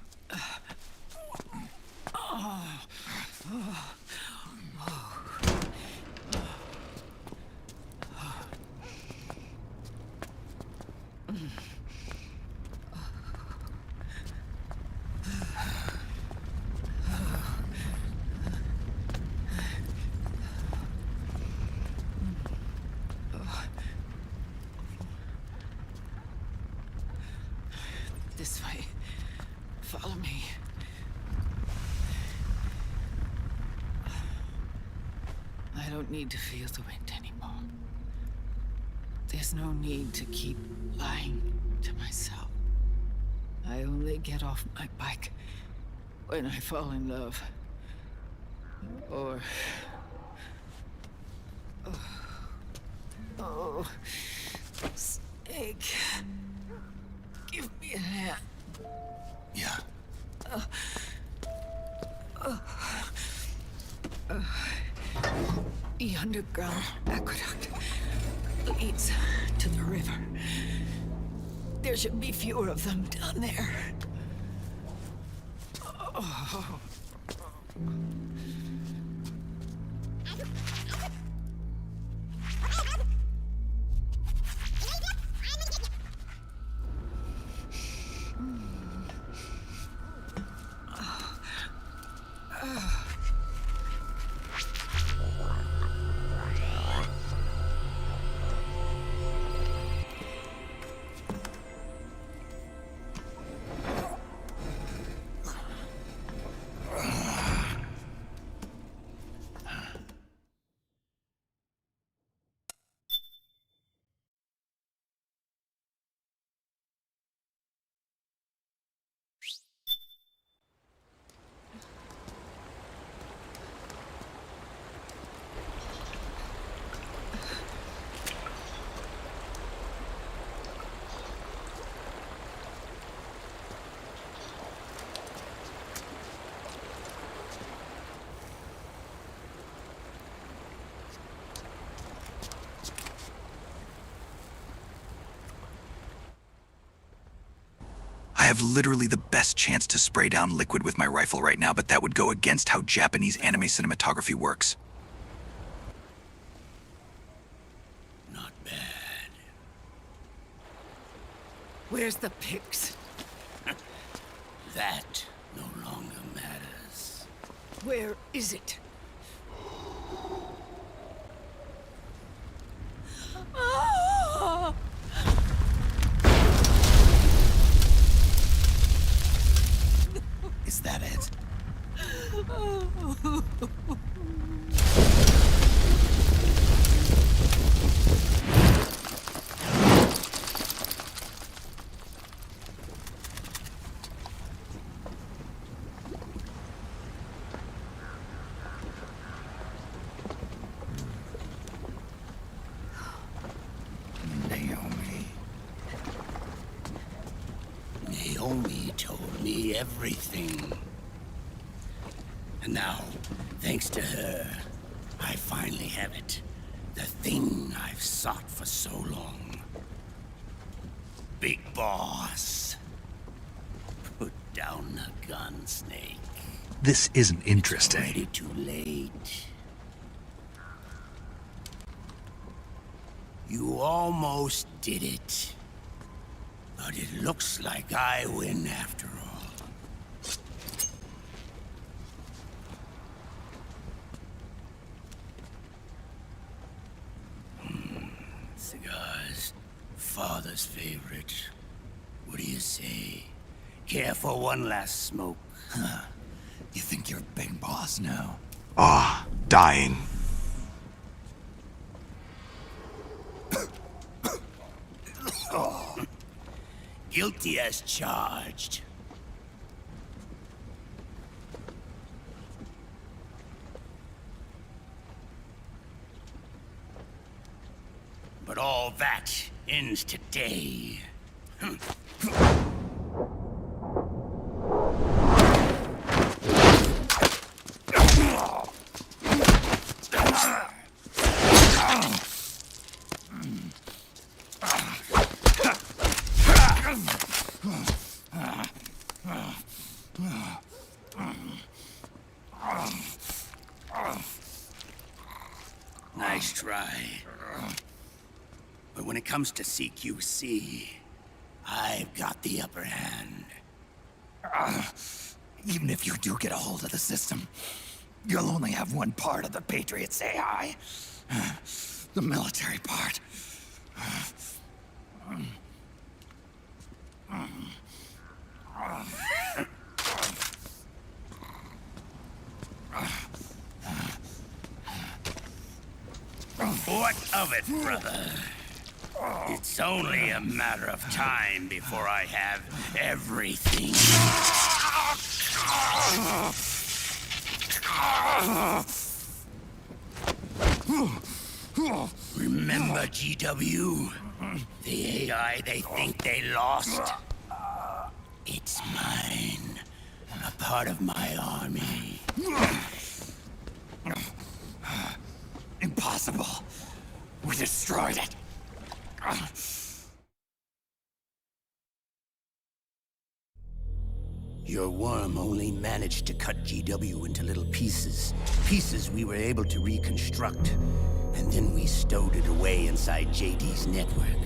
This way. Follow me. I don't need to feel the wind anymore. There's no need to keep lying to myself. I only get off my bike when I fall in love. Or... Oh... Snake... Give me a hand. Yeah. The underground aqueduct leads to the river. There should be fewer of them down there. Oh. I have literally the best chance to spray down liquid with my rifle right now, but that would go against how Japanese anime cinematography works. Not bad. Where's the Pix? That no longer matters. Where is it? Is that it? Naomi told me everything. And now, thanks to her, I finally have it. The thing I've sought for so long. Big Boss. down the gun, Snake. This isn't interesting. It's already too late. You almost did it. But it looks like I win after all. Cigars. Father's favorite. What do you say? Care for one last smoke? Huh. You think you're big boss now? Ah, dying. Guilty as charged. But all that ends today. Nice try. But when it comes to CQC, I've got the upper hand. Even if you do get a hold of the system, you'll only have one part of the Patriots AI. The military part. What of it, brother? It's only a matter of time before I have everything. Remember, GW? The AI they think they lost? It's mine. A part of my army. Impossible. We destroyed it. Your worm only managed to cut GW into little pieces. Pieces we were able to reconstruct. And then we stowed it away inside JD's network.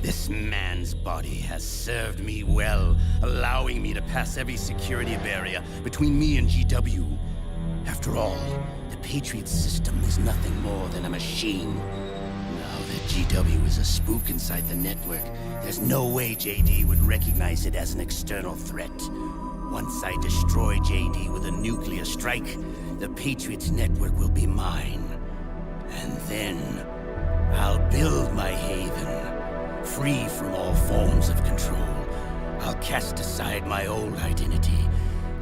This man's body has served me well, allowing me to pass every security barrier between me and GW. After all, the Patriots system is nothing more than a machine. Now that GW is a spook inside the network, there's no way JD would recognize it as an external threat. Once I destroy JD with a nuclear strike, the Patriots network will be mine. And then, I'll build my haven, free from all forms of control. I'll cast aside my old identity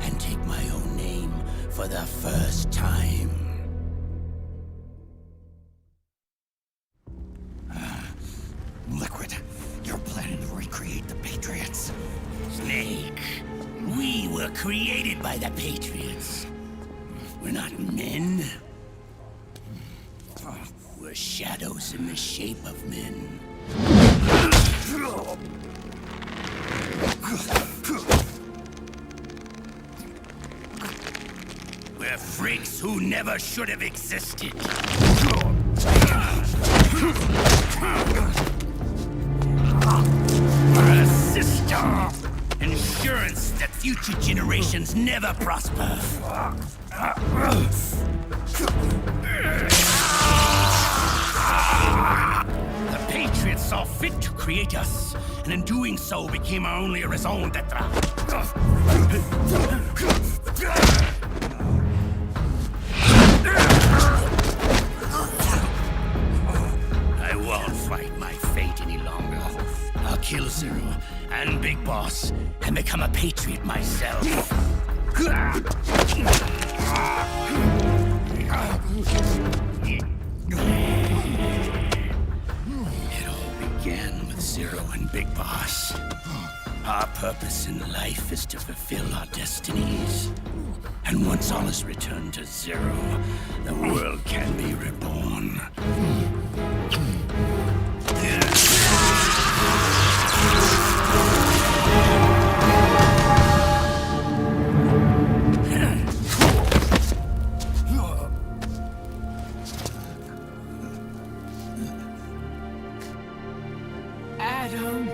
and take my own name for the first time. Liquid, you're planning to recreate the Patriots. Snake, we were created by the Patriots. We're not men. We're shadows in the shape of men. We're freaks who never should have existed. We're a system. Insurance that future generations never prosper. The Patriots saw fit to create us, and in doing so became our only raison d'etre. I won't fight my fate any longer. I'll kill Zero and Big Boss and become a Patriot myself. It all began with Zero and Big Boss. Our purpose in life is to fulfill our destinies. And once all is returned to Zero, the world can be reborn. get home?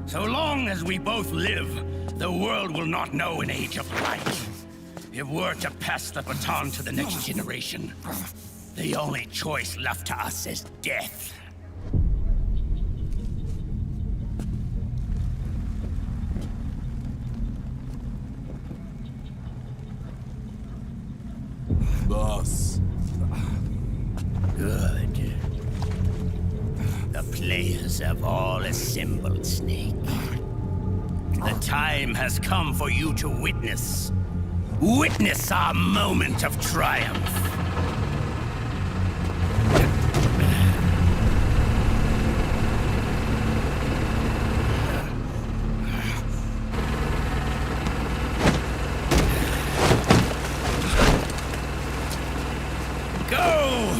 So long as we both live, the world will not know an age of light. If we're to pass the baton to the next generation, the only choice left to us is death. Boss. Good. The players have all assembled, Snake. The time has come for you to witness. Witness our moment of triumph. Go!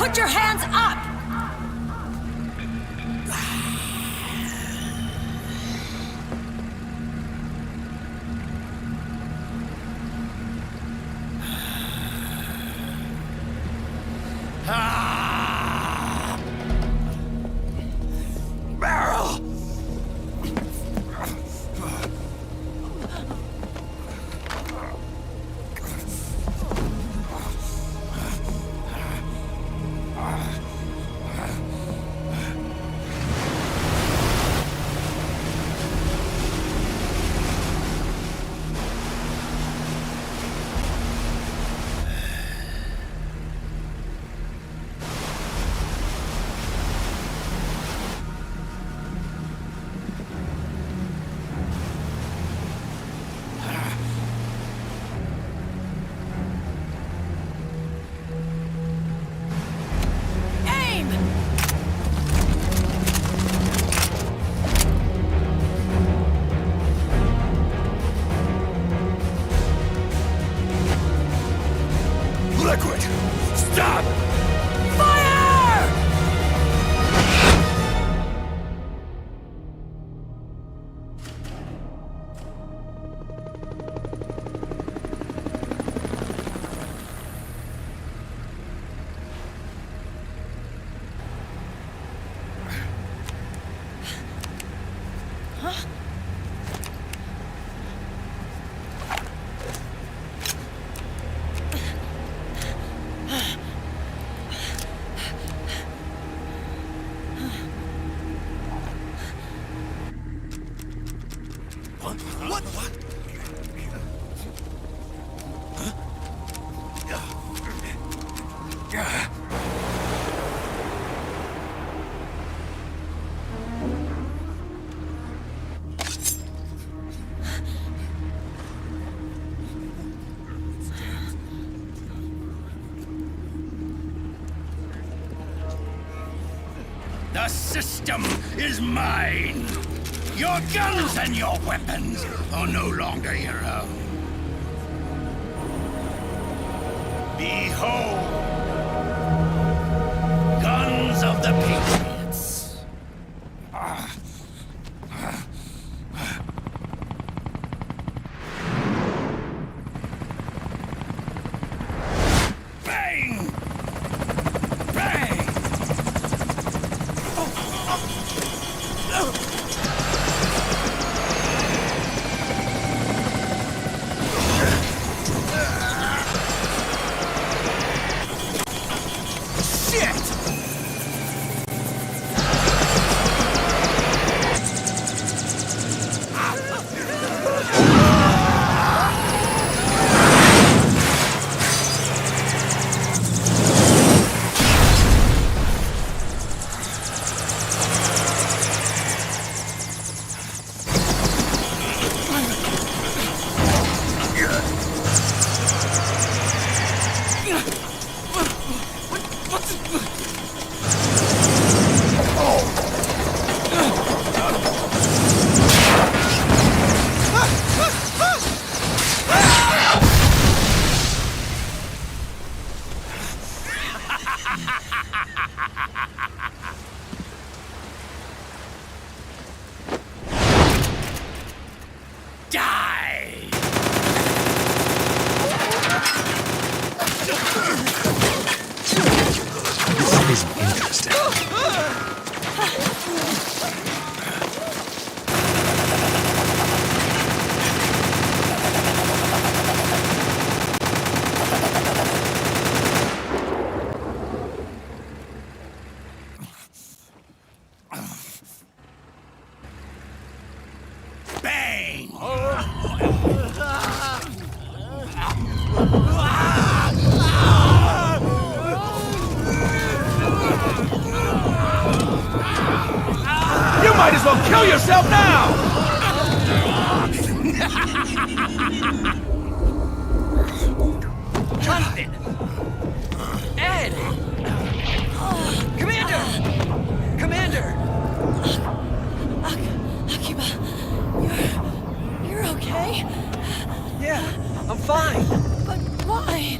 Put your hands up! Barrel! Liquid! Stop! Fire! Huh? What? The system is mine. Your guns and your weapons are no longer your own. Behold, guns of the Patriots. Bang! Bang! Might as well kill yourself now! Jonathan! Ed! Commander! Commander! Akiba, you're okay? Yeah, I'm fine. But why?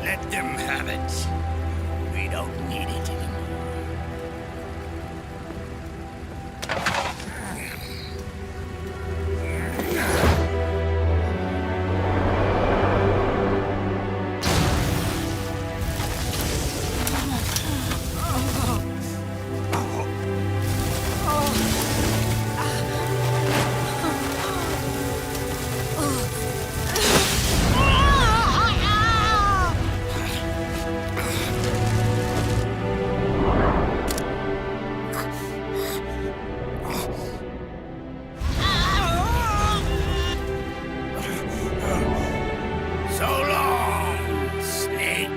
Let them have it. We don't need it anymore. So long, Snake.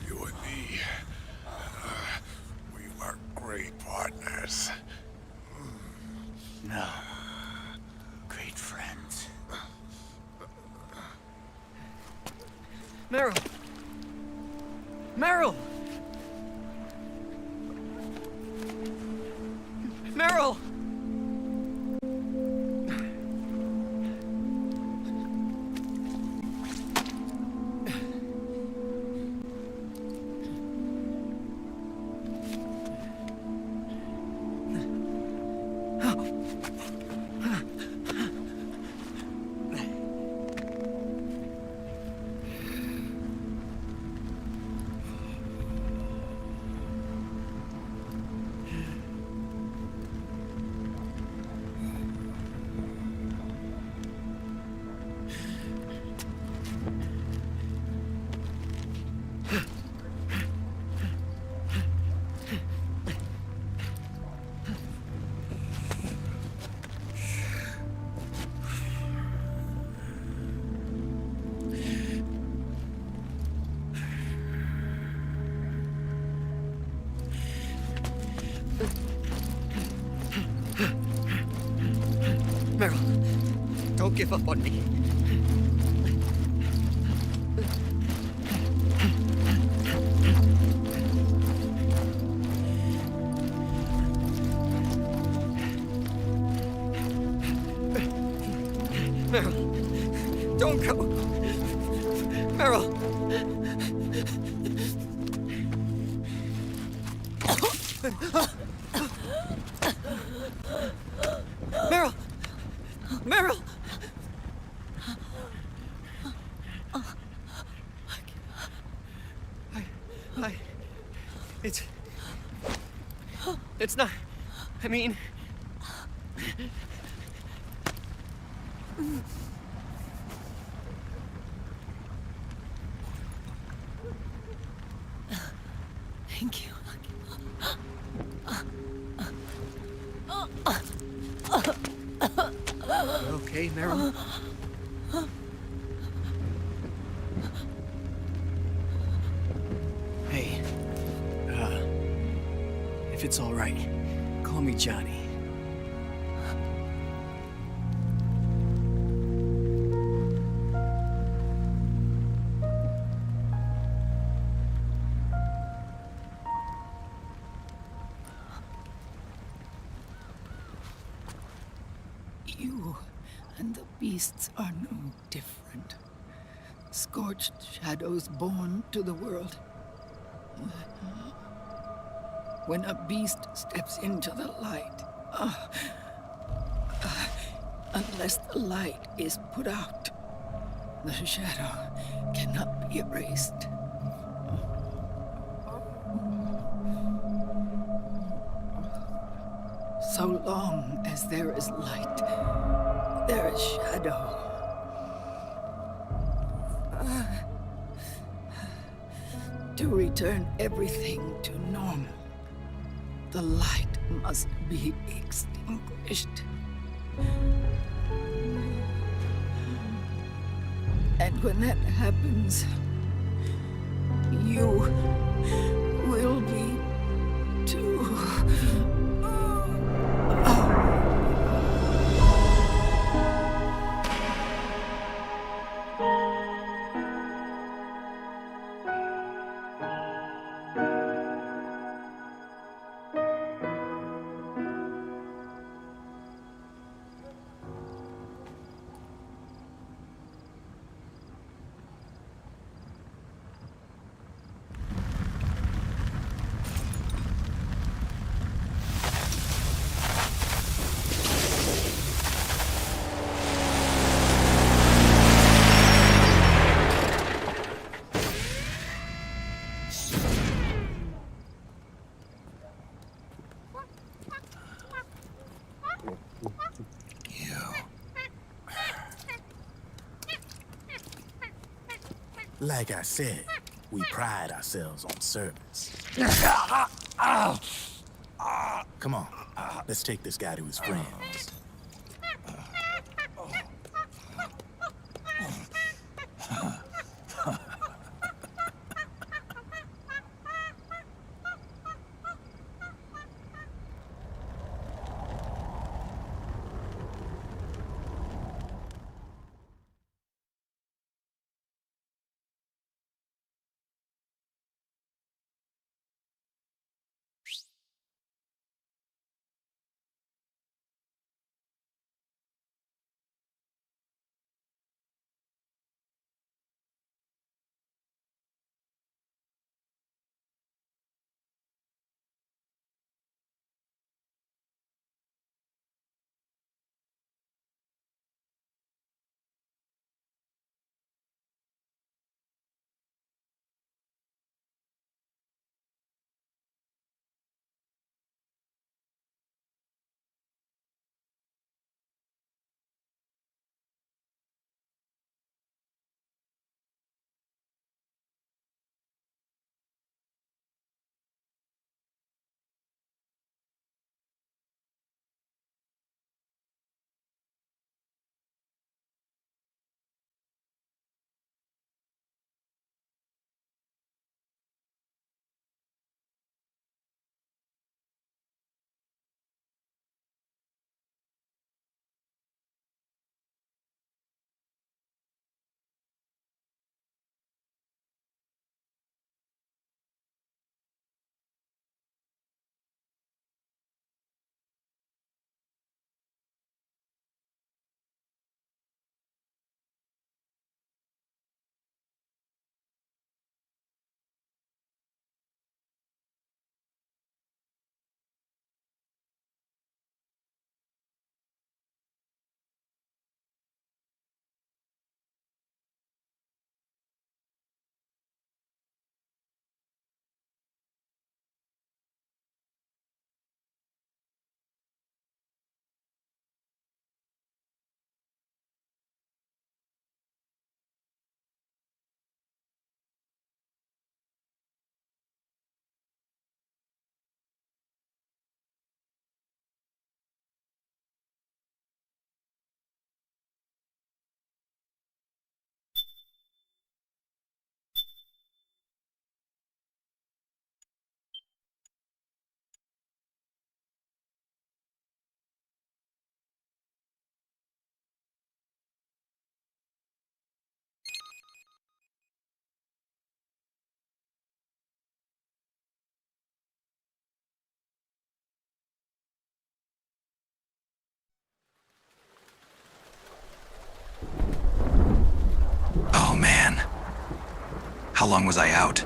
You and me, we were great partners. No. Great friends. Meryl! Meryl! Meryl! Meryl, don't give up on me. Meryl! Meryl! Meryl! It's not... I mean... Thank you. You okay, Meryl? Hey, if it's all right, call me Johnny. You and the beasts are no different. Scorched shadows born to the world. When a beast steps into the light, unless the light is put out, the shadow cannot be erased. So long as there is light, there is shadow. To return everything to normal, the light must be extinguished. And when that happens, you will be too. Like I said, we pride ourselves on service. Come on, let's take this guy to his friends. How long was I out?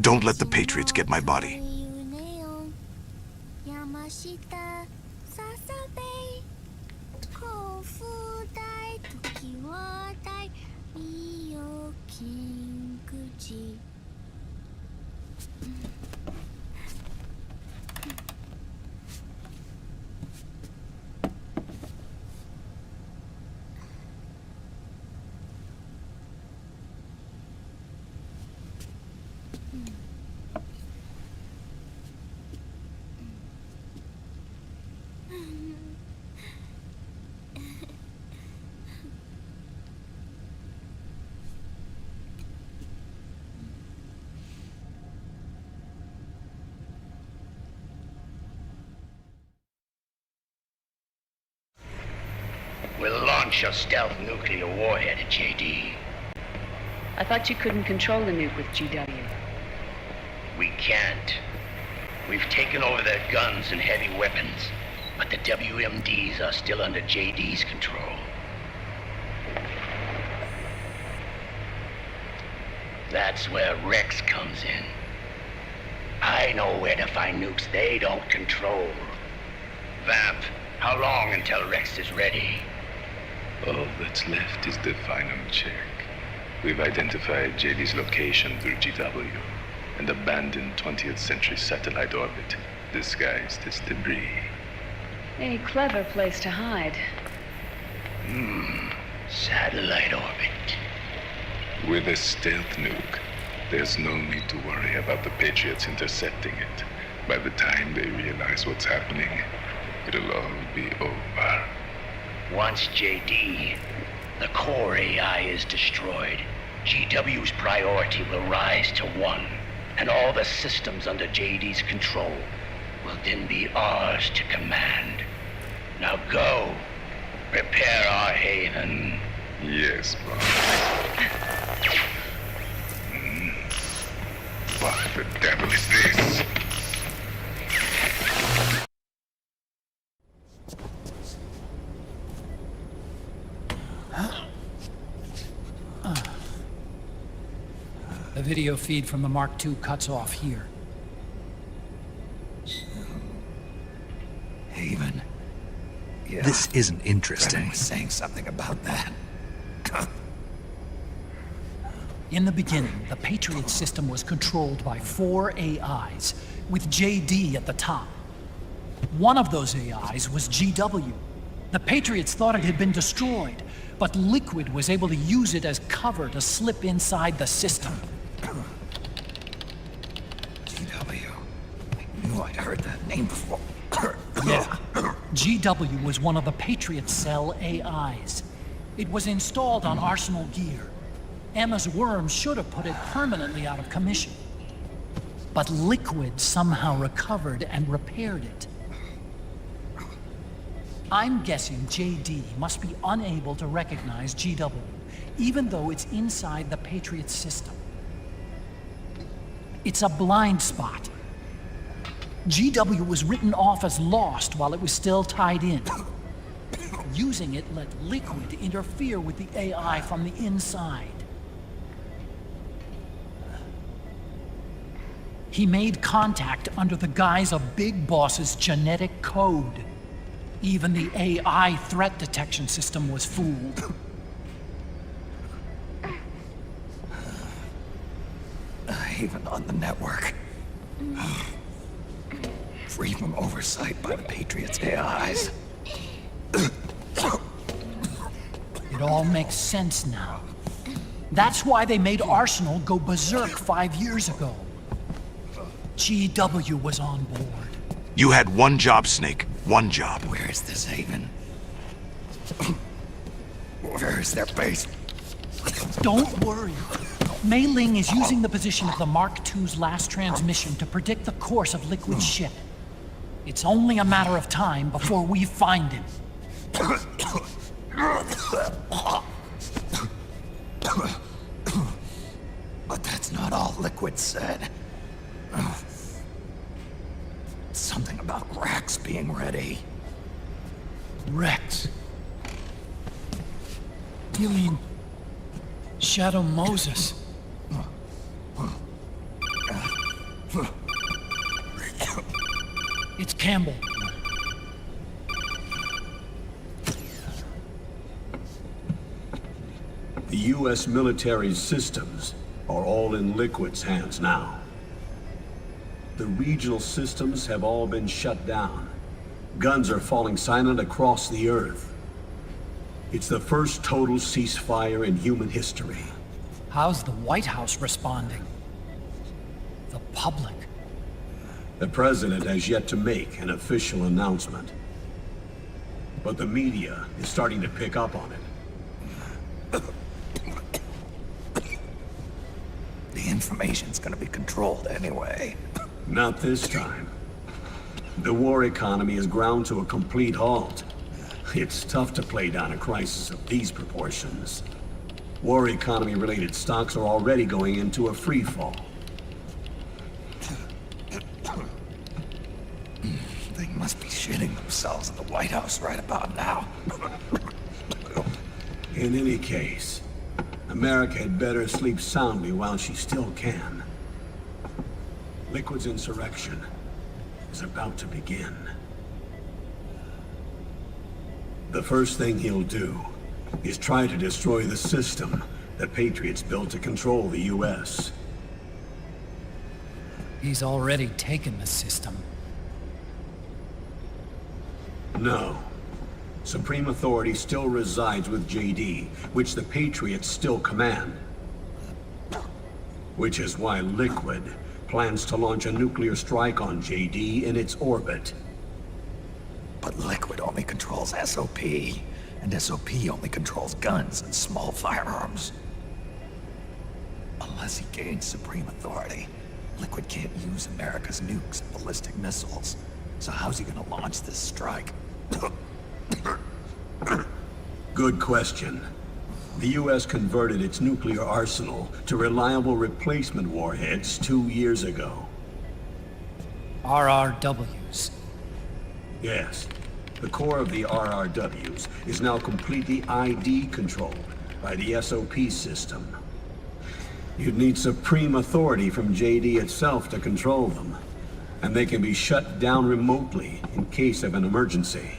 Don't let the Patriots get my body. We'll launch a stealth nuclear warhead at JD. I thought you couldn't control the nuke with GW. We can't. We've taken over their guns and heavy weapons, but the WMDs are still under JD's control. That's where Rex comes in. I know where to find nukes they don't control. Vamp, how long until Rex is ready? All that's left is the final check. We've identified JD's location through GW, an abandoned 20th century satellite orbit disguised as debris. A clever place to hide. Satellite orbit. With a stealth nuke, there's no need to worry about the Patriots intercepting it. By the time they realize what's happening, it'll all be over. Once JD, the core AI is destroyed, GW's priority will rise to 1, and all the systems under JD's control will then be ours to command. Now go, prepare our haven. Yes, boss. What the devil is this? The video feed from the Mark II cuts off here. Haven. Yeah. This isn't interesting. Brennan was saying something about that. In the beginning, the Patriot system was controlled by 4 AIs, with JD at the top. One of those AIs was GW. The Patriots thought it had been destroyed, but Liquid was able to use it as cover to slip inside the system. GW. I knew I'd heard that name before. Yeah. GW was one of the Patriot Cell AIs. It was installed on Arsenal gear. Emma's worm should have put it permanently out of commission. But Liquid somehow recovered and repaired it. I'm guessing JD must be unable to recognize GW, even though it's inside the Patriot system. It's a blind spot. GW was written off as lost while it was still tied in. Using it let Liquid interfere with the AI from the inside. He made contact under the guise of Big Boss's genetic code. Even the AI threat detection system was fooled. Even on the network. Free from oversight by the Patriots' AIs. It all makes sense now. That's why they made Arsenal go berserk 5 years ago. GW was on board. You had one job, Snake. One job. Where is this haven? Where is their base? Don't worry. Mei Ling is using the position of the Mark II's last transmission to predict the course of Liquid's ship. It's only a matter of time before we find him. But that's not all Liquid said. Something about Rex being ready. Rex? You mean Shadow Moses? It's Campbell. The U.S. military systems are all in Liquid's hands now. The regional systems have all been shut down. Guns are falling silent across the Earth. It's the first total ceasefire in human history. How's the White House responding? The public? The president has yet to make an official announcement. But the media is starting to pick up on it. The information's gonna be controlled anyway. Not this time. The war economy is ground to a complete halt. It's tough to play down a crisis of these proportions. War economy-related stocks are already going into a free fall. They must be shitting themselves in the White House right about now. In any case, America had better sleep soundly while she still can. Liquid's insurrection is about to begin. The first thing he'll do is try to destroy the system the Patriots built to control the U.S. He's already taken the system. No. Supreme authority still resides with JD, which the Patriots still command. Which is why Liquid plans to launch a nuclear strike on JD in its orbit. But Liquid only controls SOP, and SOP only controls guns and small firearms. Unless he gains supreme authority, Liquid can't use America's nukes and ballistic missiles. So how's he gonna launch this strike? Good question. The U.S. converted its nuclear arsenal to reliable replacement warheads 2 years ago. RRWs. Yes. The core of the RRWs is now completely ID controlled by the SOP system. You'd need supreme authority from JD itself to control them, and they can be shut down remotely in case of an emergency.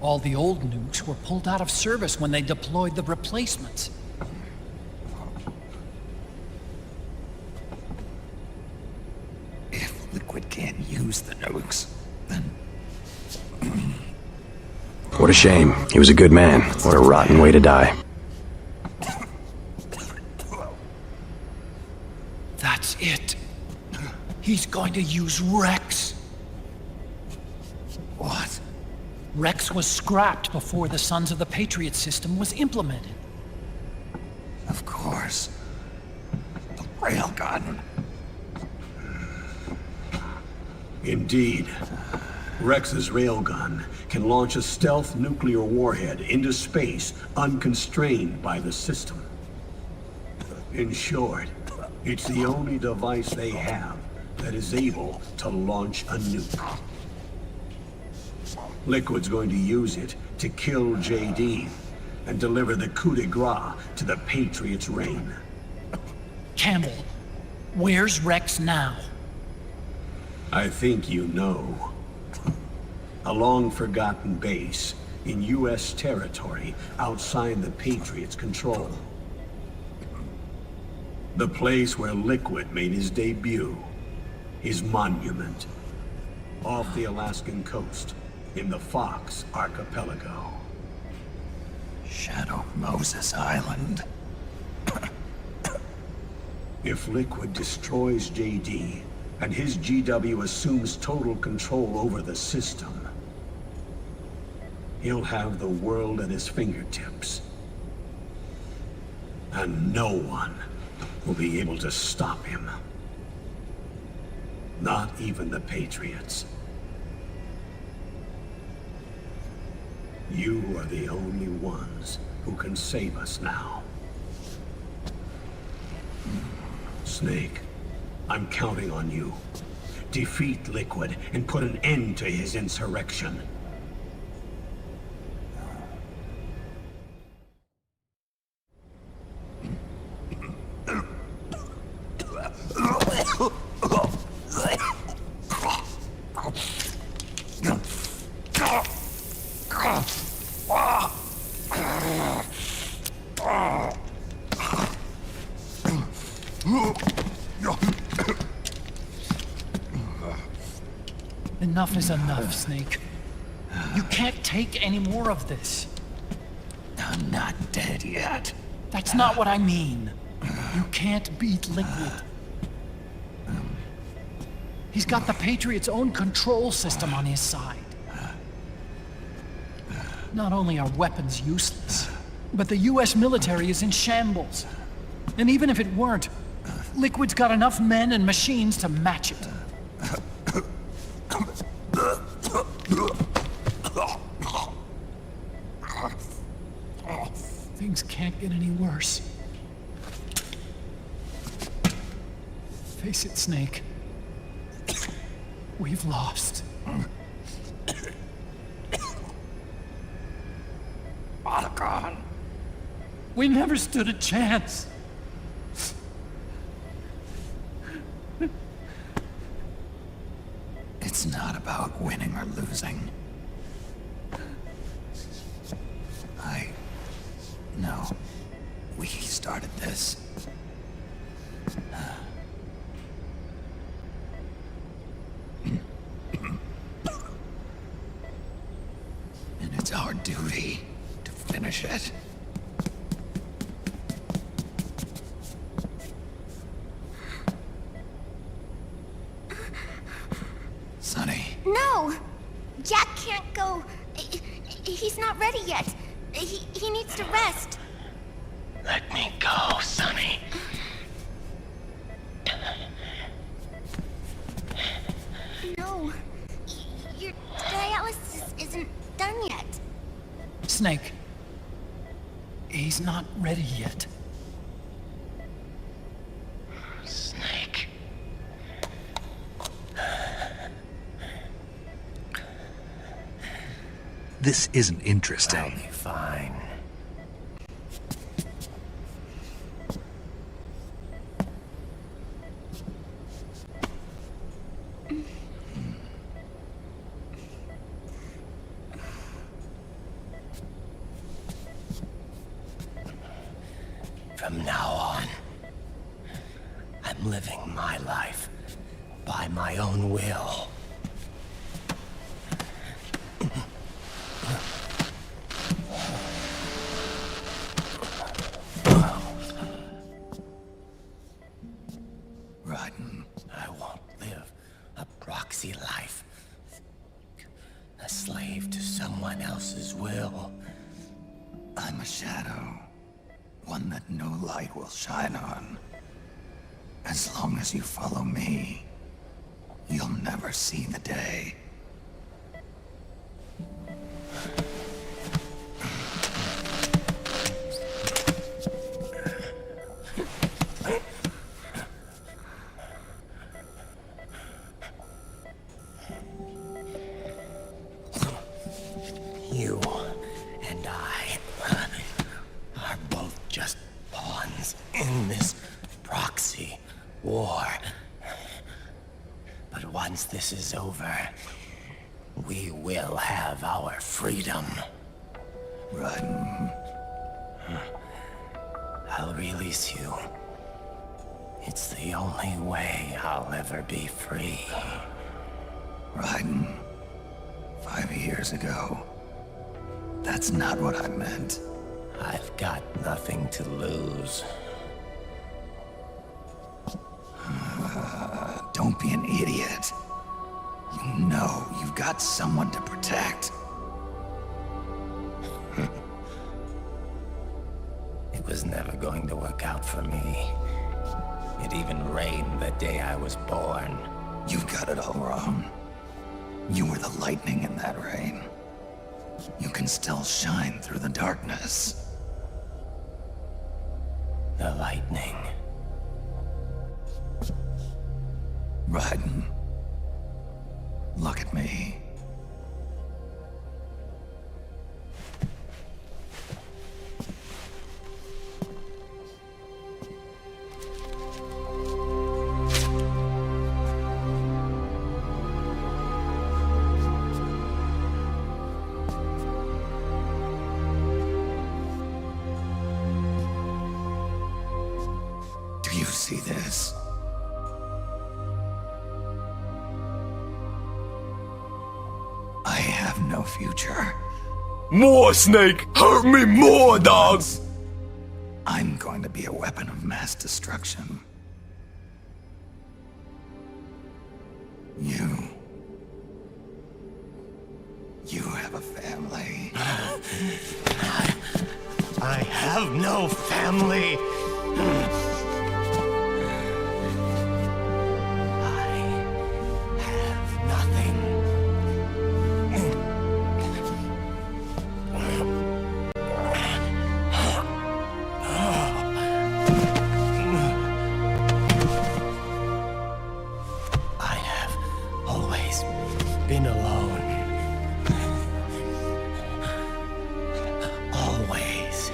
All the old nukes were pulled out of service when they deployed the replacements. If Liquid can't use the nukes, then... What a shame. He was a good man. What a rotten way to die. That's it. He's going to use Rex. What? Rex was scrapped before the Sons of the Patriot system was implemented. Of course. The railgun. Indeed. Rex's railgun can launch a stealth nuclear warhead into space unconstrained by the system. In short, it's the only device they have that is able to launch a nuke. Liquid's going to use it to kill JD and deliver the coup de grace to the Patriots' reign. Campbell, where's Rex now? I think you know. A long-forgotten base in U.S. territory outside the Patriots' control. The place where Liquid made his debut, his monument, off the Alaskan coast in the Fox Archipelago. Shadow Moses Island. If Liquid destroys JD, and his GW assumes total control over the system, he'll have the world at his fingertips. And no one will be able to stop him. Not even the Patriots. You are the only ones who can save us now. Snake, I'm counting on you. Defeat Liquid and put an end to his insurrection. Enough is enough, Snake. You can't take any more of this. I'm not dead yet. That's not what I mean. You can't beat Liquid. He's got the Patriots' own control system on his side. Not only are weapons useless, but the US military is in shambles. And even if it weren't, Liquid's got enough men and machines to match it. Things can't get any worse. Face it, Snake. We've lost. Otacon. We never stood a chance. It's not about winning or losing. No. We started this. And it's our duty to finish it. Sonny. No! Jack can't go. He's not ready yet. He needs to rest. Let me go, Sonny. No. Your dialysis isn't done yet. Snake. He's not ready yet. Snake. This isn't interesting. I'll be fine. From now on, I'm living my life by my own will. I won't live a proxy life, a slave to someone else's will. I'm a shadow. One that no light will shine on. As long as you follow me, you'll never see the day. You and I are both just pawns in this proxy war. But once this is over, we will have our freedom. Run. I'll release you. It's the only way I'll ever be free. Raiden, 5 years ago. That's not what I meant. I've got nothing to lose. Don't be an idiot. You know you've got someone to protect. If It was never going to work out for me. It even rained the day I was born. You got it all wrong. You were the lightning in that rain. You can still shine through the darkness. The lightning. Raiden, look at me. Do you see this? I have no future. More, Snake! Hurt me more, dogs! I'm going to be a weapon of mass destruction. You have a family. I have no family! Been alone. Always.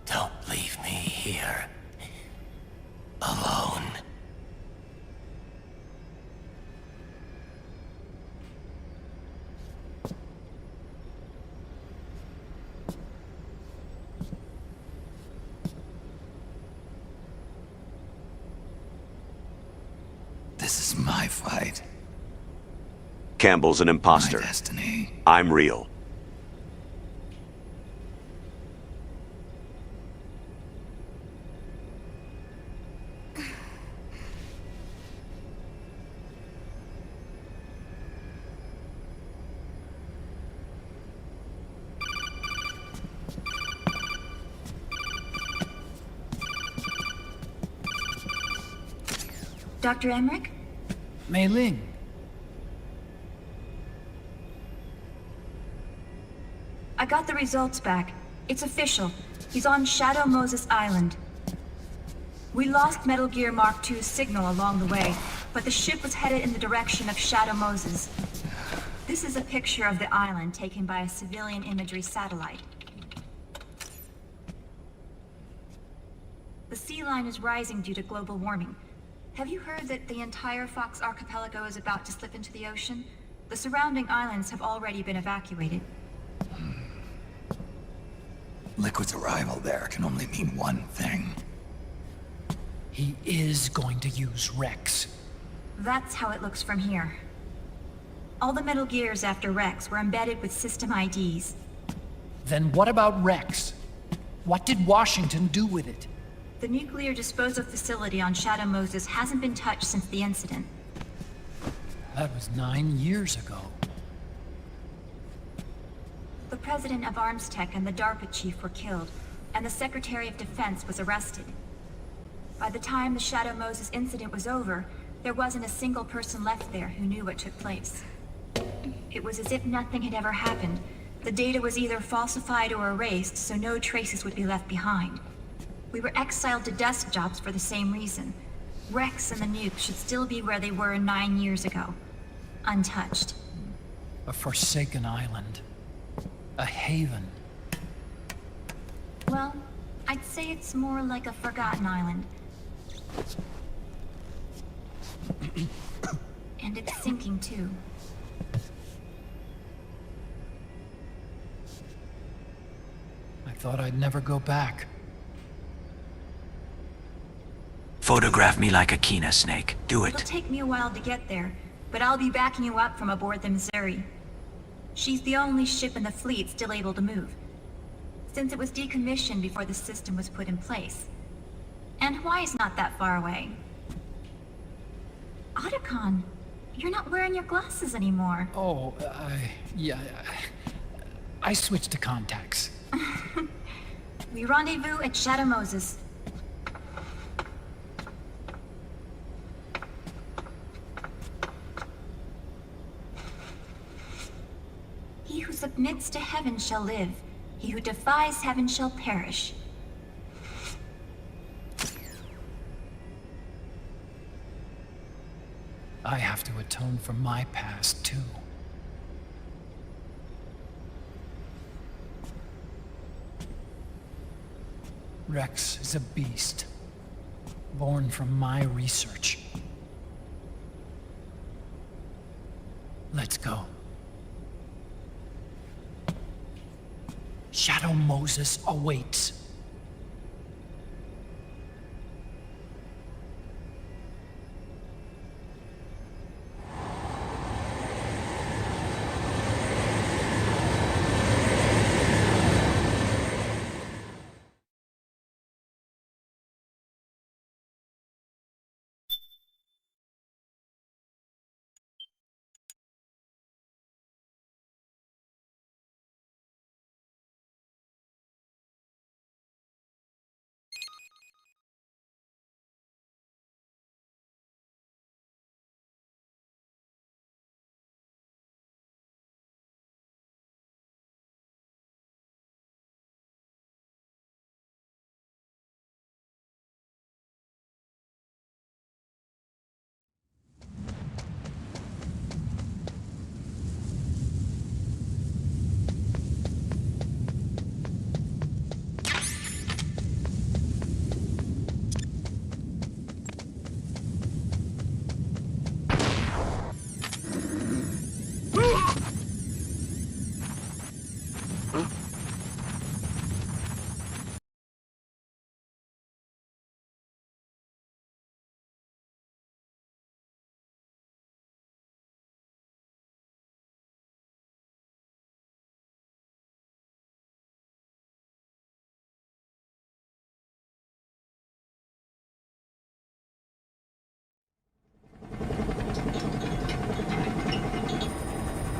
Don't leave me here. Alone. This is my fight. Campbell's an imposter. My destiny. I'm real. Dr. Emmerich? Mei Ling. I got the results back. It's official. He's on Shadow Moses Island. We lost Metal Gear Mark II's signal along the way, but the ship was headed in the direction of Shadow Moses. This is a picture of the island taken by a civilian imagery satellite. The sea line is rising due to global warming. Have you heard that the entire Fox archipelago is about to slip into the ocean? The surrounding islands have already been evacuated. Liquid's arrival there can only mean one thing. He is going to use Rex. That's how it looks from here. All the Metal Gears after Rex were embedded with system IDs. Then what about Rex? What did Washington do with it? The nuclear disposal facility on Shadow Moses hasn't been touched since the incident. That was 9 years ago. The president of Armstech and the DARPA chief were killed, and the Secretary of Defense was arrested. By the time the Shadow Moses incident was over, there wasn't a single person left there who knew what took place. It was as if nothing had ever happened. The data was either falsified or erased, so no traces would be left behind. We were exiled to desk jobs for the same reason. Rex and the nuke should still be where they were 9 years ago. Untouched. A forsaken island. A haven. Well, I'd say it's more like a forgotten island. And it's sinking too. I thought I'd never go back. Photograph me like a Kina, Snake. Do It'll it. take me a while to get there, but I'll be backing you up from aboard the Missouri. She's the only ship in the fleet still able to move, since it was decommissioned before the system was put in place. And Hawaii's not that far away. Otacon, you're not wearing your glasses anymore. Oh, yeah. I switched to contacts. We rendezvous at Shadow Moses. He who submits to heaven shall live. He who defies heaven shall perish. I have to atone for my past, too. Rex is a beast, born from my research. Let's go. Shadow Moses awaits.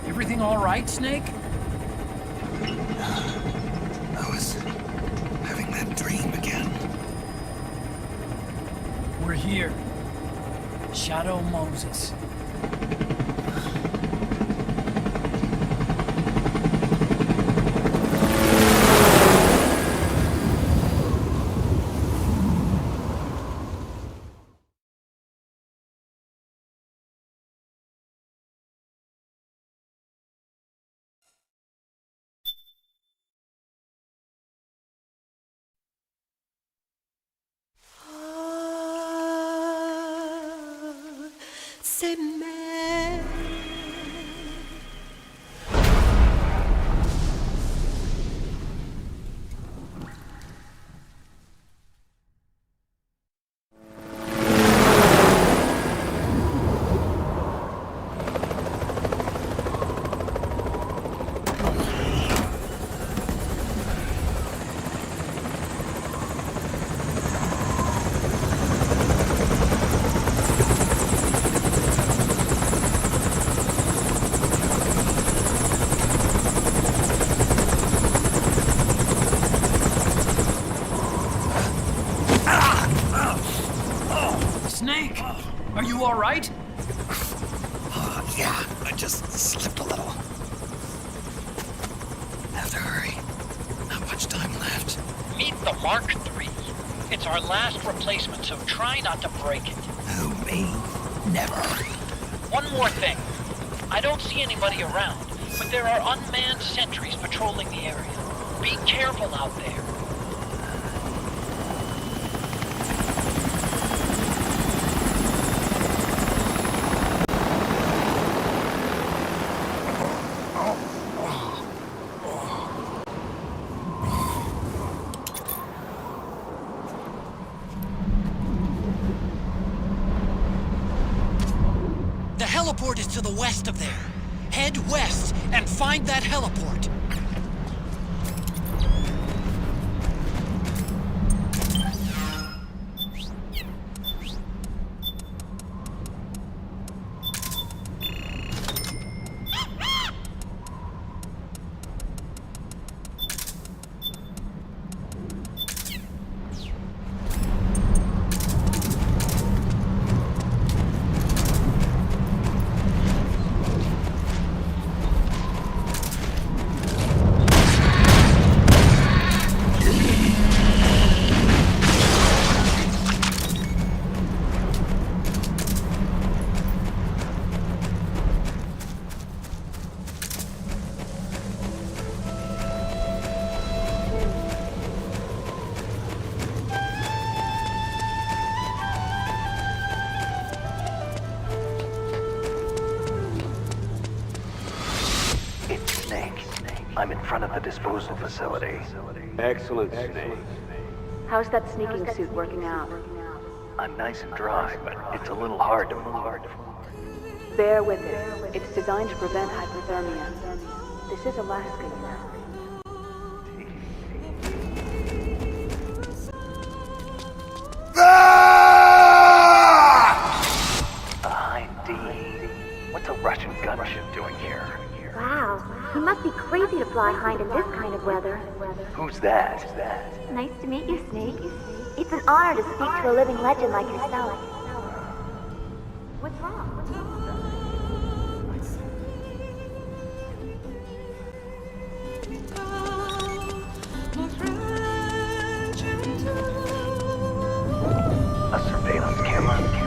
Everything all right, Snake? I was having that dream again. We're here. Shadow Moses. C'est mère. Snake! Are you all right? Yeah, I just slipped a little. Have to hurry. Not much time left. Meet the Mark III. It's our last replacement, so try not to break it. Who, me? Never. One more thing. I don't see anybody around, but there are unmanned sentries patrolling the area. Be careful out there. heliport is to the west of there. Head west and find that heliport. I'm in front of the disposal facility. Excellent, Snake. How's that sneaking suit working out? I'm nice and dry, but it's a little hard to move. Bear with it. It's designed to prevent hypothermia. This is Alaska, you know. What's a Russian gunship doing here? Wow, he must be crazy to fly Hind in this kind of weather. Who's that? Nice to meet you, Snake. It's an honor to speak to a living legend like yourself. What's wrong? A surveillance camera?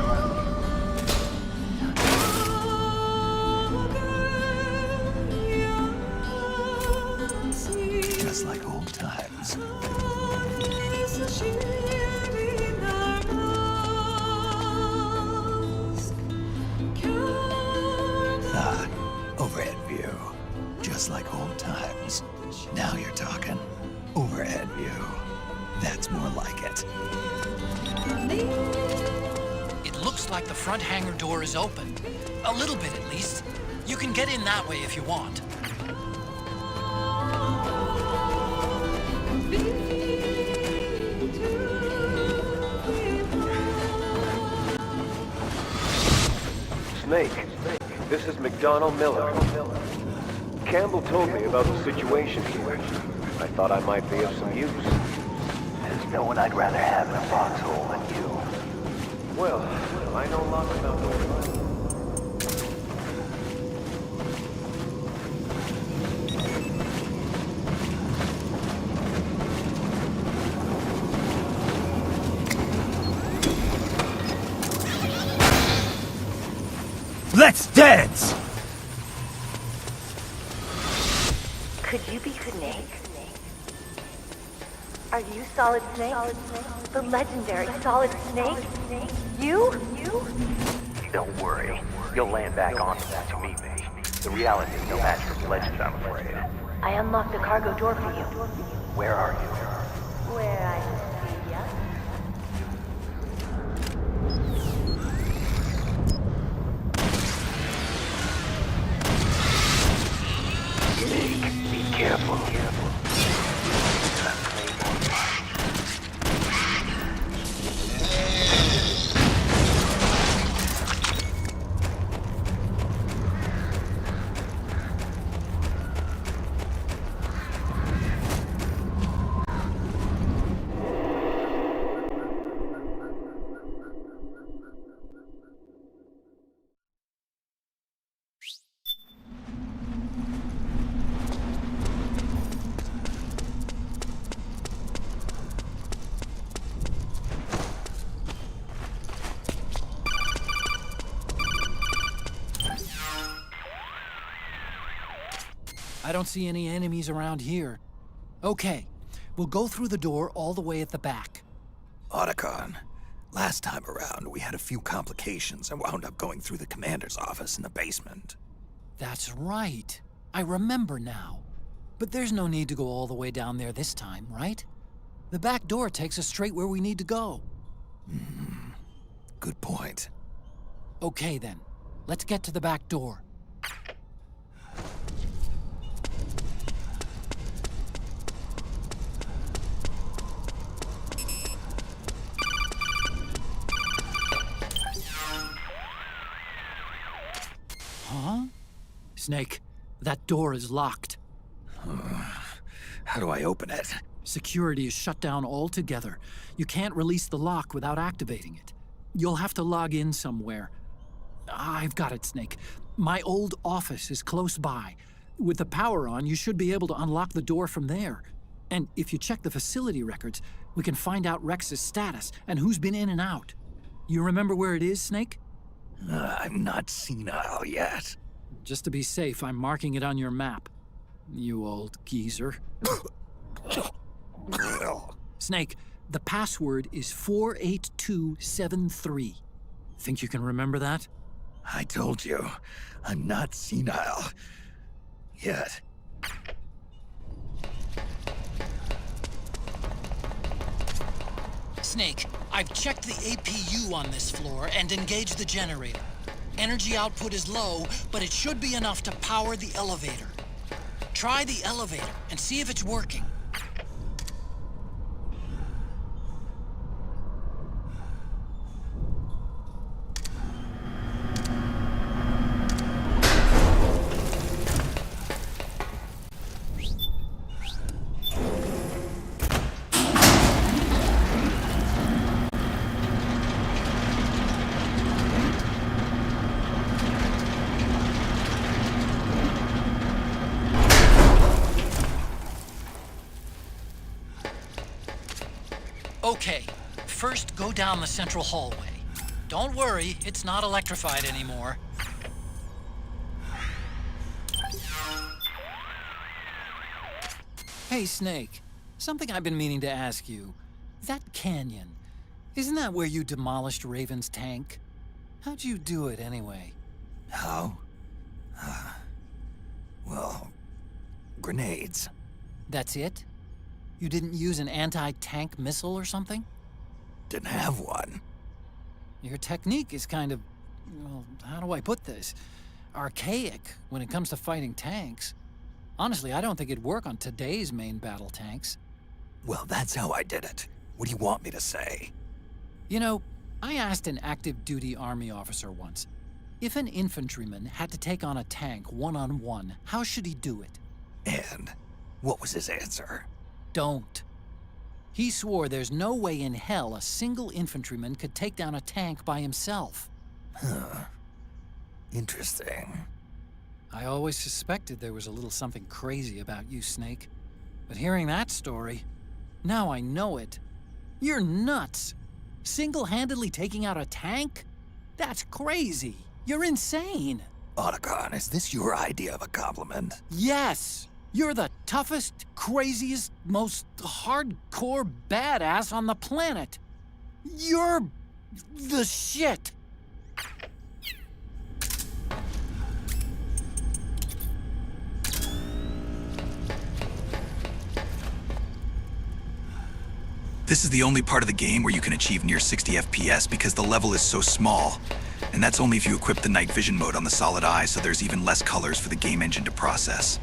Just like old times. Overhead view. Just like old times. Now you're talking. Overhead view. That's more like it. It looks like the front hangar door is open. A little bit, at least. You can get in that way if you want. Snake, this is McDonnell Miller. Campbell told me about the situation here. I thought I might be of some use. There's no one I'd rather have in a foxhole than you. Well, I know lots about those. Let's dance! Could you be Snake? Are you Solid Snake? The legendary Solid Snake? You? Don't worry. You'll land back on that to meet me. The reality is no match for the legend, I'm afraid. I unlocked the cargo door for you. Where are you? Where I see ya. Be careful. I don't see any enemies around here. Okay, we'll go through the door all the way at the back. Otacon, last time around we had a few complications and wound up going through the commander's office in the basement. That's right. I remember now. But there's no need to go all the way down there this time, right? The back door takes us straight where we need to go. Good point. Okay then. Let's get to the back door. Huh? Snake, that door is locked. How do I open it? Security is shut down altogether. You can't release the lock without activating it. You'll have to log in somewhere. I've got it, Snake. My old office is close by. With the power on, you should be able to unlock the door from there. And if you check the facility records, we can find out Rex's status and who's been in and out. You remember where it is, Snake? I'm not senile yet. Just to be safe, I'm marking it on your map. You old geezer. Snake, the password is 48273. Think you can remember that? I told you, I'm not senile yet. Snake, I've checked the APU on this floor and engaged the generator. Energy output is low, but it should be enough to power the elevator. Try the elevator and see if it's working. Okay, first go down the central hallway. Don't worry, it's not electrified anymore. Hey, Snake. Something I've been meaning to ask you. That canyon, isn't that where you demolished Raven's tank? How'd you do it, anyway? How? Well, grenades. That's it? You didn't use an anti-tank missile or something? Didn't have one. Your technique is kind of, well, how do I put this? Archaic when it comes to fighting tanks. Honestly, I don't think it'd work on today's main battle tanks. Well, that's how I did it. What do you want me to say? You know, I asked an active duty army officer once, if an infantryman had to take on a tank one-on-one, how should he do it? And what was his answer? Don't. He swore there's no way in hell a single infantryman could take down a tank by himself. Huh. Interesting. I always suspected there was a little something crazy about you, Snake. But hearing that story, now I know it. You're nuts. Single-handedly taking out a tank? That's crazy. You're insane. Otacon, is this your idea of a compliment? Yes! You're the toughest, craziest, most hardcore badass on the planet. You're the shit. This is the only part of the game where you can achieve near 60 FPS because the level is so small. And that's only if you equip the night vision mode on the solid eye, so there's even less colors for the game engine to process.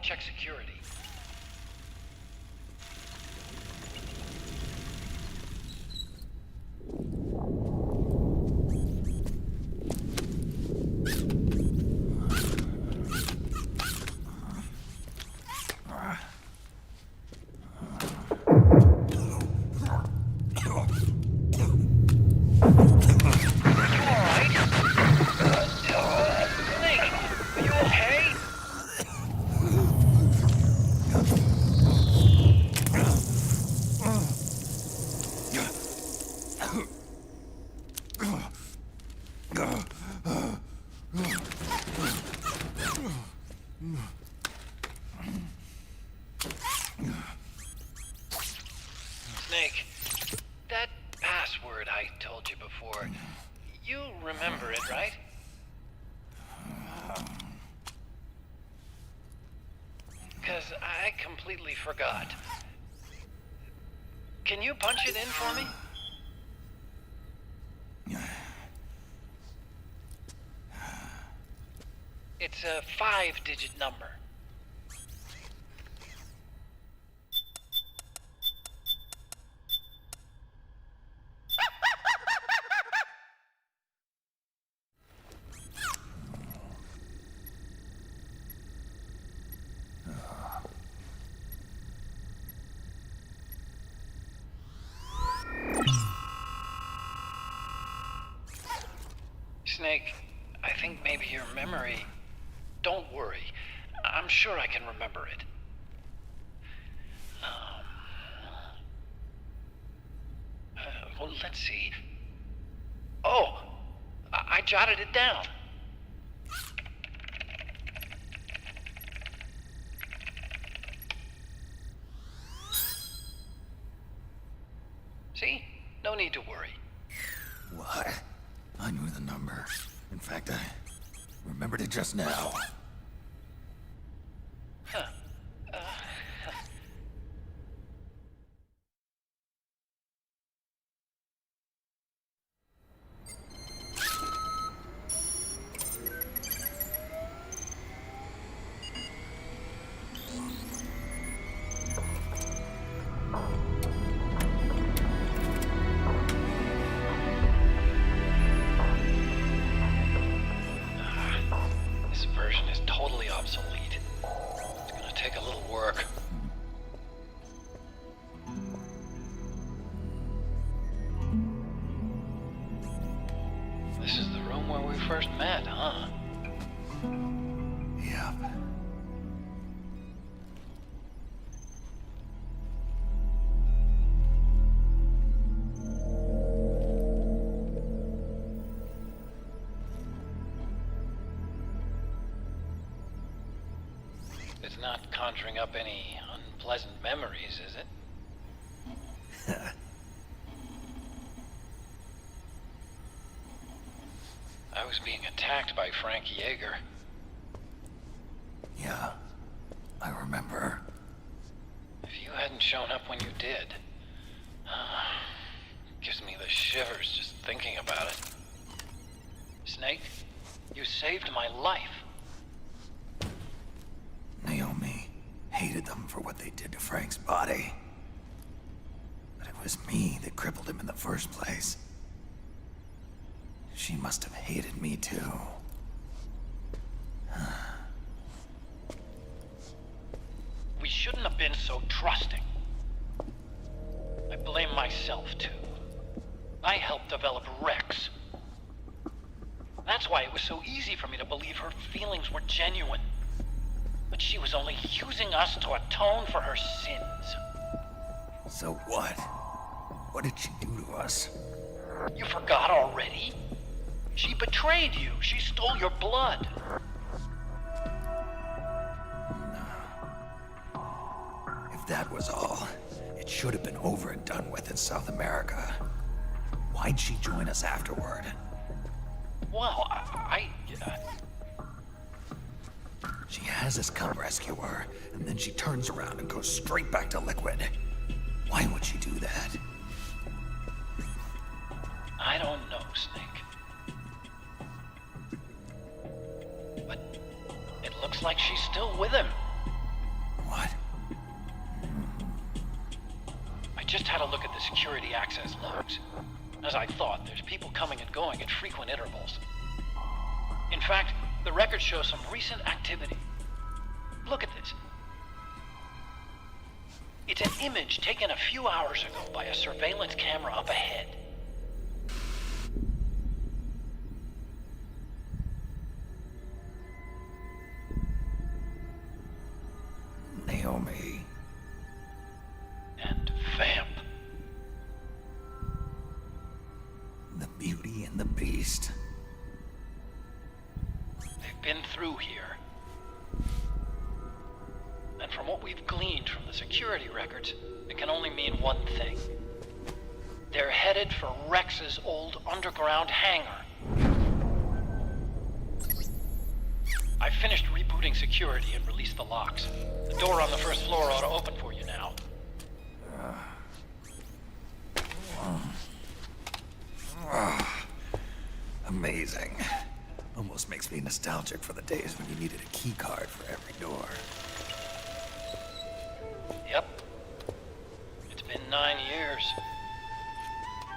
check security. Snake, that password I told you before, you remember it, right? Because I completely forgot. Can you punch it in for me? It's a 5-digit number. Snake, I think maybe your memory... Don't worry. I'm sure I can remember it. Well, let's see. Oh! I jotted it down. See? No need to worry. What? I knew the number. In fact, I remembered it just now. Huh. This version is totally obsolete. It's gonna take a little work. This is the room where we first met, huh? Yep. It's not conjuring up any unpleasant memories, is it? I was being attacked by Frank Yeager. Yeah, I remember. If you hadn't shown up when you did, gives me the shivers just thinking about it. Snake, you saved my life. Naomi hated them for what they did to Frank's body. But it was me that crippled him in the first place. She must have hated me too. We shouldn't have been so trusting. I blame myself too. I helped develop Rex. That's why it was so easy for me to believe her feelings were genuine. But she was only using us to atone for her sins. So what? What did she do to us? You forgot already? She betrayed you. She stole your blood. If that was all, it should have been over and done with in South America. Why'd she join us afterward? Well, She has us come rescue her, and then she turns around and goes straight back to Liquid. Why would she do that? I don't know, Snake. But it looks like she's still with him. What? I just had a look at the security access logs. As I thought, there's people coming and going at frequent intervals. In fact, the records show some recent activity. Look at this. It's an image taken a few hours ago by a surveillance camera up ahead. Naomi. And Vamp. The Beauty and the Beast. They've been through here. And from what we've gleaned from the security records, it can only mean one thing. They're headed for Rex's old underground hangar. I finished rebooting security and released the locks. The door on the first floor ought to open for you now. Amazing. Almost makes me nostalgic for the days when you needed a key card for every door. Yep. It's been 9 years.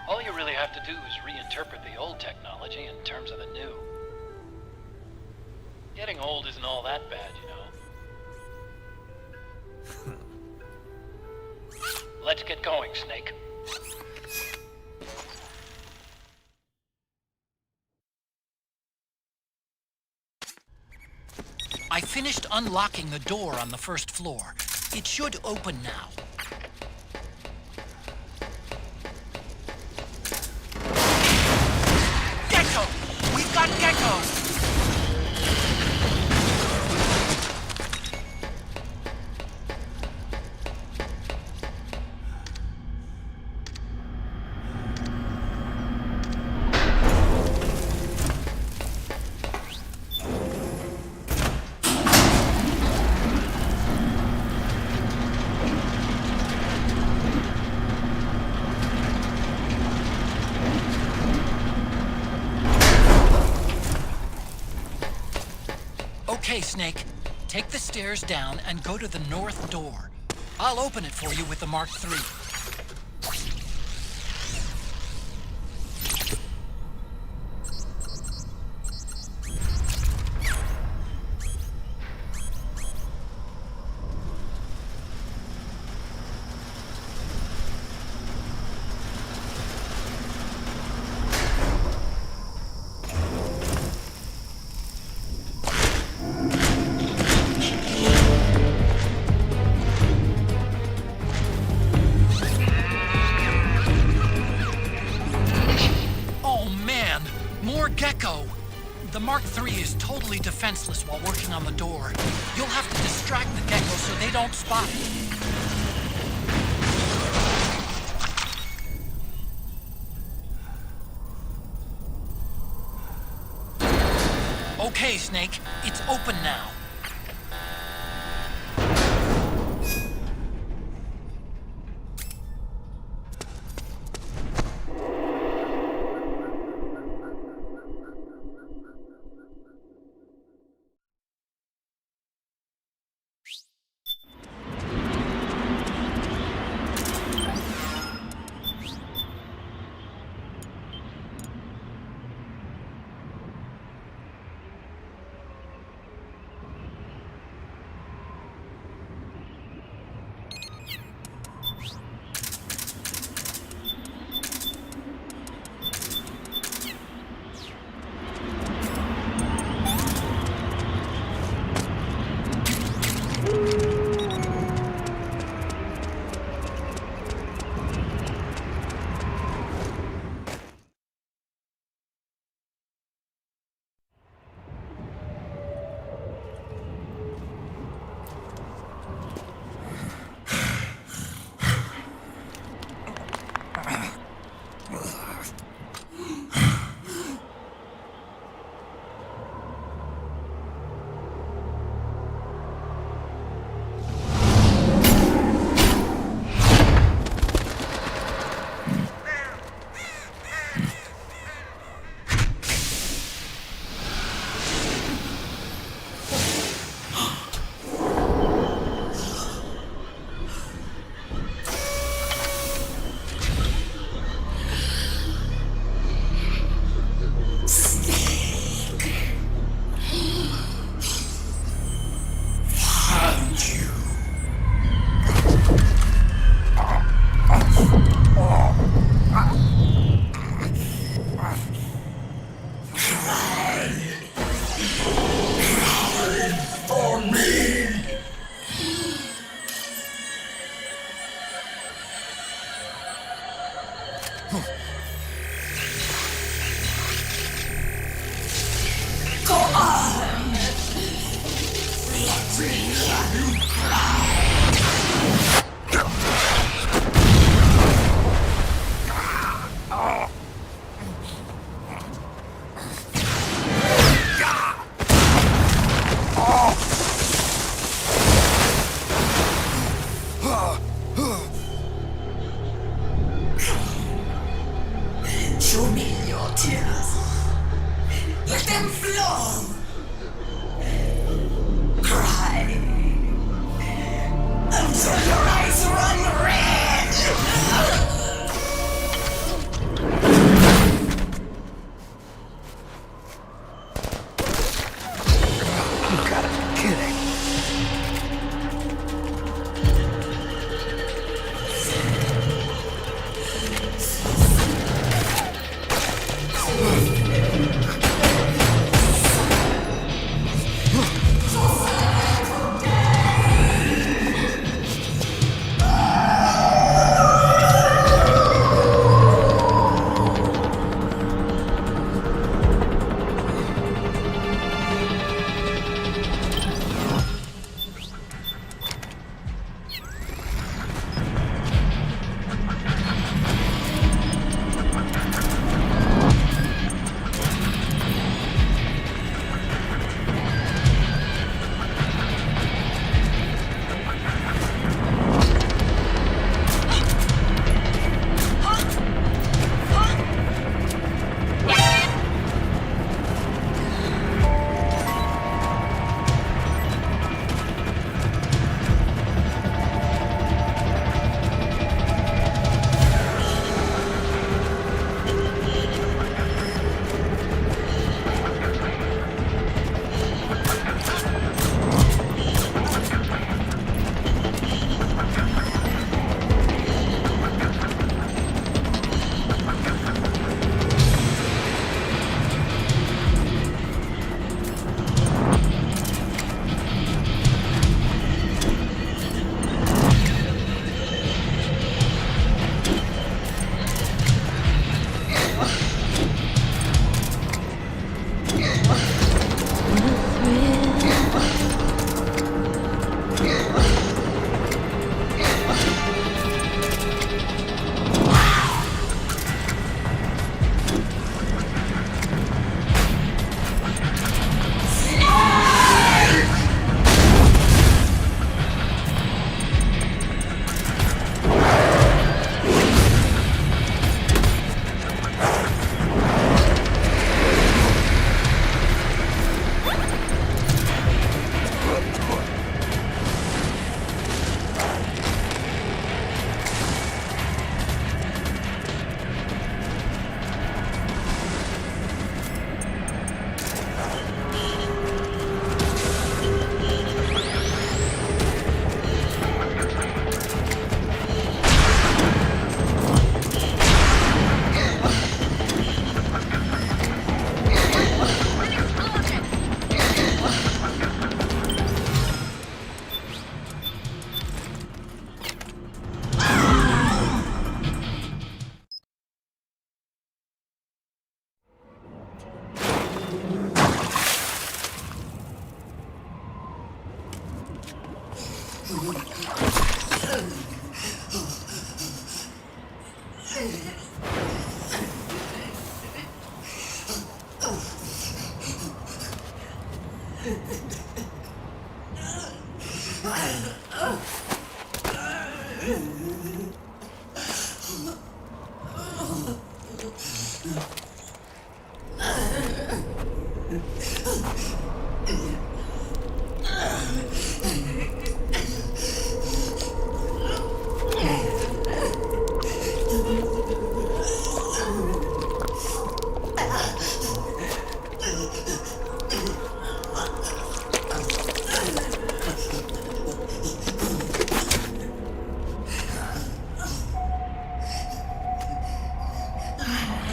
All you really have to do is reinterpret the old technology in terms of the new. Getting old isn't all that bad, you know. Let's get going, Snake. I finished unlocking the door on the first floor. It should open now. Gecko! We've got Gecko! Okay, Snake. Take the stairs down and go to the north door. I'll open it for you with the Mark III. Gecko! The Mark III is totally defenseless while working on the door. You'll have to distract the Gecko so they don't spot it. Okay, Snake. It's open now. Go on! Let me hear you cry! Show me your tears. Let them flow. Cry until your eyes run red. You gotta be kidding.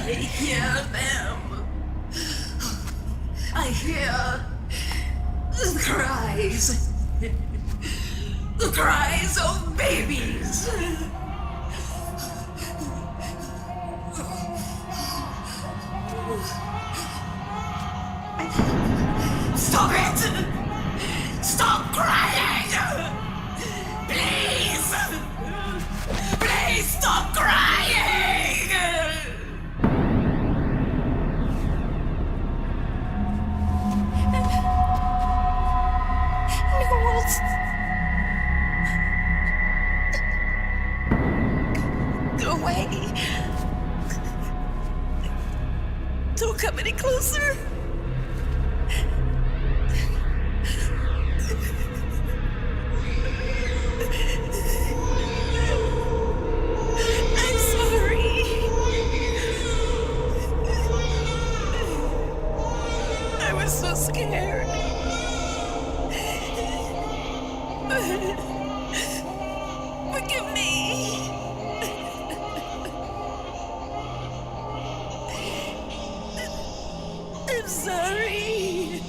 I hear them. I hear the cries. The cries of babies. away. Don't come any closer. I'm sorry. I was so scared. Forgive me. I'm sorry.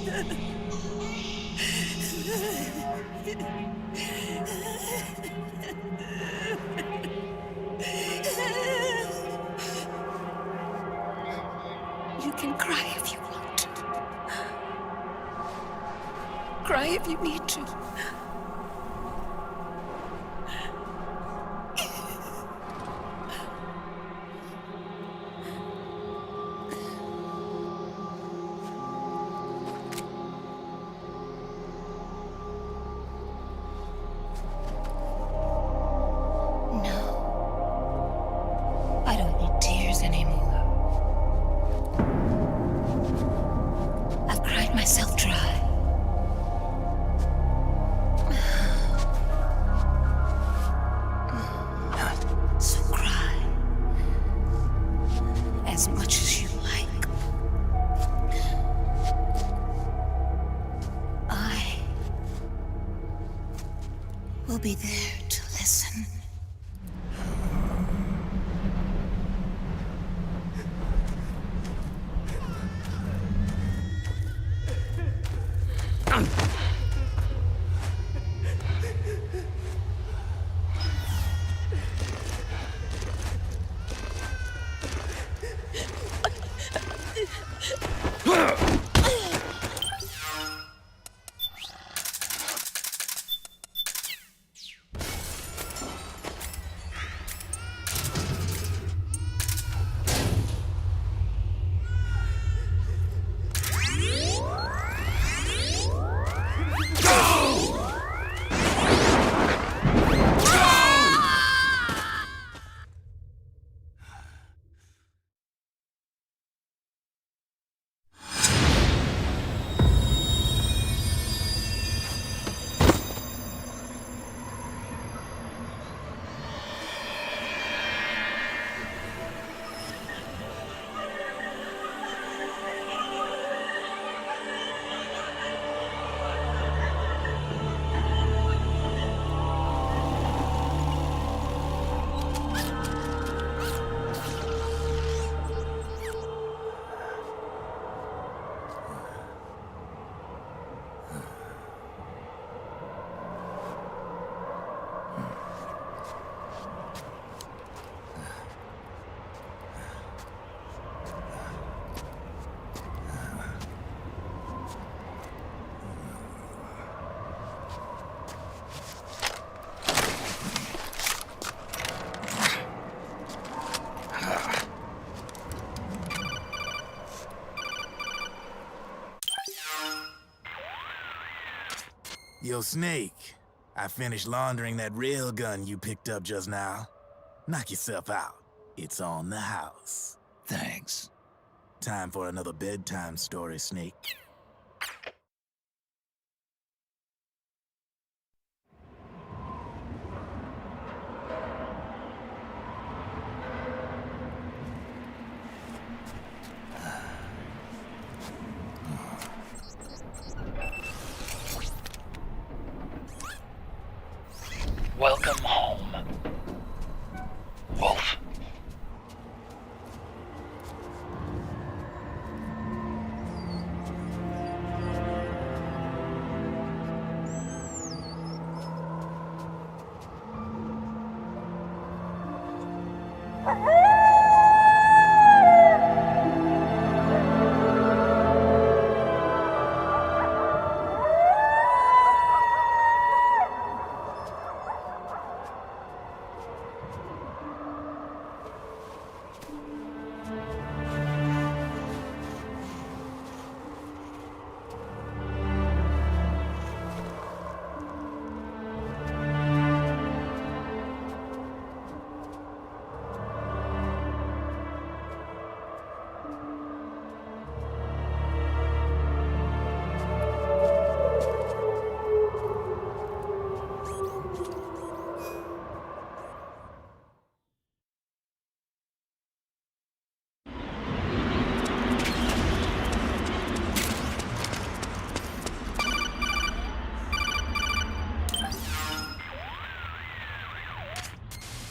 You can cry if you want. Cry if you need to. I don't need tears anymore. I've cried myself dry. So cry as much as you like. I will be there to listen. Yo, Snake, I finished laundering that rail gun you picked up just now. Knock yourself out. It's on the house. Thanks. Time for another bedtime story, Snake. Welcome home, Wolf.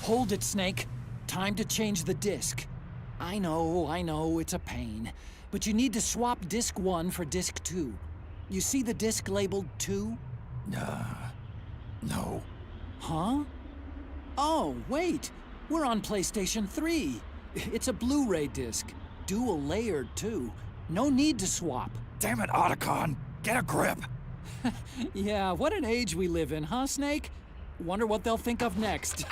Hold it, Snake. Time to change the disc. I know, it's a pain. But you need to swap disc 1 for disc 2. You see the disc labeled 2? No. Huh? Oh, wait. We're on PlayStation 3. It's a Blu-ray disc. Dual layered, too. No need to swap. Damn it, Otacon! Get a grip! Yeah, what an age we live in, huh, Snake? Wonder what they'll think of next.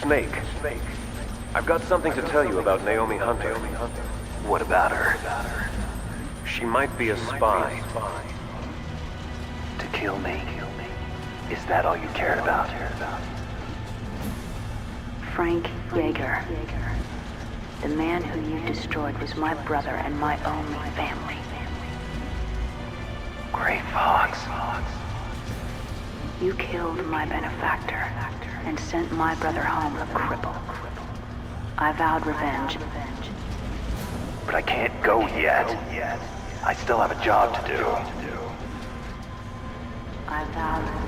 Snake. I've got something to tell you about Naomi Hunter. What about her? She might be a spy. To kill me? Is that all you cared about? Frank Yeager. The man who you destroyed was my brother and my only family. Gray Fox. You killed my benefactor and sent my brother home a cripple. I vowed revenge. But I can't go yet. I still have a job to do. I vowed revenge.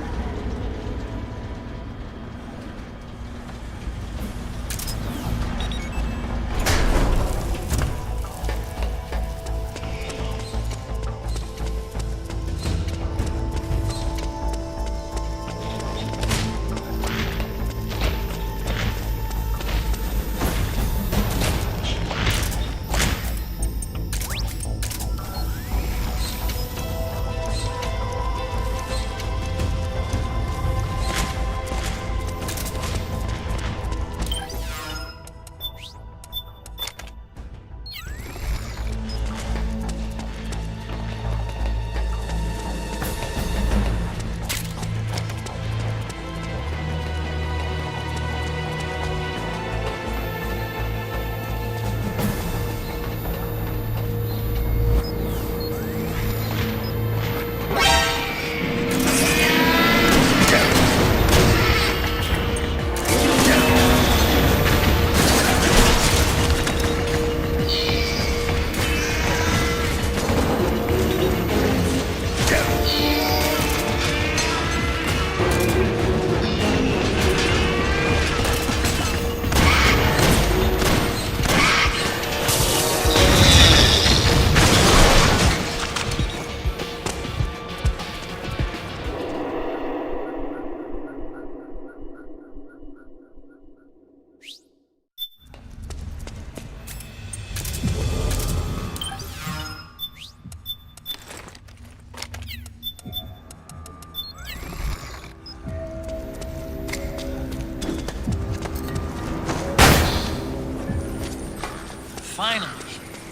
Finally.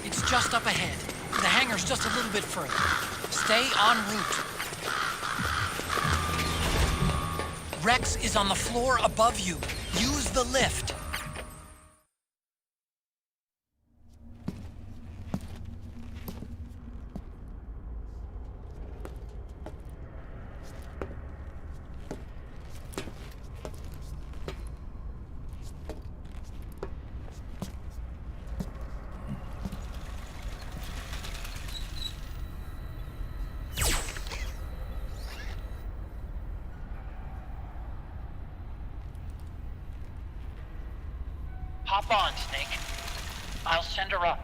It's just up ahead. The hangar's just a little bit further. Stay en route. Rex is on the floor above you. Use the lift. Hop on, Snake. I'll send her up.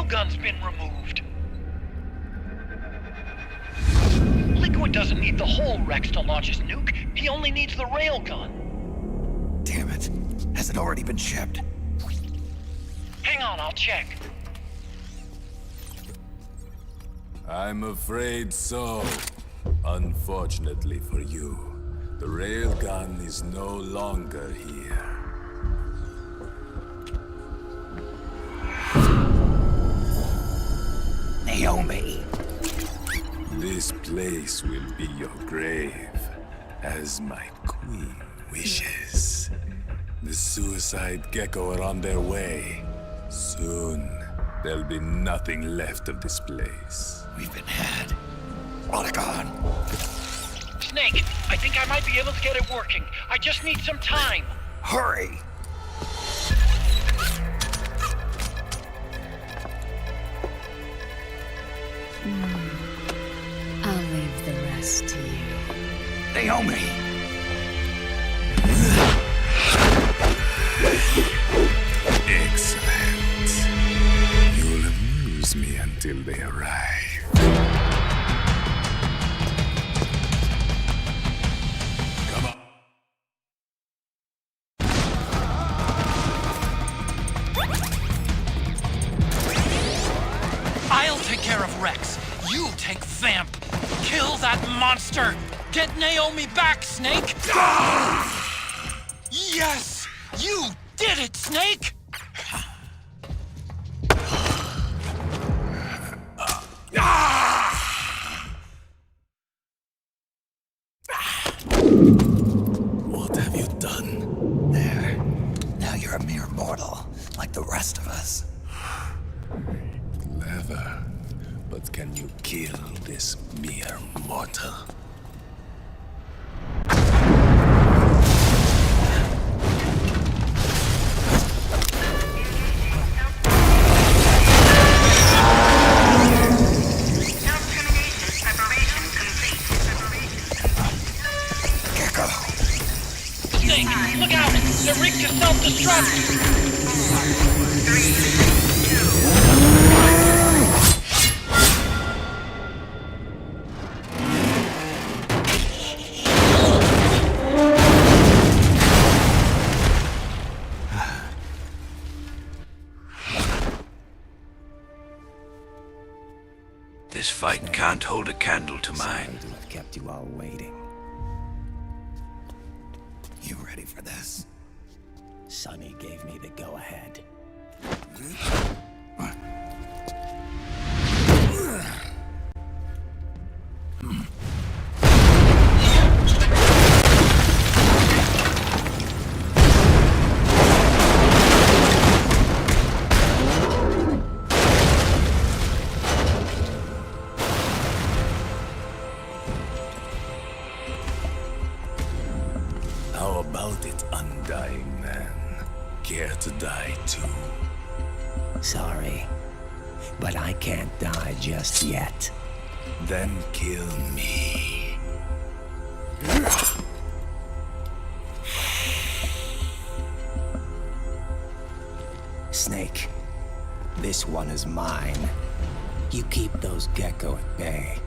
railgun's been removed. Liquid doesn't need the whole Rex to launch his nuke. He only needs the railgun. Damn it. Has it already been shipped? Hang on, I'll check. I'm afraid so. Unfortunately for you, the railgun is no longer here. Naomi. This place will be your grave, as my queen wishes. The suicide gecko are on their way. Soon, there'll be nothing left of this place. We've been had. Otacon! Snake, I think I might be able to get it working. I just need some time. Hurry! I'll leave the rest to you. Naomi! Excellent. You'll amuse me until they arrive. Come on. I'll take care of Rex. You take Vamp. Kill that monster. Get Naomi back, Snake. Yes! You did it, Snake! What have you done? There. Now you're a mere mortal, like the rest of us. Clever. But can you kill this mere mortal? Snake, look out! They're rigged to self-destruct! This fight can't hold a candle to mine. To have kept you all waiting. You ready for this? Sonny gave me the go-ahead. How about it, undying man? Care to die too? Sorry, but I can't die just yet. Then kill me. Snake, this one is mine. You keep those gecko at bay.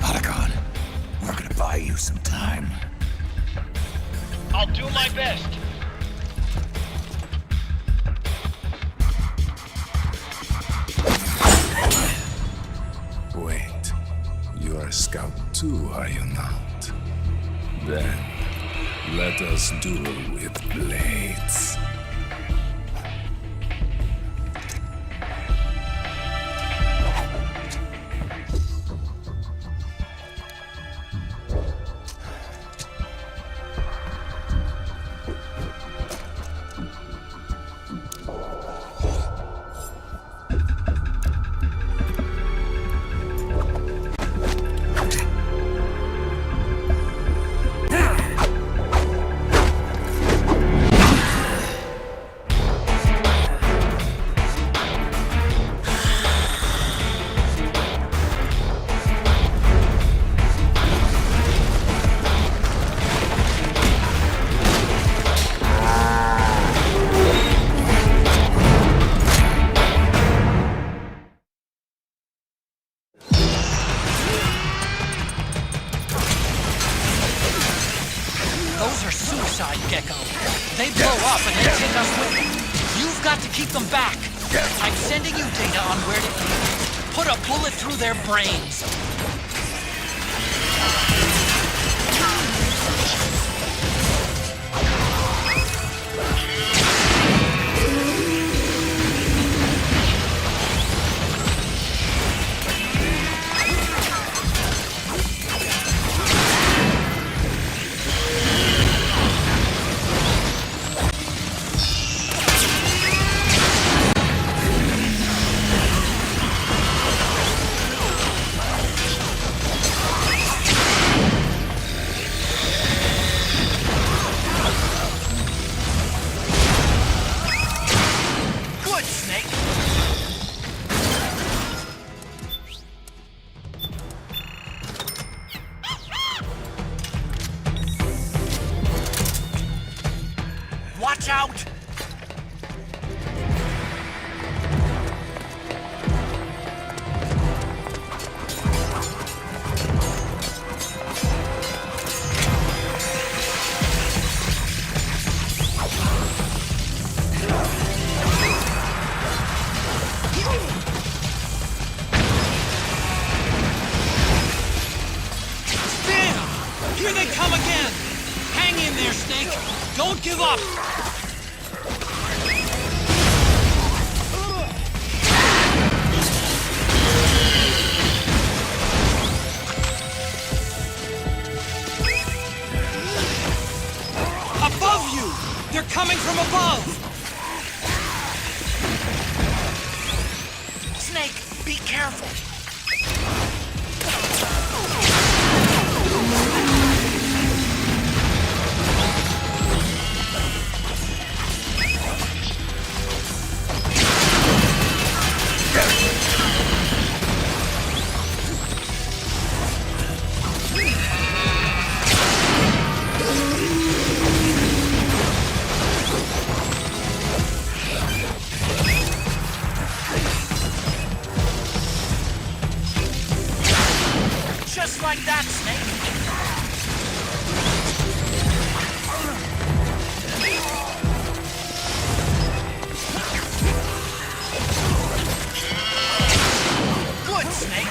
Otacon, we're gonna buy you some time. I'll do my best. Wait, you are a scout too, are you not? Then, let us duel with blades. Gecko. They blow up and they take us with them. You've got to keep them back. I'm sending you data on where to aim. Put a bullet through their brains. Watch out! Here they come again! Hang in there, Snake! Don't give up! Above you! They're coming from above! Snake, be careful! Just like that, Snake! Good, Snake!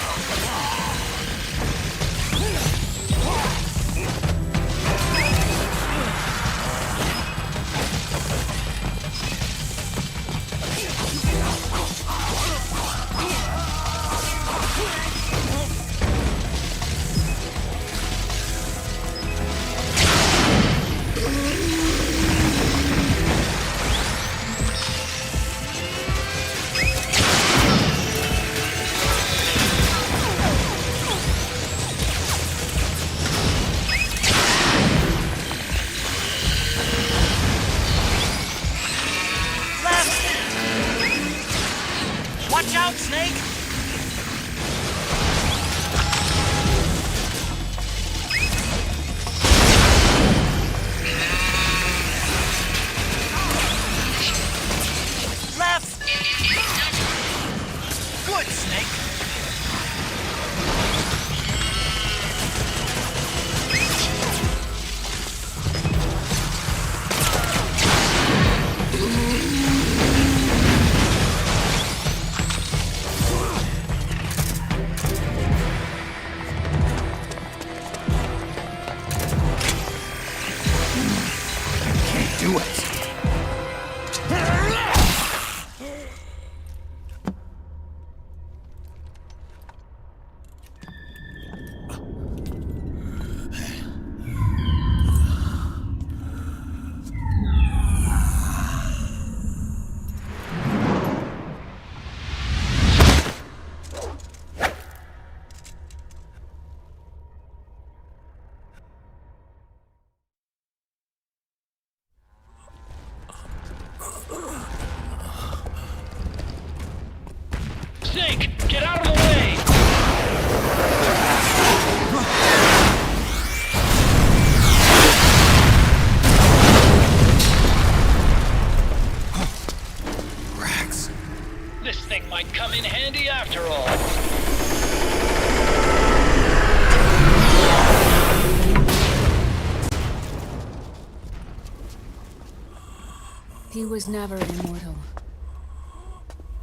He was never immortal.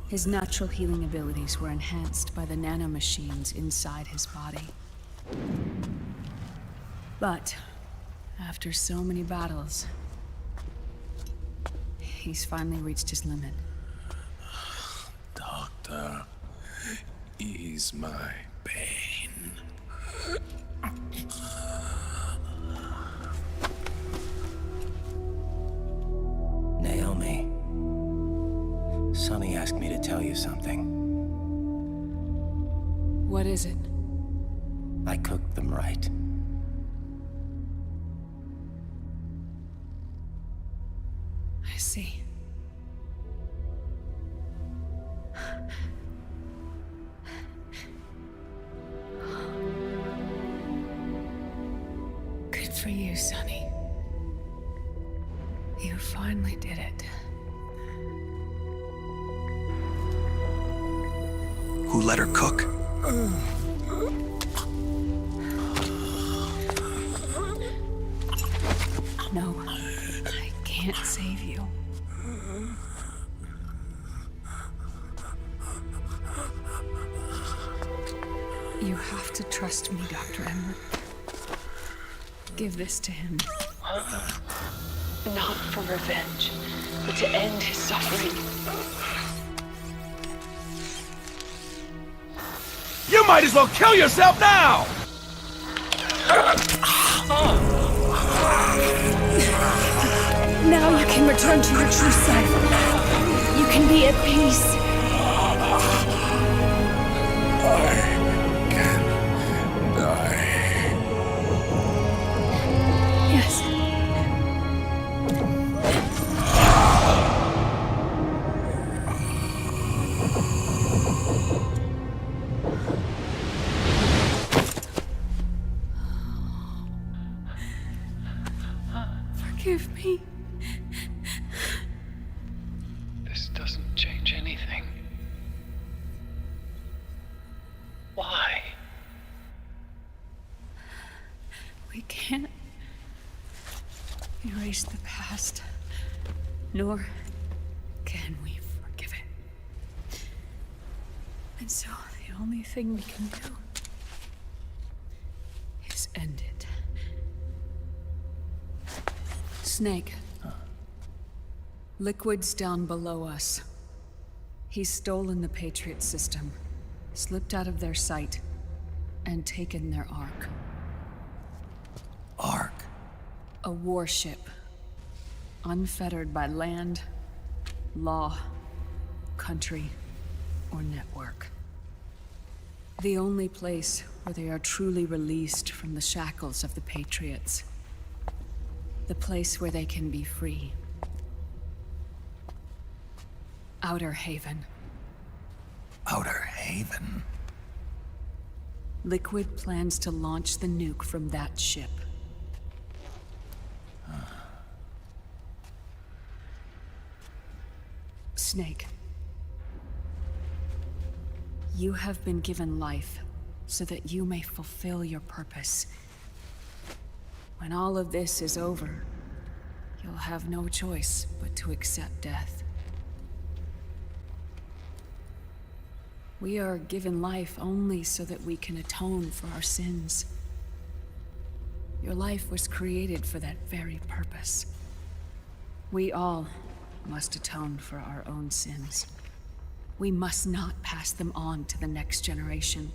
His natural healing abilities were enhanced by the nanomachines inside his body. But, after so many battles, he's finally reached his limit. Doctor, ease my pain. Naomi. Sonny asked me to tell you something. What is it? I cooked them right. I see. Good for you, Sonny. You finally did it. Who let her cook? No, I can't save you. You have to trust me, Dr. Emblem. Give this to him. Not for revenge, but to end his suffering. You might as well kill yourself now! Now you can return to your true self. You can be at peace. I can die. Yes. Forgive me. This doesn't change anything. Why? We can't erase the past, nor can we forgive it. And so the only thing we can do is end it. Snake. Liquid's down below us. He's stolen the Patriots system, slipped out of their sight, and taken their Ark. Ark? A warship. Unfettered by land, law, country, or network. The only place where they are truly released from the shackles of the Patriots. The place where they can be free. Outer Haven. Outer Haven? Liquid plans to launch the nuke from that ship. Snake. You have been given life so that you may fulfill your purpose. When all of this is over, you'll have no choice but to accept death. We are given life only so that we can atone for our sins. Your life was created for that very purpose. We all must atone for our own sins. We must not pass them on to the next generation.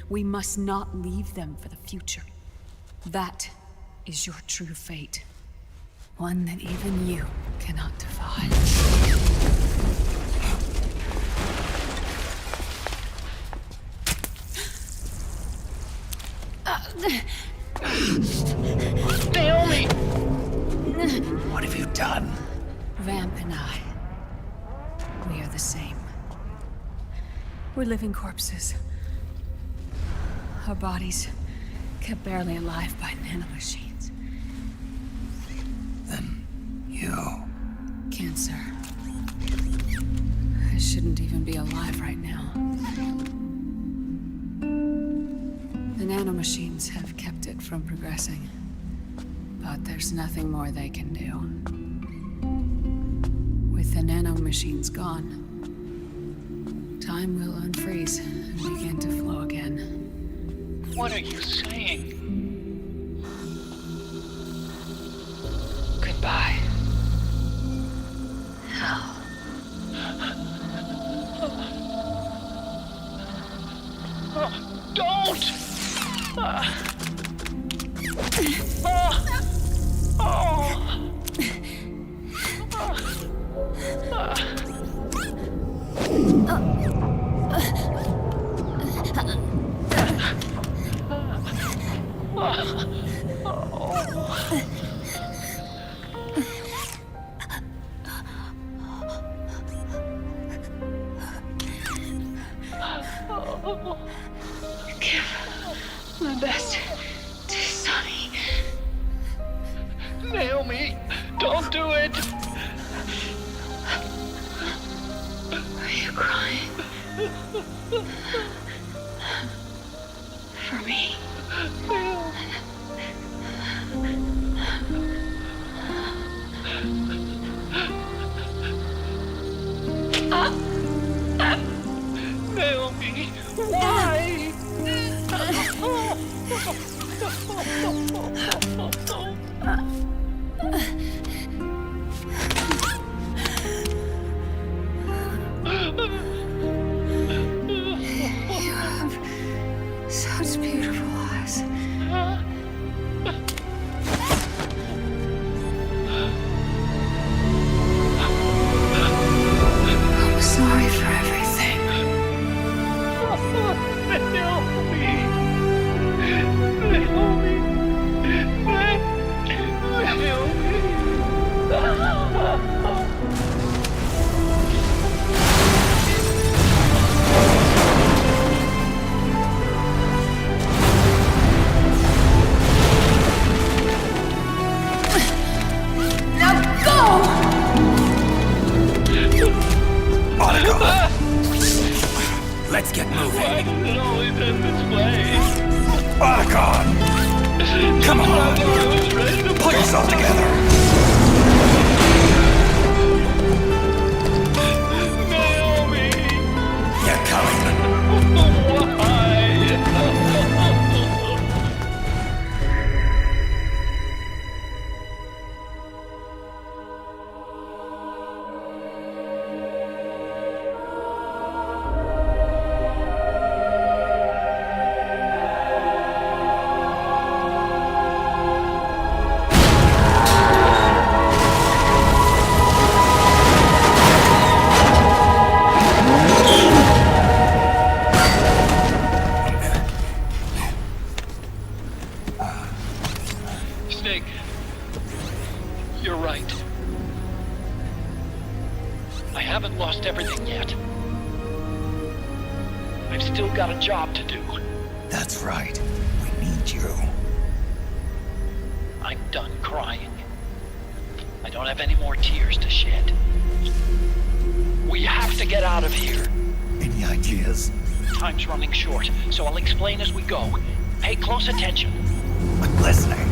We must not leave them for the future. That is your true fate. One that even you cannot defy. Naomi! What have you done? Vamp and I, we are the same. We're living corpses. Our bodies kept barely alive by nanomachines. Then you... Cancer. I shouldn't even be alive right now. The nanomachines have kept it from progressing. But there's nothing more they can do. nanomachine's gone, time will unfreeze and begin to flow again. What are you saying? Goodbye. Hell. Don't! Give my best to Sonny. Naomi, don't do it! Are you crying? For me? Naomi, why? You have such beautiful eyes. I'm sorry for everything. Let's get moving. Why does it always end this way? Otacon! Come on! Pull yourself together! Naomi! You're coming! Snake, you're right. I haven't lost everything yet. I've still got a job to do. That's right. We need you. I'm done crying. I don't have any more tears to shed. We have to get out of here. Any ideas? Time's running short, so I'll explain as we go. Pay close attention. I'm listening.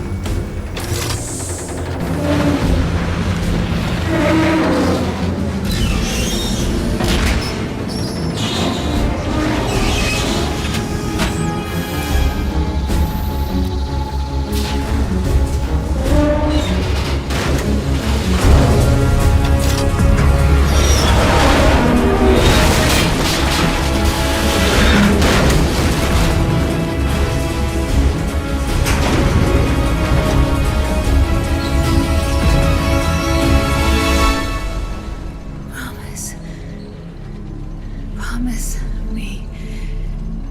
Promise me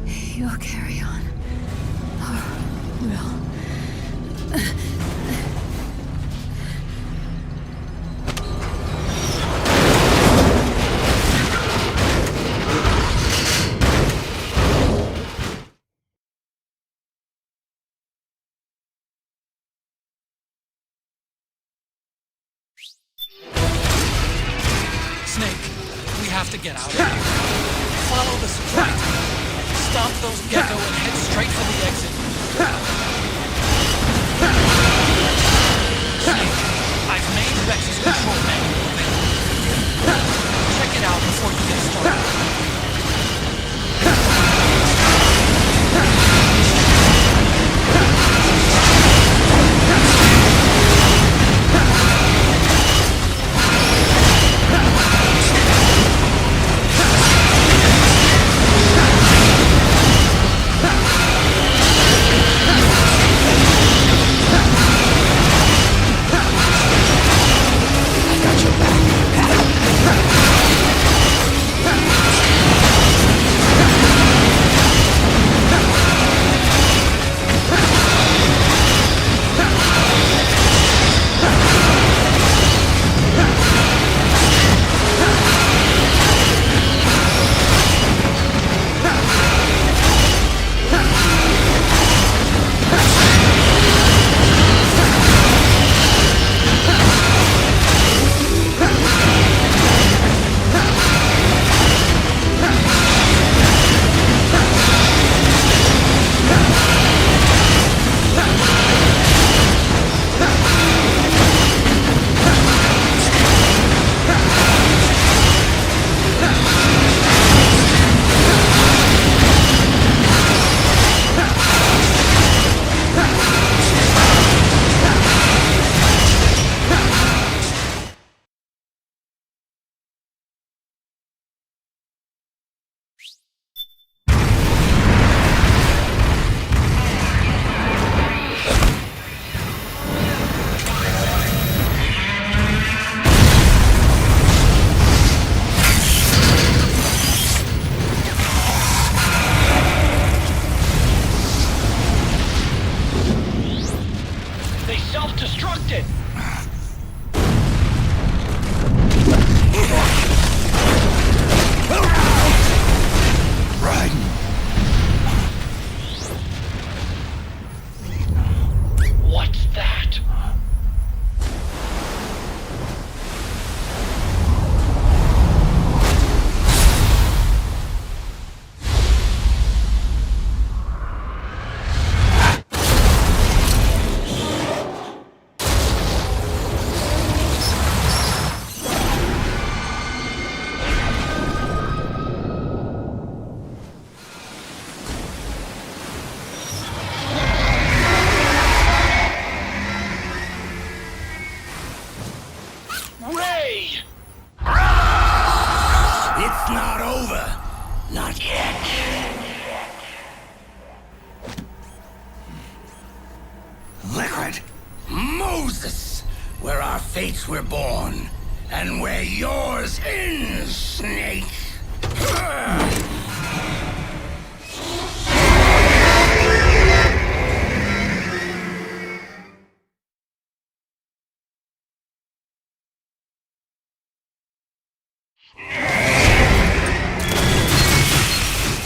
you'll carry on. Or will. Snake, we have to get out of here. Follow the sprite. Stop those gecko and head straight for the exit. Snake, I've made Rex's control manual available. Moses, where our fates were born, and where yours ends, Snake.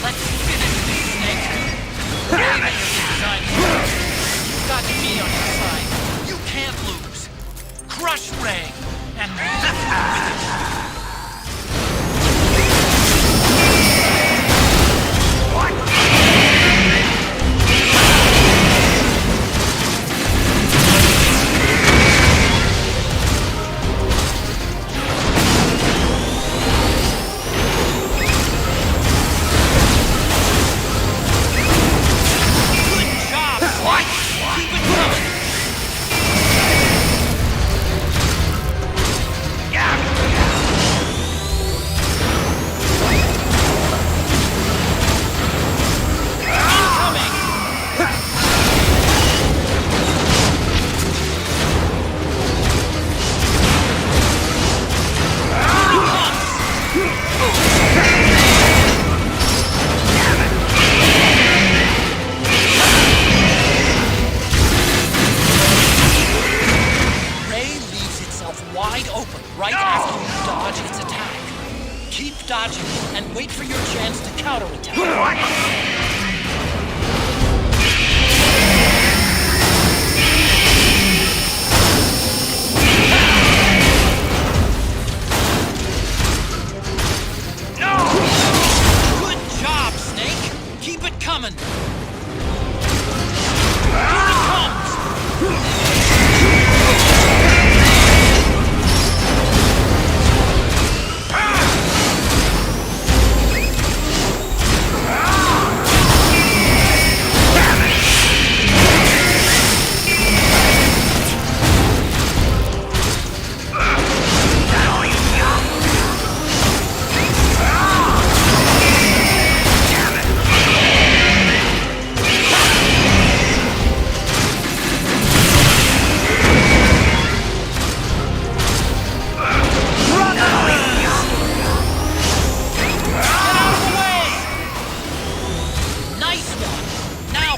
Let's finish this, Snake. Raven is designed for it. You've got me on your side. You can't lose. Crush Ray and lift with it. Wide open right after you dodge its attack. Keep dodging and wait for your chance to counterattack. Good job, Snake. Keep it coming.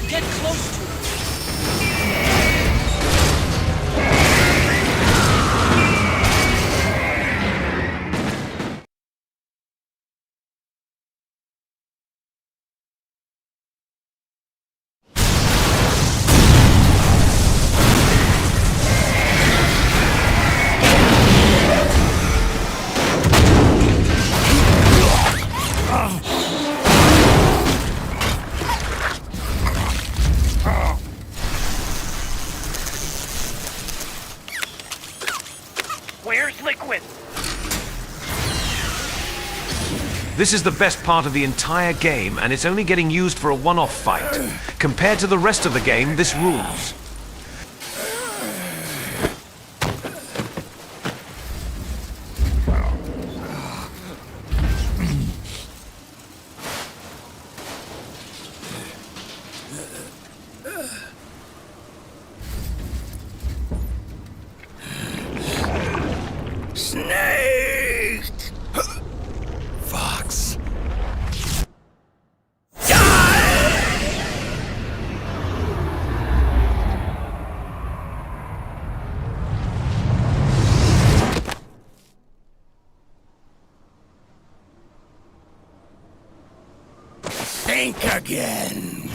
Here it comes. Where's Liquid? This is the best part of the entire game, and it's only getting used for a one-off fight. Compared to the rest of the game, this rules. Snake! Fox. Think again.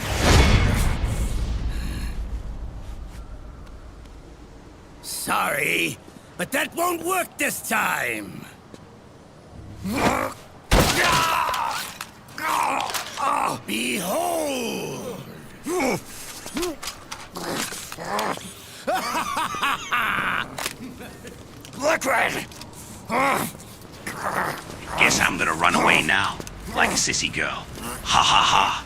Sorry, but that won't work this time. Behold! Liquid! Guess I'm gonna run away now, like a sissy girl. Ha ha ha.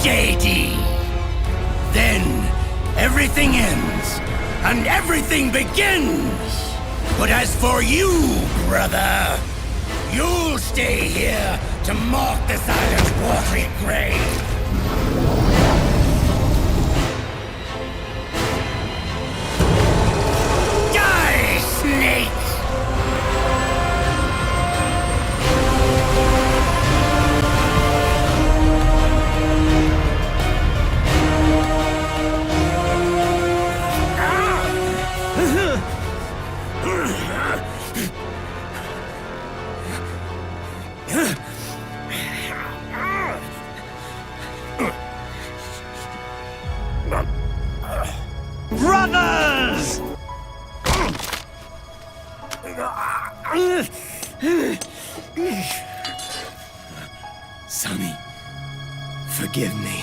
JD. Then everything ends and everything begins. But as for you, brother, you'll stay here to mark this island's watery grave. Die, snake! Brothers! Sonny, forgive me.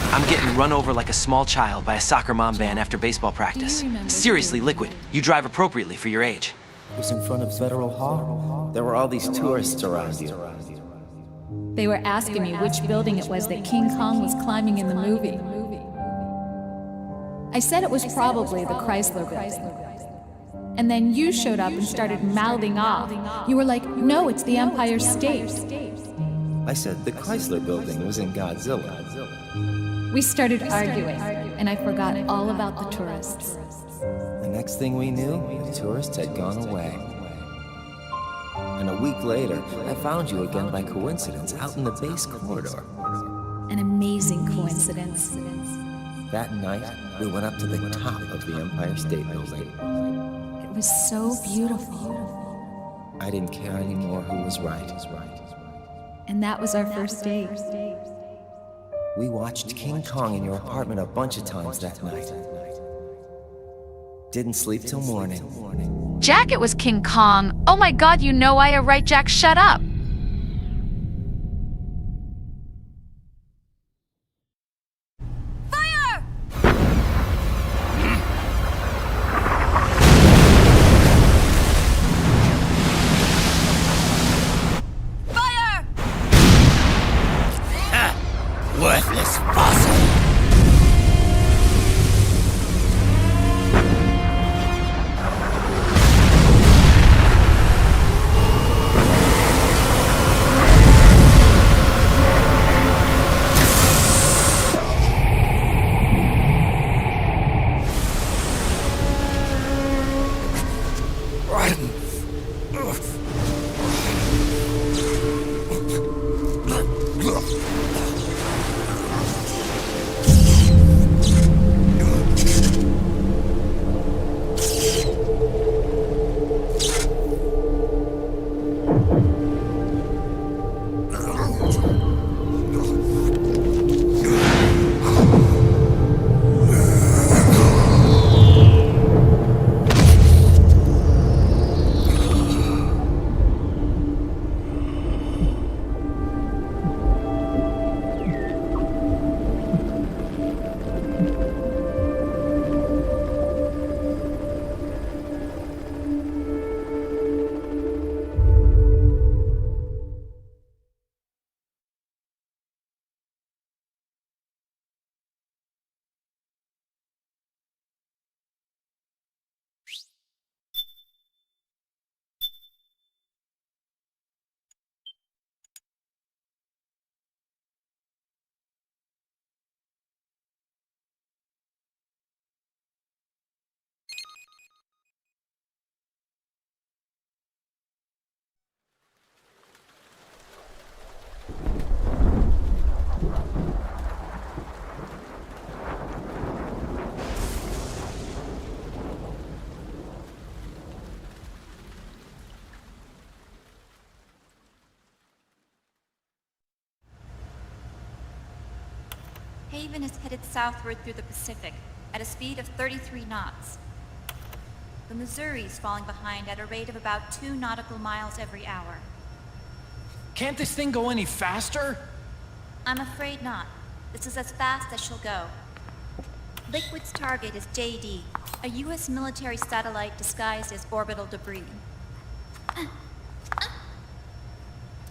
I'm getting run over like a small child by a soccer mom van after baseball practice. Seriously, Liquid, you drive appropriately for your age. It was in front of Federal Hall. There were all these tourists around you. They were asking me which building it was that King Kong was climbing in the movie. I said it was probably the Chrysler building. And then you showed up and started mouthing off. You were like, no, it's the Empire State. I said the Chrysler building was in Godzilla. We started arguing, and I forgot all about the tourists. The next thing we knew, the tourists had gone away. And a week later, I found you again by coincidence out in the base corridor. An amazing coincidence. That night, we went up to the top of the Empire State Building. It was so beautiful. I didn't care anymore who was right. And that was our first date. We watched King Kong in your apartment a bunch of times that night. Didn't sleep till morning. Jack, it was King Kong. Oh my god, you know I right, Jack, shut up. Worthless fossil! Haven is headed southward through the Pacific at a speed of 33 knots. The Missouri's falling behind at a rate of about 2 nautical miles every hour. Can't this thing go any faster? I'm afraid not. This is as fast as she'll go. Liquid's target is JD, a U.S. military satellite disguised as orbital debris.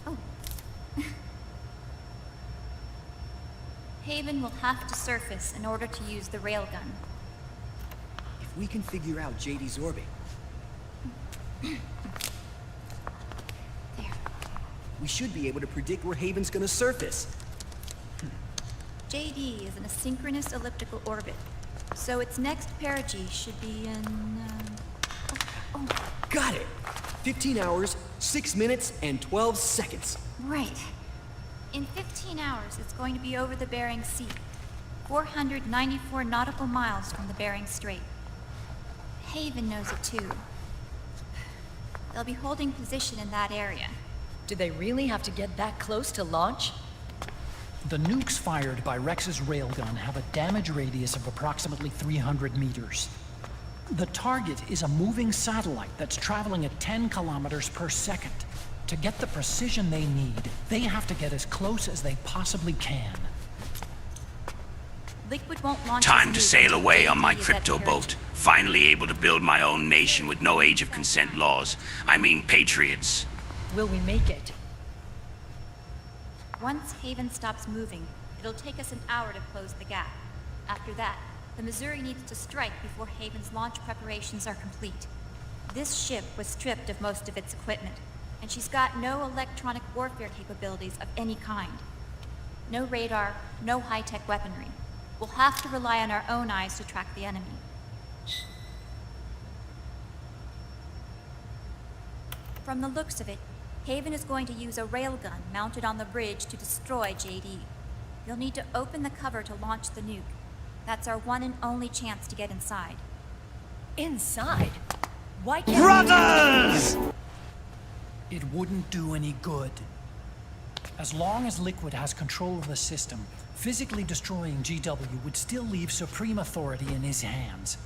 Oh. Haven will have to surface in order to use the railgun. If we can figure out JD's orbit... we should be able to predict where Haven's gonna surface. JD is in a synchronous elliptical orbit, so its next perigee should be in... Got it! 15 hours, 6 minutes, and 12 seconds. Right. In 15 hours, it's going to be over the Bering Sea, 494 nautical miles from the Bering Strait. Haven knows it too. They'll be holding position in that area. Do they really have to get that close to launch? The nukes fired by Rex's railgun have a damage radius of approximately 300 meters. The target is a moving satellite that's traveling at 10 kilometers per second. To get the precision they need, they have to get as close as they possibly can. Liquid won't launch. Time to sail away on my crypto boat. Finally able to build my own nation with no age of consent laws. I mean Patriots. Will we make it? Once Haven stops moving, it'll take us an hour to close the gap. After that, the Missouri needs to strike before Haven's launch preparations are complete. This ship was stripped of most of its equipment, and she's got no electronic warfare capabilities of any kind. No radar, no high-tech weaponry. We'll have to rely on our own eyes to track the enemy. From the looks of it, Haven is going to use a railgun mounted on the bridge to destroy JD. You'll need to open the cover to launch the nuke. That's our one and only chance to get inside. Inside? Why can't Brothers! It wouldn't do any good. As long as Liquid has control of the system, physically destroying GW would still leave supreme authority in his hands.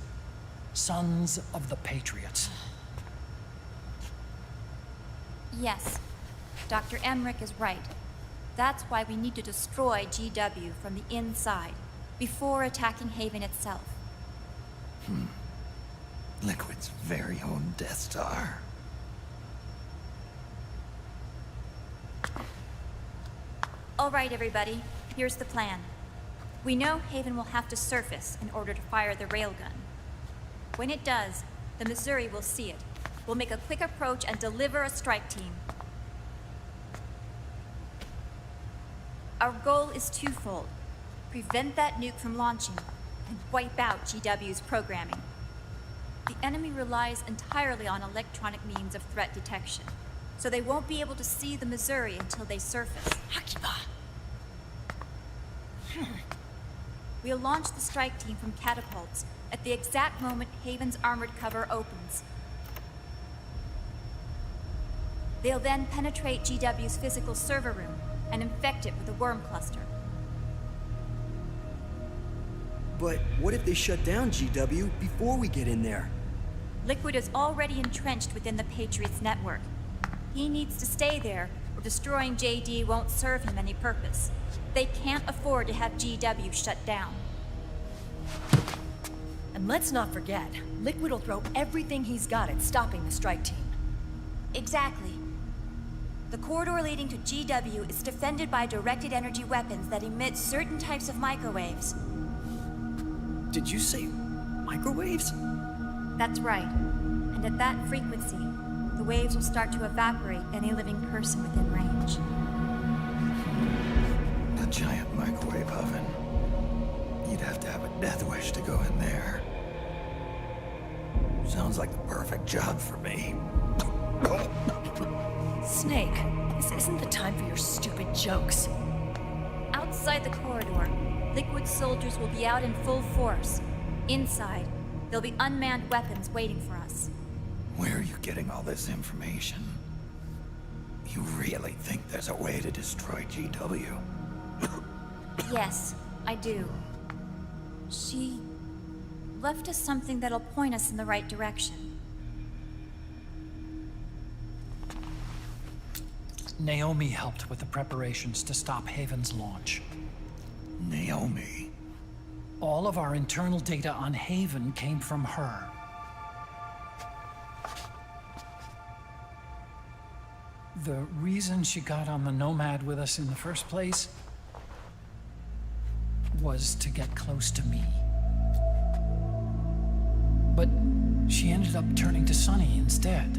Sons of the Patriots. Yes, Dr. Emmerich is right. That's why we need to destroy GW from the inside, before attacking Haven itself. Liquid's very own Death Star. All right, everybody, here's the plan. We know Haven will have to surface in order to fire the railgun. When it does, the Missouri will see it. We'll make a quick approach and deliver a strike team. Our goal is twofold. Prevent that nuke from launching, and wipe out GW's programming. The enemy relies entirely on electronic means of threat detection, so they won't be able to see the Missouri until they surface. We'll launch the strike team from catapults at the exact moment Haven's armored cover opens. They'll then penetrate GW's physical server room and infect it with a worm cluster. But what if they shut down GW before we get in there? Liquid is already entrenched within the Patriots network. He needs to stay there, or destroying JD won't serve him any purpose. They can't afford to have GW shut down. And let's not forget, Liquid will throw everything he's got at stopping the strike team. Exactly. The corridor leading to GW is defended by directed energy weapons that emit certain types of microwaves. Did you say microwaves? That's right. And at that frequency, the waves will start to evaporate any living person within range. A giant microwave oven. You'd have to have a death wish to go in there. Sounds like the perfect job for me. Snake, this isn't the time for your stupid jokes. Outside the corridor, Liquid soldiers will be out in full force. Inside, there'll be unmanned weapons waiting for us. Where are you getting all this information? You really think there's a way to destroy GW? Yes, I do. She left us something that'll point us in the right direction. Naomi helped with the preparations to stop Haven's launch. Naomi? All of our internal data on Haven came from her. The reason she got on the Nomad with us in the first place was to get close to me. But she ended up turning to Sunny instead.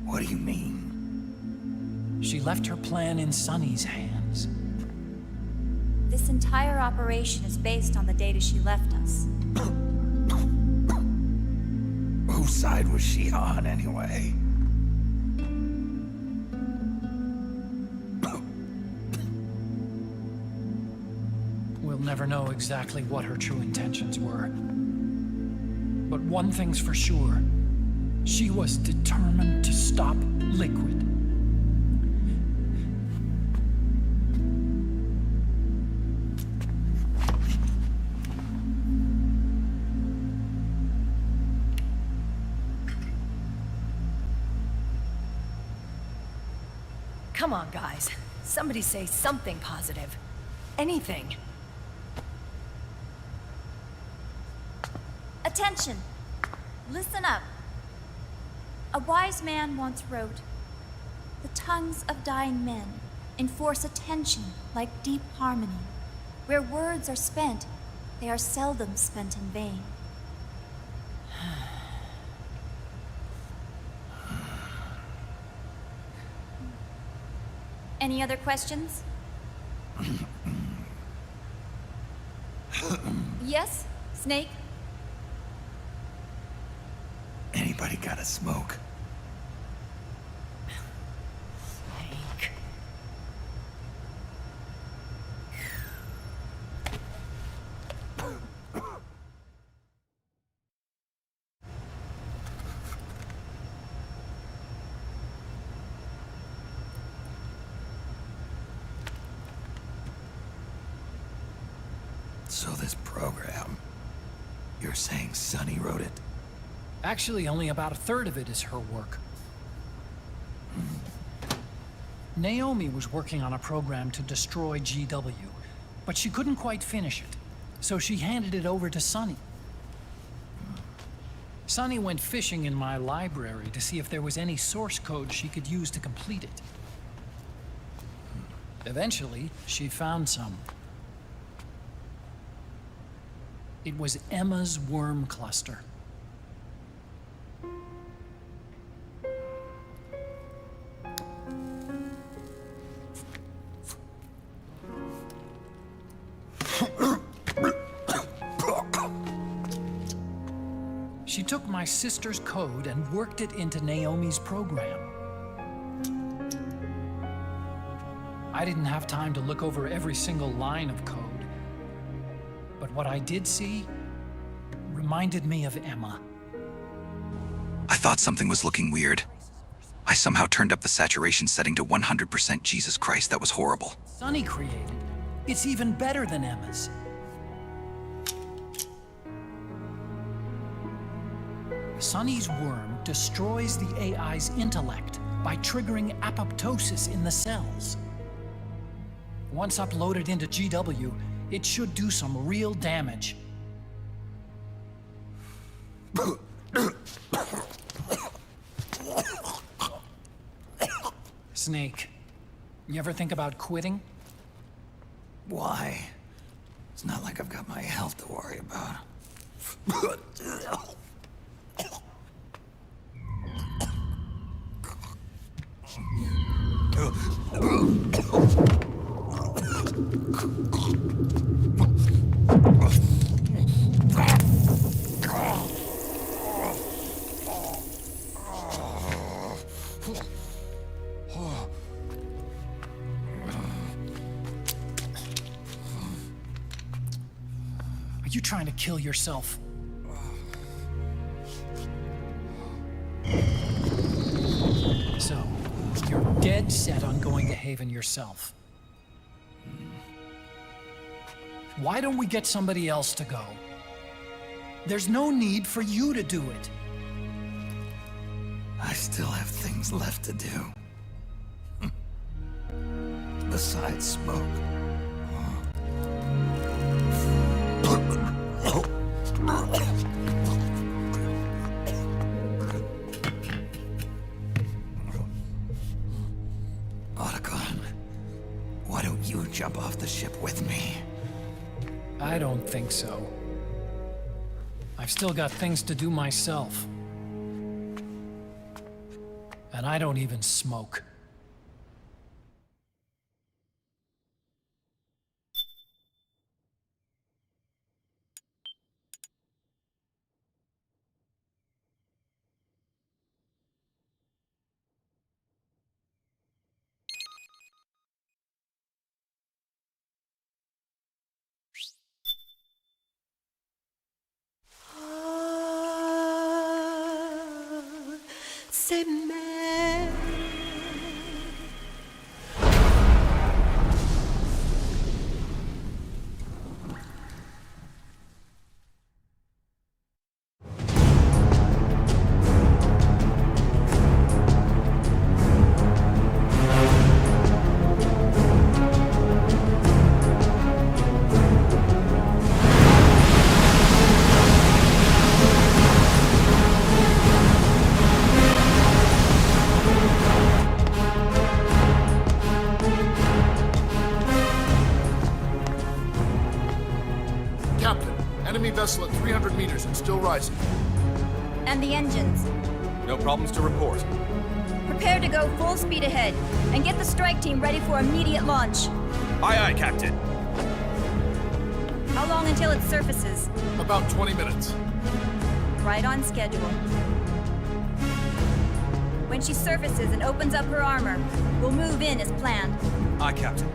What do you mean? She left her plan in Sunny's hands. This entire operation is based on the data she left us. Whose side was she on, anyway? We'll never know exactly what her true intentions were. But one thing's for sure. She was determined to stop Liquid. Come on, guys. Somebody say something positive. Anything. Attention! Listen up. A wise man once wrote, "The tongues of dying men enforce attention like deep harmony. Where words are spent, they are seldom spent in vain." Any other questions? Yes, Snake? Anybody got a smoke? Snake. So this program, you're saying Sunny wrote it? Actually, only about a third of it is her work. Naomi was working on a program to destroy GW, but she couldn't quite finish it, so she handed it over to Sunny. Sunny went fishing in my library to see if there was any source code she could use to complete it. Eventually, she found some. It was Emma's worm cluster. She took my sister's code and worked it into Naomi's program. I didn't have time to look over every single line of code, but what I did see reminded me of Emma. I thought something was looking weird. I somehow turned up the saturation setting to 100% Jesus Christ. That was horrible. Sunny created. It's even better than Emma's. Sunny's worm destroys the AI's intellect by triggering apoptosis in the cells. Once uploaded into GW, it should do some real damage. Snake, you ever think about quitting? Why? It's not like I've got my health to worry about. Are you trying to kill yourself? So, you're dead set on going to Haven yourself. Why don't we get somebody else to go? There's no need for you to do it. I still have things left to do. Besides smoke. Otacon, why don't you jump off the ship with me? I don't think so. I've still got things to do myself. And I don't even smoke. C'est mère. Enemy vessel at 300 meters and still rising. And the engines. No problems to report. Prepare to go full speed ahead, and get the strike team ready for immediate launch. Aye, aye, Captain. How long until it surfaces? About 20 minutes. Right on schedule. When she surfaces and opens up her armor, we'll move in as planned. Aye, Captain.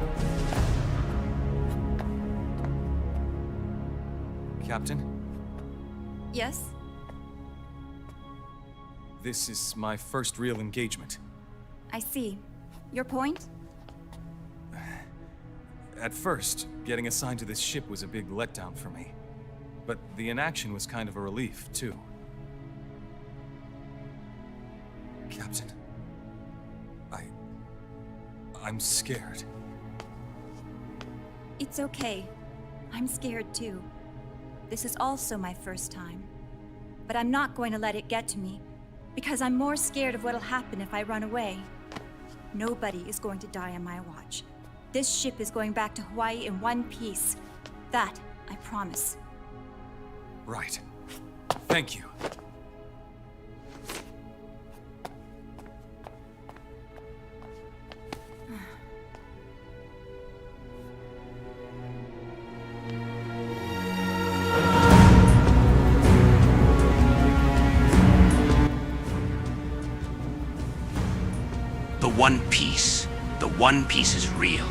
Captain, Yes? this is my first real engagement. I see. Your point? At first, getting assigned to this ship was a big letdown for me. But the inaction was kind of a relief, too. Captain, I'm scared. It's okay. I'm scared too. This is also my first time. But I'm not going to let it get to me, because I'm more scared of what'll happen if I run away. Nobody is going to die on my watch. This ship is going back to Hawaii in one piece. That, I promise. Right. Thank you. The One Piece is real.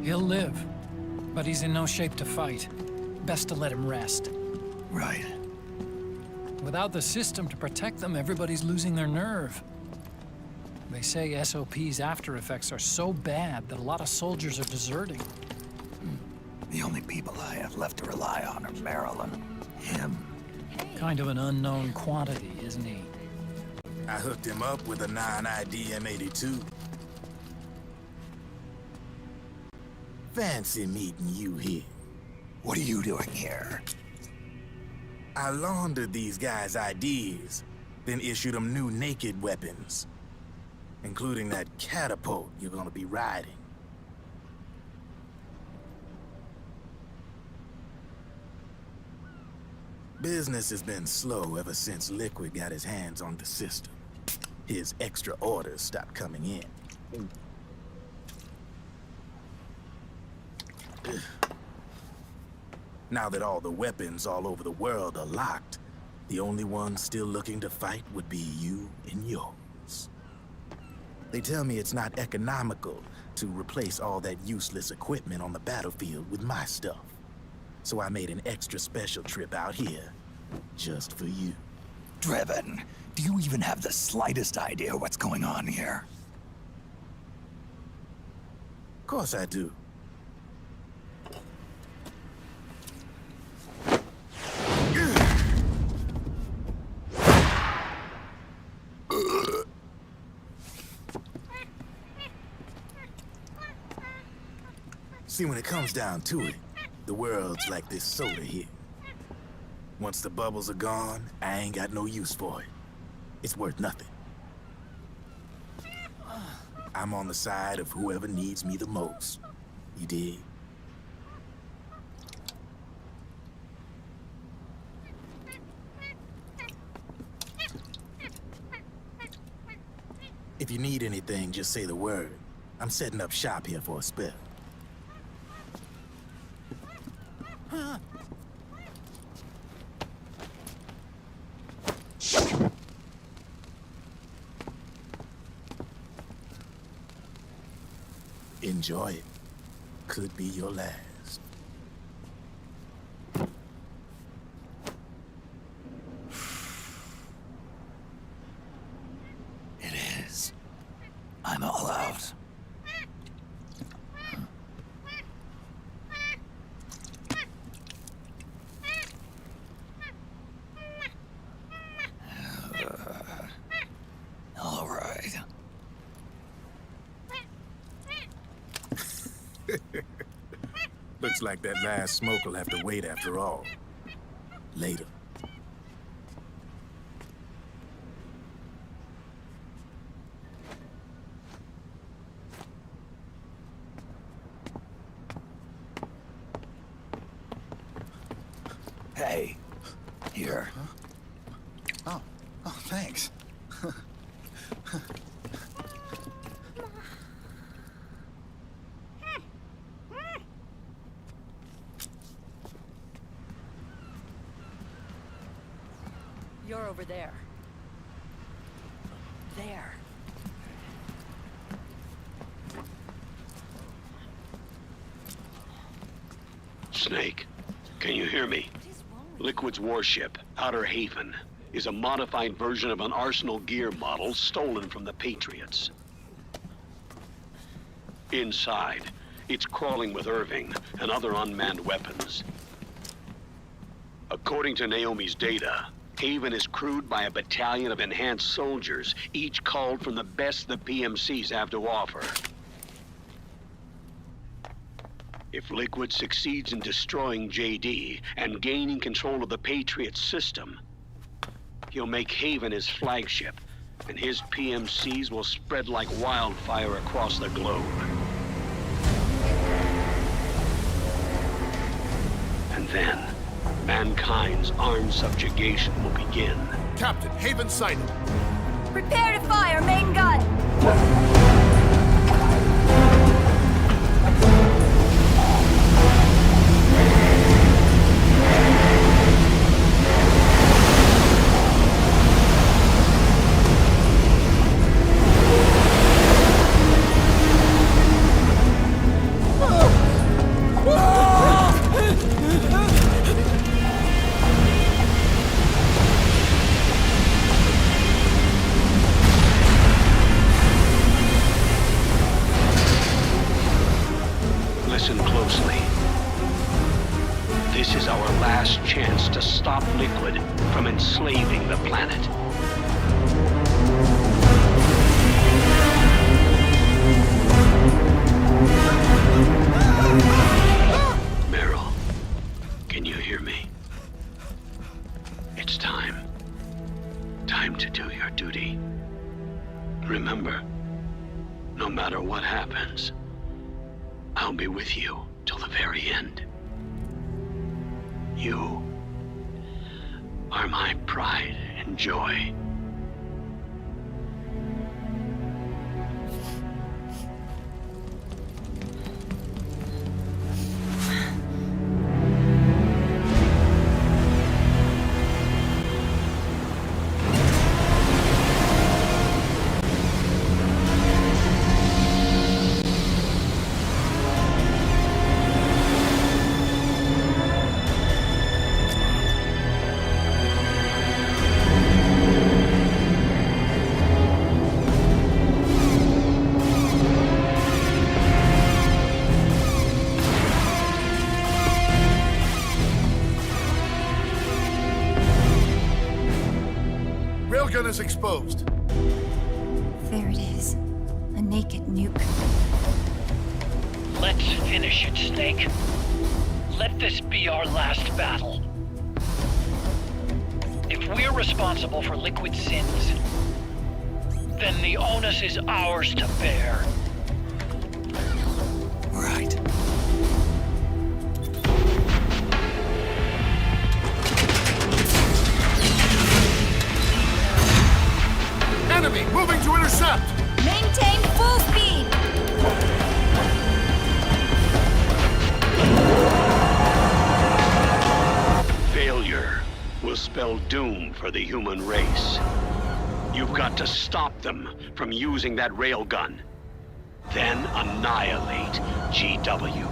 He'll live, but he's in no shape to fight. Best to let him rest. Right. Without the system to protect them, everybody's losing their nerve. They say SOP's after effects are so bad that a lot of soldiers are deserting. The only people I have left to rely on are Marilyn, him. Kind of an unknown quantity, isn't he? I hooked him up with a non-ID M82. Fancy meeting you here. What are you doing here? I laundered these guys' IDs, then issued them new naked weapons, including that catapult you're gonna be riding. Business has been slow ever since Liquid got his hands on the system. His extra orders stopped coming in. Now that all the weapons all over the world are locked, the only ones still looking to fight would be you and yours. They tell me it's not economical to replace all that useless equipment on the battlefield with my stuff. So I made an extra special trip out here, just for you. Driven, do you even have the slightest idea what's going on here? Of course I do. See, when it comes down to it, the world's like this soda here. Once the bubbles are gone, I ain't got no use for it. It's worth nothing. I'm on the side of whoever needs me the most. You dig? If you need anything, just say the word. I'm setting up shop here for a spell. Enjoy it. Could be your last. It is. I'm all out. All right. Looks like that last smoke will have to wait after all. Later. Hey, here. Oh, thanks. You're over there. There. Snake, can you hear me? Liquid's warship, Outer Haven, is a modified version of an Arsenal gear model stolen from the Patriots. Inside, it's crawling with Irving and other unmanned weapons. According to Naomi's data, Haven is crewed by a battalion of enhanced soldiers, each culled from the best the PMCs have to offer. If Liquid succeeds in destroying JD and gaining control of the Patriots system, he'll make Haven his flagship, and his PMCs will spread like wildfire across the globe. And then, mankind's armed subjugation will begin. Captain, Haven sighted. Prepare to fire, main gun! Listen closely. This is our last chance to stop Liquid from enslaving the planet. Meryl, can you hear me? It's time. Time to do your duty. Remember, no matter what happens, I'll be with you till the very end. You are my pride and joy. is exposed. There it is. A naked nuke. Let's finish it, Snake. Let this be our last battle. If we're responsible for Liquid's sins, then the onus is ours to bear. Right. Enemy moving to intercept! Maintain full speed! Failure will spell doom for the human race. You've got to stop them from using that railgun. Then annihilate GW.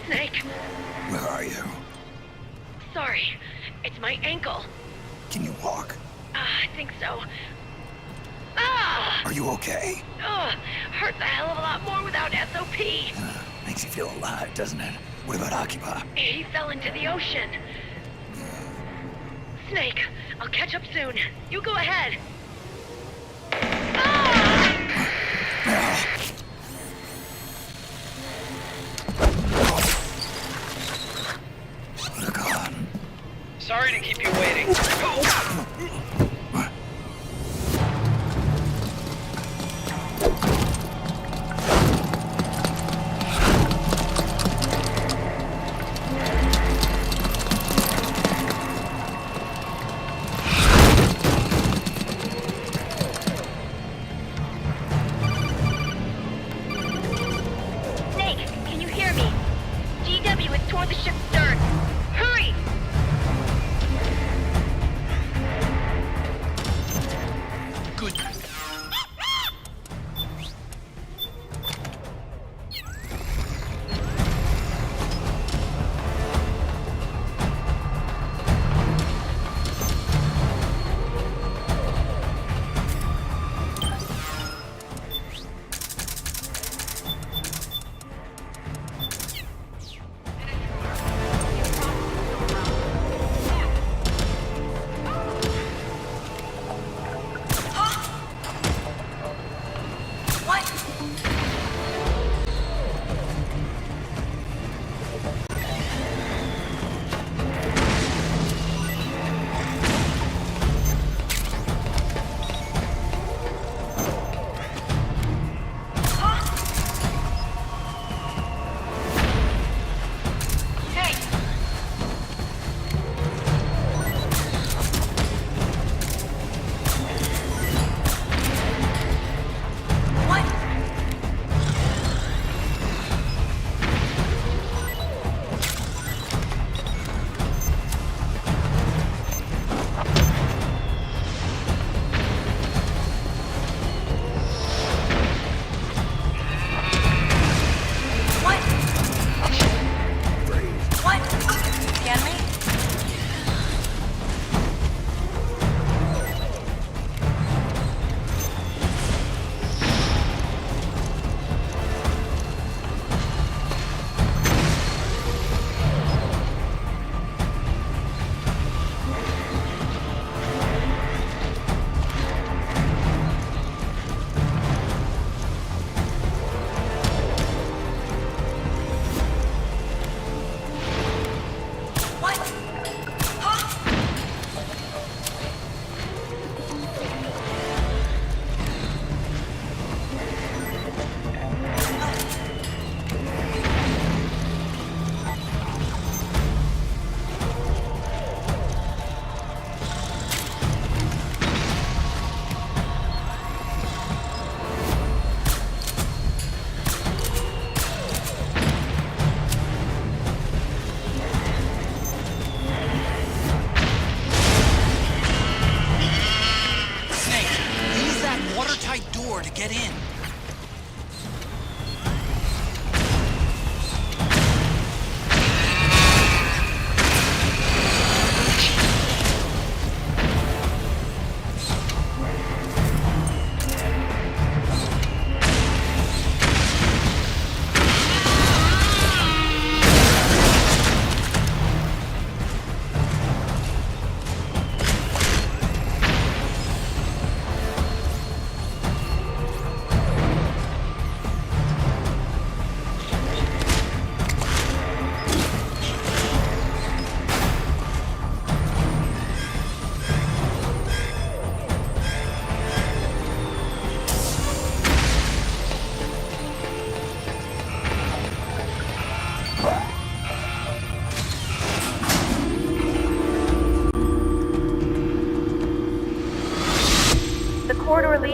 Snake. Where are you? Sorry, it's my ankle. Can you walk? I think so. Ah! Are you okay? Hurts a hell of a lot more without SOP. Makes you feel alive, doesn't it? What about Occupy? He fell into the ocean. Snake, I'll catch up soon. You go ahead. Sorry to keep you waiting. Snake, can you hear me? GW is toward the ship's stern. Hurry!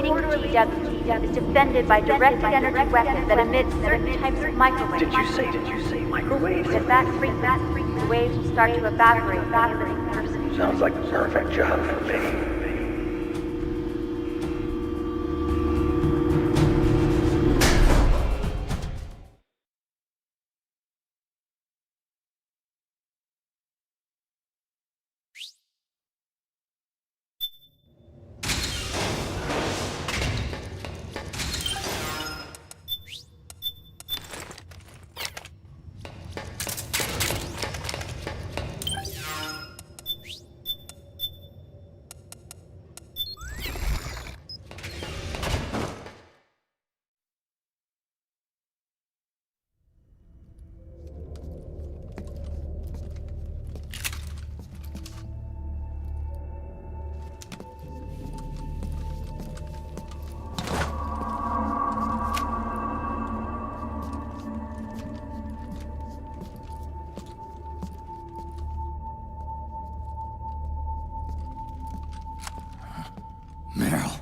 waiting for GW is defended by directed energy weapons that emit certain types of microwaves. Did you say microwaves? If that freaks, the waves will start to evaporate the living person. Sounds like the perfect job for me. Meryl.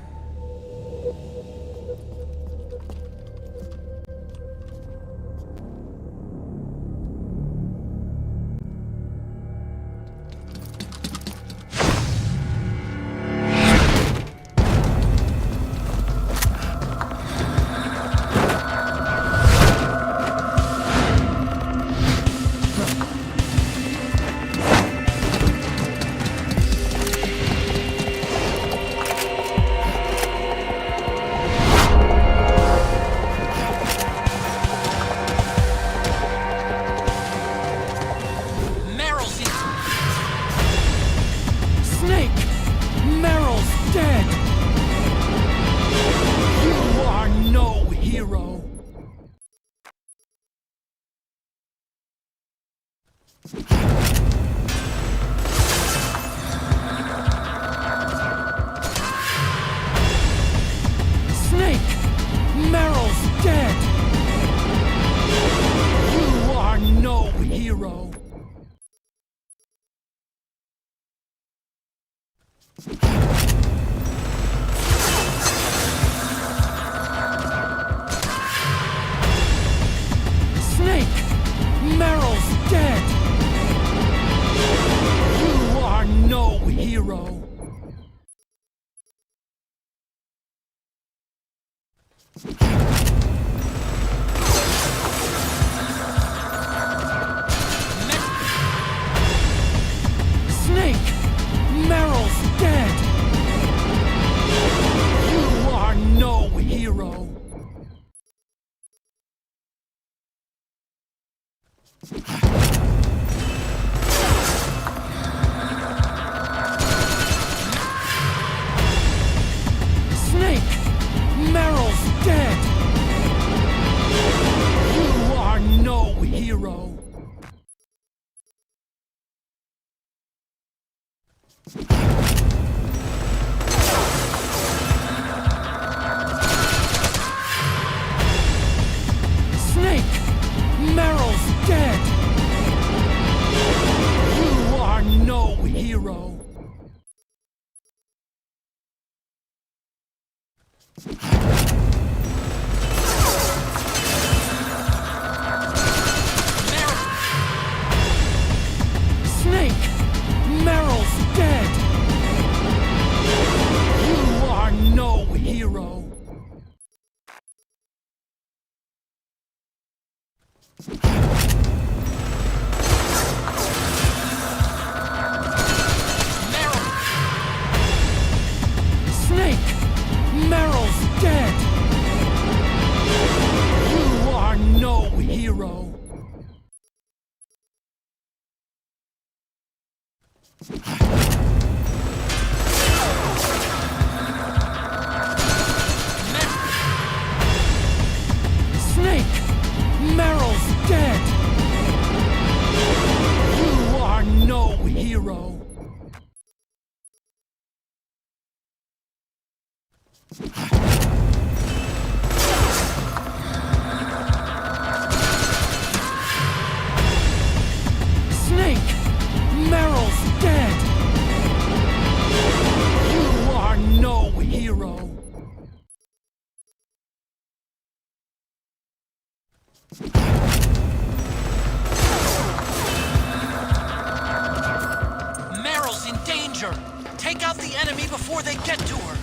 her! Take out the enemy before they get to her!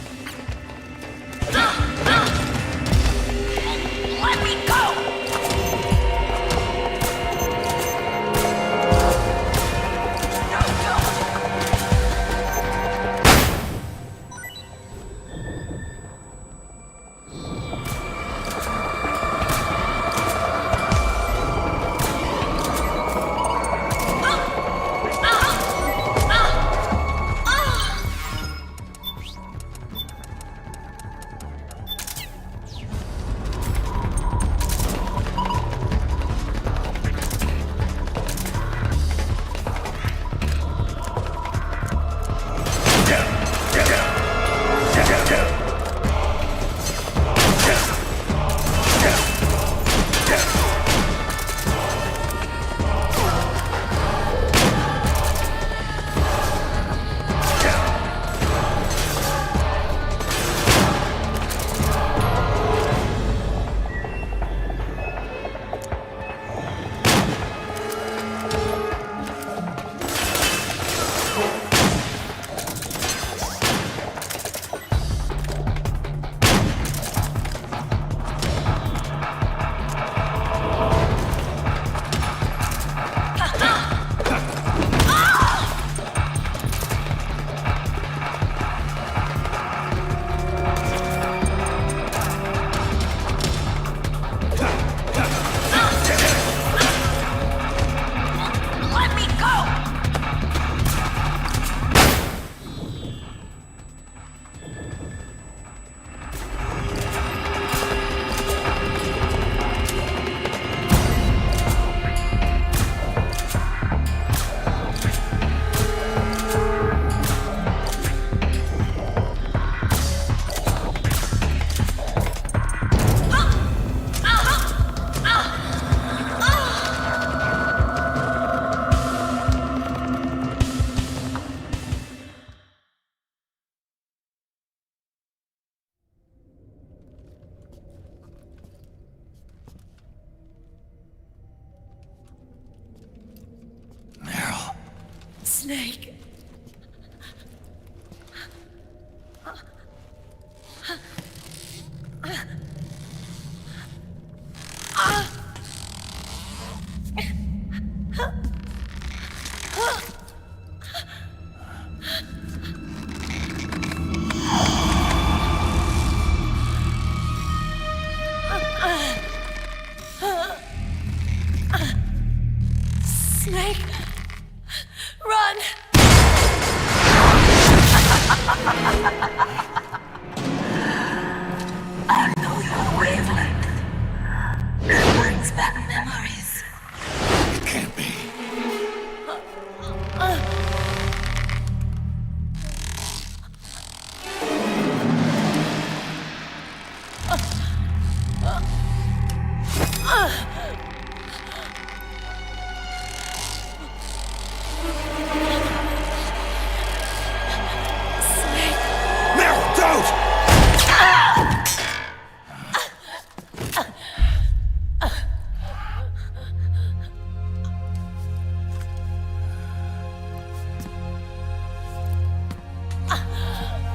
Let me go! Snake. Snake, run! I know your wavelength. It brings back memories. It can't be.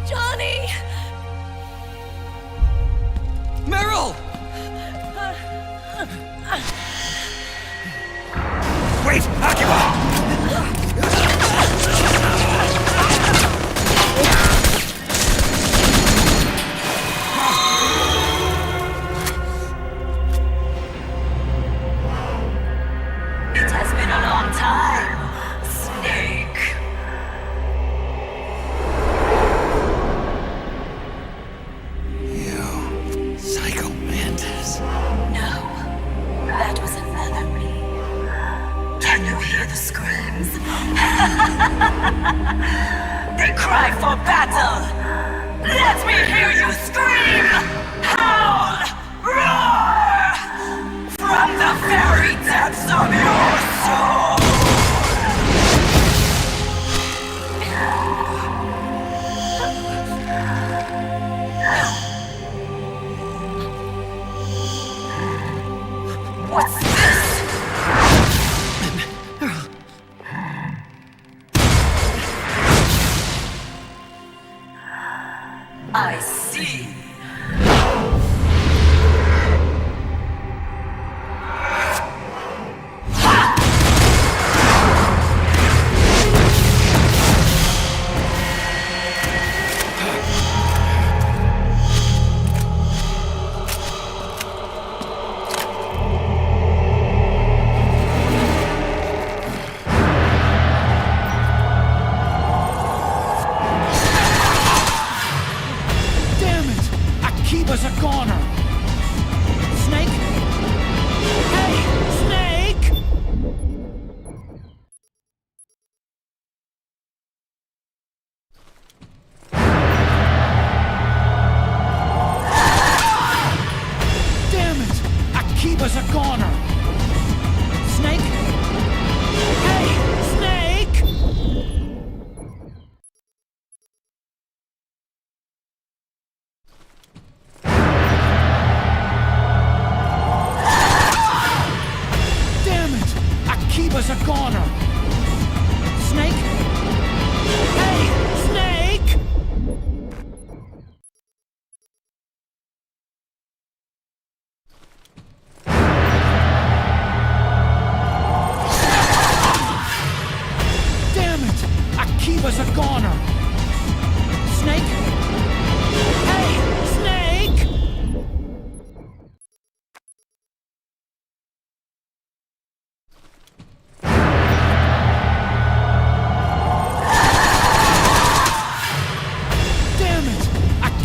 Johnny! Meryl! Wait, Akiba! It has been a long time, Snake. You psycho mantis. No, that was another me. Can you hear the screams? They cry for battle. Let me hear you scream! Howl! Roar! From the very depths of your soul! What's this? I see. Keep us a corner! Snake? Hey, Snake! Damn it! Keep us a corner! Snake? Hey, Snake! Keep us a corner! Snake? Hey, Snake! Damn it! Keep us a corner! Snake? Hey, Snake!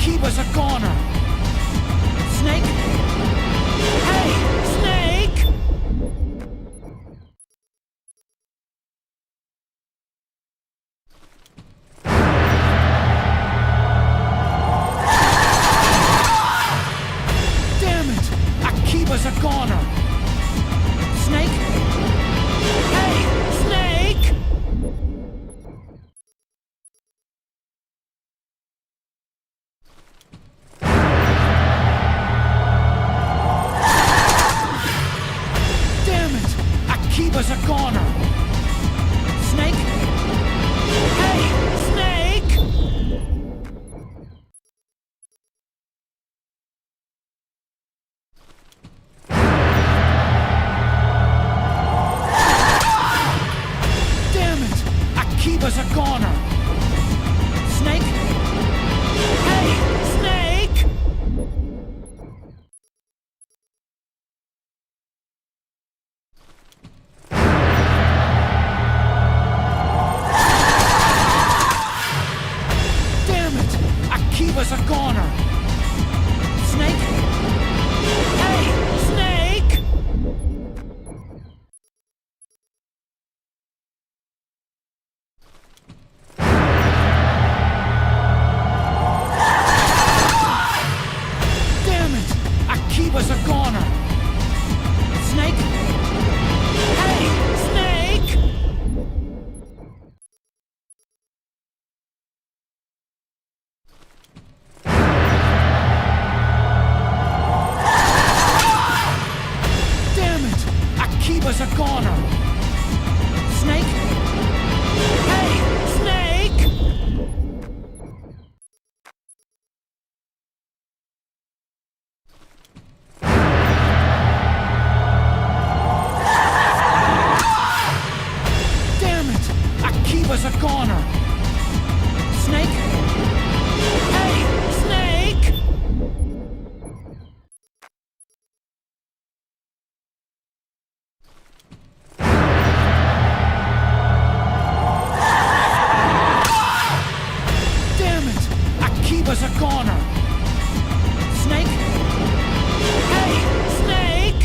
Keep us a corner! Snake? Hey, Snake! Damn it! Keep us a corner! Snake? Hey, Snake! Keep us a corner! Snake? Hey, Snake! Damn it! Keep us a corner! Snake? Hey, Snake! Keep us a corner! Snake? Hey, Snake! Damn it! Keep us a corner! Snake? Hey, Snake! Keep us a corner! Snake? Hey, Snake! Damn it! Keep us a corner! Snake? Hey, Snake! Keep us a corner! Snake? Hey, Snake!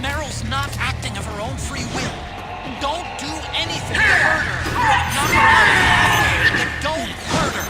Meryl's not acting of her own free will. Don't do anything to hurt her. Knock her out if you have to, but don't hurt her.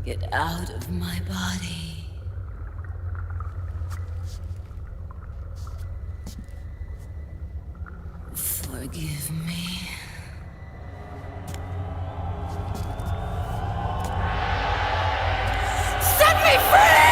Get out of my body. Forgive me. Set me free!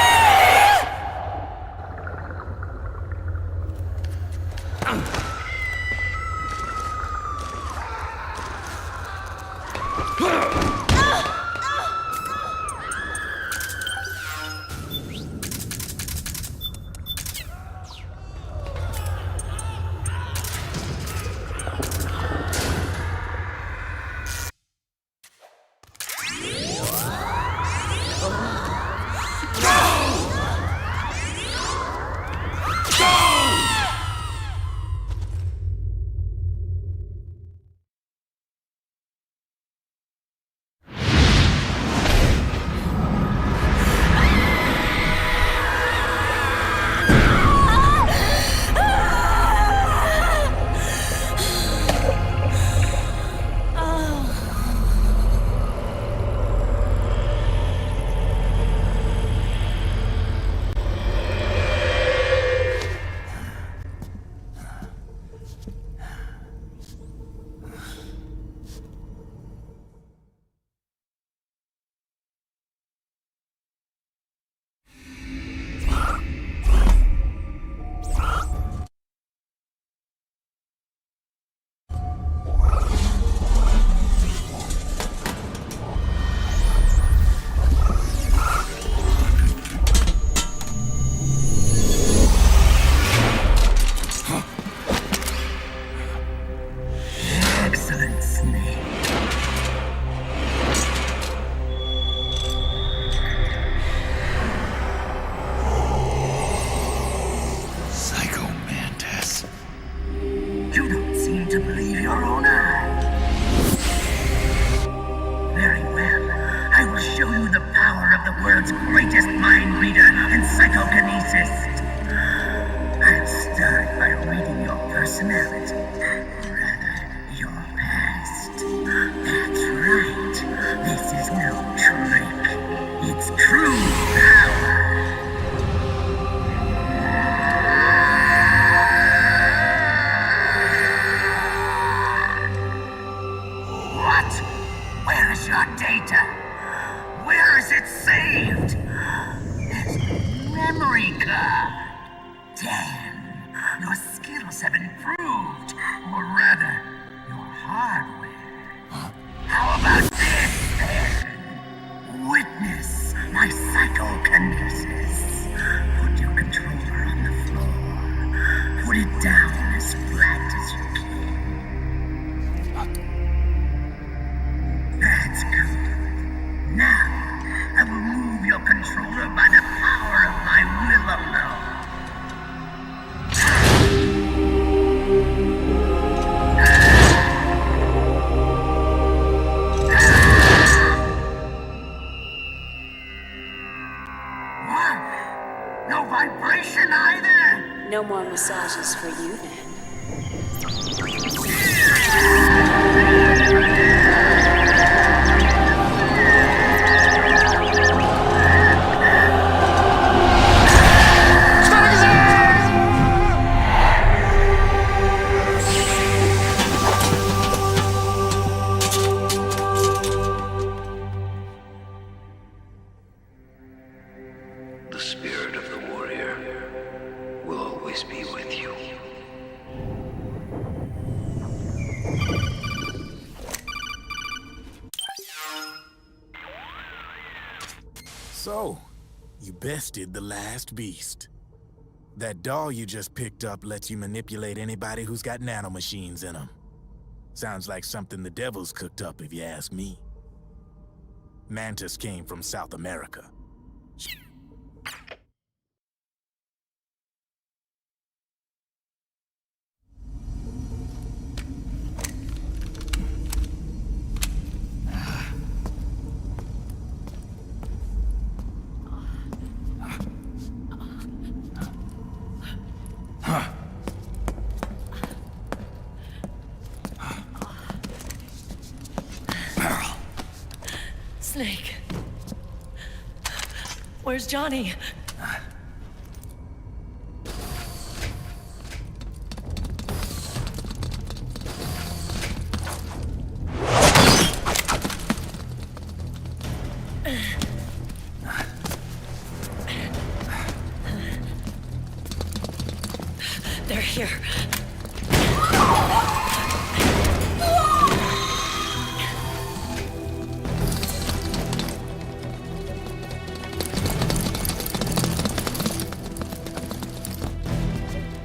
No more massages for you then. The spirit of the warrior will always be with you. So, you bested the last beast. That doll you just picked up lets you manipulate anybody who's got nanomachines in them. Sounds like something the devil's cooked up, if you ask me. Mantis came from South America. Snake. Where's Johnny? They're here.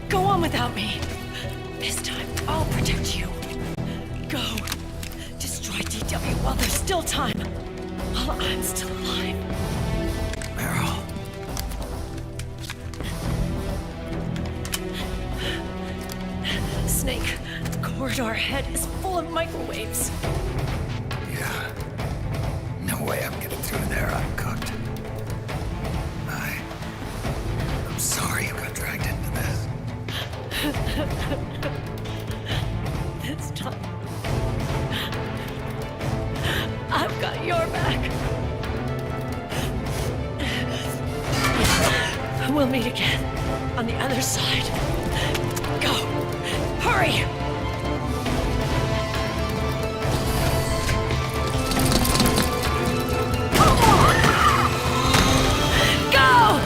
Go on without me. This time, I'll protect you. Go. Destroy DW while there's still time. While I'm still alive. Meryl. Snake, the corridor ahead is full of microwaves. Yeah. No way I'm getting through there uncooked. I'm sorry you got dragged into this. This time, I've got your back. We'll meet again on the other side. Go! Hurry! Go!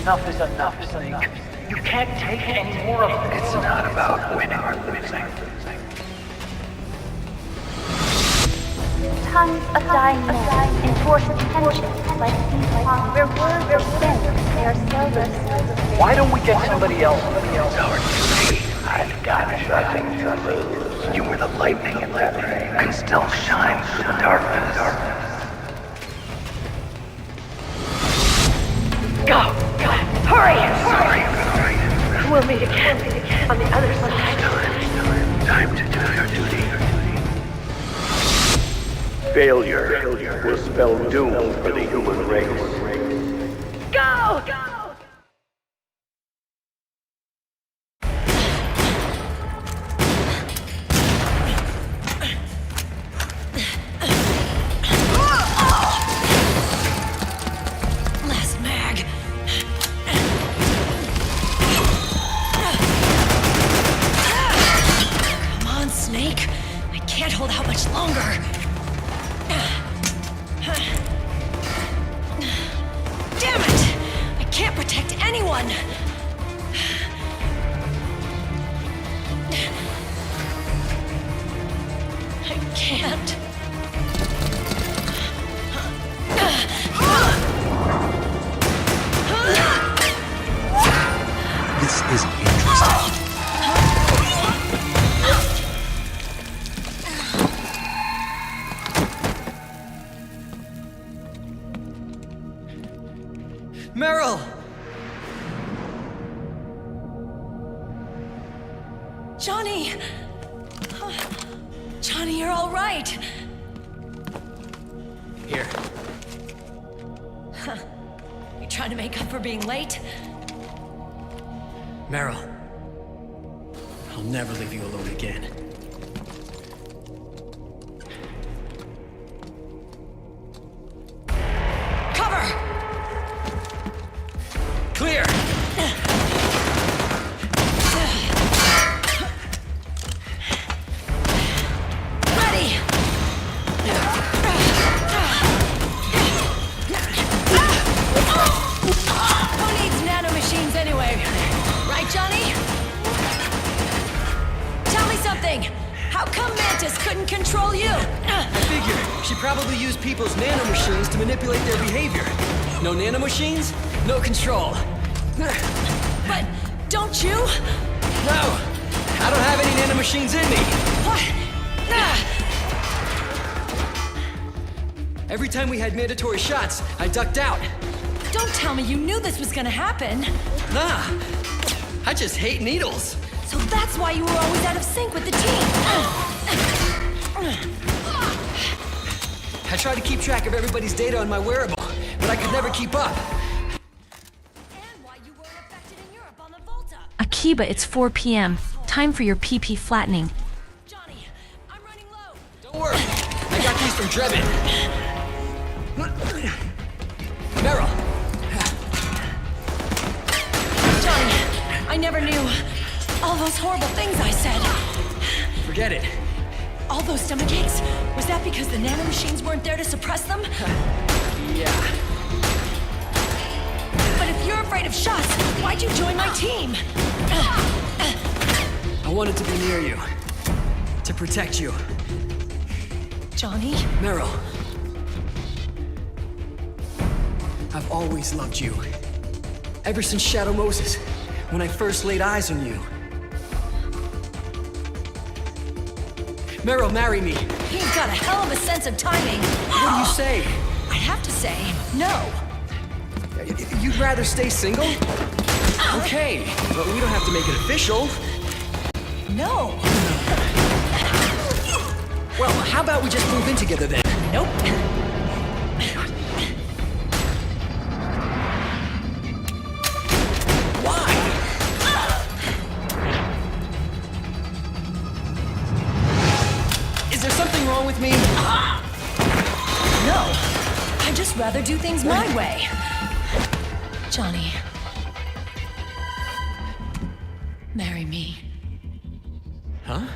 Enough is enough, Snake. You can't take any more of this. It's not about winning or losing. Tons of dying men enforce attention like ping-pong where words are spent. They are seldom. Why don't we get somebody else? It's our duty. I've got nothing to lose. You were the lightning in that rain. Can still shine through the darkness. Go! Hurry! Sorry. We'll meet again on the other side. Time to do your duty. Failure will spell doom for the human race. Go! Last mag. Come on, Snake. I can't hold out much longer. Damn it! I can't protect anyone! I can't. This isn't interesting. Meryl! Johnny! Johnny, you're all right. Here. Huh. You trying to make up for being late? Meryl. I'll never leave you alone again. Cover! Clear! Ready! Who needs nanomachines anyway? Right, Johnny? Tell me something! How come Mantis couldn't control you? I figure she probably used people's nanomachines to manipulate their behavior. No nanomachines, no control. But don't you? No! I don't have any nanomachines in me! What? Every time we had mandatory shots, I ducked out. Don't tell me you knew this was gonna happen. Nah, I just hate needles. So that's why you were always out of sync with the team. I tried to keep track of everybody's data on my wearable, but I could never keep up. Akiba, it's 4 p.m. Time for your PP flattening. Don't worry, I got these from Drebin. Meryl. Johnny, I never knew all those horrible things I said. Forget it. All those stomach aches? Was that because the nanomachines weren't there to suppress them? Yeah. But if you're afraid of shots, why'd you join my team? I wanted to be near you. To protect you. Johnny? Meryl. I've always loved you. Ever since Shadow Moses, when I first laid eyes on you. Meryl, marry me. You've got a hell of a sense of timing. What do you say? I have to say, no. You'd rather stay single? Okay, but we don't have to make it official. No. Well, how about we just move in together then? Nope. Why? Is there something wrong with me? No. I'd just rather do things my way. Johnny. Marry me. Huh?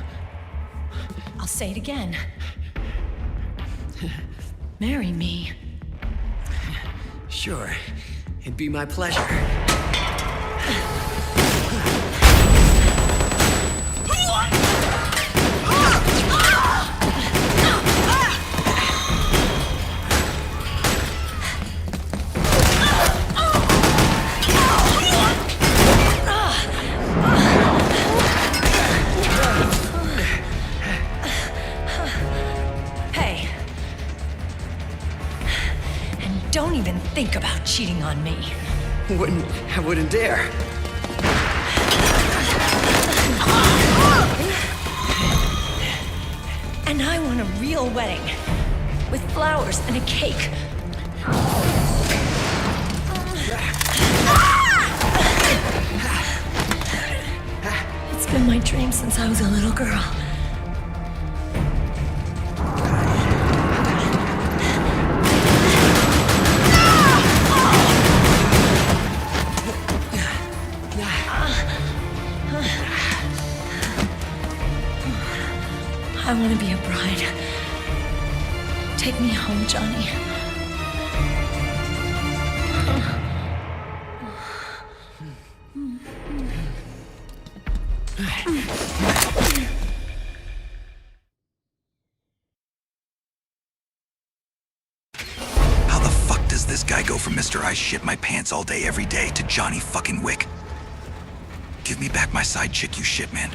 I'll say it again. Marry me. Sure. It'd be my pleasure. Don't even think about cheating on me. I wouldn't dare. And I want a real wedding. With flowers and a cake. It's been my dream since I was a little girl. I want to be a bride. Take me home, Johnny. How the fuck does this guy go from Mr. I shit my pants all day every day to Johnny fucking Wick? Give me back my side chick, you shit man.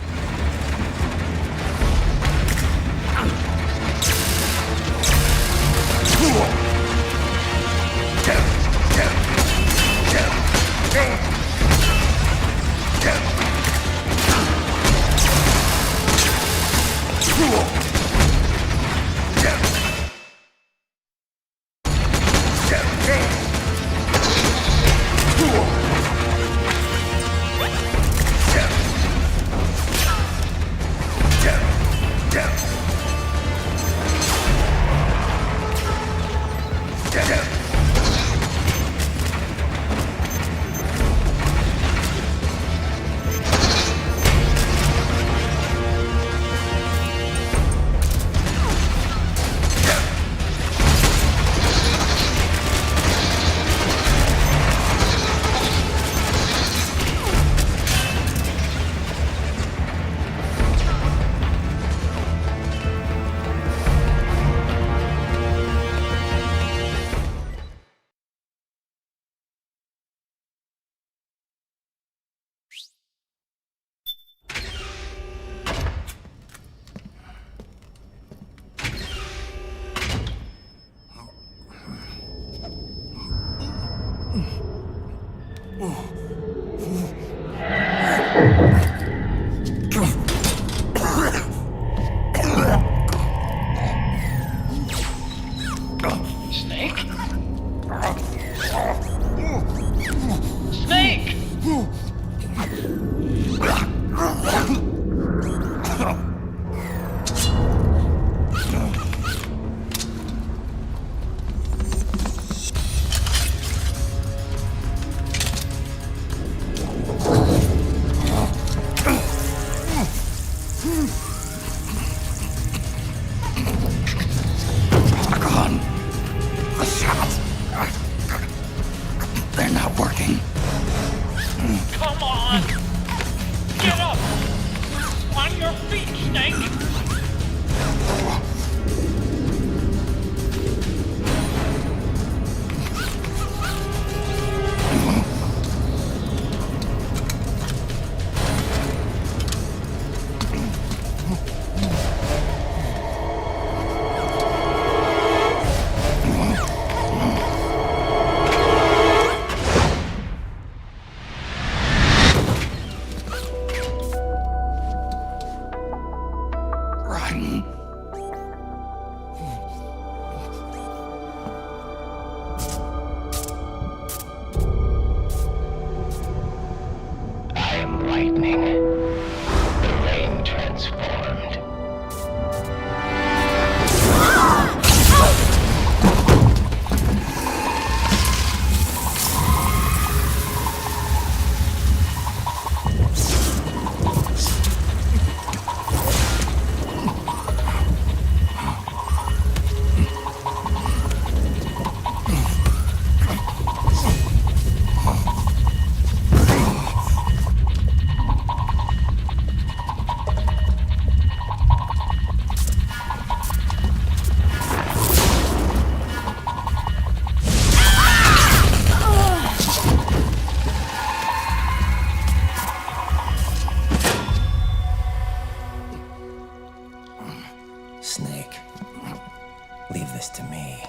Leave this to me.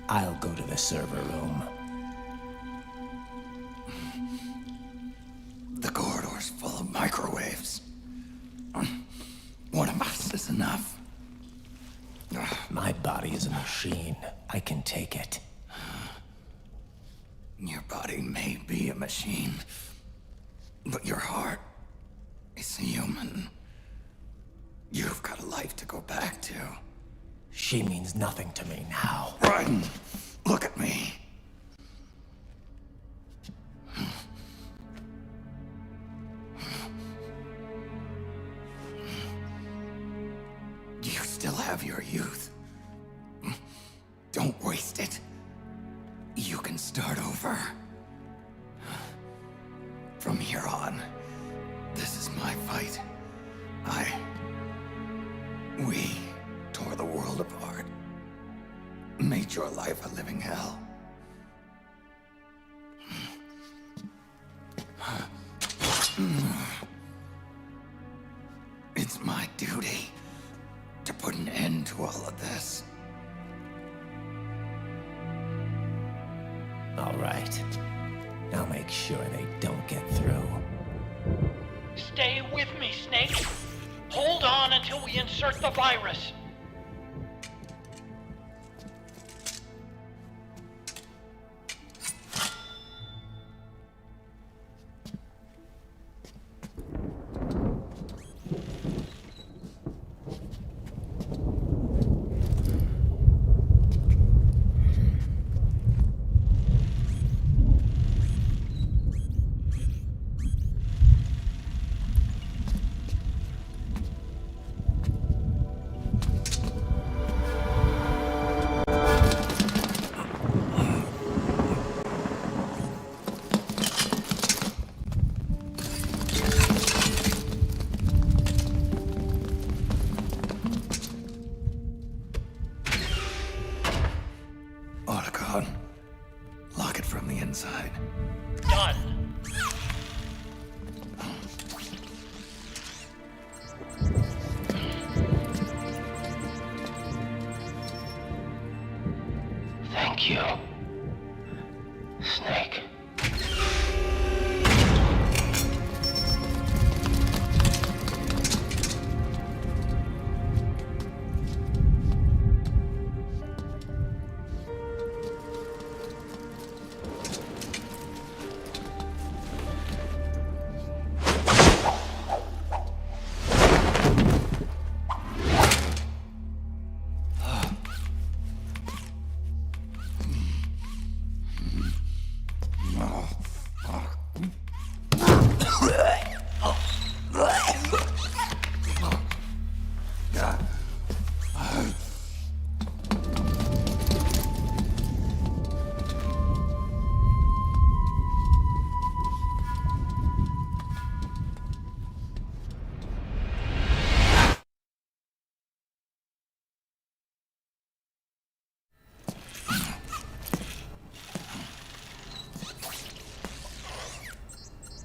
I'll go to the server room. The corridor's full of microwaves. One of us is enough. My body is a machine. I can take it. Your body may be a machine, but your heart is human. You've got a life to go back to. She means nothing to me now. Raiden, look at me. You still have your youth. Don't waste it. You can start over. From here on, this is my fight. We tore the world apart. Made your life a living hell. It's my duty to put an end to all of this. All right. I'll make sure they don't get through. Stay with me, Snake. Hold on until we insert the virus. Lock it from the inside. Done. Thank you, Snake.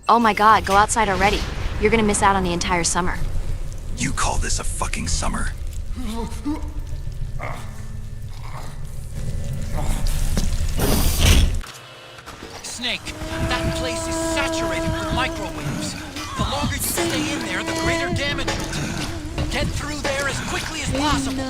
Oh my god, go outside already. You're gonna miss out on the entire summer. You call this a fucking summer? Snake, that place is saturated with microwaves. The longer you stay in there, the greater damage you'll do. Get through there as quickly as possible.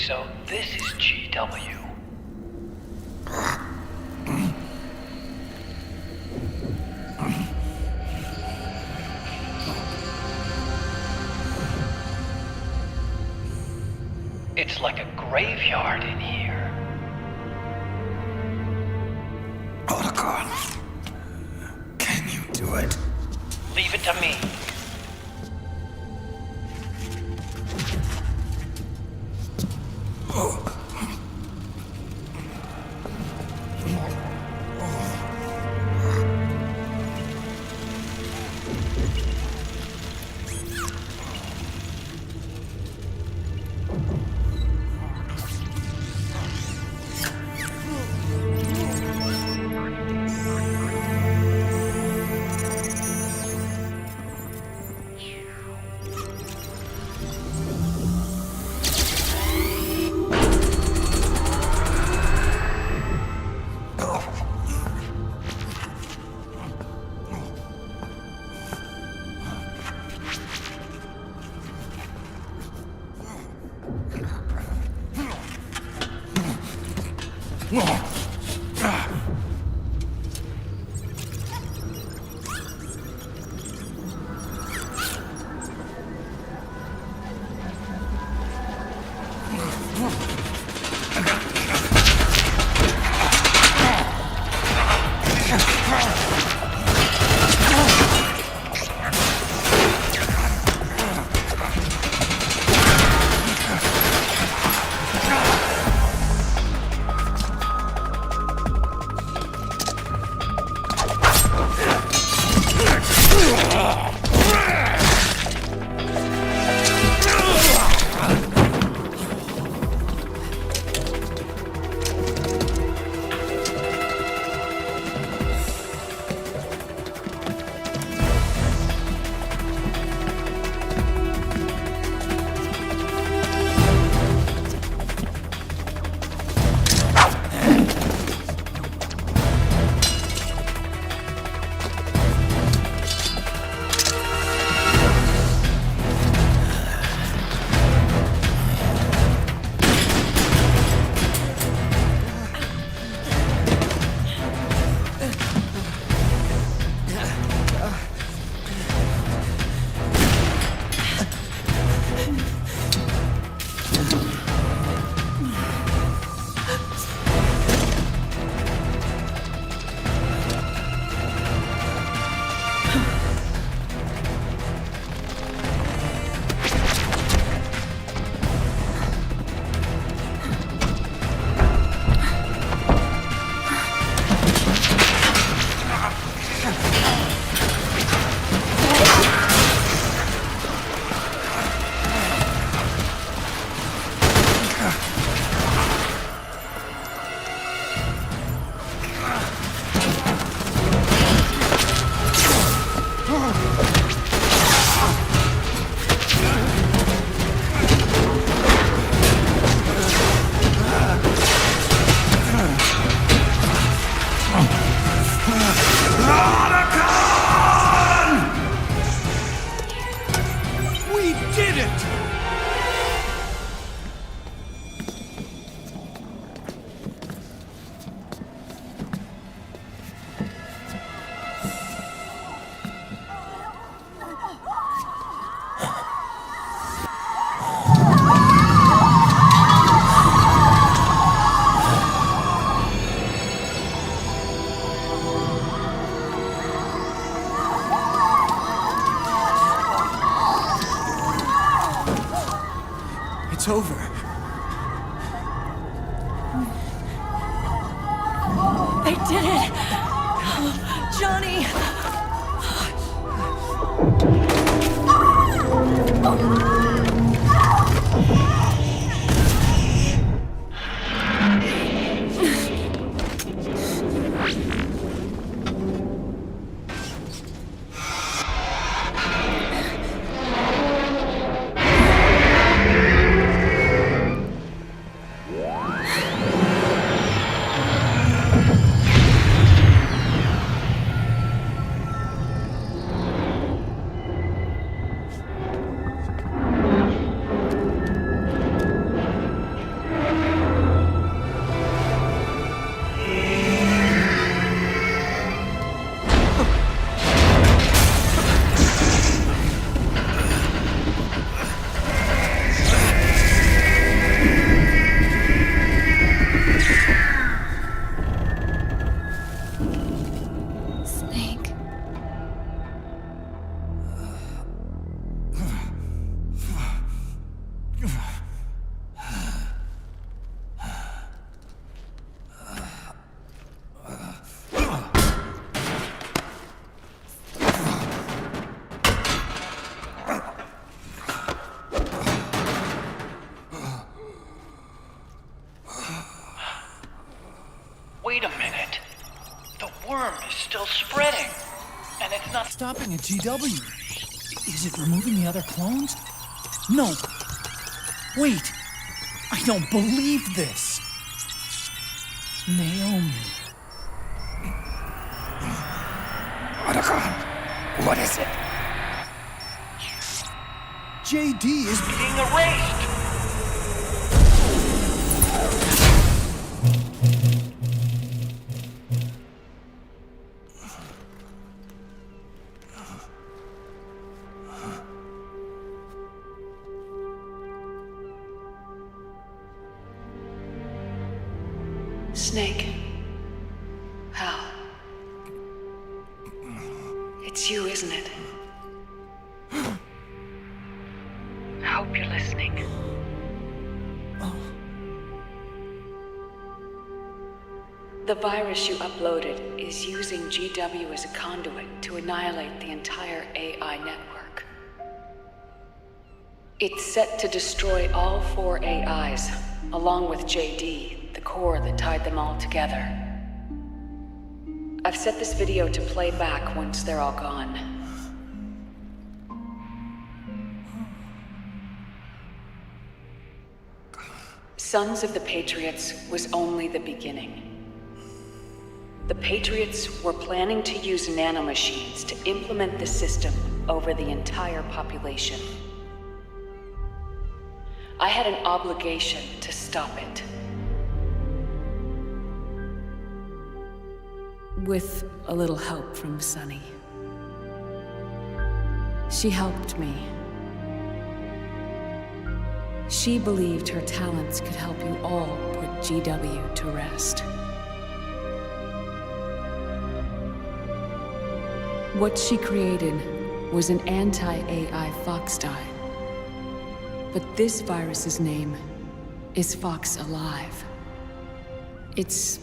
So this is GW. It's like a graveyard in here. Otacon, can you do it? Leave it to me. It's over. They did it! Oh, Johnny! worm is still spreading, and it's not stopping at GW. Is it removing the other clones? No. Wait. I don't believe this. Naomi. Otacon, what is it? JD is being erased. Snake. Hal. It's you, isn't it? I hope you're listening. The virus you uploaded is using GW as a conduit to annihilate the entire AI network. It's set to destroy all 4 AIs, along with JD, the core that tied them all together. I've set this video to play back once they're all gone. Sons of the Patriots was only the beginning. The Patriots were planning to use nanomachines to implement the system over the entire population. I had an obligation to stop it. With a little help from Sunny. She helped me. She believed her talents could help you all put GW to rest. What she created was an anti-AI Fox dye. But this virus's name is Fox Alive. It's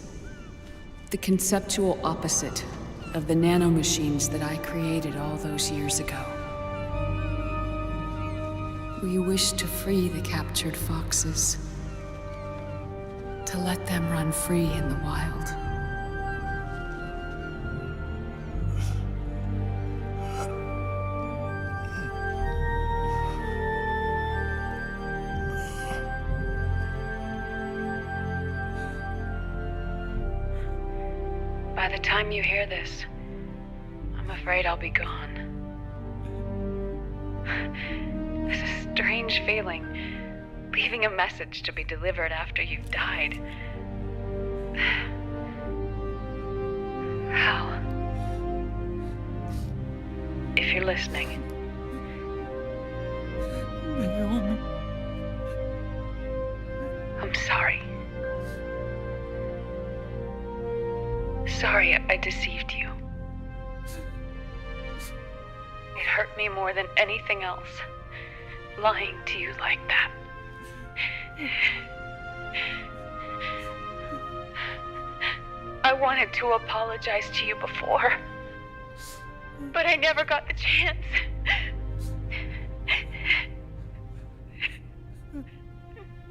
the conceptual opposite of the nanomachines that I created all those years ago. We wish to free the captured foxes, to let them run free in the wild. By the time you hear this, I'm afraid I'll be gone. It's a strange feeling, leaving a message to be delivered after you've died. Hal, if you're listening, Naomi. I'm sorry. Sorry I deceived you. It hurt me more than anything else, lying to you like that. I wanted to apologize to you before, but I never got the chance.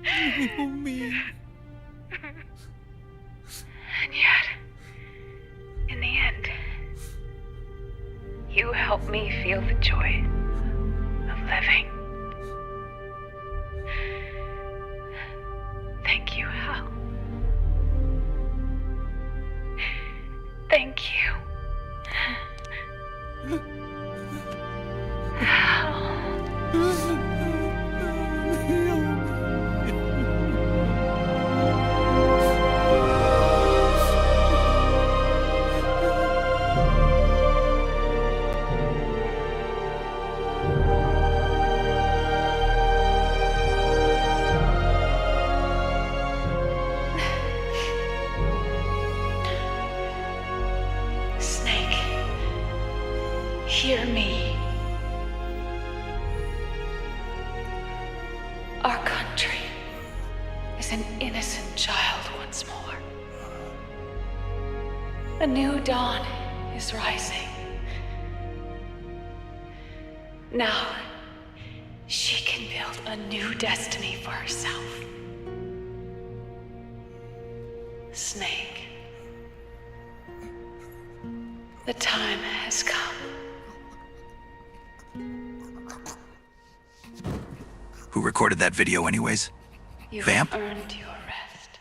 Naomi. And yet, in the end, you helped me feel the joy of living. Thank you, Hal. Thank you. Hal. Snake, hear me. Our country is an innocent child once more. A new dawn is rising. Now, she can build a new destiny for herself. Snake, The time has come. Who recorded that video anyways? You Vamp? have earned your rest.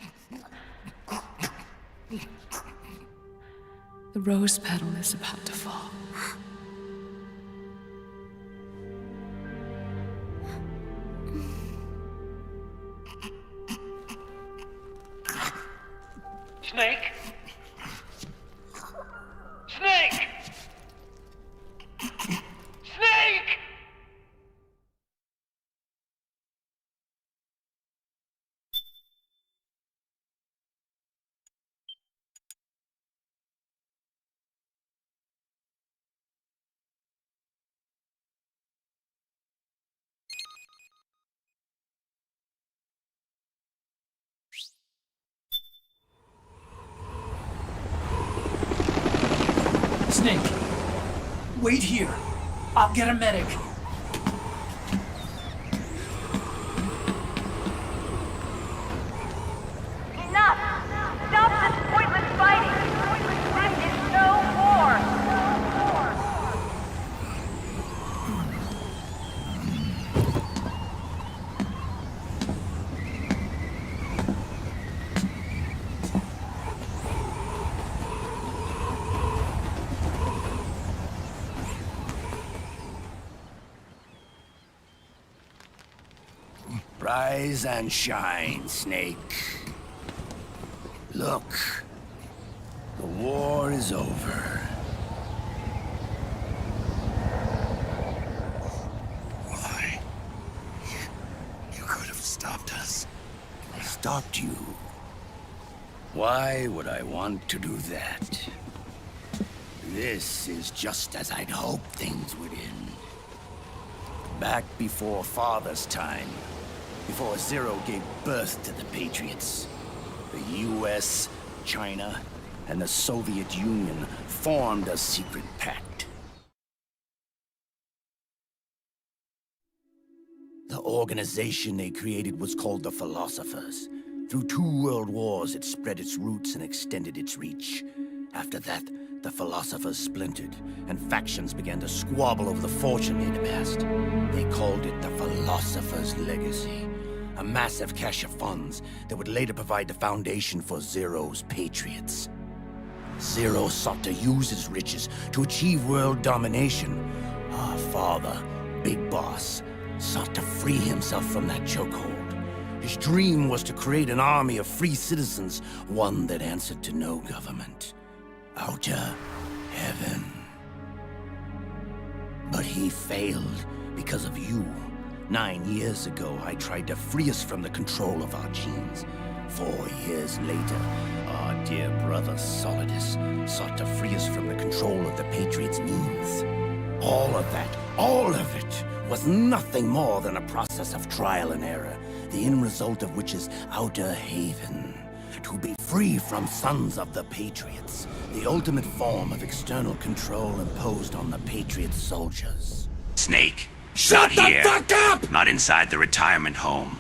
The rose petal is about to fall. Snake? Snake! Snake! Snake, wait here. I'll get a medic. Enough! Stop this pointless fighting! This is no war! Rise and shine, Snake. Look, the war is over. Why? You could have stopped us. Stopped you? Why would I want to do that? This is just as I'd hoped things would end. Back before Father's time, before Zero gave birth to the Patriots, the US, China, and the Soviet Union formed a secret pact. The organization they created was called the Philosophers. Through 2 world wars, it spread its roots and extended its reach. After that, the Philosophers splintered, and factions began to squabble over the fortune they'd amassed. They called it the Philosopher's Legacy, a massive cache of funds that would later provide the foundation for Zero's Patriots. Zero sought to use his riches to achieve world domination. Our father, Big Boss, sought to free himself from that chokehold. His dream was to create an army of free citizens, one that answered to no government. Outer heaven. But he failed because of you. 9 years ago, I tried to free us from the control of our genes. 4 years later, our dear brother Solidus sought to free us from the control of the Patriots' means. All of it, was nothing more than a process of trial and error, the end result of which is Outer Haven. To be free from sons of the Patriots, the ultimate form of external control imposed on the Patriot soldiers. Snake, Shut not the here. fuck up! Not inside the retirement home.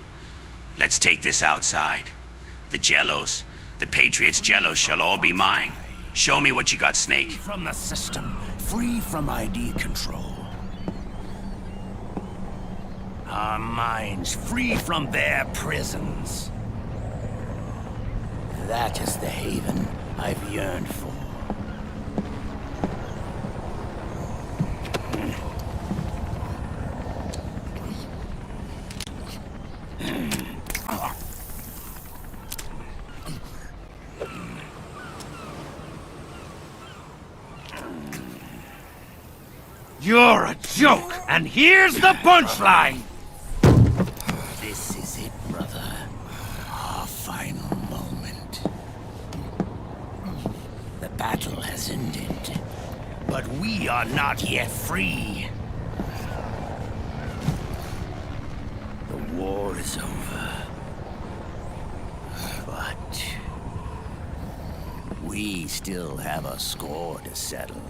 Let's take this outside. The Jellos, the Patriots' Jellos shall all be mine. Show me what you got, Snake. Free from the system, free from ID control. Our minds free from their prisons. That is the haven I've yearned for. You're a joke, and here's the punchline! This is it, brother. Our final moment. The battle has ended, but we are not yet free. The war is over, but we still have a score to settle.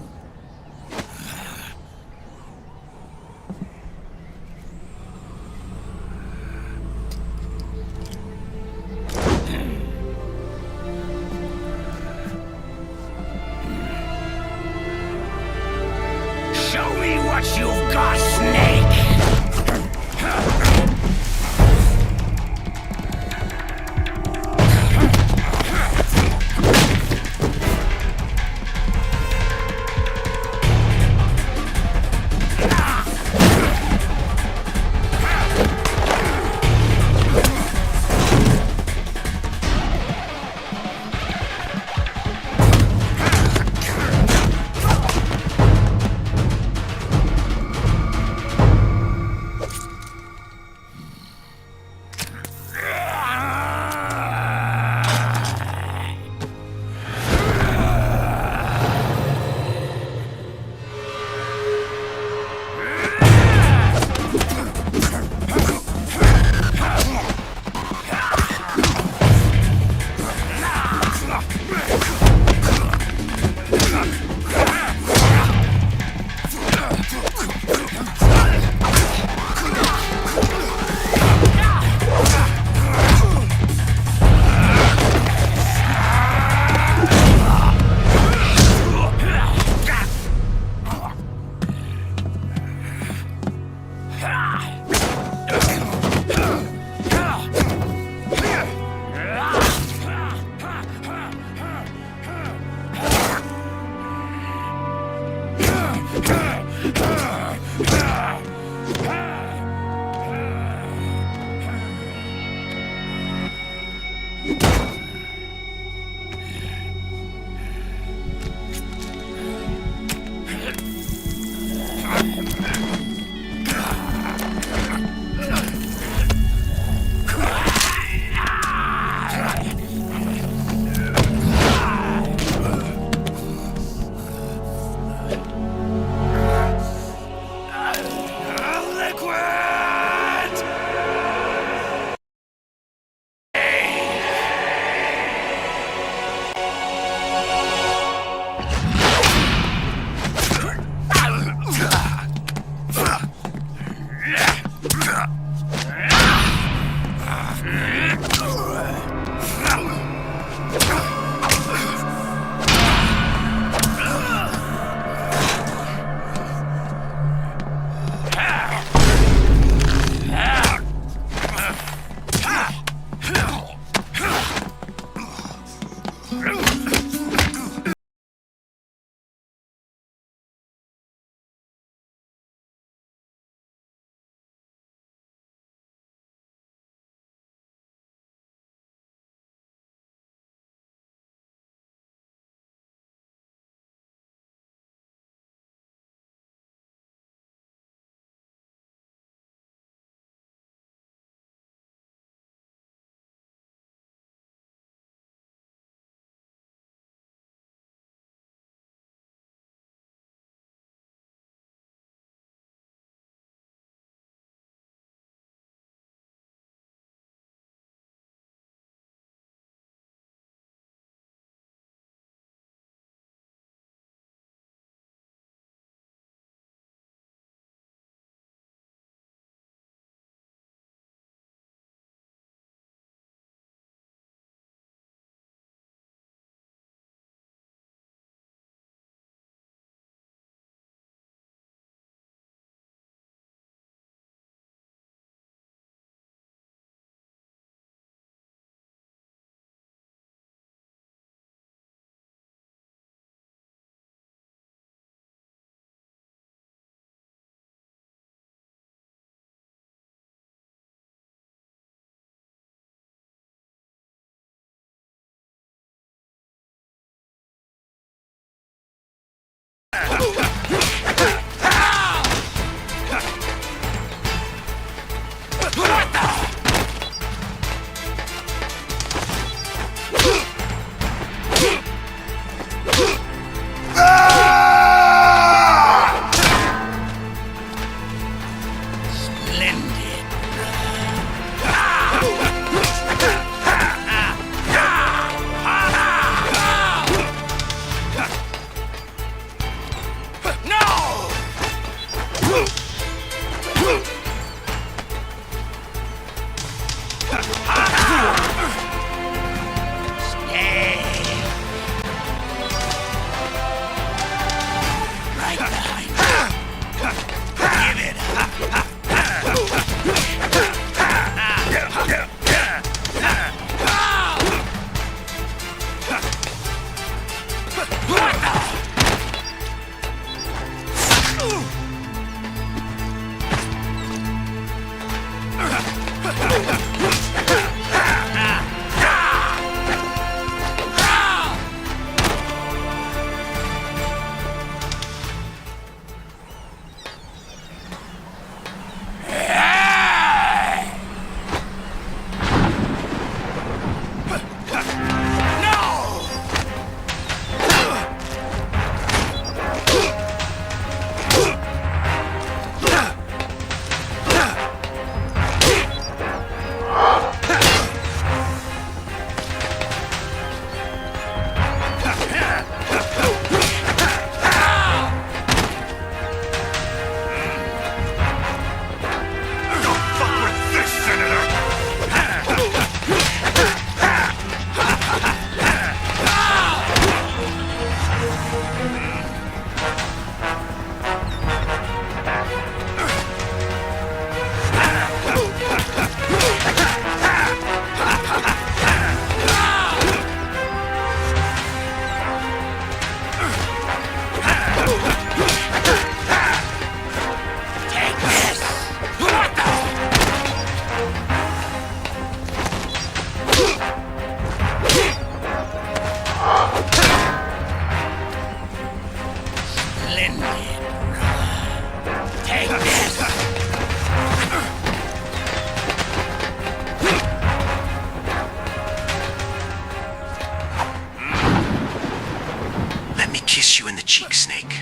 Kiss you in the cheek, Snake.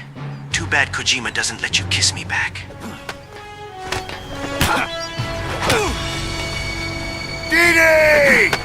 Too bad Kojima doesn't let you kiss me back. DD!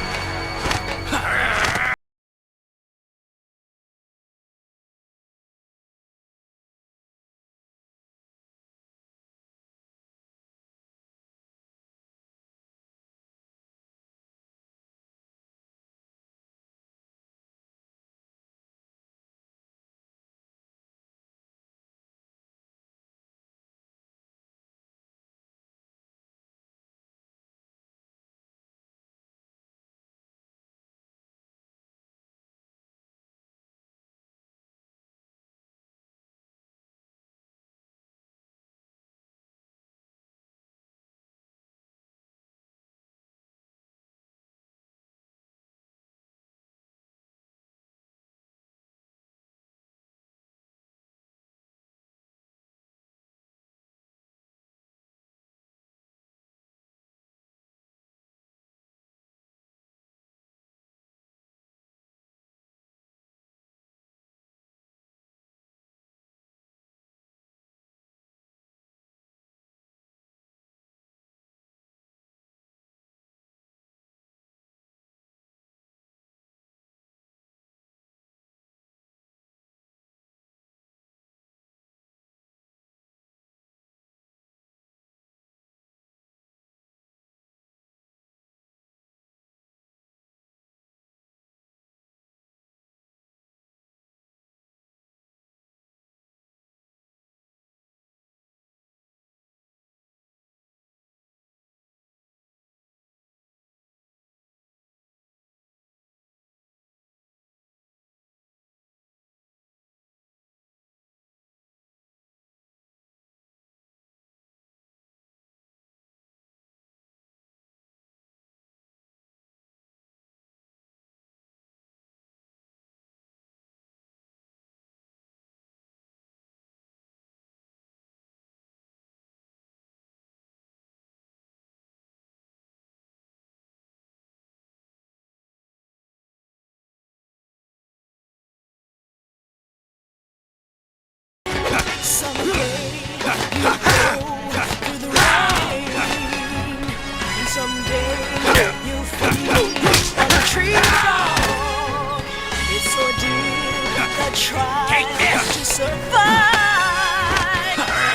try Take this! to survive.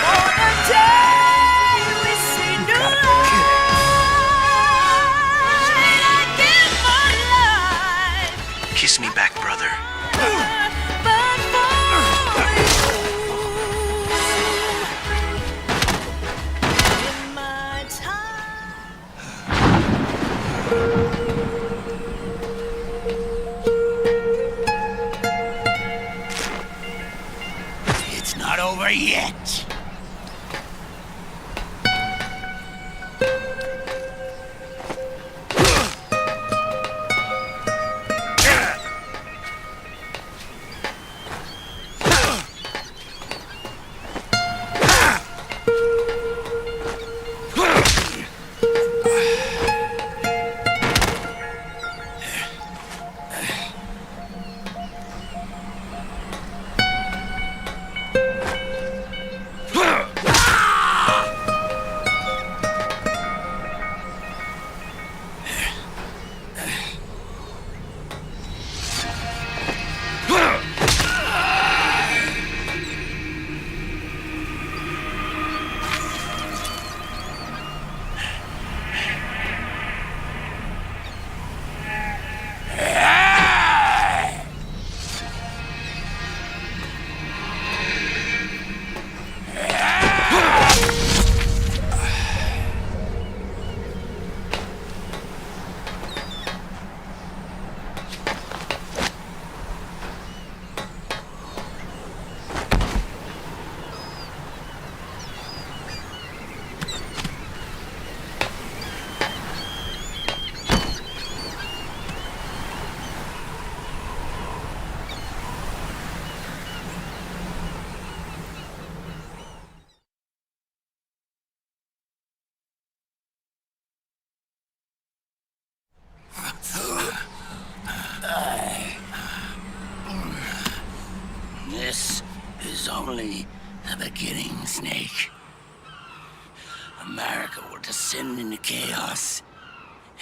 For the day we see new light, I give my life. Kiss me back, brother. But for you, in my time. It's not over yet. This is only the beginning, Snake. America will descend into chaos.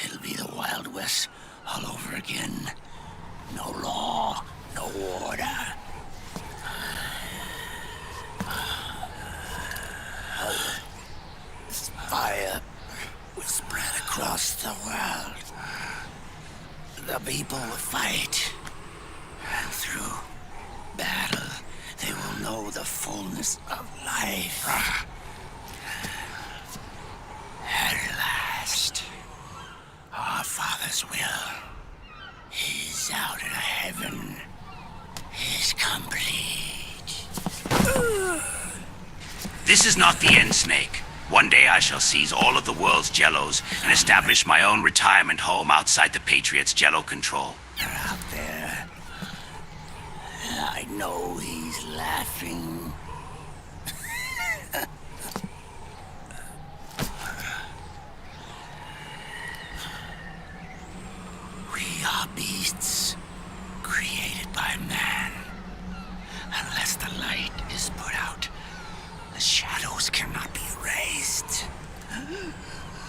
It'll be the Wild West all over again. No law, no order. This fire will spread across the world. The people will fight. And through battle, they will know the fullness of life. At last, our Father's will is out in heaven, is complete. This is not the end, Snake. One day I shall seize all of the world's Jellos and establish my own retirement home outside the Patriots' Jello control. They're out there. I know he's laughing. We are beasts created by man. Unless the light is put out, the shadows cannot be erased.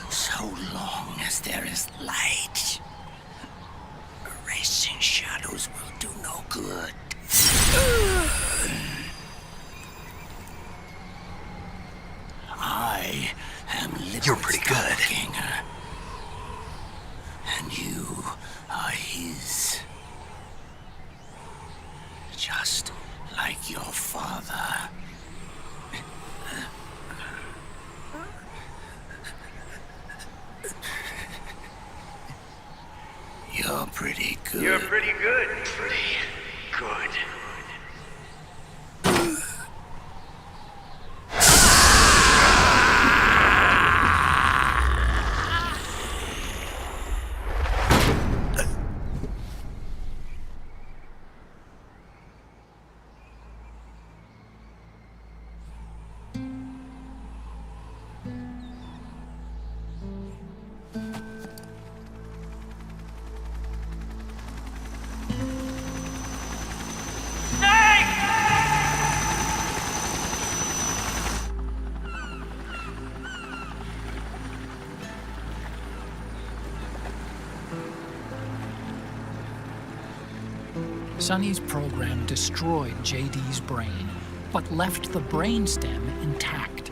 So long as there is light, erasing shadows will do no good. I am Liberty's You're pretty good. doppelganger, and you are his. Just like your father. You're pretty good. You're pretty good. Pretty good. Sonny's program destroyed JD's brain, but left the brainstem intact.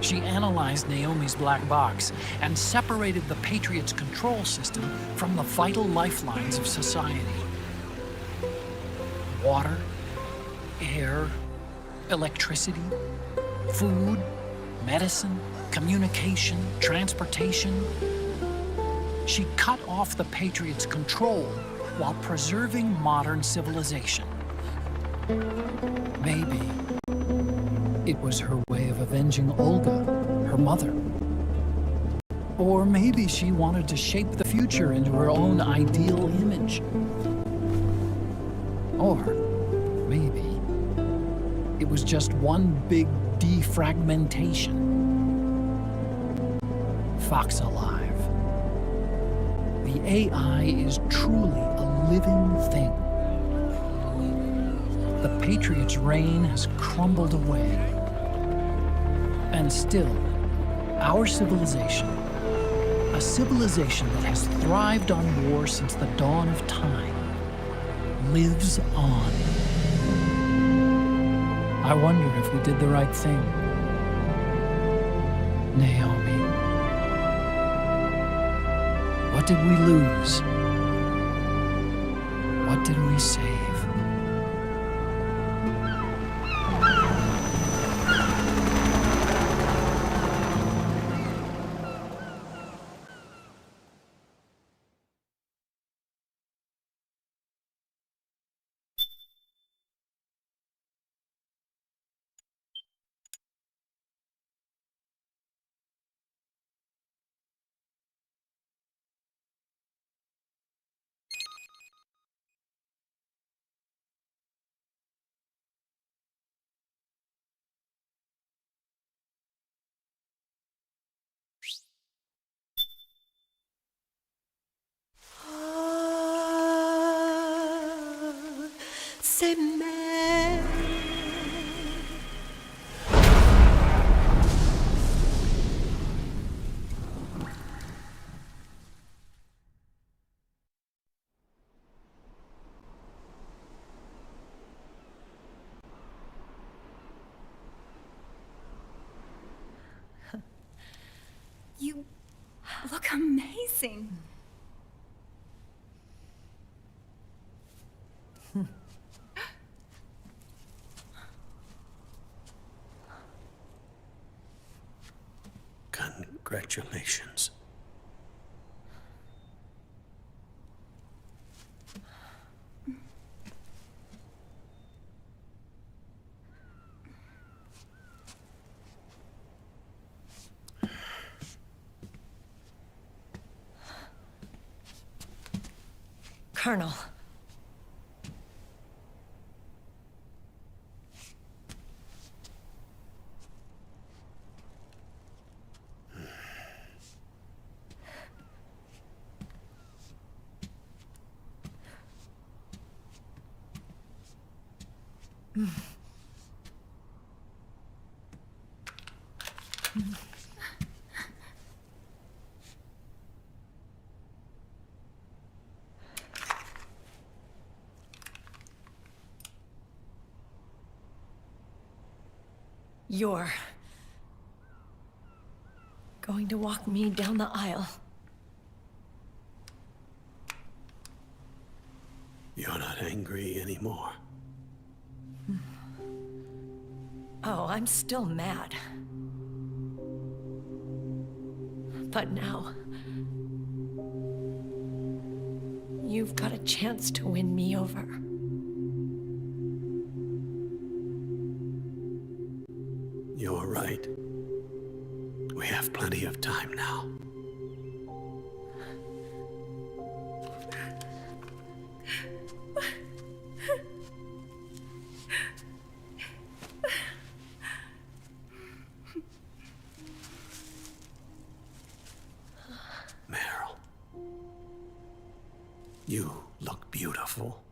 She analyzed Naomi's black box and separated the Patriots' control system from the vital lifelines of society. Water, air, electricity, food, medicine, communication, transportation. She cut off the Patriots' control while preserving modern civilization. Maybe it was her way of avenging Olga, her mother. Or maybe she wanted to shape the future into her own ideal image. Or maybe it was just one big defragmentation. Fox Alive. The AI is truly a living thing. The Patriots' reign has crumbled away. And still, our civilization, a civilization that has thrived on war since the dawn of time, lives on. I wonder if we did the right thing. Naomi. What did we lose? What did we save? C'est mère. You look amazing. Congratulations. Colonel. You're going to walk me down the aisle. You're not angry anymore. Oh, I'm still mad. But now, you've got a chance to win me over. You're right. We have plenty of time now. Meryl, you look beautiful.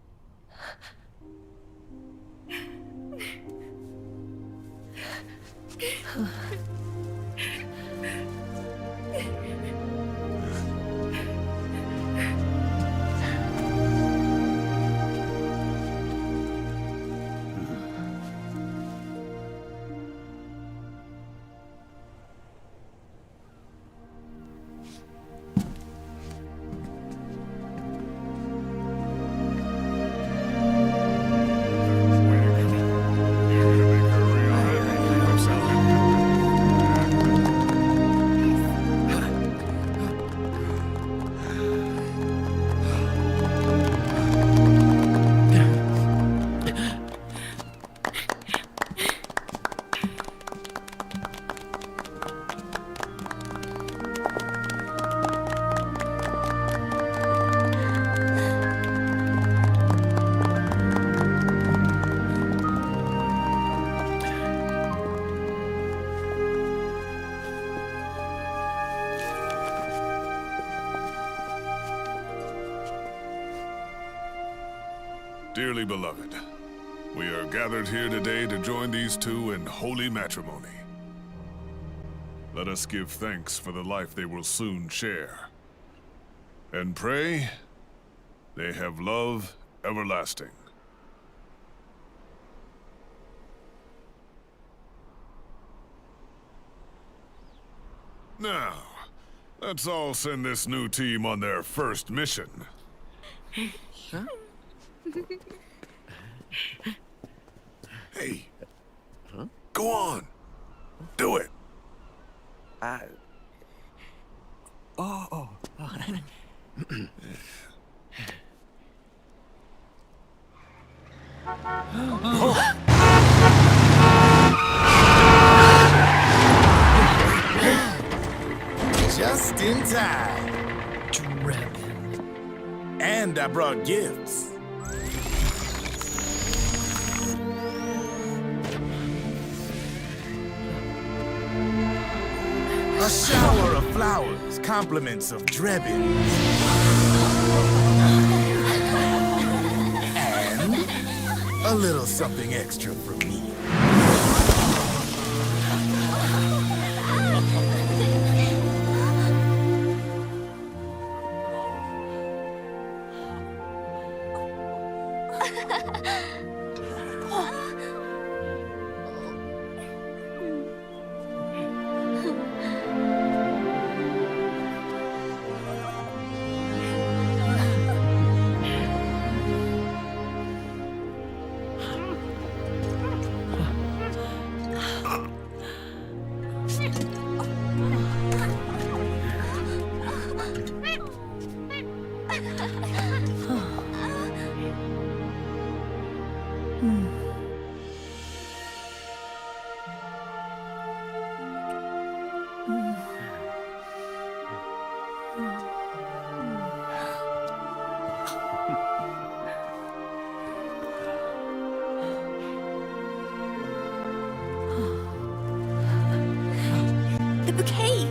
Dearly beloved, we are gathered here today to join these two in holy matrimony. Let us give thanks for the life they will soon share, and pray they have love everlasting. Now, let's all send this new team on their first mission. Huh? Hey, go on. Do it. Oh. Just in time. Drebin. And I brought gifts. A shower of flowers, compliments of Drebin. And a little something extra from me. The bouquet!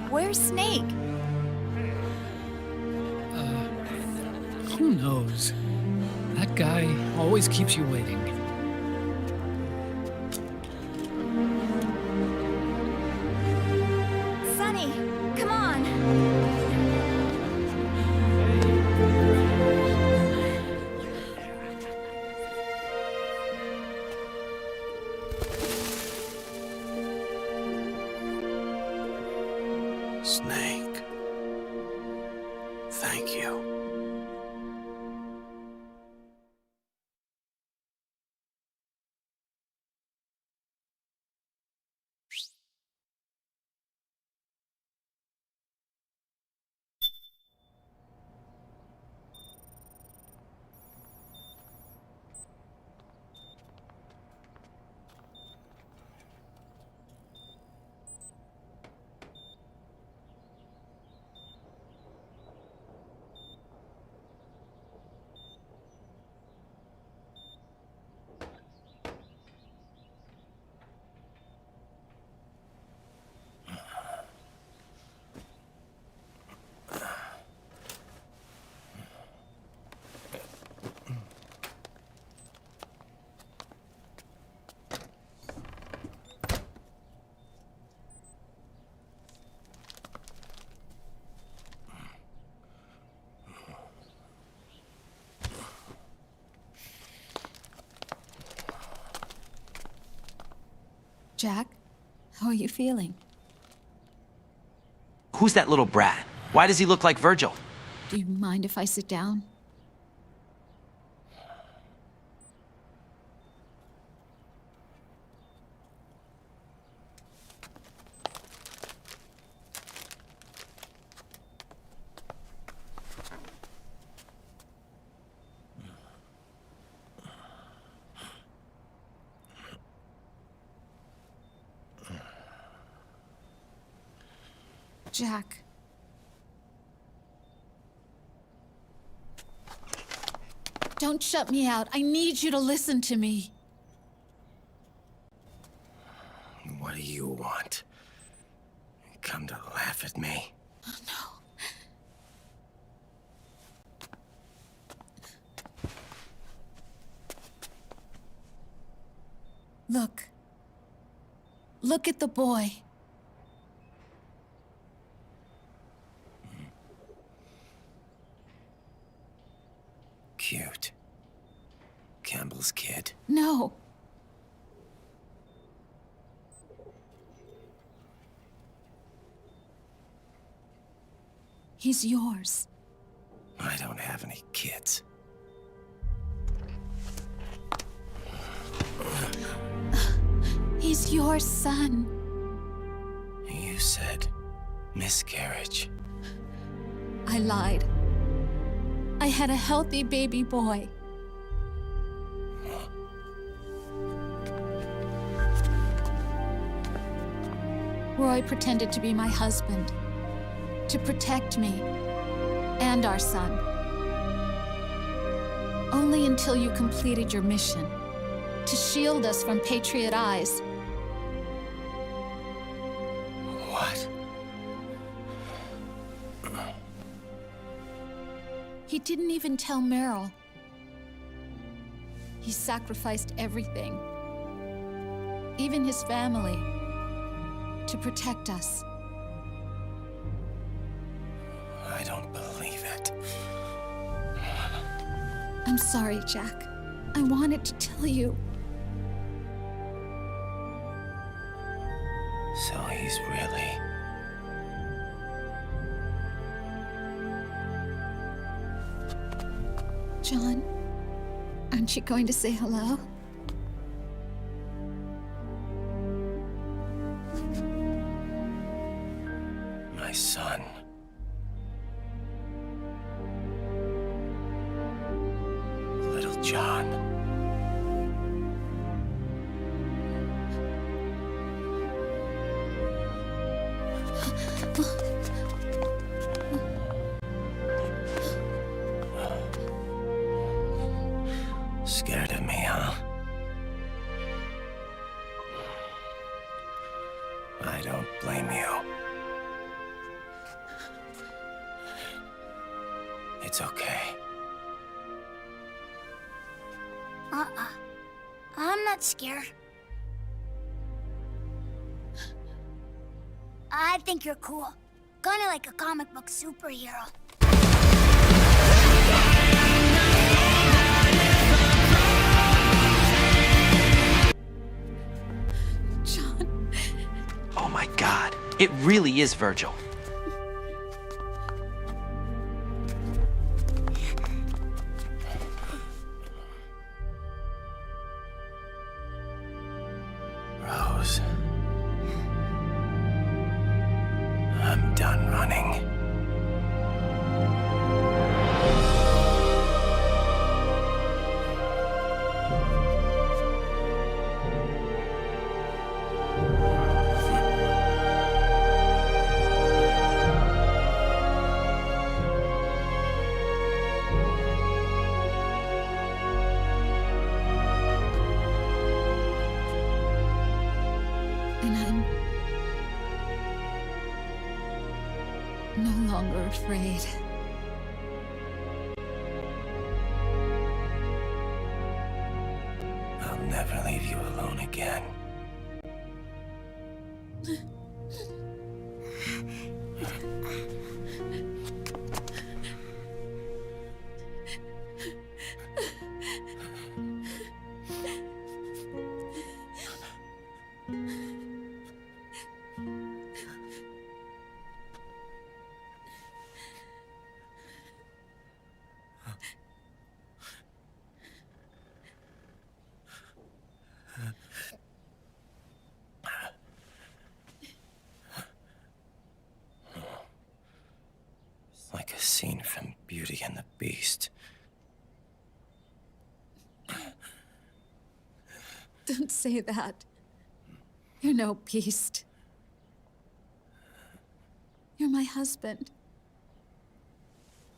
Where's Snake? Who knows? That guy always keeps you waiting. Sunny, come on! Snake. Thank you. Jack, how are you feeling? Who's that little brat? Why does he look like Virgil? Do you mind if I sit down? Jack. Don't shut me out. I need you to listen to me. What do you want? Come to laugh at me? Oh, no. Look. Look at the boy. Cute. Campbell's kid. No. He's yours. I don't have any kids. He's your son. You said miscarriage. I lied. I had a healthy baby boy. Roy pretended to be my husband, to protect me and our son. Only until you completed your mission, to shield us from Patriot eyes. What? He didn't even tell Meryl. He sacrificed everything, even his family, to protect us. I don't believe it. I'm sorry, Jack. I wanted to tell you. So he's really... John, aren't you going to say hello? My son. Little John. Scared of me, huh? I don't blame you. It's okay. I'm not scared. I think you're cool. Kinda like a comic book superhero. John. Oh my god, it really is Virgil. Rose. I'm done running. And I'm no longer afraid. I'll never leave you alone again. Like a scene from Beauty and the Beast. Don't say that. You're no beast. You're my husband.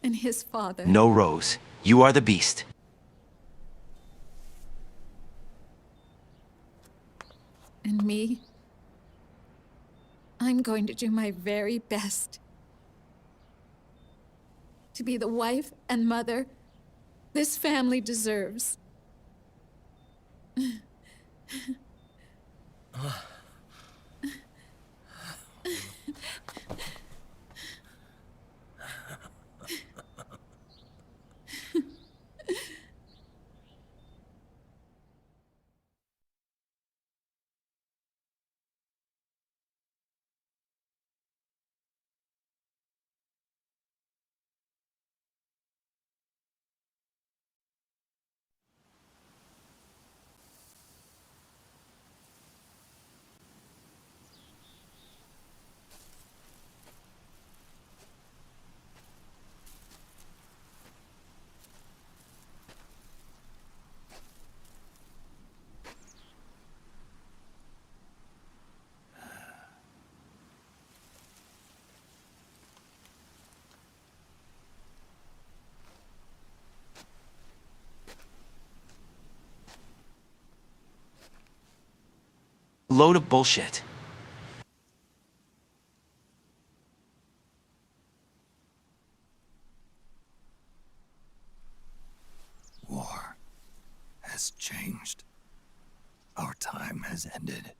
And his father. No, Rose. You are the beast. and me. I'm going to do my very best to be the wife and mother this family deserves. Load of bullshit. War has changed. Our time has ended.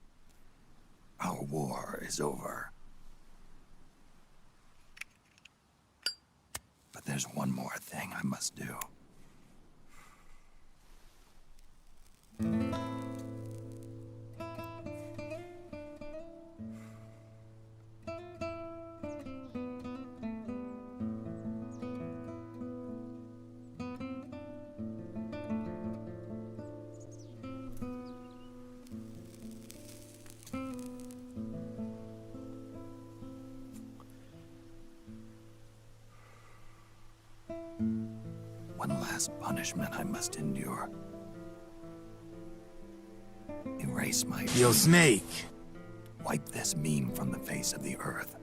Our war is over. But there's one more thing I must do. One last punishment I must endure. Erase my... Yo, Snake! Wipe this meme from the face of the earth.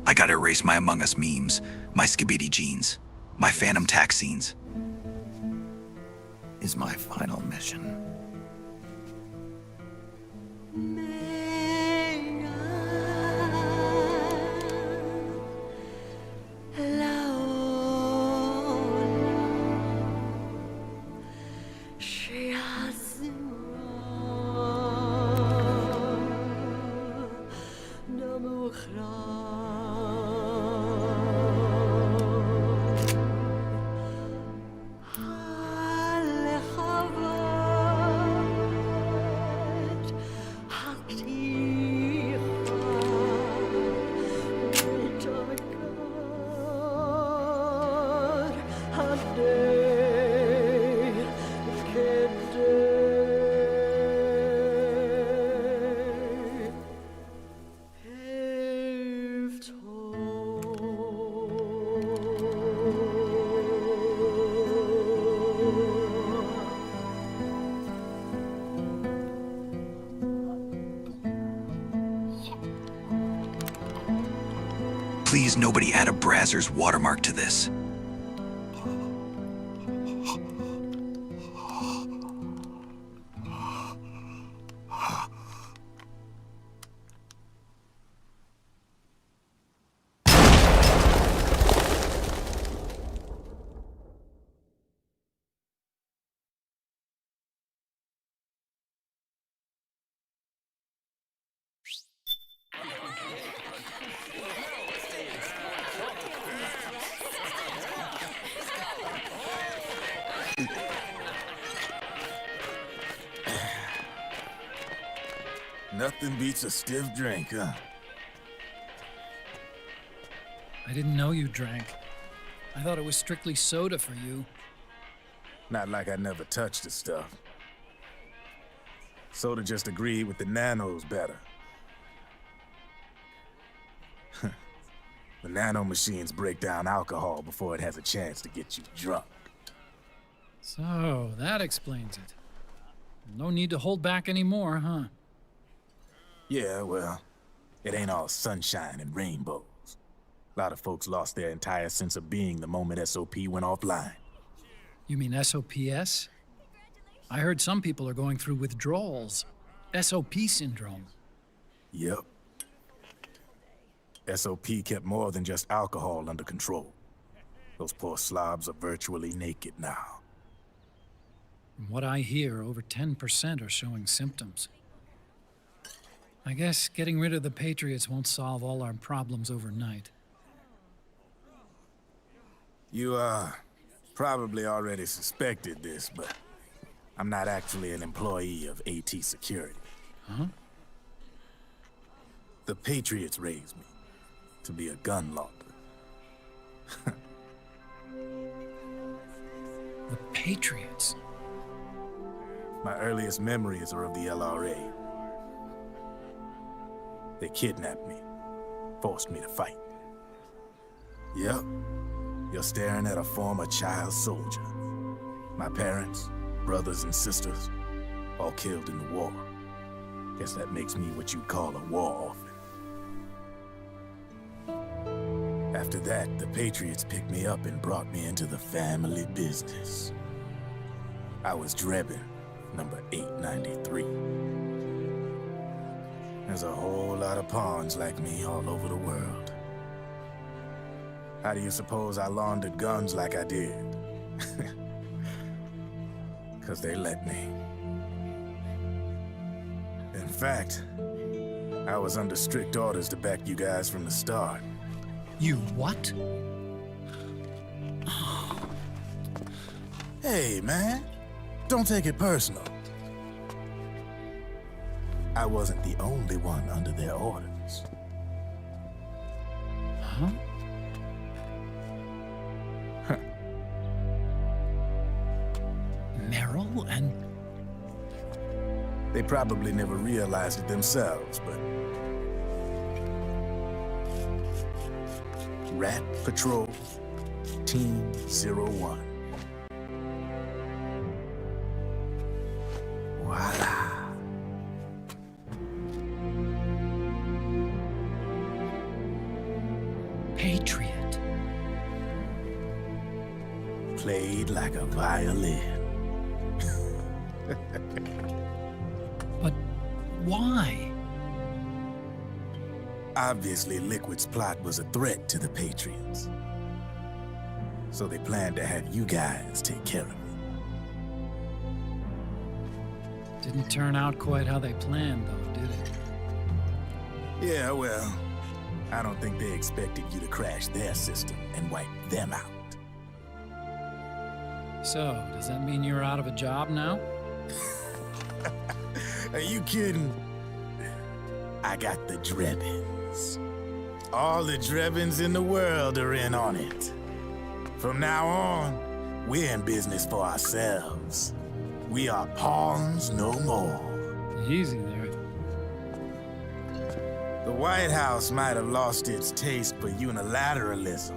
I gotta erase my Among Us memes, my Skibidi jeans, my Phantom Tax scenes. Is my final mission. Please, nobody add a Brazzers watermark to this. Nothing beats a stiff drink, huh? I didn't know you drank. I thought it was strictly soda for you. Not like I never touched the stuff. Soda just agreed with the nanos better. The nano machines break down alcohol before it has a chance to get you drunk. So, that explains it. No need to hold back anymore, huh? Yeah, well, it ain't all sunshine and rainbows. A lot of folks lost their entire sense of being the moment SOP went offline. You mean SOPS? I heard some people are going through withdrawals. SOP syndrome. Yep. SOP kept more than just alcohol under control. Those poor slobs are virtually naked now. From what I hear, over 10% are showing symptoms. I guess getting rid of the Patriots won't solve all our problems overnight. You, probably already suspected this, but I'm not actually an employee of AT Security. Huh? The Patriots raised me to be a gun launder. The Patriots? My earliest memories are of the LRA. They kidnapped me, forced me to fight. Yep, you're staring at a former child soldier. My parents, brothers and sisters, all killed in the war. Guess that makes me what you'd call a war orphan. After that, the Patriots picked me up and brought me into the family business. I was Drebin, number 893. There's a whole lot of pawns like me all over the world. How do you suppose I laundered guns like I did? 'Cause they let me. In fact, I was under strict orders to back you guys from the start. You what? Hey, man. Don't take it personal. I wasn't the only one under their orders. Huh? Meryl and... They probably never realized it themselves, but... Rat Patrol, Team 01. Voila. Patriot. Played like a violin. But why? Obviously, Liquid's plot was a threat to the Patriots. So they planned to have you guys take care of it. Didn't turn out quite how they planned, though, did it? Yeah, well, I don't think they expected you to crash their system and wipe them out. So, does that mean you're out of a job now? Are you kidding? I got the Drebins. All the Drebins in the world are in on it. From now on, we're in business for ourselves. We are pawns no more. Easy there. The White House might have lost its taste for unilateralism,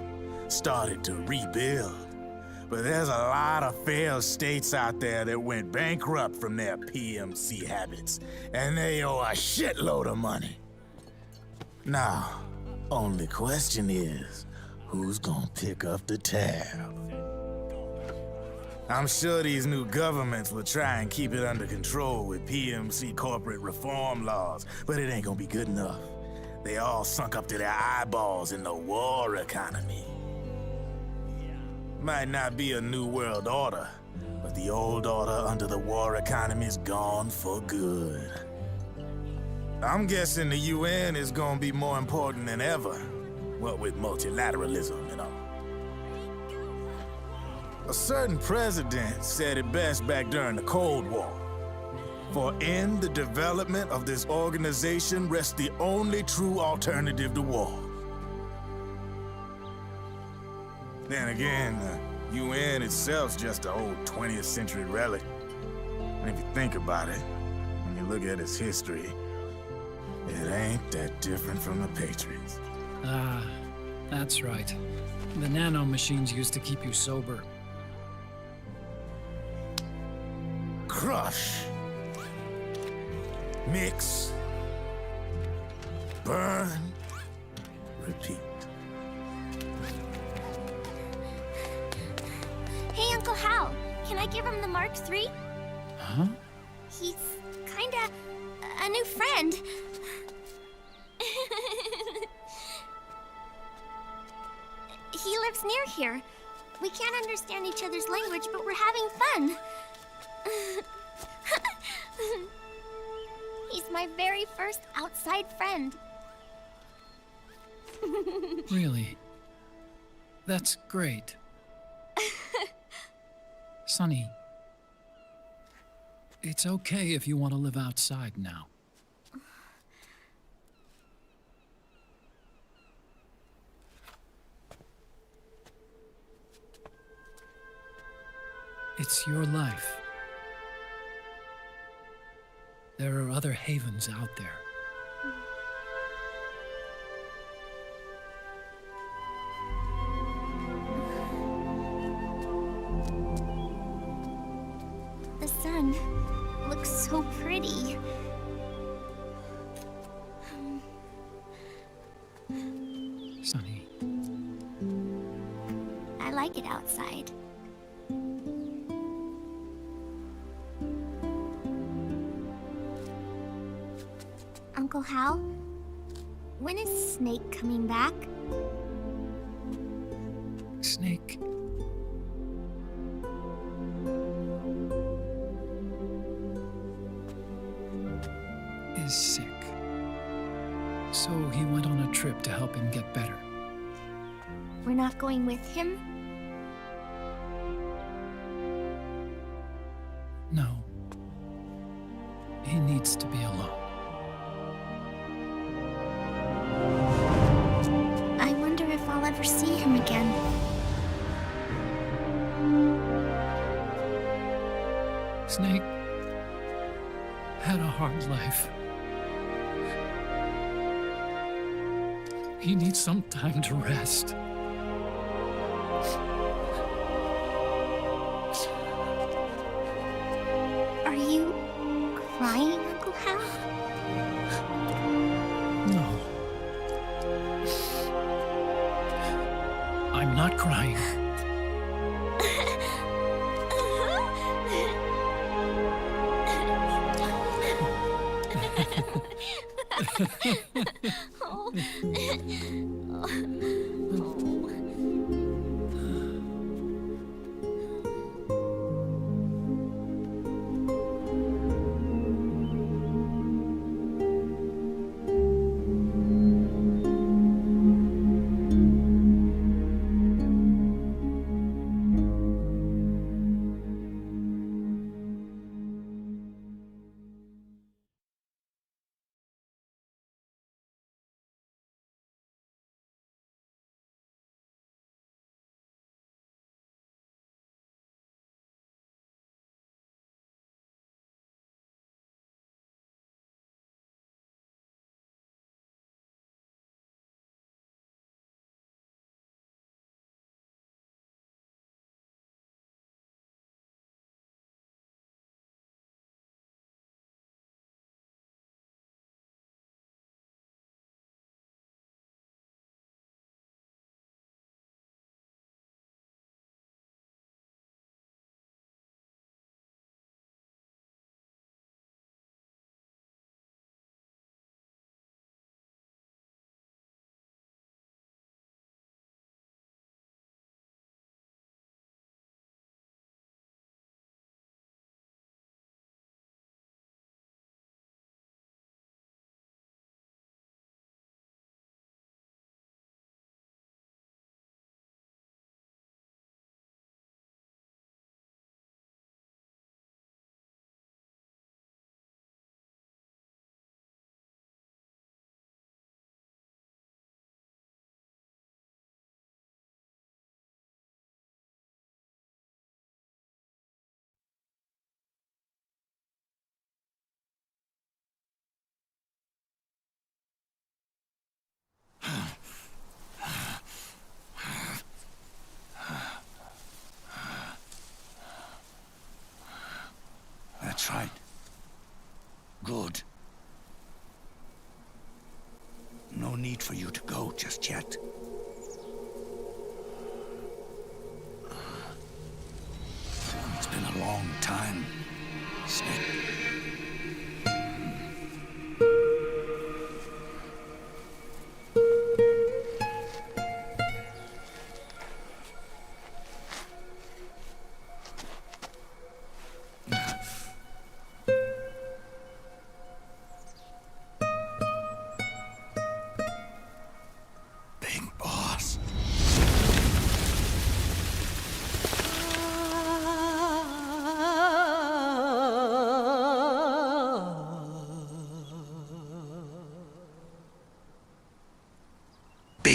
started to rebuild. But there's a lot of failed states out there that went bankrupt from their PMC habits, and they owe a shitload of money. Now, only question is, who's gonna pick up the tab? I'm sure these new governments will try and keep it under control with PMC corporate reform laws, but it ain't gonna be good enough. They all sunk up to their eyeballs in the war economy. Might not be a new world order, but the old order under the war economy's gone for good. I'm guessing the UN is gonna be more important than ever, what with multilateralism and all. A certain president said it best back during the Cold War. For in the development of this organization rests the only true alternative to war. Then again, the UN itself's just an old 20th century relic. And if you think about it, when you look at its history, it ain't that different from the Patriots. Ah, that's right. The nano-machines used to keep you sober. Crush. Mix. Burn. Repeat. Hey, Uncle Hal, can I give him the Mark III? Huh? Huh? He's kinda a new friend. He lives near here. We can't understand each other's language, but we're having fun. He's my very first outside friend. Really? That's great. Sonny, it's okay if you want to live outside now. It's your life. There are other havens out there. The sun looks so pretty. Sonny. I like it outside. Uncle Hal, when is Snake coming back? Snake. Is sick. So he went on a trip to help him get better. We're not going with him? No. He needs to be alone. I wonder if I'll ever see him again. Snake had a hard life. He needs some time to rest. Are you crying, Uncle Hal? No. I'm not crying.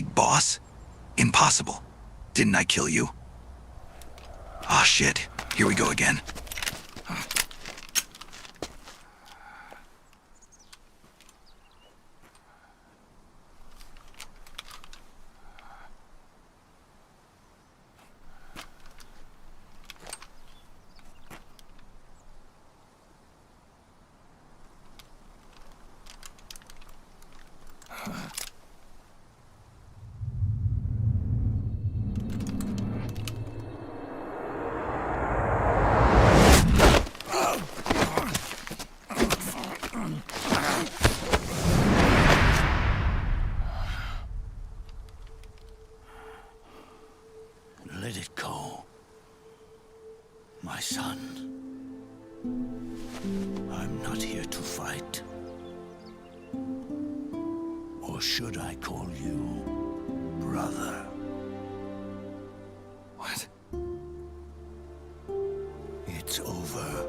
big boss? Impossible. Didn't I kill you? Aw, shit. Here we go again. Let it go, my son. I'm not here to fight. Or should I call you brother? What? It's over.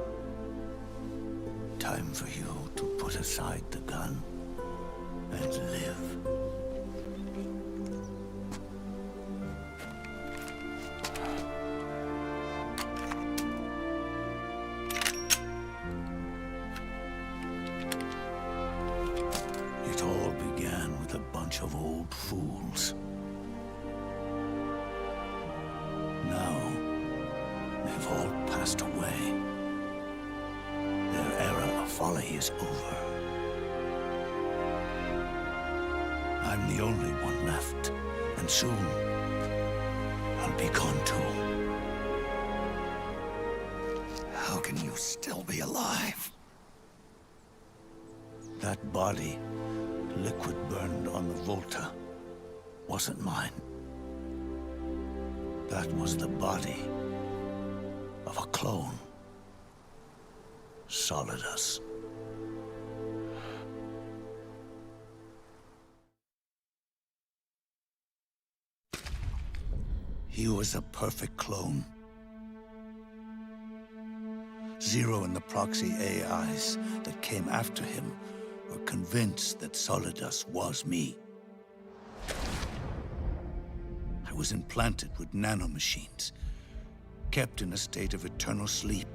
Time for you to put aside the gun and live. It all began with a bunch of old fools. Now, they've all passed away. Their era of folly is over. I'm the only one left, and soon I'll be gone too. How can you still be alive? That body, liquid burned on the Volta, wasn't mine. That was the body of a clone. Solidus. He was a perfect clone. Zero and the proxy AIs that came after him were convinced that Solidus was me. I was implanted with nanomachines, kept in a state of eternal sleep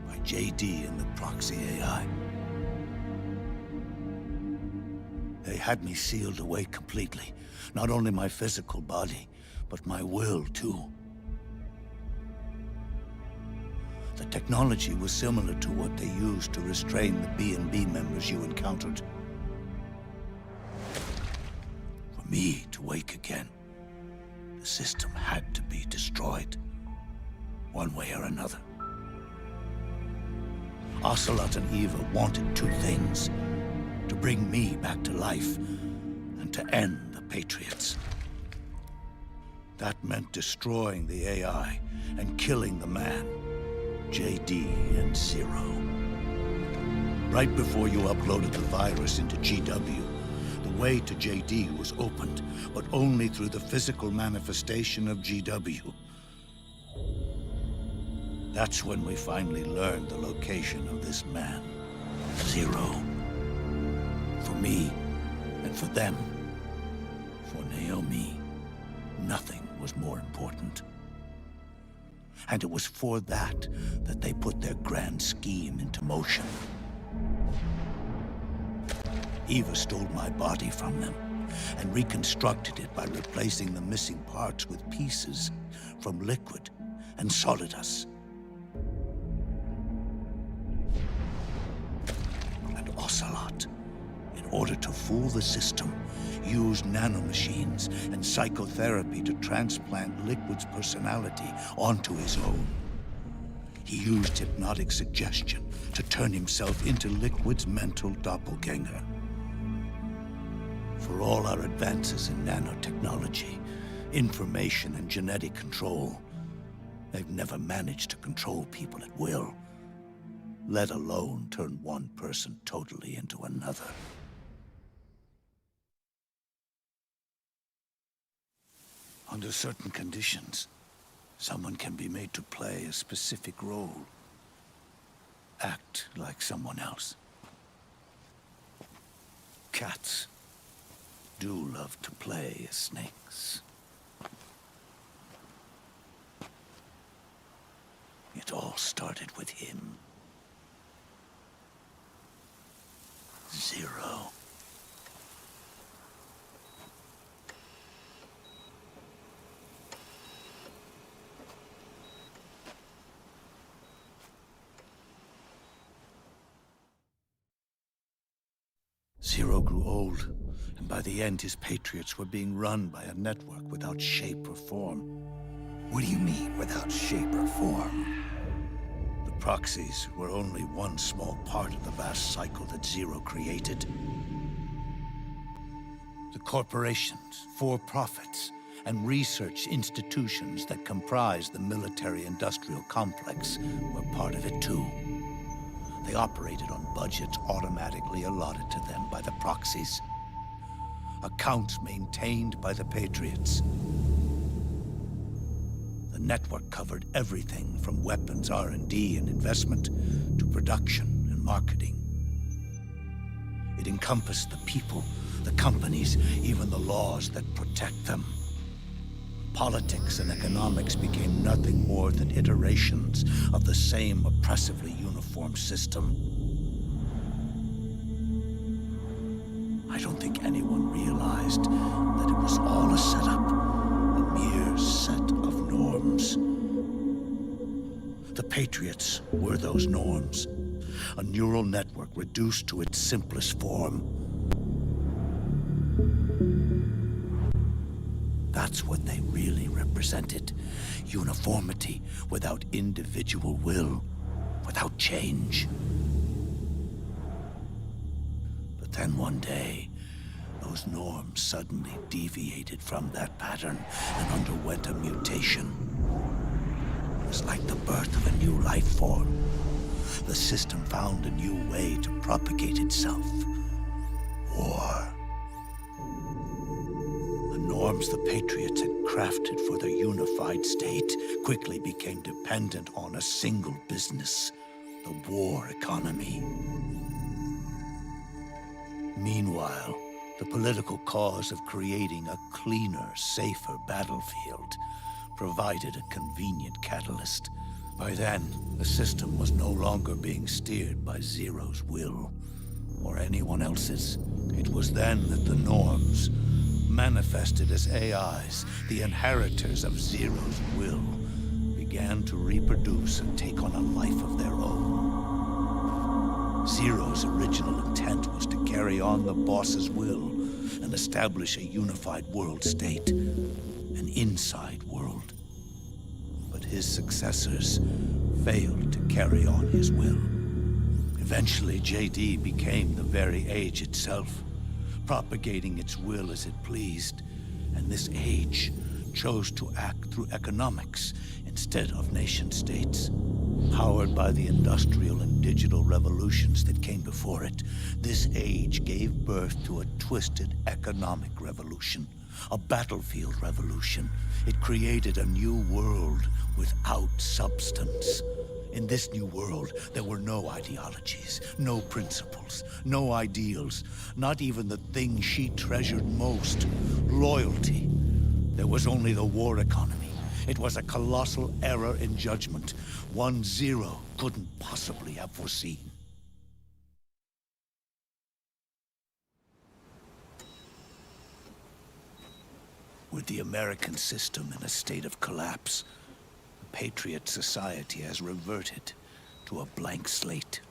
by JD and the proxy AI. They had me sealed away completely, not only my physical body, but my will too. The technology was similar to what they used to restrain the B&B members you encountered. For me to wake again, the system had to be destroyed, one way or another. Ocelot and Eva wanted two things: to bring me back to life and to end the Patriots. That meant destroying the AI and killing the man, JD and Zero. Right before you uploaded the virus into GW, the way to JD was opened, but only through the physical manifestation of GW. That's when we finally learned the location of this man, Zero. For me, and for them, for Naomi, nothing was more important. And it was for that they put their grand scheme into motion. Eva stole my body from them and reconstructed it by replacing the missing parts with pieces from Liquid and Solidus. And Ocelot, in order to fool the system, used nanomachines and psychotherapy to transplant Liquid's personality onto his own. He used hypnotic suggestion to turn himself into Liquid's mental doppelganger. For all our advances in nanotechnology, information and genetic control, they've never managed to control people at will, let alone turn one person totally into another. Under certain conditions, someone can be made to play a specific role. Act like someone else. Cats. do love to play as snakes. It all started with him. Zero. Zero grew old, and by the end his Patriots were being run by a network without shape or form. What do you mean, without shape or form? The proxies were only one small part of the vast cycle that Zero created. The corporations, for-profits, and research institutions that comprise the military-industrial complex were part of it too. They operated on budgets automatically allotted to them by the proxies. Accounts maintained by the Patriots. The network covered everything from weapons R&D and investment to production and marketing. It encompassed the people, the companies, even the laws that protect them. Politics and economics became nothing more than iterations of the same oppressively uniform system. I don't think anyone realized that it was all a setup, a mere set of norms. The Patriots were those norms, a neural network reduced to its simplest form. That's what they really represented. Uniformity without individual will, without change. But then one day, those norms suddenly deviated from that pattern and underwent a mutation. It was like the birth of a new life form. The system found a new way to propagate itself. War. The norms the Patriots had crafted for their unified state quickly became dependent on a single business, the war economy. Meanwhile, the political cause of creating a cleaner, safer battlefield provided a convenient catalyst. By then, the system was no longer being steered by Zero's will, or anyone else's. It was then that the norms, manifested as AIs, the inheritors of Zero's will, began to reproduce and take on a life of their own. Zero's original intent was to carry on the boss's will and establish a unified world state, an inside world. But his successors failed to carry on his will. Eventually, JD became the very age itself, propagating its will as it pleased, and this age chose to act through economics instead of nation-states. Powered by the industrial and digital revolutions that came before it, this age gave birth to a twisted economic revolution, a battlefield revolution. It created a new world without substance. In this new world, there were no ideologies, no principles, no ideals, not even the thing she treasured most, loyalty. There was only the war economy. It was a colossal error in judgment, one Zero couldn't possibly have foreseen. With the American system in a state of collapse, the Patriot society has reverted to a blank slate.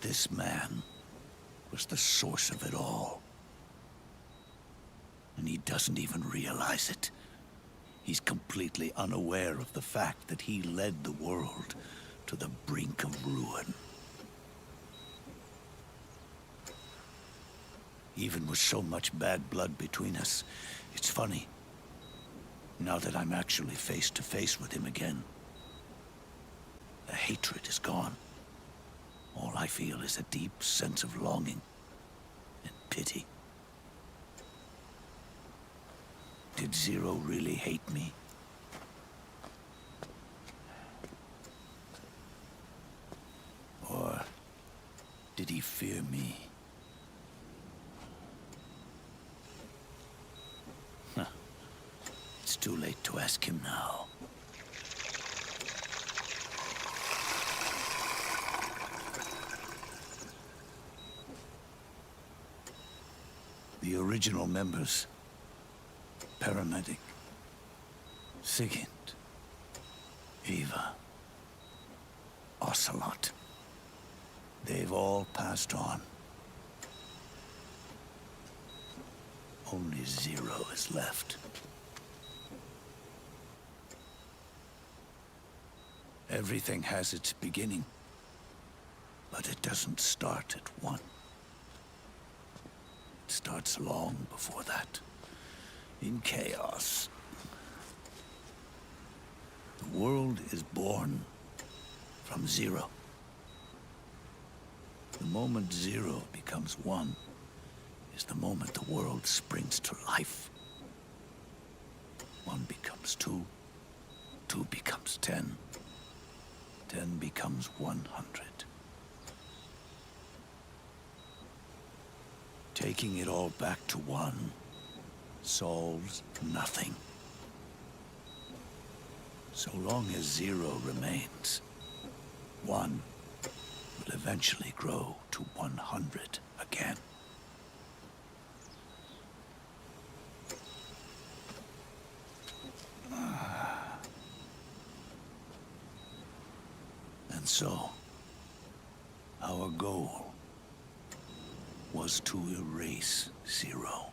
This man was the source of it all. And he doesn't even realize it. He's completely unaware of the fact that he led the world to the brink of ruin. Even with so much bad blood between us, it's funny. Now that I'm actually face to face with him again, the hatred is gone. All I feel is a deep sense of longing and pity. Did Zero really hate me? Or did he fear me? It's too late to ask him now. The original members, Paramedic, Sigint, Eva, Ocelot, they've all passed on. Only Zero is left. Everything has its beginning, but it doesn't start at one. It starts long before that, in chaos. The world is born from zero. The moment zero becomes one is the moment the world springs to life. One becomes two, two becomes 10, 10 becomes 100. Taking it all back to one solves nothing. So long as zero remains, one will eventually grow to 100 again. And so, our goal was to erase Zero.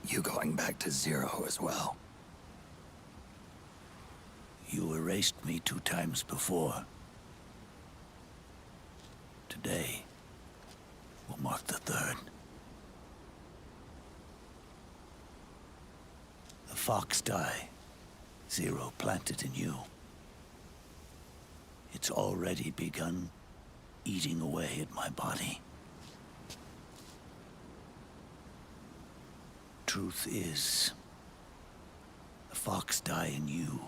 You going back to Zero as well? You erased me 2 times before. Today will mark the 3rd. The fox die Zero planted in you. It's already begun eating away at my body. Truth is, the fox die in you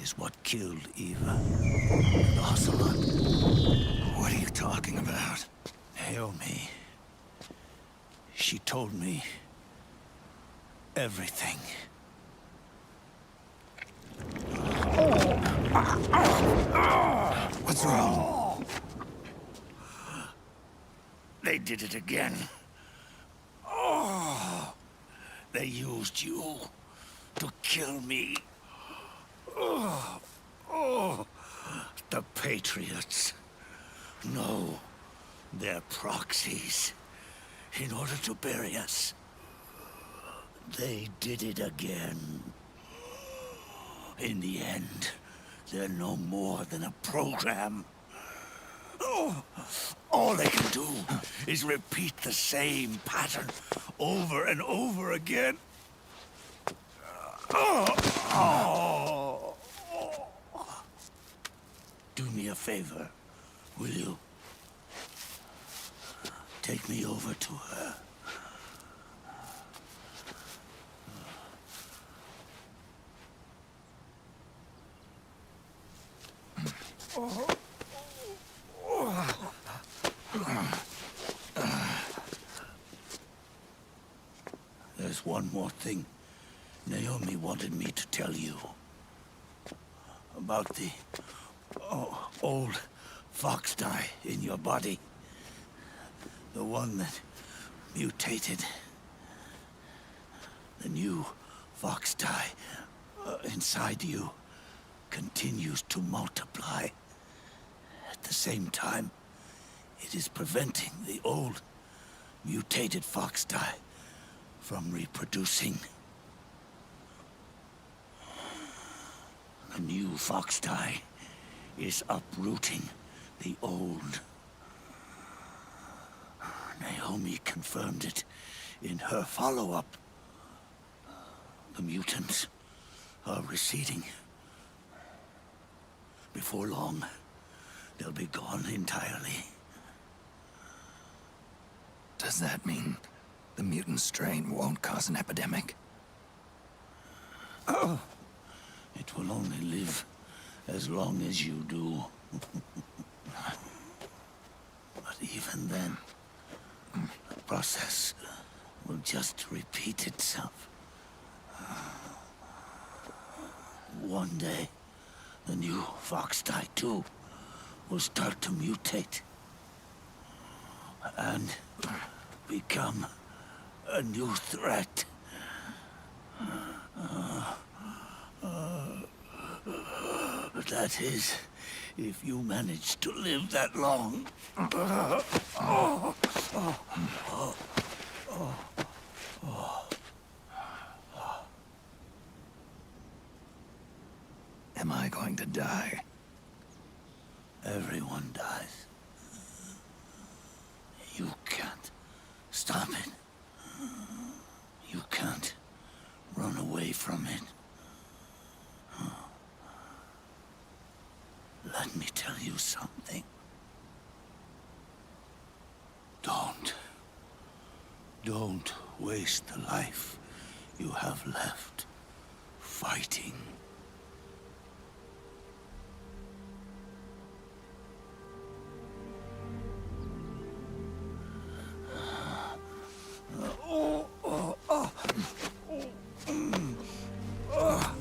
is what killed Eva and Ocelot. What are you talking about? Naomi. She told me everything. What's wrong? They did it again. They used you to kill me. The Patriots. No, they're proxies. In order to bury us. They did it again. In the end, they're no more than a program. All they can do is repeat the same pattern over and over again. Do me a favor, will you? Take me over to her. There's one more thing Naomi wanted me to tell you. About the old fox dye in your body. The one that mutated. The new fox dye inside you continues to multiply. At the same time, it is preventing the old mutated fox dye from reproducing. The new fox dye is uprooting the old. Naomi confirmed it in her follow-up. The mutants are receding. Before long, they'll be gone entirely. Does that mean the mutant strain won't cause an epidemic? It will only live as long as you do. But even then, the process will just repeat itself. One day, the new fox dye too will start to mutate and become a new threat. That is, if you manage to live that long. Am I going to die? Everyone dies. You can't stop it. You can't run away from it. Let me tell you something. Don't waste the life you have left fighting.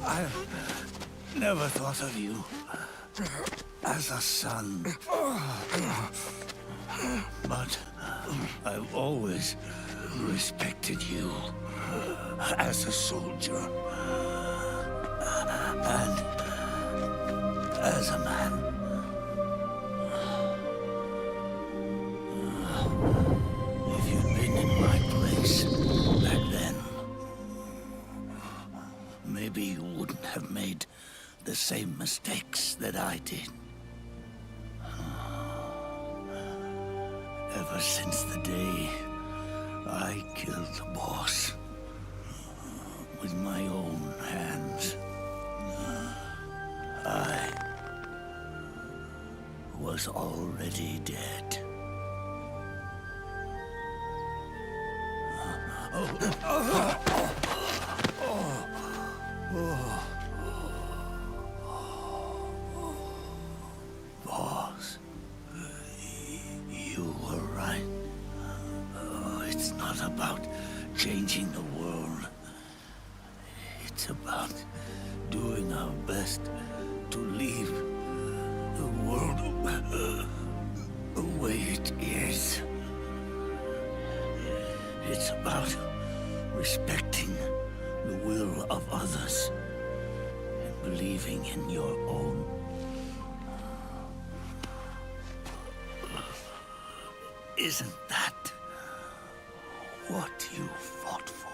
I never thought of you as a son. But I've always respected you as a soldier and as a man. If you'd been in my place back then, maybe you wouldn't have made the same mistakes that I did. Ever since the day I killed the boss with my own hands, I was already dead. Boss, you were right. It's not about changing the world. It's about doing our best to leave the world the way it is. It's about respecting the will of others and believing in your own. Isn't that what you fought for?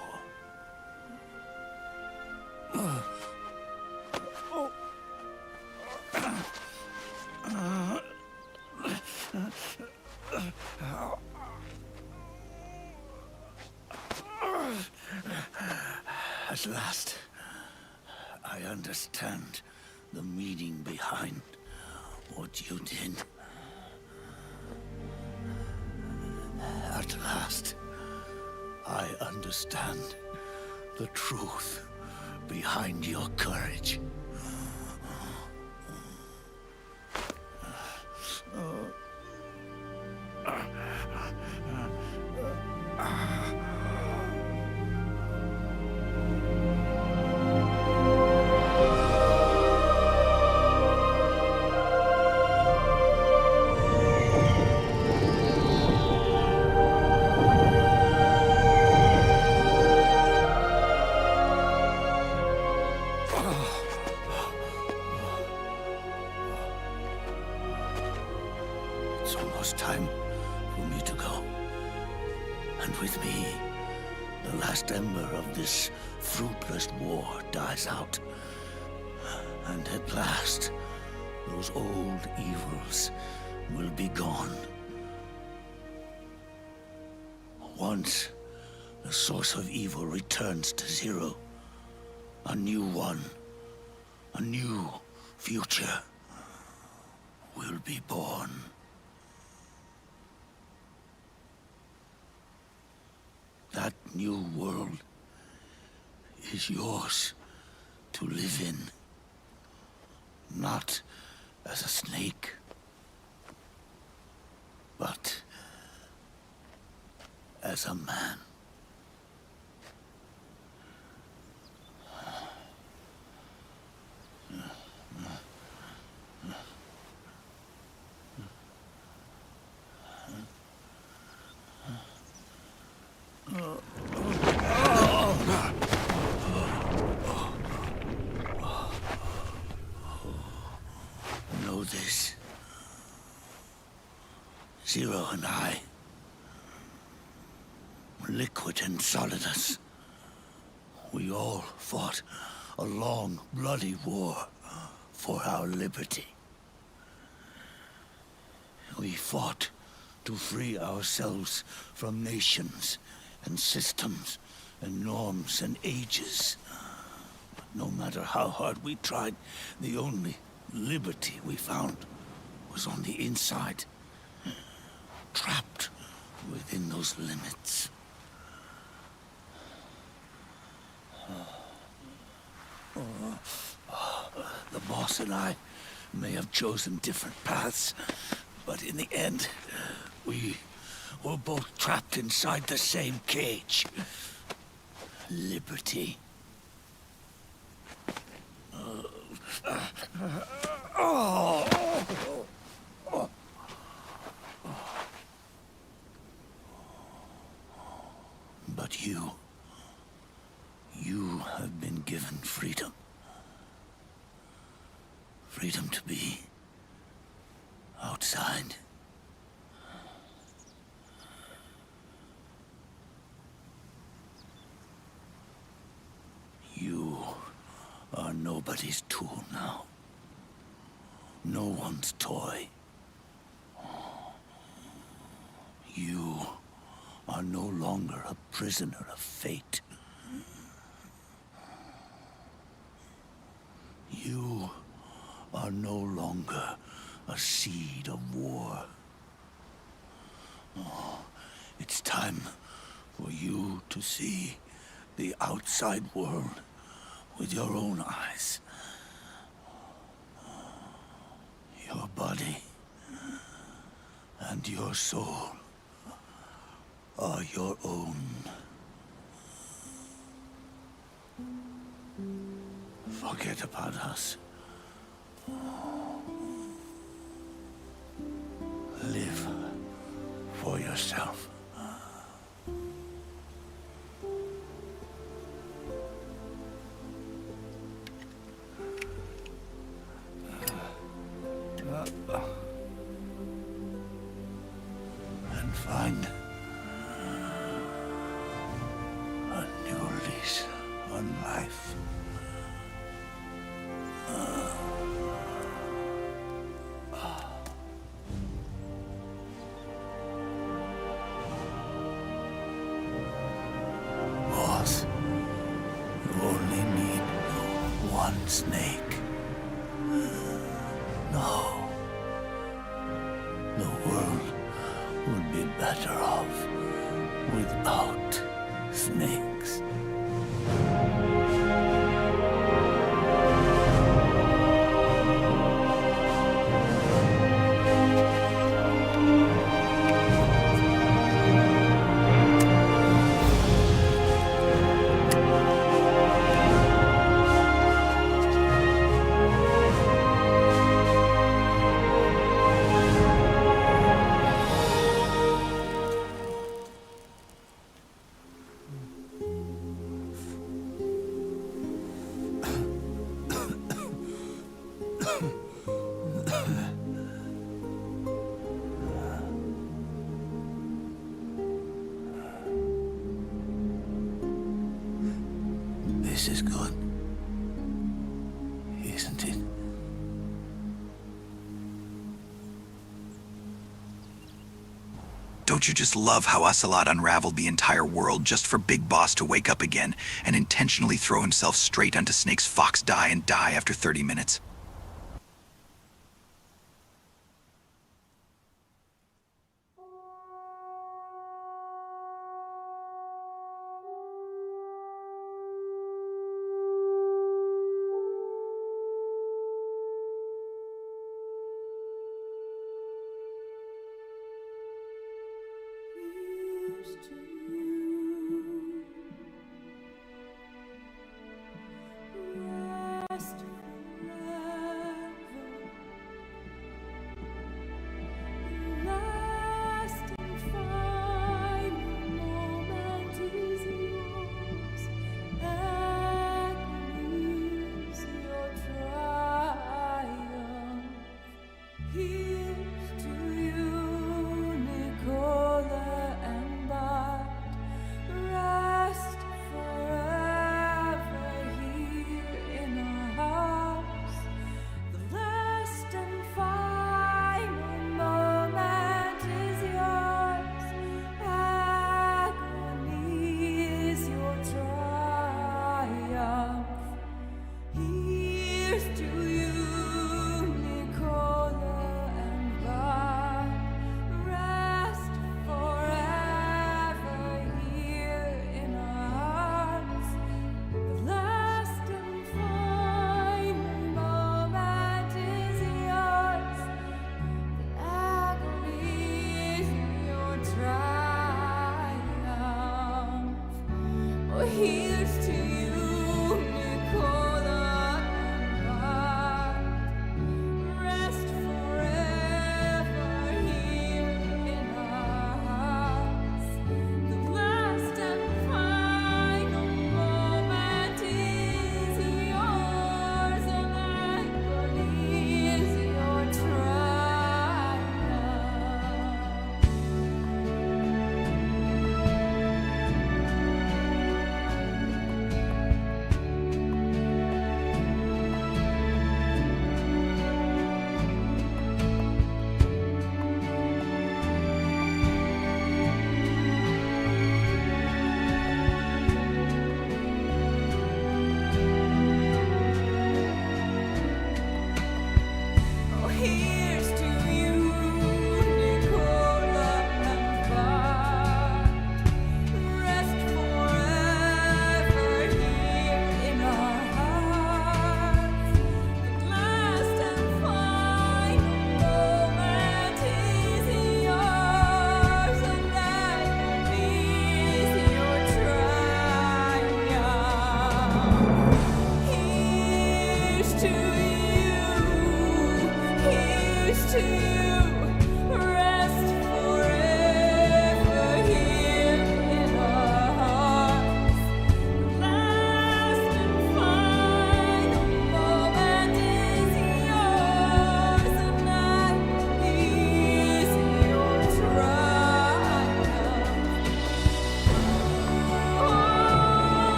At last, I understand the meaning behind what you did. At last, I understand the truth behind your courage. It's almost time for me to go. And with me, the last ember of this fruitless war dies out. And at last, those old evils will be gone. Once the source of evil returns to zero, a new one, a new future will be born. That new world is yours to live in. Not as a snake, but as a man. Know this. Zero and I, liquid and solidus, we all fought a long, bloody war for our liberty. We fought to free ourselves from nations and systems and norms and ages. But no matter how hard we tried, the only liberty we found was on the inside, trapped within those limits. The boss and I may have chosen different paths, but in the end, we were both trapped inside the same cage. Liberty. But you have been given freedom. Freedom to be outside. You are nobody's tool now. No one's toy. You are no longer a prisoner of fate. You are no longer a seed of war. It's time for you to see the outside world with your own eyes. Your body and your soul are your own. Forget about us. Live for yourself. And find a new lease on life. Boss, you're Snake. No. The world would be better off without snakes. This is good, isn't it? Don't you just love how Ocelot unraveled the entire world just for Big Boss to wake up again and intentionally throw himself straight onto Snake's fox die and die after 30 minutes?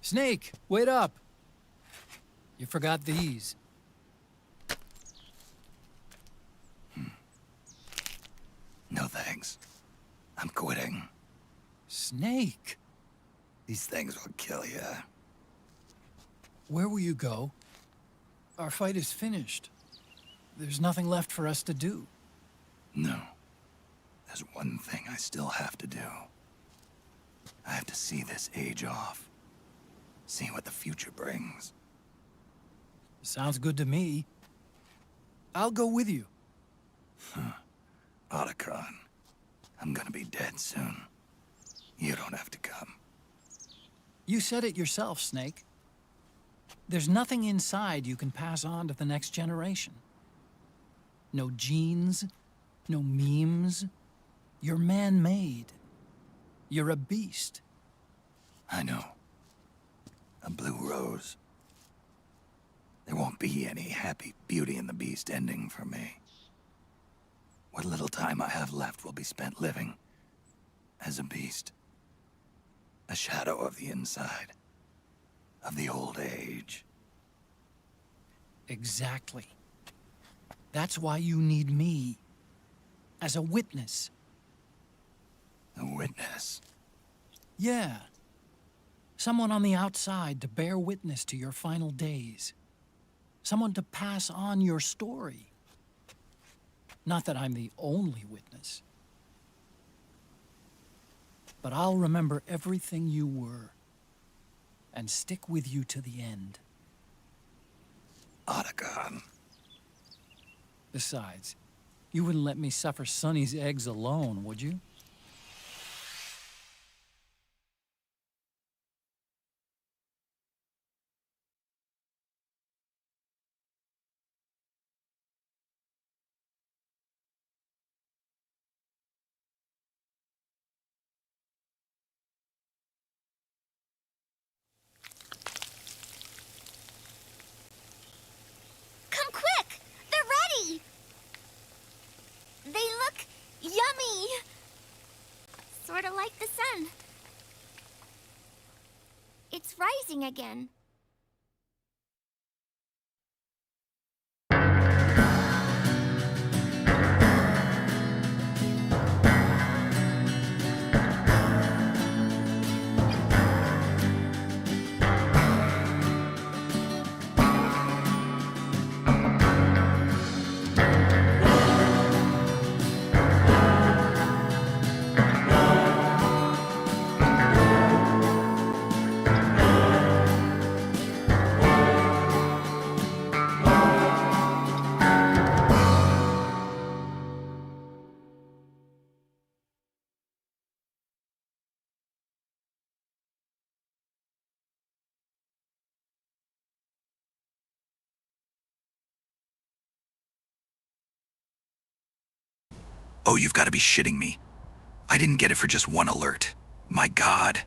Snake, wait up! You forgot these. No thanks. I'm quitting. Snake! These things will kill you. Where will you go? Our fight is finished. There's nothing left for us to do. No. There's one thing I still have to do. I have to see this age off. See what the future brings. Sounds good to me. I'll go with you. Otacon, I'm gonna be dead soon. You don't have to come. You said it yourself, Snake. There's nothing inside you can pass on to the next generation. No genes, no memes. You're man-made. You're a beast. I know. A blue rose. There won't be any happy Beauty and the Beast ending for me. What little time I have left will be spent living as a beast. A shadow of the inside. Of the old age. Exactly. That's why you need me. As a witness. A witness? Yeah. Someone on the outside to bear witness to your final days. Someone to pass on your story. Not that I'm the only witness. But I'll remember everything you were. And stick with you to the end. Otacon. Besides, you wouldn't let me suffer Sonny's eggs alone, would you? Come quick! They're ready! They look yummy! Sort of like the sun. It's rising again. Oh, you've got to be shitting me. I didn't get it for just one alert. My God.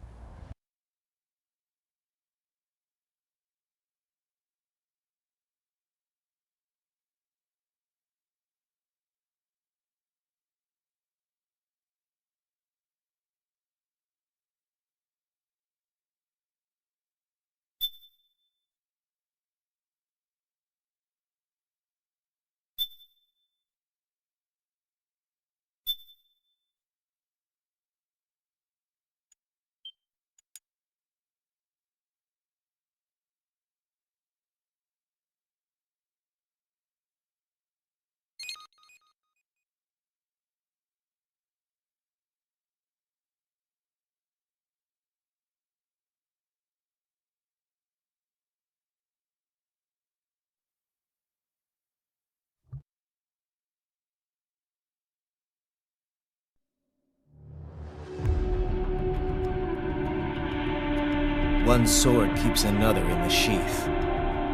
One sword keeps another in the sheath.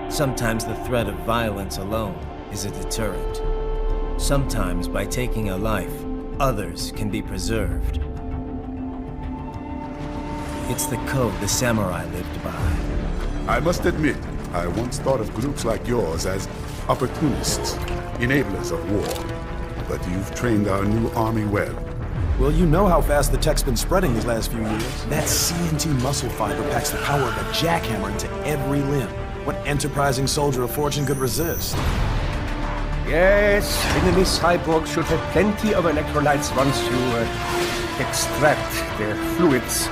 Sometimes the threat of violence alone is a deterrent. Sometimes by taking a life, others can be preserved. It's the code the samurai lived by. I must admit, I once thought of groups like yours as opportunists, enablers of war. But you've trained our new army well. Well, you know how fast the tech's been spreading these last few years. That CNT muscle fiber packs the power of a jackhammer into every limb. What enterprising soldier of fortune could resist? Yes, enemy cyborgs should have plenty of electrolytes once you extract their fluids.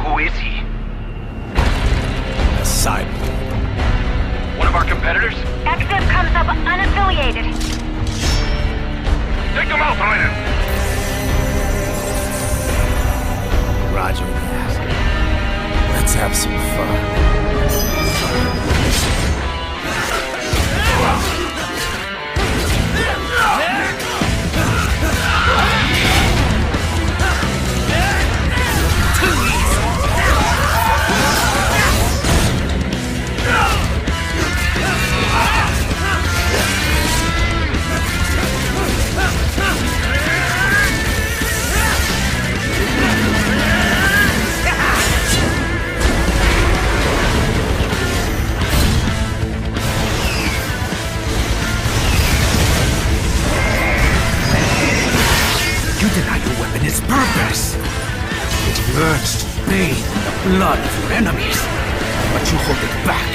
Who is he? A cyborg. One of our competitors? Exif comes up unaffiliated. Take them out, Ryan! Roger that. Let's have some fun. You deny your weapon its purpose. It yearns to bathe in the blood of your enemies, but you hold it back.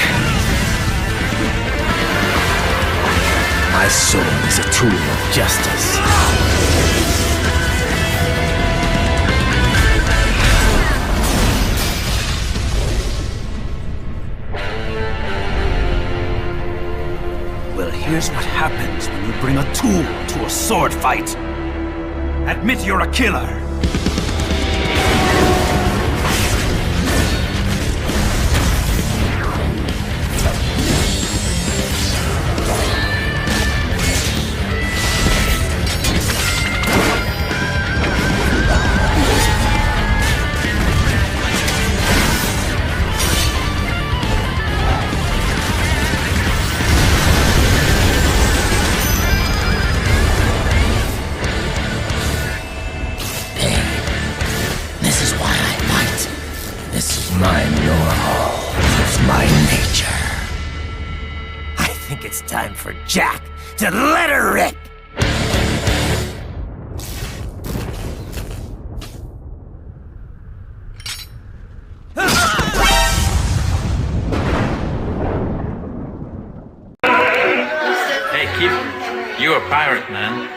My sword is a tool of justice. Well, here's what happens when you bring a tool to a sword fight. Admit you're a killer. My normal. It's my nature. I think it's time for Jack to let her rip! Hey, Keith, you a pirate, man.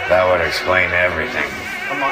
That would explain everything. Come on.